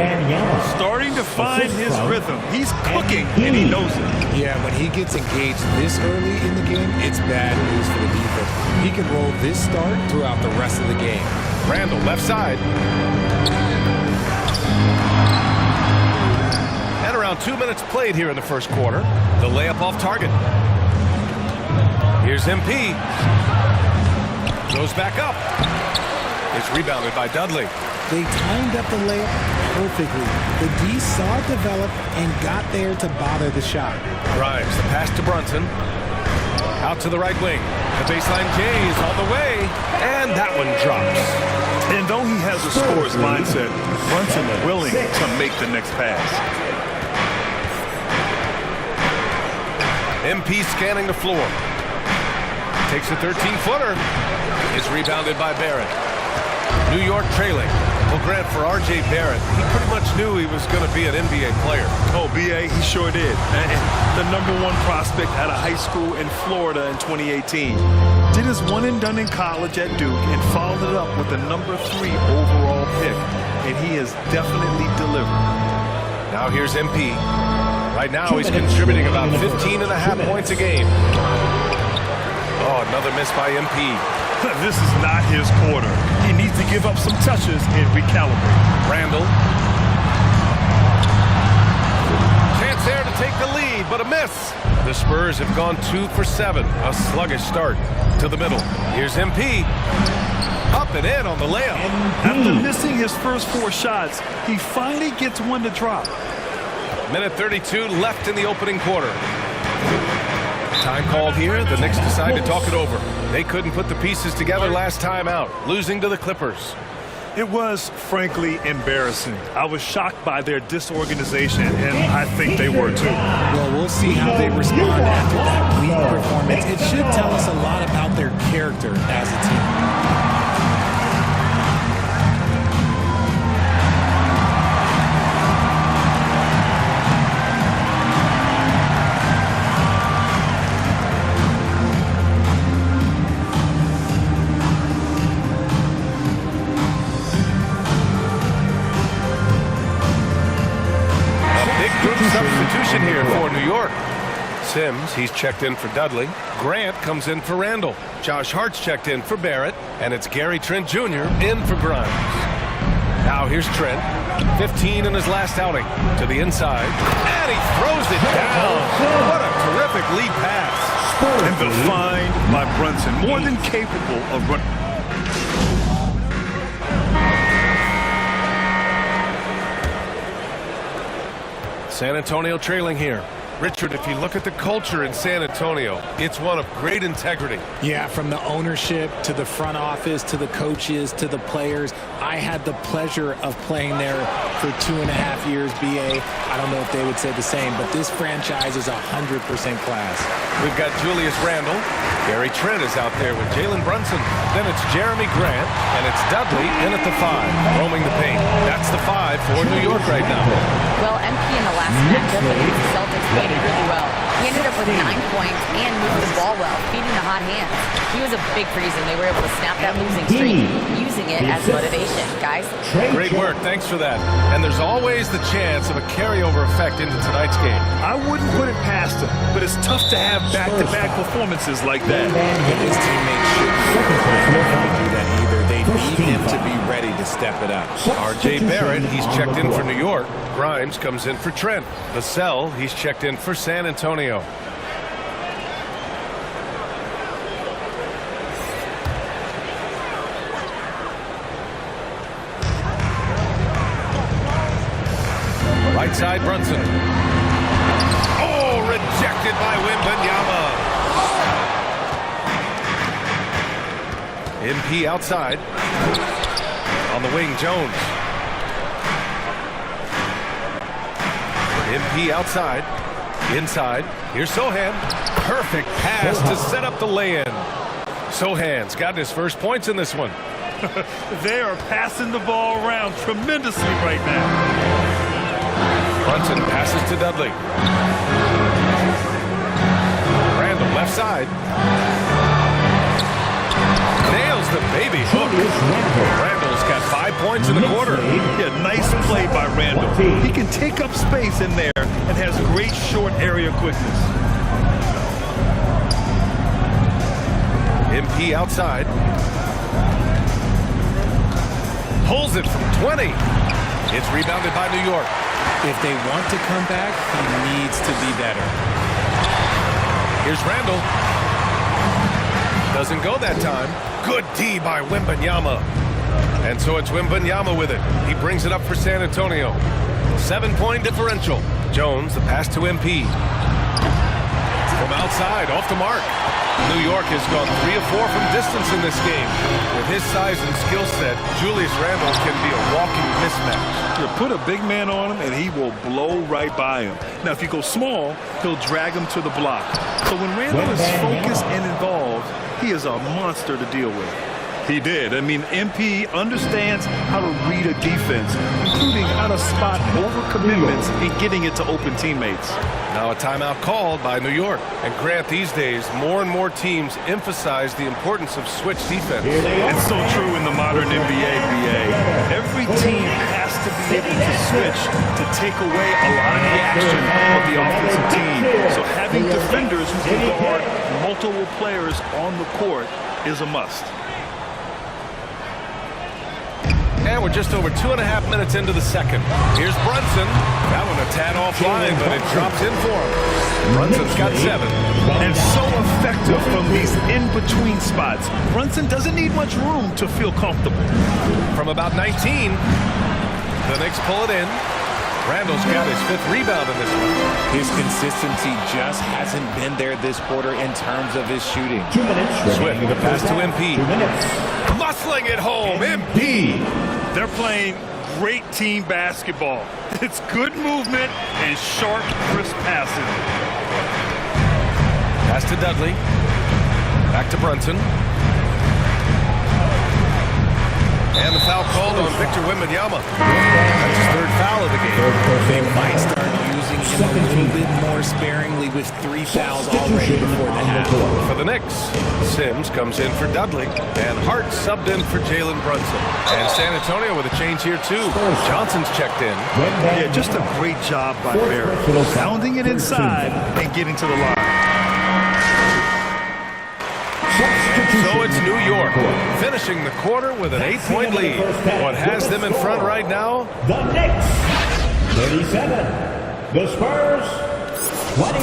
Speaker 20: Starting to find his rhythm. He's cooking, and he knows it.
Speaker 16: Yeah, when he gets engaged this early in the game, it's bad news for the defense. He can roll this start throughout the rest of the game.
Speaker 19: Randall, left side. And around 2 minutes played here in the first quarter. The layup off target. Here's MP. Goes back up. It's rebounded by Dudley.
Speaker 17: They timed up the layup perfectly. The D saw it develop and got there to bother the shot.
Speaker 19: Grimes, the pass to Brunson. Out to the right wing. The baseline J is on the way. And that one drops.
Speaker 20: And though he has a scorer's mindset, Brunson willing to make the next pass.
Speaker 19: MP scanning the floor. Takes a 13-footer. It's rebounded by Barrett. New York trailing. Well, Grant, for R.J. Barrett, he pretty much knew he was going to be an NBA player.
Speaker 20: Oh, B.A., he sure did. And the #1 prospect out of high school in Florida in 2018. Did his one and done in college at Duke and followed it up with the #3 overall pick. And he has definitely delivered.
Speaker 19: Now here's MP. Right now he's contributing about 15.5 points a game. Oh, another miss by MP.
Speaker 20: This is not his quarter. He needs to give up some touches and recalibrate.
Speaker 19: Randall. Chance there to take the lead, but a miss. The Spurs have gone 2 for 7. A sluggish start to the middle. Here's MP. Up and in on the layup.
Speaker 20: After missing his first 4 shots, he finally gets one to drop.
Speaker 19: Minute 32 left in the opening quarter. Time called here. The Knicks decide to talk it over. They couldn't put the pieces together last time out, losing to the Clippers.
Speaker 20: It was, frankly, embarrassing. I was shocked by their disorganization, and I think they were too.
Speaker 16: Well, we'll see how they respond after that weak performance. It should tell us a lot about their character as a team.
Speaker 19: Substitution here for New York. Sims, he's checked in for Dudley. Grant comes in for Randall. Josh Hart's checked in for Barrett. And it's Gary Trent Jr. in for Grimes. Now here's Trent. 15 in his last outing. To the inside. And he throws it down. What a terrific lead pass.
Speaker 20: And defined by Brunson. More than capable of running.
Speaker 19: San Antonio trailing here. Richard, if you look at the culture in San Antonio, it's one of great integrity.
Speaker 17: Yeah, from the ownership to the front office to the coaches to the players. I had the pleasure of playing there for 2.5 years, BA. I don't know if they would say the same, but this franchise is 100% class.
Speaker 19: We've got Julius Randle. Gary Trent is out there with Jalen Brunson. Then it's Jeremy Grant, and it's Dudley in at the 5, roaming the paint. That's the 5 for New York right now.
Speaker 1: Well, MP in the last matchup against the Celtics played it really well. He ended up with 9 points and moved the ball well, feeding the hot hands. He was a big reason they were able to snap that losing streak, using it as motivation, guys.
Speaker 19: Great work. Thanks for that. And there's always the chance of a carryover effect into tonight's game.
Speaker 20: I wouldn't put it past him, but it's tough to have back-to-back performances like that.
Speaker 16: And his teammates shouldn't do that either. They need him to be ready to step it up.
Speaker 19: R.J. Barrett, he's checked in for New York. Grimes comes in for Trent. Vassell, he's checked in for San Antonio. Right side, Brunson. Oh, rejected by Wembanyama. MP outside. On the wing, Jones. MP outside. Inside. Here's Sohan. Perfect pass to set up the lay-in. Sohan's gotten his first points in this one.
Speaker 20: They are passing the ball around tremendously right now.
Speaker 19: Brunson passes to Dudley. Randall left side. Nails the baby hook. Randall's got 5 points in the quarter.
Speaker 20: Yeah, nice play by Randall. He can take up space in there and has great short area quickness.
Speaker 19: MP outside. Pulls it from 20. It's rebounded by New York.
Speaker 16: If they want to come back, he needs to be better.
Speaker 19: Here's Randall. Doesn't go that time. Good D by Wembanyama. And so it's Wembanyama with it. He brings it up for San Antonio. 7-point differential. Jones, the pass to MP. From outside, off the mark. New York has gone 3 of 4 from distance in this game. With his size and skill set, Julius Randle can be a walking mismatch.
Speaker 20: You put a big man on him, and he will blow right by him. Now, if you go small, he'll drag him to the block. So when Randle is focused and involved, he is a monster to deal with. He did. I mean, MP understands how to read a defense, including how to spot overcommitments and getting it to open teammates.
Speaker 19: Now a timeout called by New York. And Grant, these days, more and more teams emphasize the importance of switch defense.
Speaker 20: It's so true in the modern NBA, BA. Every team has to be able to switch to take away a lot of the action of the offensive team. So having defenders who can guard multiple players on the court is a must.
Speaker 19: And we're just over 2.5 minutes into the second. Here's Brunson. That one a tad offline, but it drops in for him. Brunson's got 7.
Speaker 20: And so effective from these in-between spots. Brunson doesn't need much room to feel comfortable.
Speaker 19: From about 19, the Knicks pull it in. Randall's got his 5th rebound in this one.
Speaker 16: His consistency just hasn't been there this quarter in terms of his shooting.
Speaker 11: 2 minutes.
Speaker 19: Swift, the pass to MP.
Speaker 11: 2 minutes.
Speaker 19: Muscling it home, MP.
Speaker 20: They're playing great team basketball. It's good movement and sharp, crisp passing.
Speaker 19: Pass to Dudley. Back to Brunson. And the foul called on Victor Wembanyama. That's his 3rd foul of the game.
Speaker 16: They might start using
Speaker 17: using him a little bit more sparingly with 3 fouls already before the half.
Speaker 19: For the Knicks, Sims comes in for Dudley, and Hart subbed in for Jalen Brunson. And San Antonio with a change here too. Johnson's checked in.
Speaker 20: Yeah, just a great job by Barrett. Pounding it inside and getting to the line.
Speaker 19: So it's New York, finishing the quarter with an 8-point lead. What has them in front right now?
Speaker 11: The Knicks, 37. The Spurs, 29.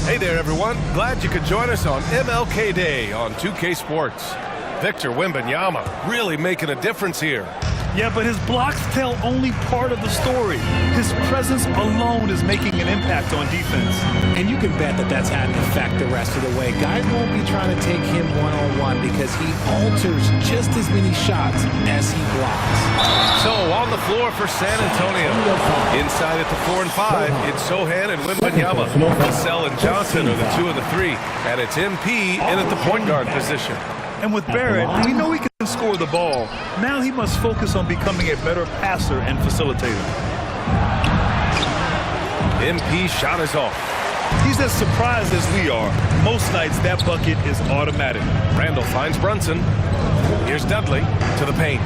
Speaker 19: Hey there, everyone. Glad you could join us on MLK Day on 2K Sports. Victor Wembanyama really making a difference here.
Speaker 20: Yeah, but his blocks tell only part of the story. His presence alone is making an impact on defense.
Speaker 17: And you can bet that that's had an effect the rest of the way. Guys won't be trying to take him one-on-one because he alters just as many shots as he blocks.
Speaker 19: So on the floor for San Antonio. Inside at the 4 and 5, it's Sohan and Wembanyama. Vassell and Johnson are the 2 and the 3. And it's MP in at the point guard position.
Speaker 20: And with Barrett, we know he can score the ball. Now he must focus on becoming a better passer and facilitator.
Speaker 19: MP shot is off.
Speaker 20: He's as surprised as we are. Most nights, that bucket is automatic.
Speaker 19: Randall finds Brunson. Here's Dudley to the paint.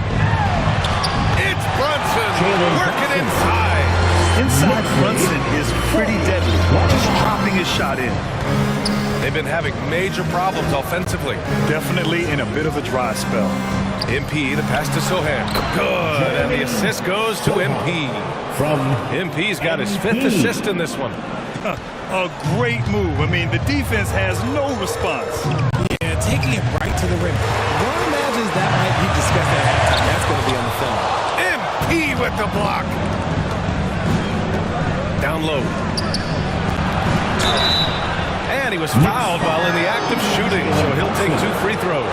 Speaker 19: It's Brunson working inside.
Speaker 20: Inside Brunson is pretty deadly, just dropping his shot in.
Speaker 19: They've been having major problems offensively.
Speaker 20: Definitely in a bit of a dry spell.
Speaker 19: MP, the pass to Sohan. Good, and the assist goes to MP. MP's got his 5th assist in this one.
Speaker 20: A great move. I mean, the defense has no response.
Speaker 17: Yeah, taking it right to the rim. One imagines that might be discussed at halftime. That's going to be on the film.
Speaker 19: MP with the block. Down low. And he was fouled while in the act of shooting, so he'll take 2 free throws.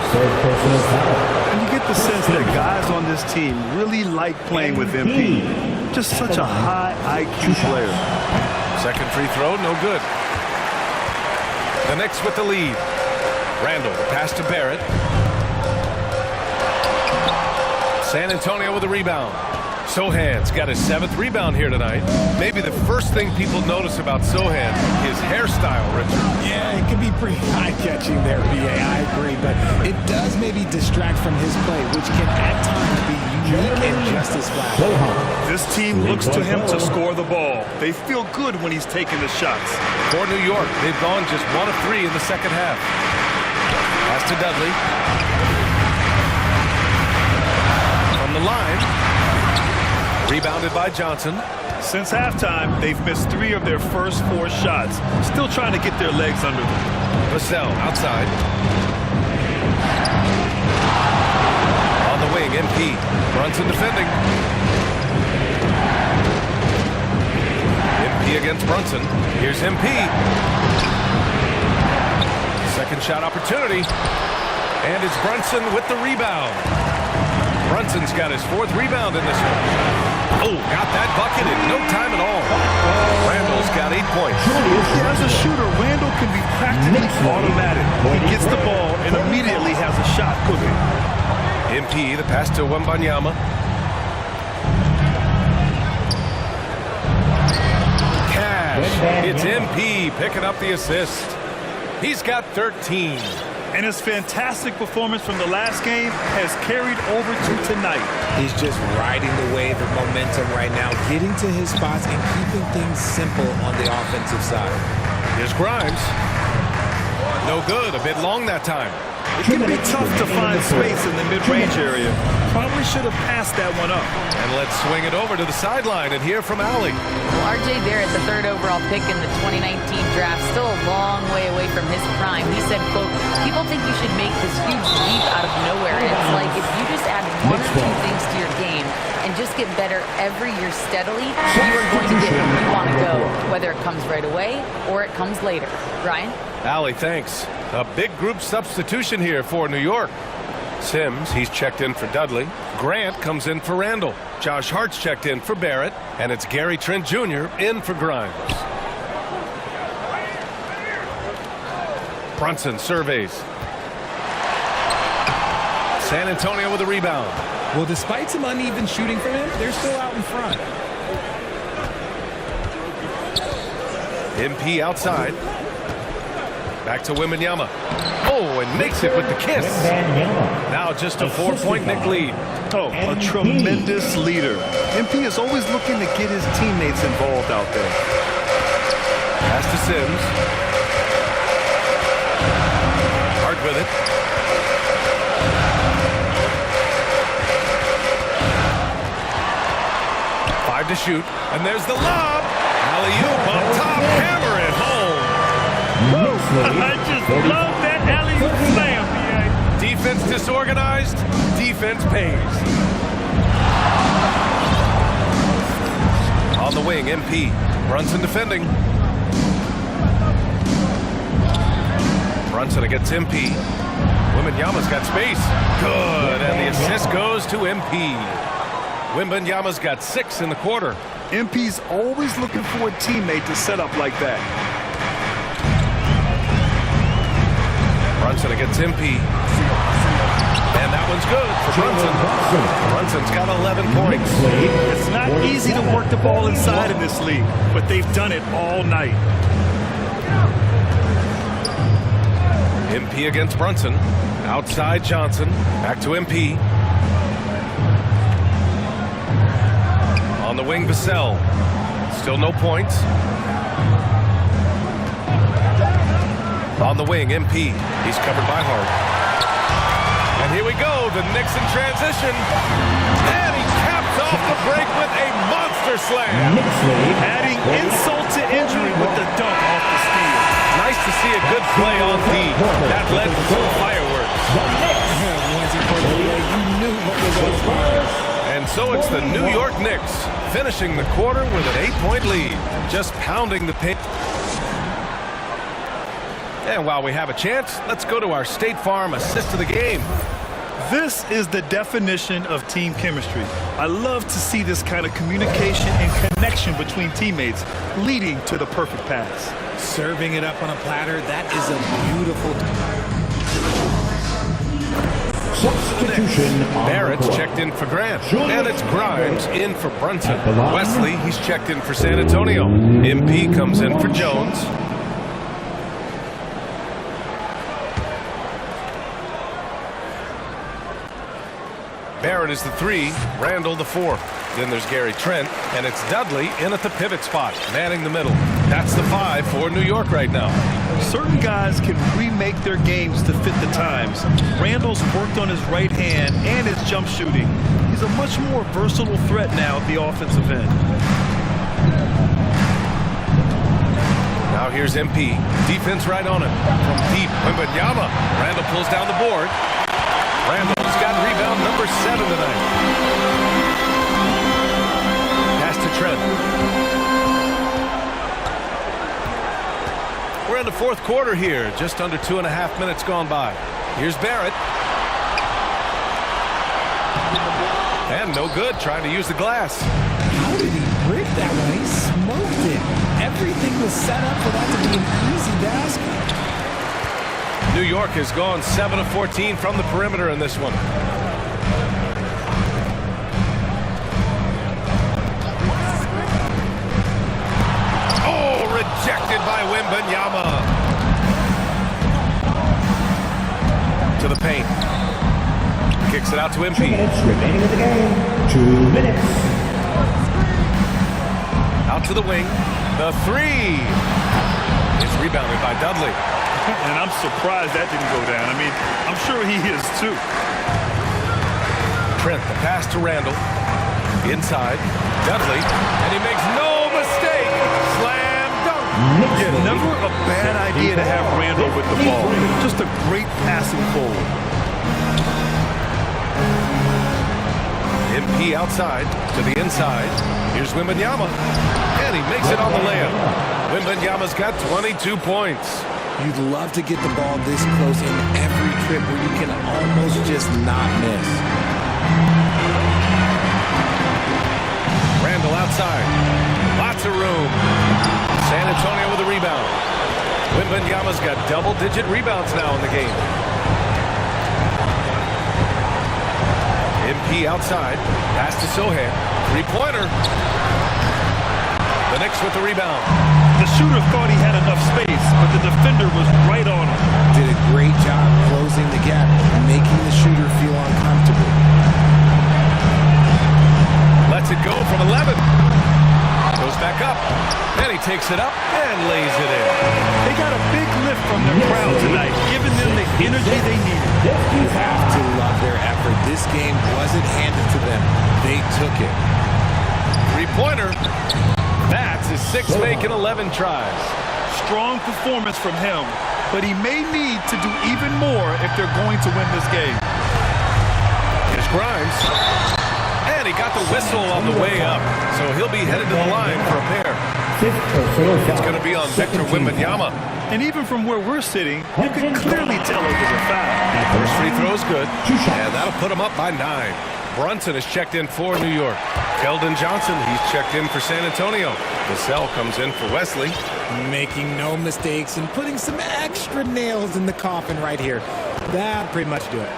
Speaker 20: And you get the sense that guys on this team really like playing with MP. Just such a high IQ player.
Speaker 19: Second free throw, no good. The Knicks with the lead. Randall, the pass to Barrett. San Antonio with a rebound. Sohan's got his 7th rebound here tonight. Maybe the first thing people notice about Sohan, his hairstyle, Richard.
Speaker 17: Yeah, it can be pretty eye-catching there, B.A. I agree, but it does maybe distract from his play, which can at times be unique and just as flashy.
Speaker 20: This team looks to him to score the ball. They feel good when he's taking the shots.
Speaker 19: For New York, they've gone just 1 of 3 in the second half. Pass to Dudley. From the line. Rebounded by Johnson.
Speaker 20: Since halftime, they've missed 3 of their first 4 shots. Still trying to get their legs under them.
Speaker 19: Vassell outside. On the wing, MP. Brunson defending. MP against Brunson. Here's MP. Second shot opportunity. And it's Brunson with the rebound. Brunson's got his 4th rebound in this one. Oh, got that bucket in no time at all. Randall's got 8 points.
Speaker 20: As a shooter, Randall can be practically automatic. He gets the ball and immediately has a shot cooking.
Speaker 19: MP, the pass to Wembanyama. Cash. It's MP picking up the assist. He's got 13.
Speaker 20: And his fantastic performance from the last game has carried over to tonight.
Speaker 17: He's just riding the wave of momentum right now, getting to his spots and keeping things simple on the offensive side.
Speaker 19: Here's Grimes. No good, a bit long that time.
Speaker 20: It can be tough to find space in the mid-range area. Probably should have passed that one up.
Speaker 19: And let's swing it over to the sideline and hear from Allie.
Speaker 1: Well, R.J. Barrett, the 3rd overall pick in the 2019 draft, still a long way away from his prime. He said, quote, people think you should make this huge leap out of nowhere. And it's like if you just add 1 or 2 things to your game and just get better every year steadily, you are going to get where you want to go, whether it comes right away or it comes later. Ryan?
Speaker 19: Allie, thanks. A big group substitution here for New York. Sims, he's checked in for Dudley. Grant comes in for Randall. Josh Hart's checked in for Barrett. And it's Gary Trent Jr. in for Grimes. Brunson surveys. San Antonio with a rebound.
Speaker 17: Well, despite some uneven shooting from him, they're still out in front.
Speaker 19: MP outside. Back to Wembanyama. Oh, and makes it with the kiss. Now just a 4-point Knick lead.
Speaker 20: Oh, a tremendous leader. MP is always looking to get his teammates involved out there.
Speaker 19: Pass to Sims. Hart with it. Five to shoot. And there's the lob. Alley-oop up top. Hammer it home.
Speaker 20: I just love that alley-oop slam, BA.
Speaker 19: Defense disorganized. Defense pays. On the wing, MP. Brunson defending. Brunson against MP. Wembanyama's got space. Good. And the assist goes to MP. Wembanyama's got 6 in the quarter.
Speaker 20: MP's always looking for a teammate to set up like that.
Speaker 19: Brunson against MP. And that one's good for Brunson. Brunson's got 11 points.
Speaker 20: It's not easy to work the ball inside in this league, but they've done it all night.
Speaker 19: MP against Brunson. Outside Johnson. Back to MP. On the wing, Vassell. Still no points. On the wing, MP. He's covered by Hart. And here we go. The Knicks in transition. And he caps off the break with a monster slam.
Speaker 20: Adding insult to injury with the dunk off the steal.
Speaker 19: Nice to see a good play on D. That led to some fireworks. And so it's the New York Knicks finishing the quarter with an 8-point lead. Just pounding the paint. And while we have a chance, let's go to our State Farm assist of the game.
Speaker 20: This is the definition of team chemistry. I love to see this kind of communication and connection between teammates leading to the perfect pass.
Speaker 17: Serving it up on a platter, that is a beautiful.
Speaker 11: Substitution.
Speaker 19: Barrett's checked in for Grant. And it's Grimes in for Brunson. Wesley, he's checked in for San Antonio. MP comes in for Jones. Barrett is the 3, Randall the 4. Then there's Gary Trent, and it's Dudley in at the pivot spot, manning the middle. That's the 5 for New York right now.
Speaker 20: Certain guys can remake their games to fit the times. Randall's worked on his right hand and his jump shooting. He's a much more versatile threat now at the offensive end.
Speaker 19: Now here's MP. Defense right on him. From deep, Wembanyama. Randall pulls down the board. Randall's got rebound number 7 tonight. Pass to Trent. We're in the 4th quarter here. Just under 2.5 minutes gone by. Here's Barrett. And no good, trying to use the glass.
Speaker 17: How did he break that one? He smoked it. Everything was set up for that to be an easy basket.
Speaker 19: New York has gone 7 of 14 from the perimeter in this one. Oh, rejected by Wembanyama. To the paint. Kicks it out to MP.
Speaker 11: 2 minutes remaining in the game. 2 minutes.
Speaker 19: Out to the wing. The 3. It's rebounded by Dudley.
Speaker 20: And I'm surprised that didn't go down. I mean, I'm sure he is too.
Speaker 19: Trent, the pass to Randall. Inside. Dudley. And he makes no mistake. Slam dunk.
Speaker 20: Yeah, never a bad idea to have Randall with the ball. Just a great passing forward.
Speaker 19: MP outside to the inside. Here's Wembanyama. And he makes it on the layup. Wembanyama's got 22 points.
Speaker 17: You'd love to get the ball this close in every trip where you can almost just not miss.
Speaker 19: Randall outside. Lots of room. San Antonio with a rebound. Wembanyama's got double-digit rebounds now in the game. MP outside. Pass to Sohan. Three-pointer. The Knicks with the rebound.
Speaker 20: The shooter thought he had enough space, but the defender was right on him.
Speaker 16: Did a great job closing the gap and making the shooter feel uncomfortable.
Speaker 19: Lets it go from 11. Goes back up. And he takes it up and lays it in.
Speaker 20: They got a big lift from their crowd tonight, giving them the energy they needed.
Speaker 16: You have to love their effort. This game wasn't handed to them. They took it.
Speaker 19: Three-pointer. That's his sixth make in 11 tries.
Speaker 20: Strong performance from him, but he may need to do even more if they're going to win this game.
Speaker 19: Here's Grimes. And he got the whistle on the way up, so he'll be headed to the line for a pair. It's going to be on Victor Wembanyama.
Speaker 20: And even from where we're sitting, you can clearly tell it was a foul.
Speaker 19: First free throw is good, and that'll put him up by 9. Brunson is checked in for New York. Keldon Johnson, he's checked in for San Antonio. Vassell comes in for Wesley.
Speaker 17: Making no mistakes and putting some extra nails in the coffin right here. That'll pretty much do it.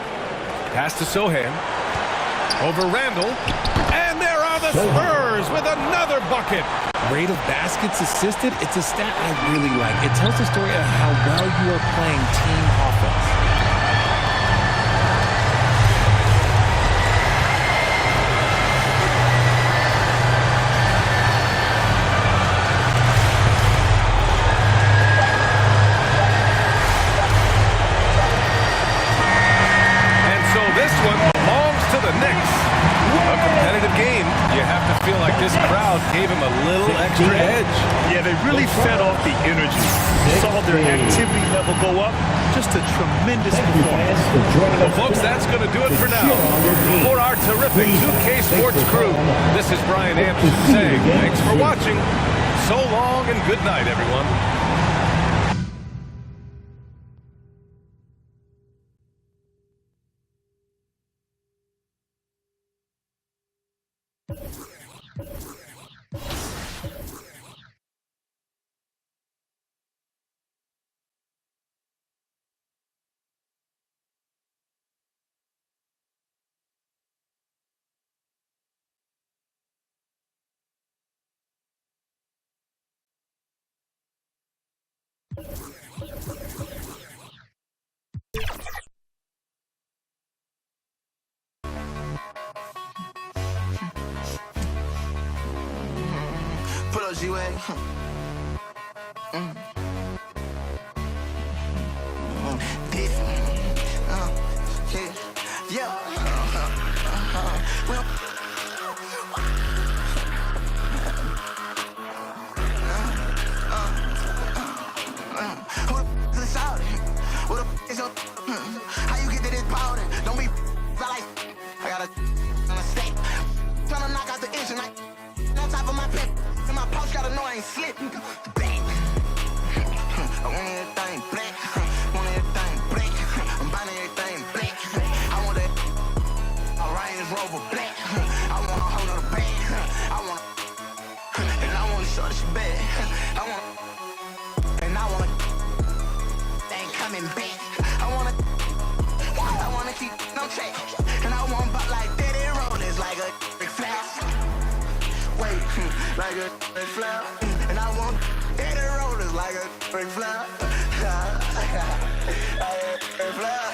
Speaker 19: Pass to Sohan. Over Randall. And there are the Spurs with another bucket.
Speaker 17: Rate of baskets assisted, it's a stat I really like. It tells the story of how well you are playing team offense.
Speaker 19: This crowd gave him a little extra edge.
Speaker 20: Yeah, they really fed off the energy. Saw their activity level go up. Just a tremendous performance.
Speaker 19: Well, folks, that's going to do it for now. For our terrific 2K Sports crew, this is Brian Anderson saying thanks for watching. So long and good night, everyone.
Speaker 10: Put up G-Wag.
Speaker 8: How you get to this powder? Don't be like I got a stake. Tryna knock out the engine like on top of my pimp. And my post gotta know I ain't slipping. Bang. I want everything black. Want everything black. I'm buying everything black. I want that a Range Rover black. I want a whole nother bag. I want and I want to show this bad. I want and I want they ain't coming back. I wanna keep no check. And I want butt like Daddy Rollins like a big flash. Wait, like a big flare. And I want Daddy Rollins like a big flare.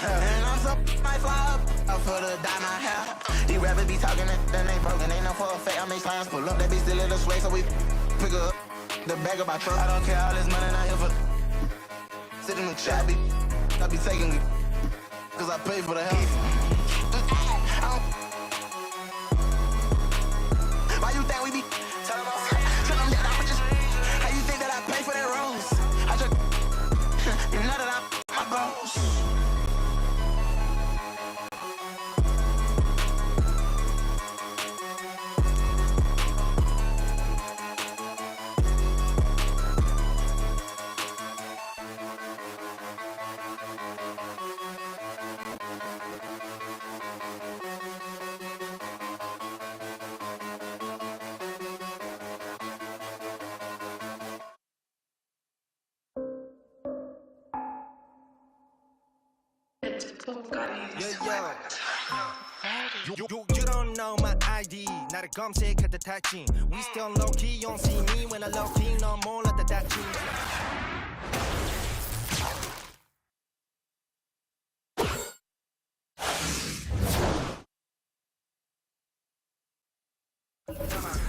Speaker 8: And I'm so I fly up for the dye my hair. These rappers be talking and they broken. Ain't no for a fact. I make slimes pull up. They be still in the sway, so we pick up the bag of my truck. I don't care all this money not here for sit in the chat. I be taking it. Cause I pay for the help. Why you think we be tell them that I just how you think that I pay for that rose? I just you know that I my boss.
Speaker 15: Yeah, yeah.
Speaker 8: You don't know my ID. 나를 검색할 듯 하지. We still low key, you don't see me when I low key. 너 몰랐다 다치.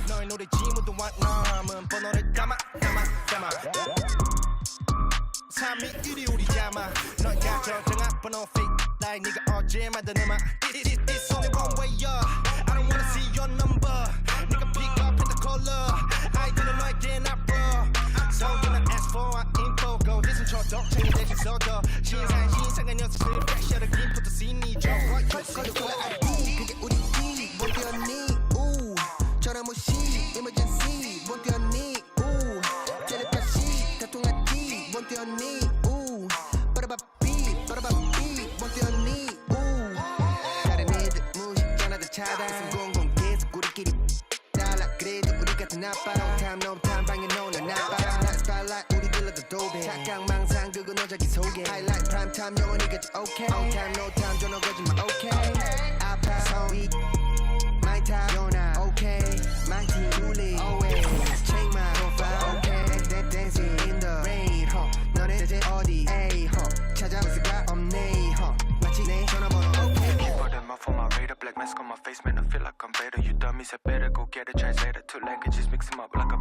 Speaker 8: 너의 노래 지문도 남은 번호를 담아 3위 1위 우리 자마 넌 가져 전화번호 fake like 네가 어제 만든 음악 It's only one way up I don't wanna see your number 네가 pick up in the color 아이디는 너에게 나빠 So you not ask for our info go listen 쳐도 챙이 대신 써도 신상한 녀석들 프레셔를 김부터 쓰니 저 거의 ID 그게 우리 이 못 뛰었니 전화무시 emergency 못 뛰었니 텔레파시 다 통했지 못 뛰었니 빠라바삐 못 뛰었니 다른 애들 무시 전화들 차단 공공 계속 우리끼리 달라 그래도 우리 같은 아빠 No time 방에 노는 아빠 Spotlight 우리 들러도 도배 착각 망상 그건 너자기 속에 Highlight prime time 영원히 같이 okay On time no time 전화 거짓말 okay 아파 성이 My time, you're not okay. My team, truly, always. Check my profile, okay. Dancing in the rain, 너네 대체 어디, ay, 찾아볼 수가 없네, 마치 내 전화번호, okay.
Speaker 4: Put them up on my radar, black mask on my face, man, I feel like I'm better. You dummies, I better go get a translator. Two languages, mix them up like a.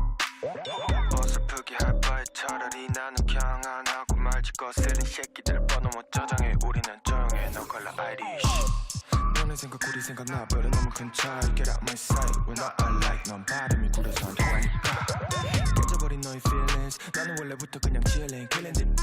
Speaker 4: 어설프게 할 바에 차라리 나는 그냥 안 하고 말지. 거스른 새끼들 번호못 저장해. 우리는 조용해, no color ID. 너네 생각 우리 생각 나버려 너무 큰 차이 Get out my sight We're not alike 넌 발음이 구려서 안 통하니까 깨져버린 너의 feelings 나는 원래부터 그냥 chilling Killing it